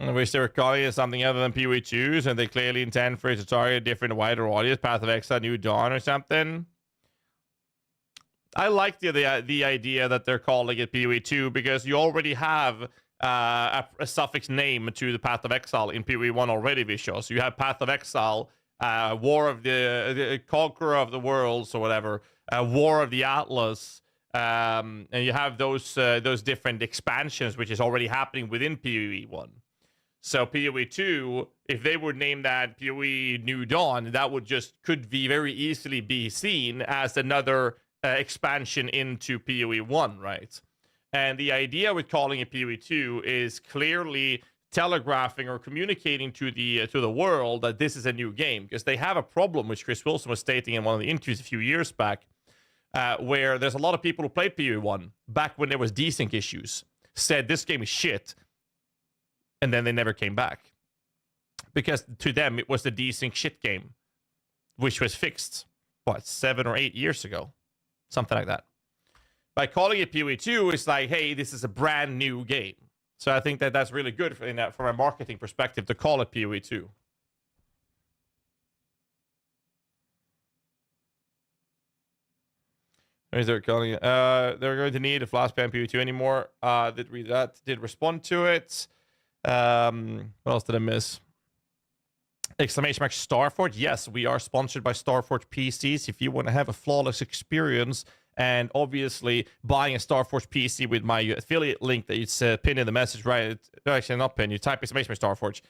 I wish they were calling it something other than PoE2s, and they clearly intend for it to target a different, wider audience, Path of Exile, New Dawn, or something. I like the idea that they're calling it PoE 2 because you already have a suffix name to the Path of Exile in PoE 1 already, Visual. So you have Path of Exile, War of the Conqueror of the Worlds or whatever, War of the Atlas, and you have those different expansions, which is already happening within PoE 1. So PoE 2, if they would name that PoE New Dawn, that would could be very easily be seen as another expansion into PoE 1, right? And the idea with calling it PoE 2 is clearly telegraphing or communicating to the world that this is a new game, because they have a problem, which Chris Wilson was stating in one of the interviews a few years back, where there's a lot of people who played PoE 1 back when there was desync issues, said this game is shit, and then they never came back. Because to them, it was the desync shit game, which was fixed, 7 or 8 years ago? Something like that. By calling it PoE 2, it's like, hey, this is a brand new game. So I think that that's really good from a marketing perspective to call it PoE 2. Is they're calling it? They're going to need a flash ban PoE 2 anymore. Did read that? Did respond to it. What else did I miss? Exclamation mark Starforge. Yes, we are sponsored by Starforge PCs. If you want to have a flawless experience, and obviously buying a Starforge PC with my affiliate link that it's pinned in the message, right? Actually, not pinned. You type exclamation mark Starforge.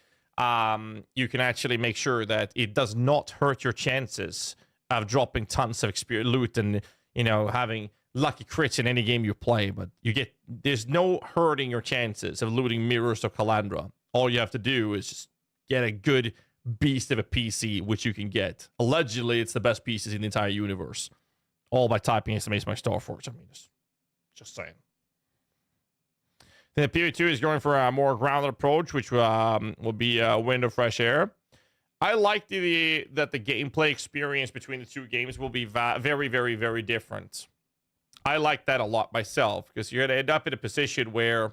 You can actually make sure that it does not hurt your chances of dropping tons of loot and, you know, having lucky crits in any game you play. But there's no hurting your chances of looting Mirrors or Calandra. All you have to do is just get a good beast of a PC, which you can get. Allegedly, it's the best pieces in the entire universe. All by typing exclamation mark Starforge. I mean, just saying. Then PoE 2 is going for a more grounded approach, which will be a wind of fresh air. I like that the gameplay experience between the two games will be very, very, very different. I like that a lot myself, because you're going to end up in a position where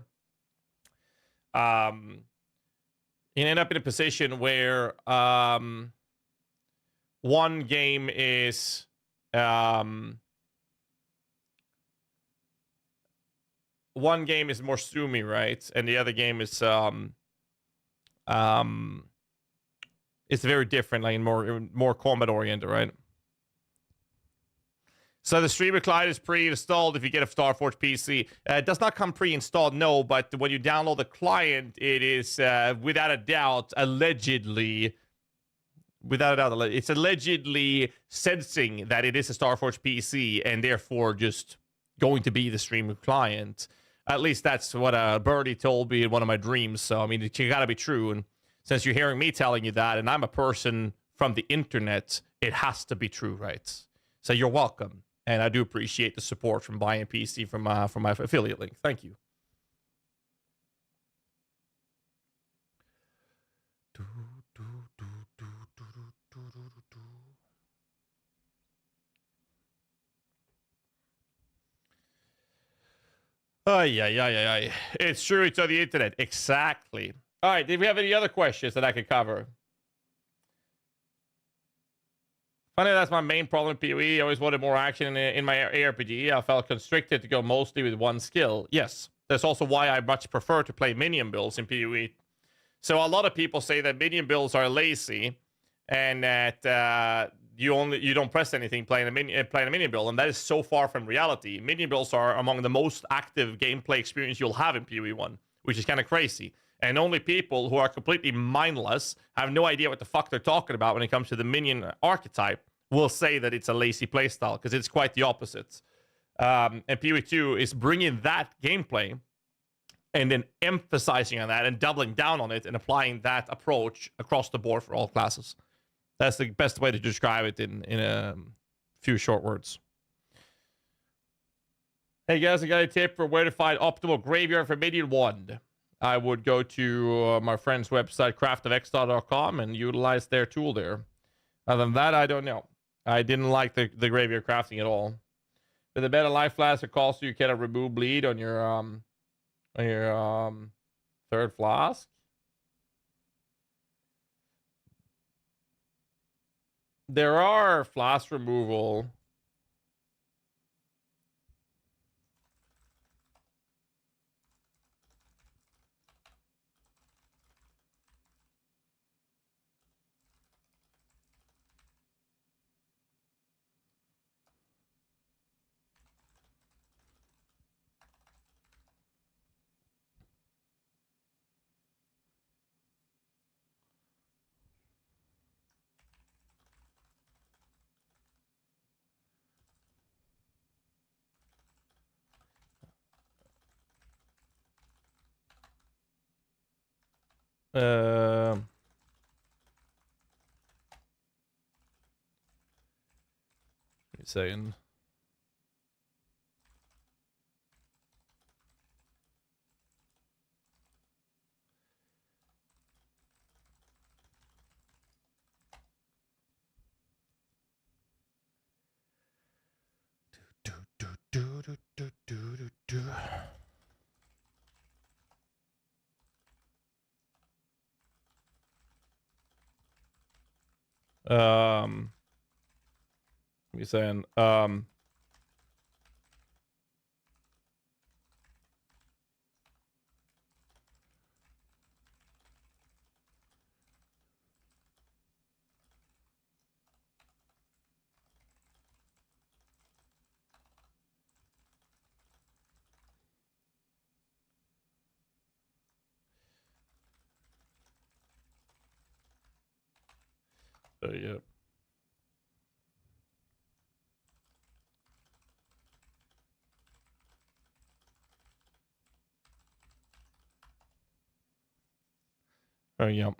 one game is more zoomy, right? And the other game is it's very different, like more combat oriented, right? So the streamer client is pre-installed if you get a Starforge PC. It does not come pre-installed, no, but when you download the client, it is without a doubt, allegedly, it's allegedly sensing that it is a Starforge PC and therefore just going to be the streamer client. At least that's what Birdie told me in one of my dreams. So, I mean, it gotta be true. And since you're hearing me telling you that, and I'm a person from the internet, it has to be true, right? So you're welcome. And I do appreciate the support from buying a PC from my affiliate link. Thank you. Ay. It's true, it's on the internet. Exactly. All right, do we have any other questions that I could cover? Funny, that's my main problem in PoE. I always wanted more action in my ARPG. I felt constricted to go mostly with one skill. Yes, that's also why I much prefer to play minion builds in PoE. So a lot of people say that minion builds are lazy and that you don't press anything playing a minion build, and that is so far from reality. Minion builds are among the most active gameplay experience you'll have in PoE 1, which is kind of crazy. And only people who are completely mindless, have no idea what the fuck they're talking about when it comes to the minion archetype, will say that it's a lazy playstyle, because it's quite the opposite. And PoE 2 is bringing that gameplay and then emphasizing on that and doubling down on it and applying that approach across the board for all classes. That's the best way to describe it in a few short words. Hey guys, I got a tip for where to find optimal graveyard for Minion 1. I would go to my friend's website, craftofexile.com, and utilize their tool there. Other than that, I don't know. I didn't like the graveyard crafting at all. With a better life flask, it calls you cannot remove bleed on your third flask. There are flask removal Um. Give me a second. Give me a second. Yeah. Yeah.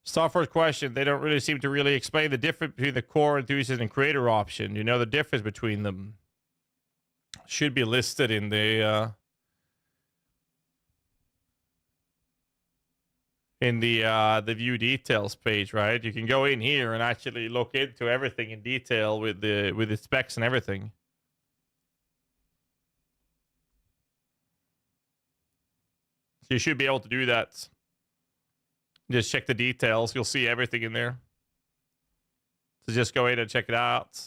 Software question. They don't really seem to really explain the difference between the core, enthusiast, and creator option. You know the difference between them. Should be listed in the view details page, right? You can go in here and actually look into everything in detail with the specs and everything. So you should be able to do that. Just check the details. You'll see everything in there. So just go in and check it out.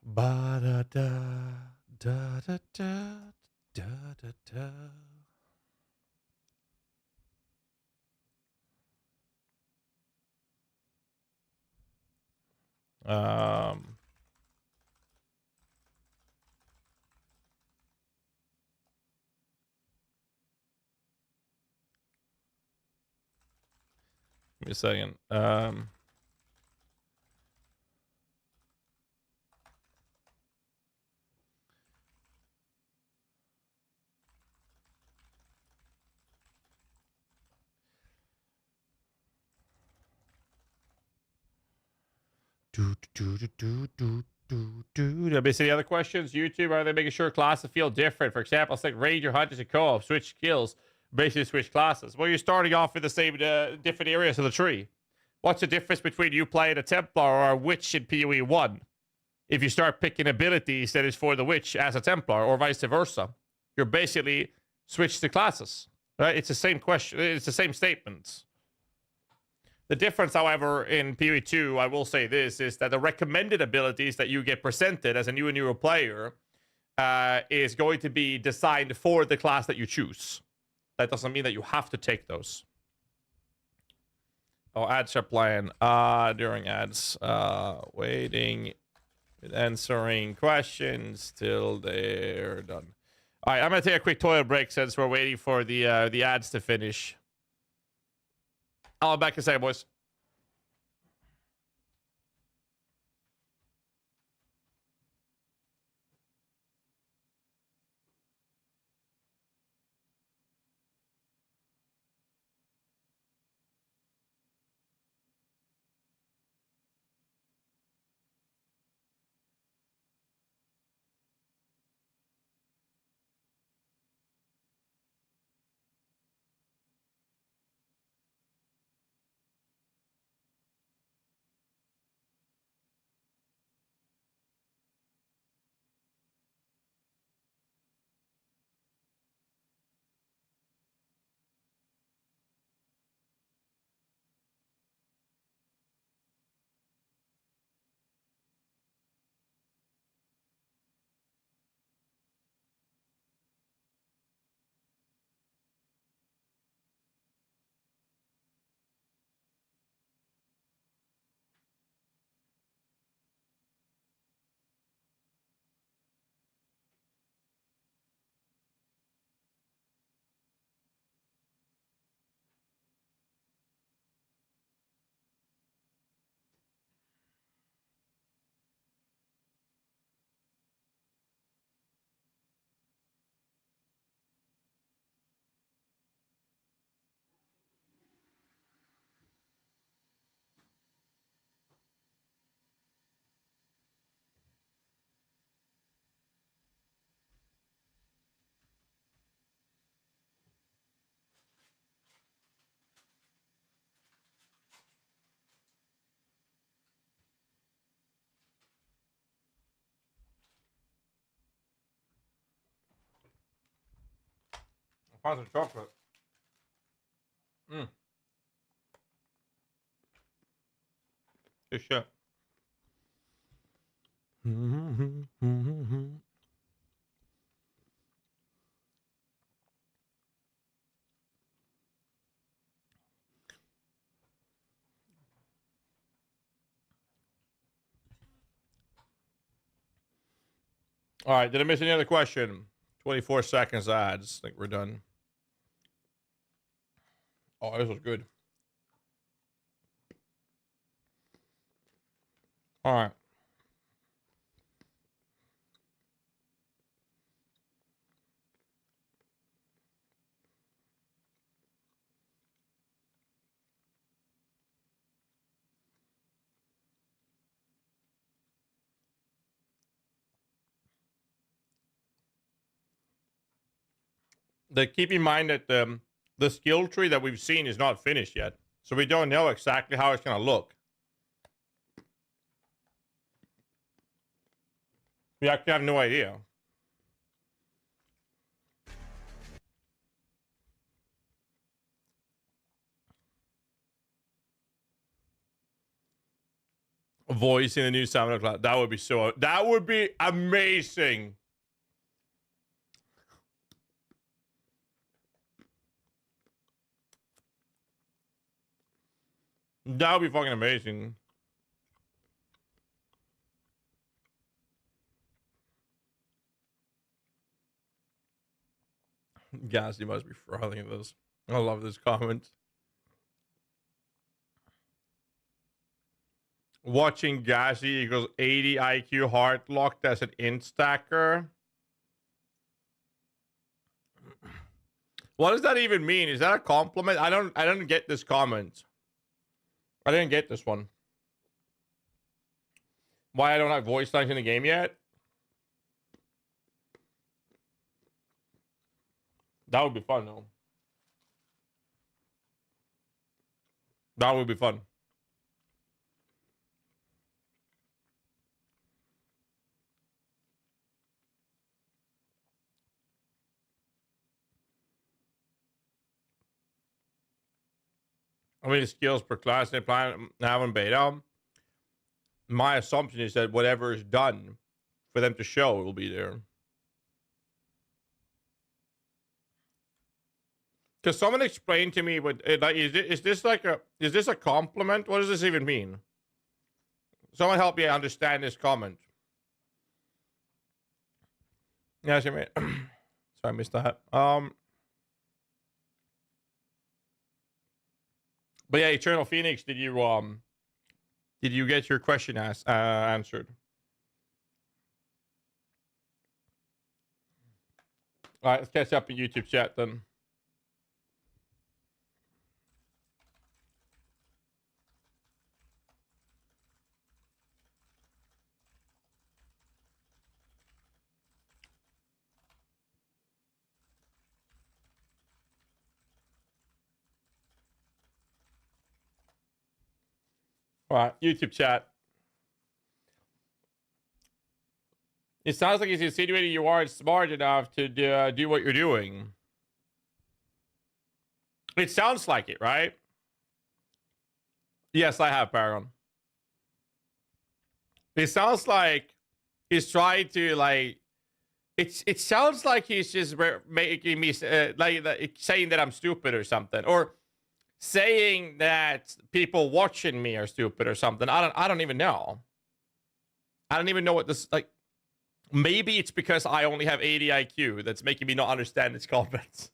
Ba da da da da da da da da. Give me a second. Basically, other questions. YouTube, are they making sure classes feel different? For example, it's like raid your hunters and co-op, switch skills, basically switch classes. Well, you're starting off with the same different areas of the tree. What's the difference between you playing a Templar or a Witch in PoE 1? If you start picking abilities that is for the Witch as a Templar or vice versa, you're basically switched the classes, right? It's the same question. It's the same statements. The difference, however, in PoE 2, I will say this, is that the recommended abilities that you get presented as a new and newer player is going to be designed for the class that you choose. That doesn't mean that you have to take those. Oh, ads are playing during ads. Waiting with answering questions till they're done. All right, I'm going to take a quick toilet break since we're waiting for the ads to finish. I'll be back in a second, boys. found some chocolate. Good shit. All right, did I miss any other question? 24 seconds ads. I think we're done. Oh, this was good. All right. Keep in mind that the skill tree that we've seen is not finished yet. So we don't know exactly how it's going to look. We actually have no idea. Voice in the new SoundCloud. That would be so. That would be amazing. That would be fucking amazing. GHAZZY must be frothing at this. I love this comment. Watching GHAZZY equals 80 IQ heart locked as an int stacker. What does that even mean? Is that a compliment? I don't get this comment. I didn't get this one. Why I don't have voice lines in the game yet? That would be fun though. That would be fun. How many skills per class they plan to have in beta? My assumption is that whatever is done for them to show will be there. Because someone explained to me what like is this a compliment? What does this even mean? Someone help me understand this comment. Yes, I mean, sorry, I missed that. But yeah, Eternal Phoenix, did you get your question answered? All right, let's catch up in YouTube chat then. All right, YouTube chat. It sounds like he's insinuating you aren't smart enough to do what you're doing. It sounds like it, right? Yes, I have, Paragon. It sounds like he's trying to, like... It sounds like he's just making me, saying that I'm stupid or something. Or saying that people watching me are stupid or something. I don't even know. I don't even know what this... Like, maybe it's because I only have 80 IQ that's making me not understand his comments.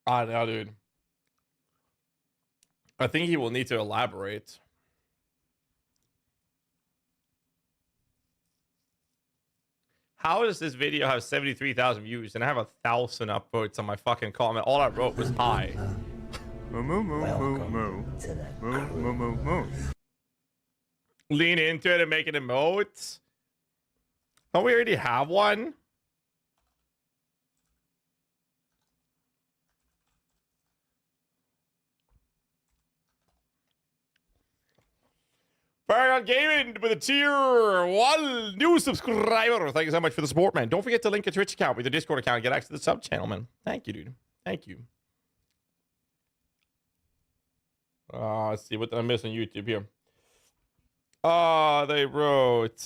I don't know, dude. I think he will need to elaborate. How does this video have 73,000 views and I have 1,000 upvotes on my fucking comment? All I wrote was hi. Lean into it and make an emote. Don't we already have one? Paragon Gaming with a tier 1 new subscriber. Thank you so much for the support, man. Don't forget to link a Twitch account with your Discord account and get access to the sub channel, man. Thank you, dude. Thank you. Let's see what did I miss on YouTube here. They wrote,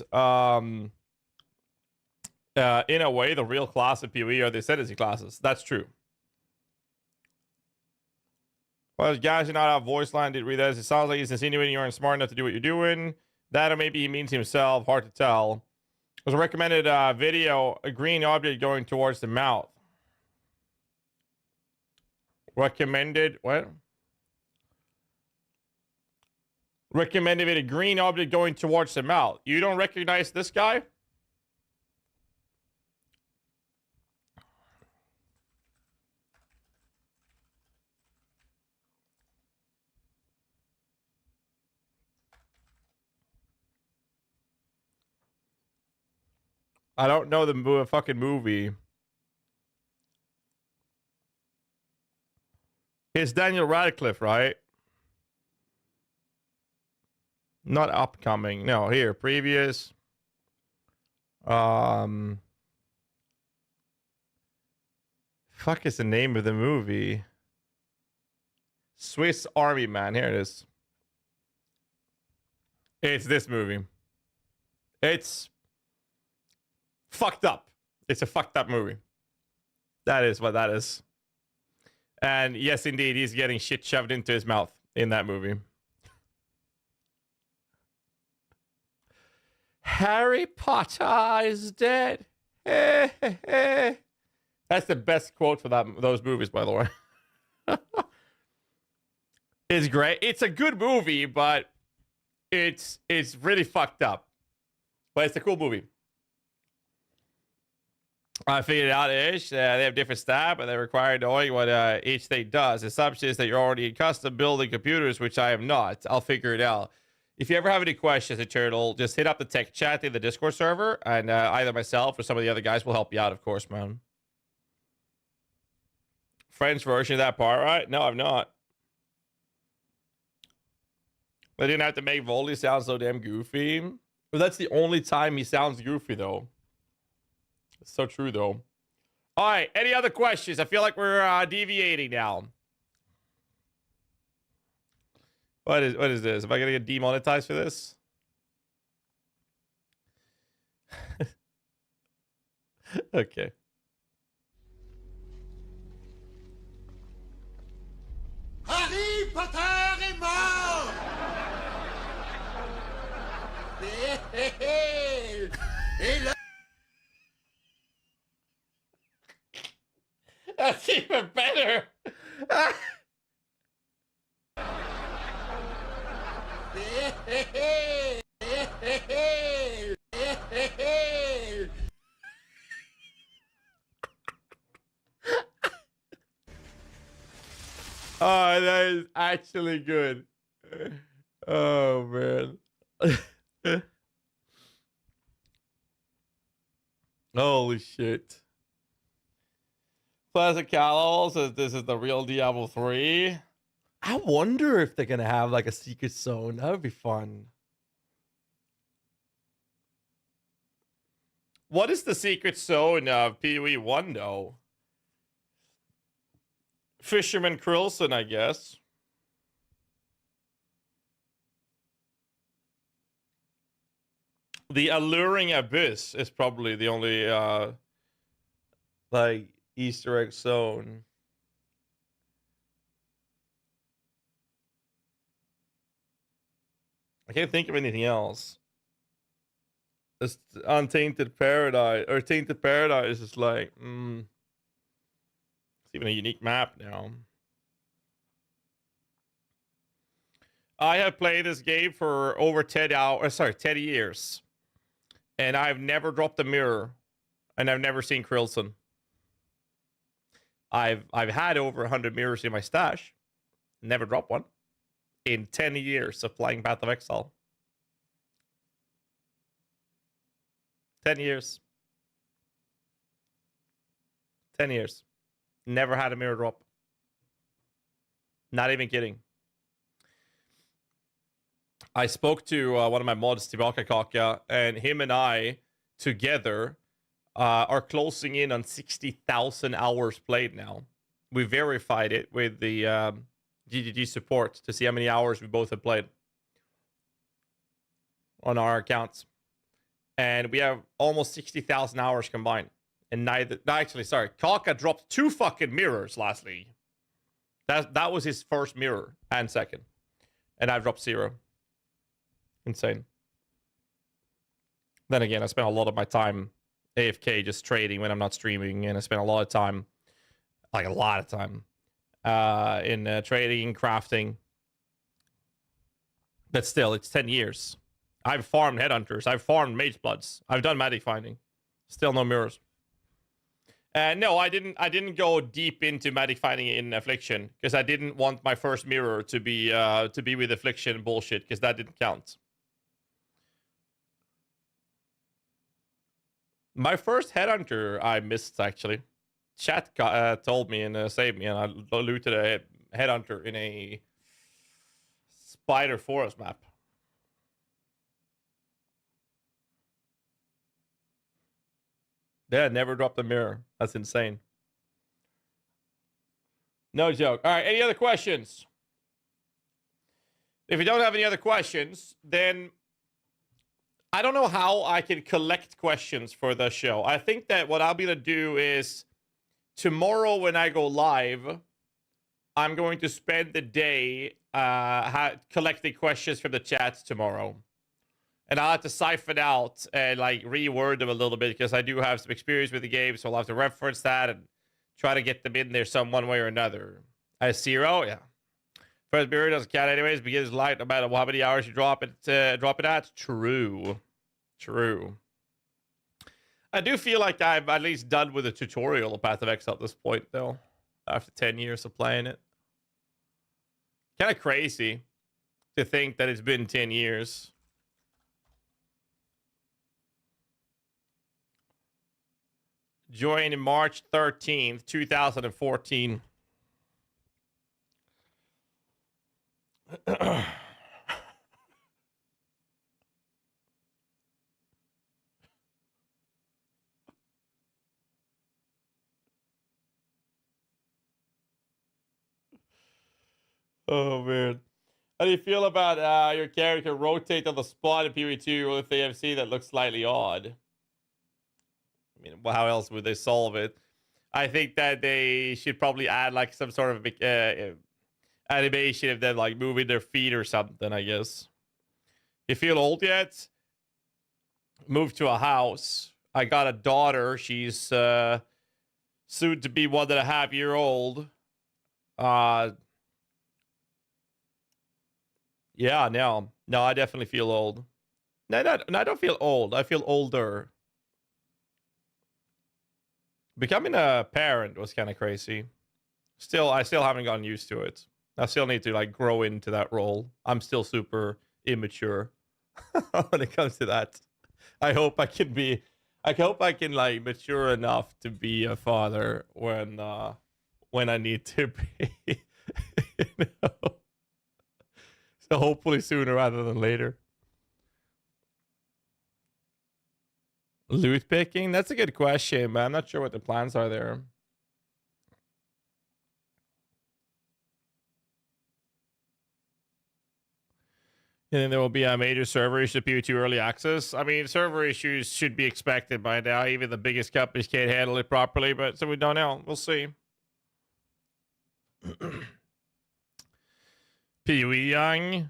in a way, the real class of PoE are the ascendancy classes. That's true. Well, guys, you not have voice line. Did read that. It sounds like he's insinuating you aren't smart enough to do what you're doing. That, or maybe he means himself. Hard to tell. There's a recommended video, a green object going towards the mouth. Recommended, what? Recommended a green object going towards the mouth. You don't recognize this guy? I don't know the fucking movie. It's Daniel Radcliffe, right? Not upcoming. No, here, previous. Fuck is the name of the movie? Swiss Army Man. Here it is. It's this movie. It's fucked up. It's a fucked up movie. That is what that is. And yes, indeed, he's getting shit shoved into his mouth in that movie. Harry Potter is dead. That's the best quote for those movies, by the way. It's great. It's a good movie, but it's really fucked up. But it's a cool movie. I figured it out ish. They have different staff, but they require knowing what each thing does. The assumption is that you're already custom building computers, which I am not. I'll figure it out. If you ever have any questions, Eternal, just hit up the tech chat in the Discord server, and either myself or some of the other guys will help you out, of course, man. French version of that part, right? No, I'm not. They didn't have to make Voldy sound so damn goofy. But that's the only time he sounds goofy, though. It's so true, though. All right, any other questions? I feel like we're deviating now. What is this? Am I gonna get demonetized for this? Okay. Harry Potter est mort. Et là... That's even better. Oh, that is actually good. Oh, man. Holy shit. Classic Callow says this is the real Diablo 3. I wonder if they're gonna have like a secret zone. That would be fun. What is the secret zone of PoE 1 though? Fisherman Krillson, I guess. The Alluring Abyss is probably the only like Easter egg zone. I can't think of anything else. It's Untainted Paradise, or Tainted Paradise is like, it's even a unique map now. I have played this game for over 10 years. And I've never dropped a mirror. And I've never seen Krillson. I've had over 100 mirrors in my stash. Never dropped one. In 10 years of playing Path of Exile. 10 years. 10 years. Never had a mirror drop. Not even kidding. I spoke to one of my mods, Tibaka Kaka, and him and I together are closing in on 60,000 hours played now. We verified it with the GGG support to see how many hours we both have played on our accounts. And we have almost 60,000 hours combined. And Kaka dropped 2 fucking mirrors last league. That was his first mirror and second. And I dropped 0. Insane. Then again, I spent a lot of my time AFK just trading when I'm not streaming, and I spent a lot of time, like a lot of time, in trading, crafting. But still, it's 10 years. I've farmed headhunters, I've farmed mage bloods, I've done magic finding. Still no mirrors. No, I didn't go deep into magic finding in Affliction because I didn't want my first mirror to be with Affliction bullshit, because that didn't count. My first headhunter I missed, actually. Chat told me and saved me, and I looted a headhunter in a spider forest map. Yeah, never dropped a mirror. That's insane. No joke. All right, any other questions? If you don't have any other questions, then I don't know how I can collect questions for the show. I think that what I'll be able to do is tomorrow when I go live, I'm going to spend the day collecting questions from the chats tomorrow. And I'll have to siphon out and like reword them a little bit because I do have some experience with the game, so I'll have to reference that and try to get them in there some one way or another. A 0, yeah. First mirror doesn't count anyways. Begins light no matter how many hours you drop it at. True. True. I do feel like I'm at least done with the tutorial of Path of Exile at this point, though. After 10 years of playing it. Kind of crazy to think that it's been 10 years. Joined March 13th, 2014. Oh, man. How do you feel about your character rotate on the spot in PvE2 with AFC that looks slightly odd? I mean, how else would they solve it? I think that they should probably add like some sort of animation of them like moving their feet or something, I guess. You feel old yet? Moved to a house. I got a daughter. She's soon to be 1.5 years old. Yeah, no, I definitely feel old. No, I don't feel old. I feel older. Becoming a parent was kind of crazy. I still haven't gotten used to it. I still need to like grow into that role. I'm still super immature when it comes to that. I hope I can like mature enough to be a father when I need to be. You know? So hopefully sooner rather than later. Loot picking? That's a good question, but I'm not sure what the plans are there. And then there will be a major server issue to PvE2 early access. I mean, server issues should be expected by now. Even the biggest companies can't handle it properly, but so we don't know. We'll see. PoE Young,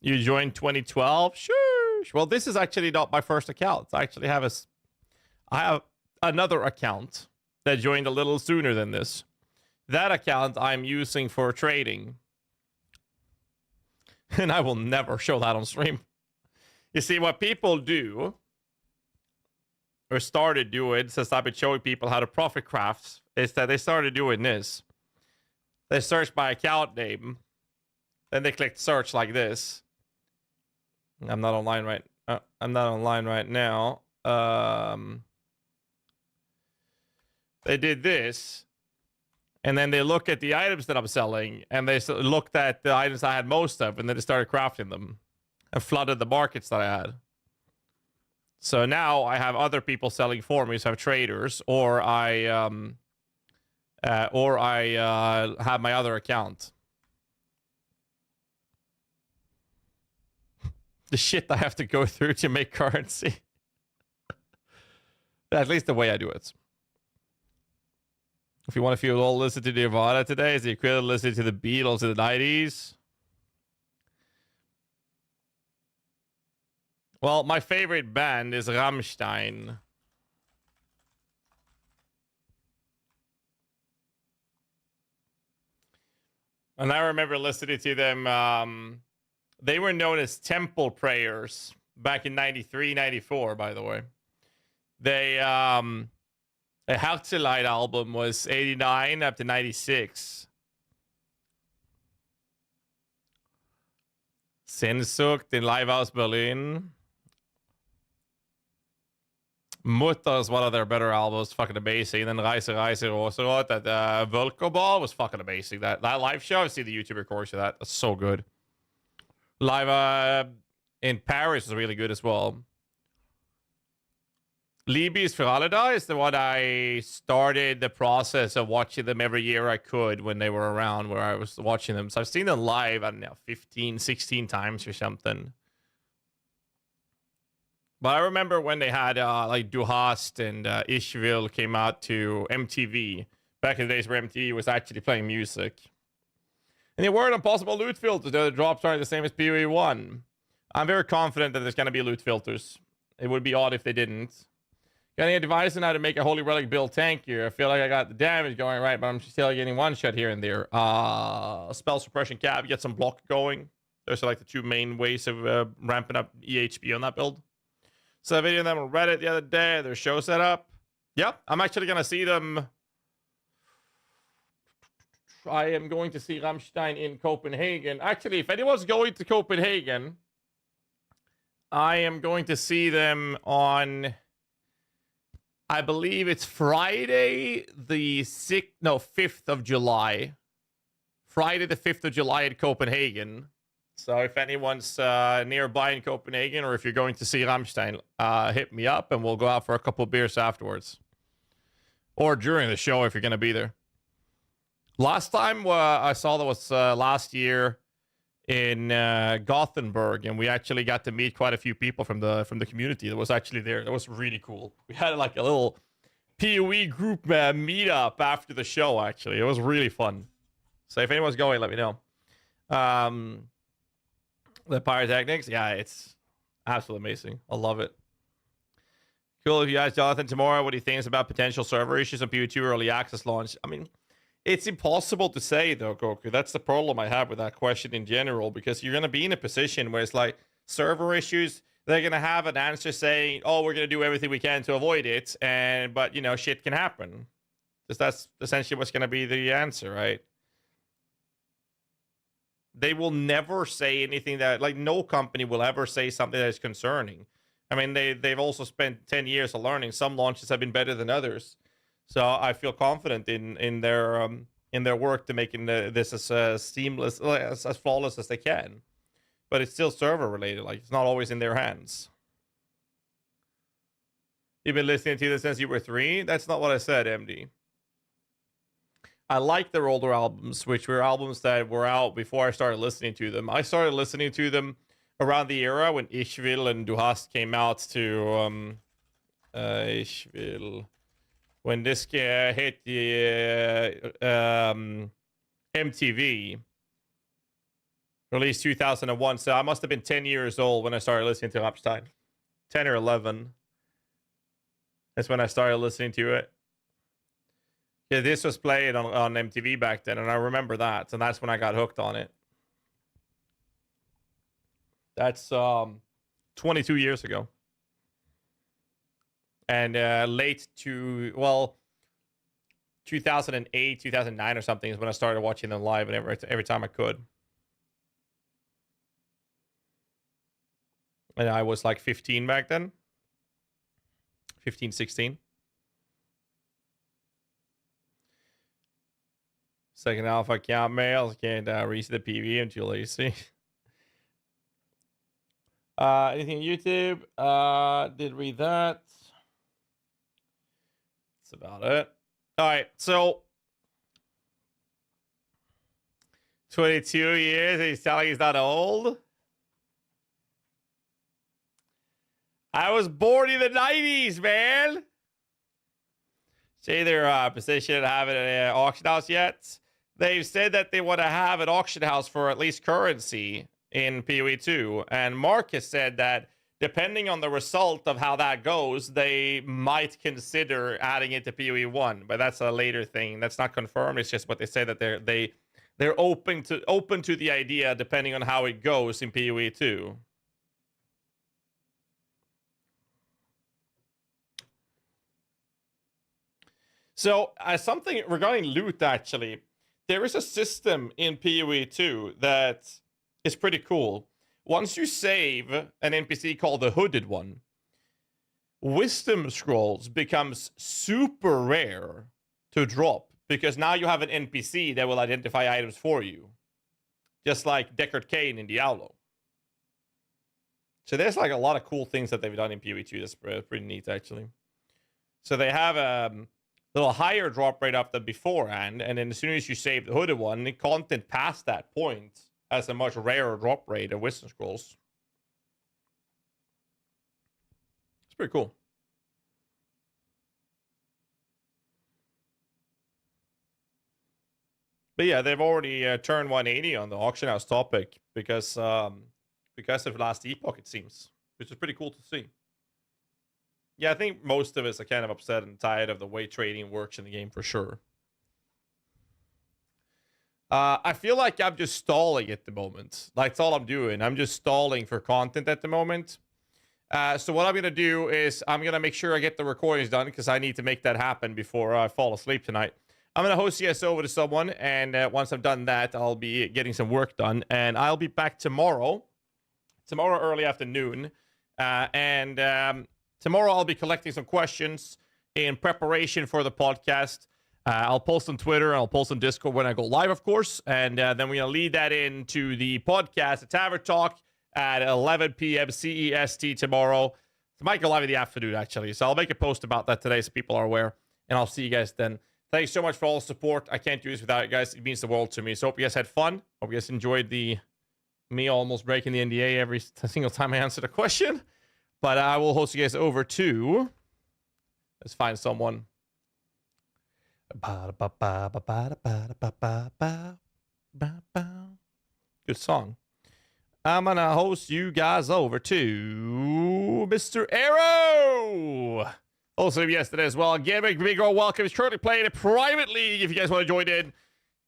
you joined 2012? Sure. Well, this is actually not my first account. I have another account that joined a little sooner than this. That account I'm using for trading. And I will never show that on stream. You see, what people do, or started doing, since I've been showing people how to profit crafts, is that they started doing this. They search my account name, then they click search like this. I'm not online right now. They did this, and then they look at the items that I'm selling, and they looked at the items I had most of, and then they started crafting them. and flooded the markets that I had. So now I have other people selling for me, so I have traders, or I have my other account. The shit I have to go through to make currency. At least the way I do it. If you want to feel all listen to Nirvana today, is the equivalent listening to the Beatles in the 90s? Well, my favorite band is Rammstein. And I remember listening to them. They were known as Temple Prayers back in 93, 94, by the way. They, a GHAZZY album was 89 up to 96. Sehnsucht in Livehouse Berlin. Mutter is one of their better albums, fucking amazing. And then Reise Rosenrot at Volkoball was fucking amazing. That live show, I've seen the YouTube recording of that. That's so good. Live in Paris is really good as well. Liebes für alle da is the one I started the process of watching them every year I could when they were around, where I was watching them. So I've seen them live, I don't know, 15, 16 times or something. But I remember when they had like Du Hast and Ishville came out to MTV. Back in the days where MTV was actually playing music. And there weren't impossible loot filters. The drops aren't the same as PoE 1. I'm very confident that there's going to be loot filters. It would be odd if they didn't. Got any advice on how to make a Holy Relic build tankier? I feel like I got the damage going right, but I'm still getting one shot here and there. Spell suppression cap, get some block going. Those are like the two main ways of ramping up EHP on that build. So I video them on Reddit the other day. Their show set up. Yep, I'm actually going to see them. I am going to see Rammstein in Copenhagen. Actually, if anyone's going to Copenhagen, I am going to see them on, I believe it's Friday the 5th of July. Friday the 5th of July in Copenhagen. So if anyone's nearby in Copenhagen, or if you're going to see Rammstein, hit me up and we'll go out for a couple of beers afterwards. Or during the show if you're going to be there. Last time I saw that was last year in Gothenburg, and we actually got to meet quite a few people from the community that was actually there. That was really cool. We had like a little PoE group meetup after the show, actually. It was really fun. So if anyone's going, let me know. The pyrotechnics, yeah, it's absolutely amazing. I love it. Cool. If you ask Jonathan tomorrow what he thinks about potential server issues on PoE2 early access launch, I mean, it's impossible to say, though, Goku. That's the problem I have with that question in general, because you're going to be in a position where it's like server issues. They're going to have an answer saying, oh, we're going to do everything we can to avoid it. But, you know, shit can happen. Because that's essentially what's going to be the answer, right? They will never say anything that, like, no company will ever say something that is concerning. I mean, they've also spent 10 years of learning. Some launches have been better than others. So I feel confident in their work to making this as seamless, as flawless as they can. But it's still server related. Like, it's not always in their hands. You've been listening to this since you were 3? That's not what I said, MD. I like their older albums, which were albums that were out before I started listening to them. I started listening to them around the era when Ishville and Du Hast came out to Ishville. When this hit the MTV, released 2001. So I must have been 10 years old when I started listening to Rammstein. 10 or 11. That's when I started listening to it. Yeah, this was played on MTV back then, and I remember that. And that's when I got hooked on it. That's 22 years ago. And late to, well, 2008, 2009 or something is when I started watching them live, and every time I could. And I was like 15 back then. 15, 16. Second alpha account mails. Can't reach the PV until AC. Anything on YouTube? Did read that. That's about it. All right, so 22 years, and he's telling he's not old. I was born in the 90s, man. Say their position to have it at an auction house yet. They've said that they want to have an auction house for at least currency in PoE 2. And Marcus said that depending on the result of how that goes, they might consider adding it to PoE 1. But that's a later thing. That's not confirmed. It's just what they say that they're open to the idea depending on how it goes in PoE 2. So, something regarding loot, actually, there is a system in PoE 2 that is pretty cool. Once you save an NPC called the Hooded One, Wisdom Scrolls becomes super rare to drop because now you have an NPC that will identify items for you. Just like Deckard Cain in Diablo. So there's like a lot of cool things that they've done in PoE 2 that's pretty neat, actually. So they have a little higher drop rate up than beforehand, and then as soon as you save the Hooded One, the content past that point has a much rarer drop rate of Wisdom Scrolls. It's pretty cool. But yeah, they've already turned 180 on the auction house topic because of Last Epoch, it seems, which is pretty cool to see. Yeah, I think most of us are kind of upset and tired of the way trading works in the game for sure. I feel like I'm just stalling at the moment. Like, that's all I'm doing. I'm just stalling for content at the moment. So what I'm going to do is I'm going to make sure I get the recordings done because I need to make that happen before I fall asleep tonight. I'm going to host you guys over to someone, and once I've done that, I'll be getting some work done, and I'll be back tomorrow early afternoon, tomorrow I'll be collecting some questions in preparation for the podcast. I'll post on Twitter, and I'll post on Discord when I go live, of course, and then we're going to lead that into the podcast, the Tavern Talk, at 11 p.m. CEST tomorrow. It might go live in the afternoon, actually, so I'll make a post about that today so people are aware, and I'll see you guys then. Thanks so much for all the support. I can't do this without you guys. It means the world to me. So hope you guys had fun. Hope you guys enjoyed me almost breaking the NDA every single time I answered a question. But I will host you guys over to... Let's find someone. Good song. I'm going to host you guys over to Mr. Arrow. Also yesterday as well. Again, big girl welcome. He's currently playing a private league if you guys want to join in.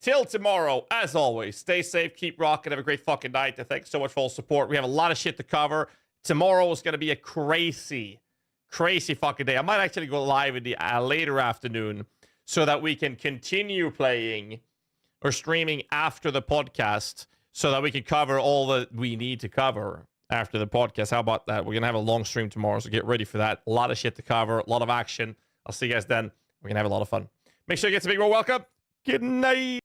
Till tomorrow, as always, stay safe, keep rocking, have a great fucking night. And thanks so much for all the support. We have a lot of shit to cover. Tomorrow is going to be a crazy fucking day. I might actually go live in the later afternoon so that we can continue playing or streaming after the podcast so that we can cover all that we need to cover after the podcast. How about that? We're going to have a long stream tomorrow, so get ready for that. A lot of shit to cover, a lot of action. I'll see you guys then. We're going to have a lot of fun. Make sure you get some big welcome. Good night.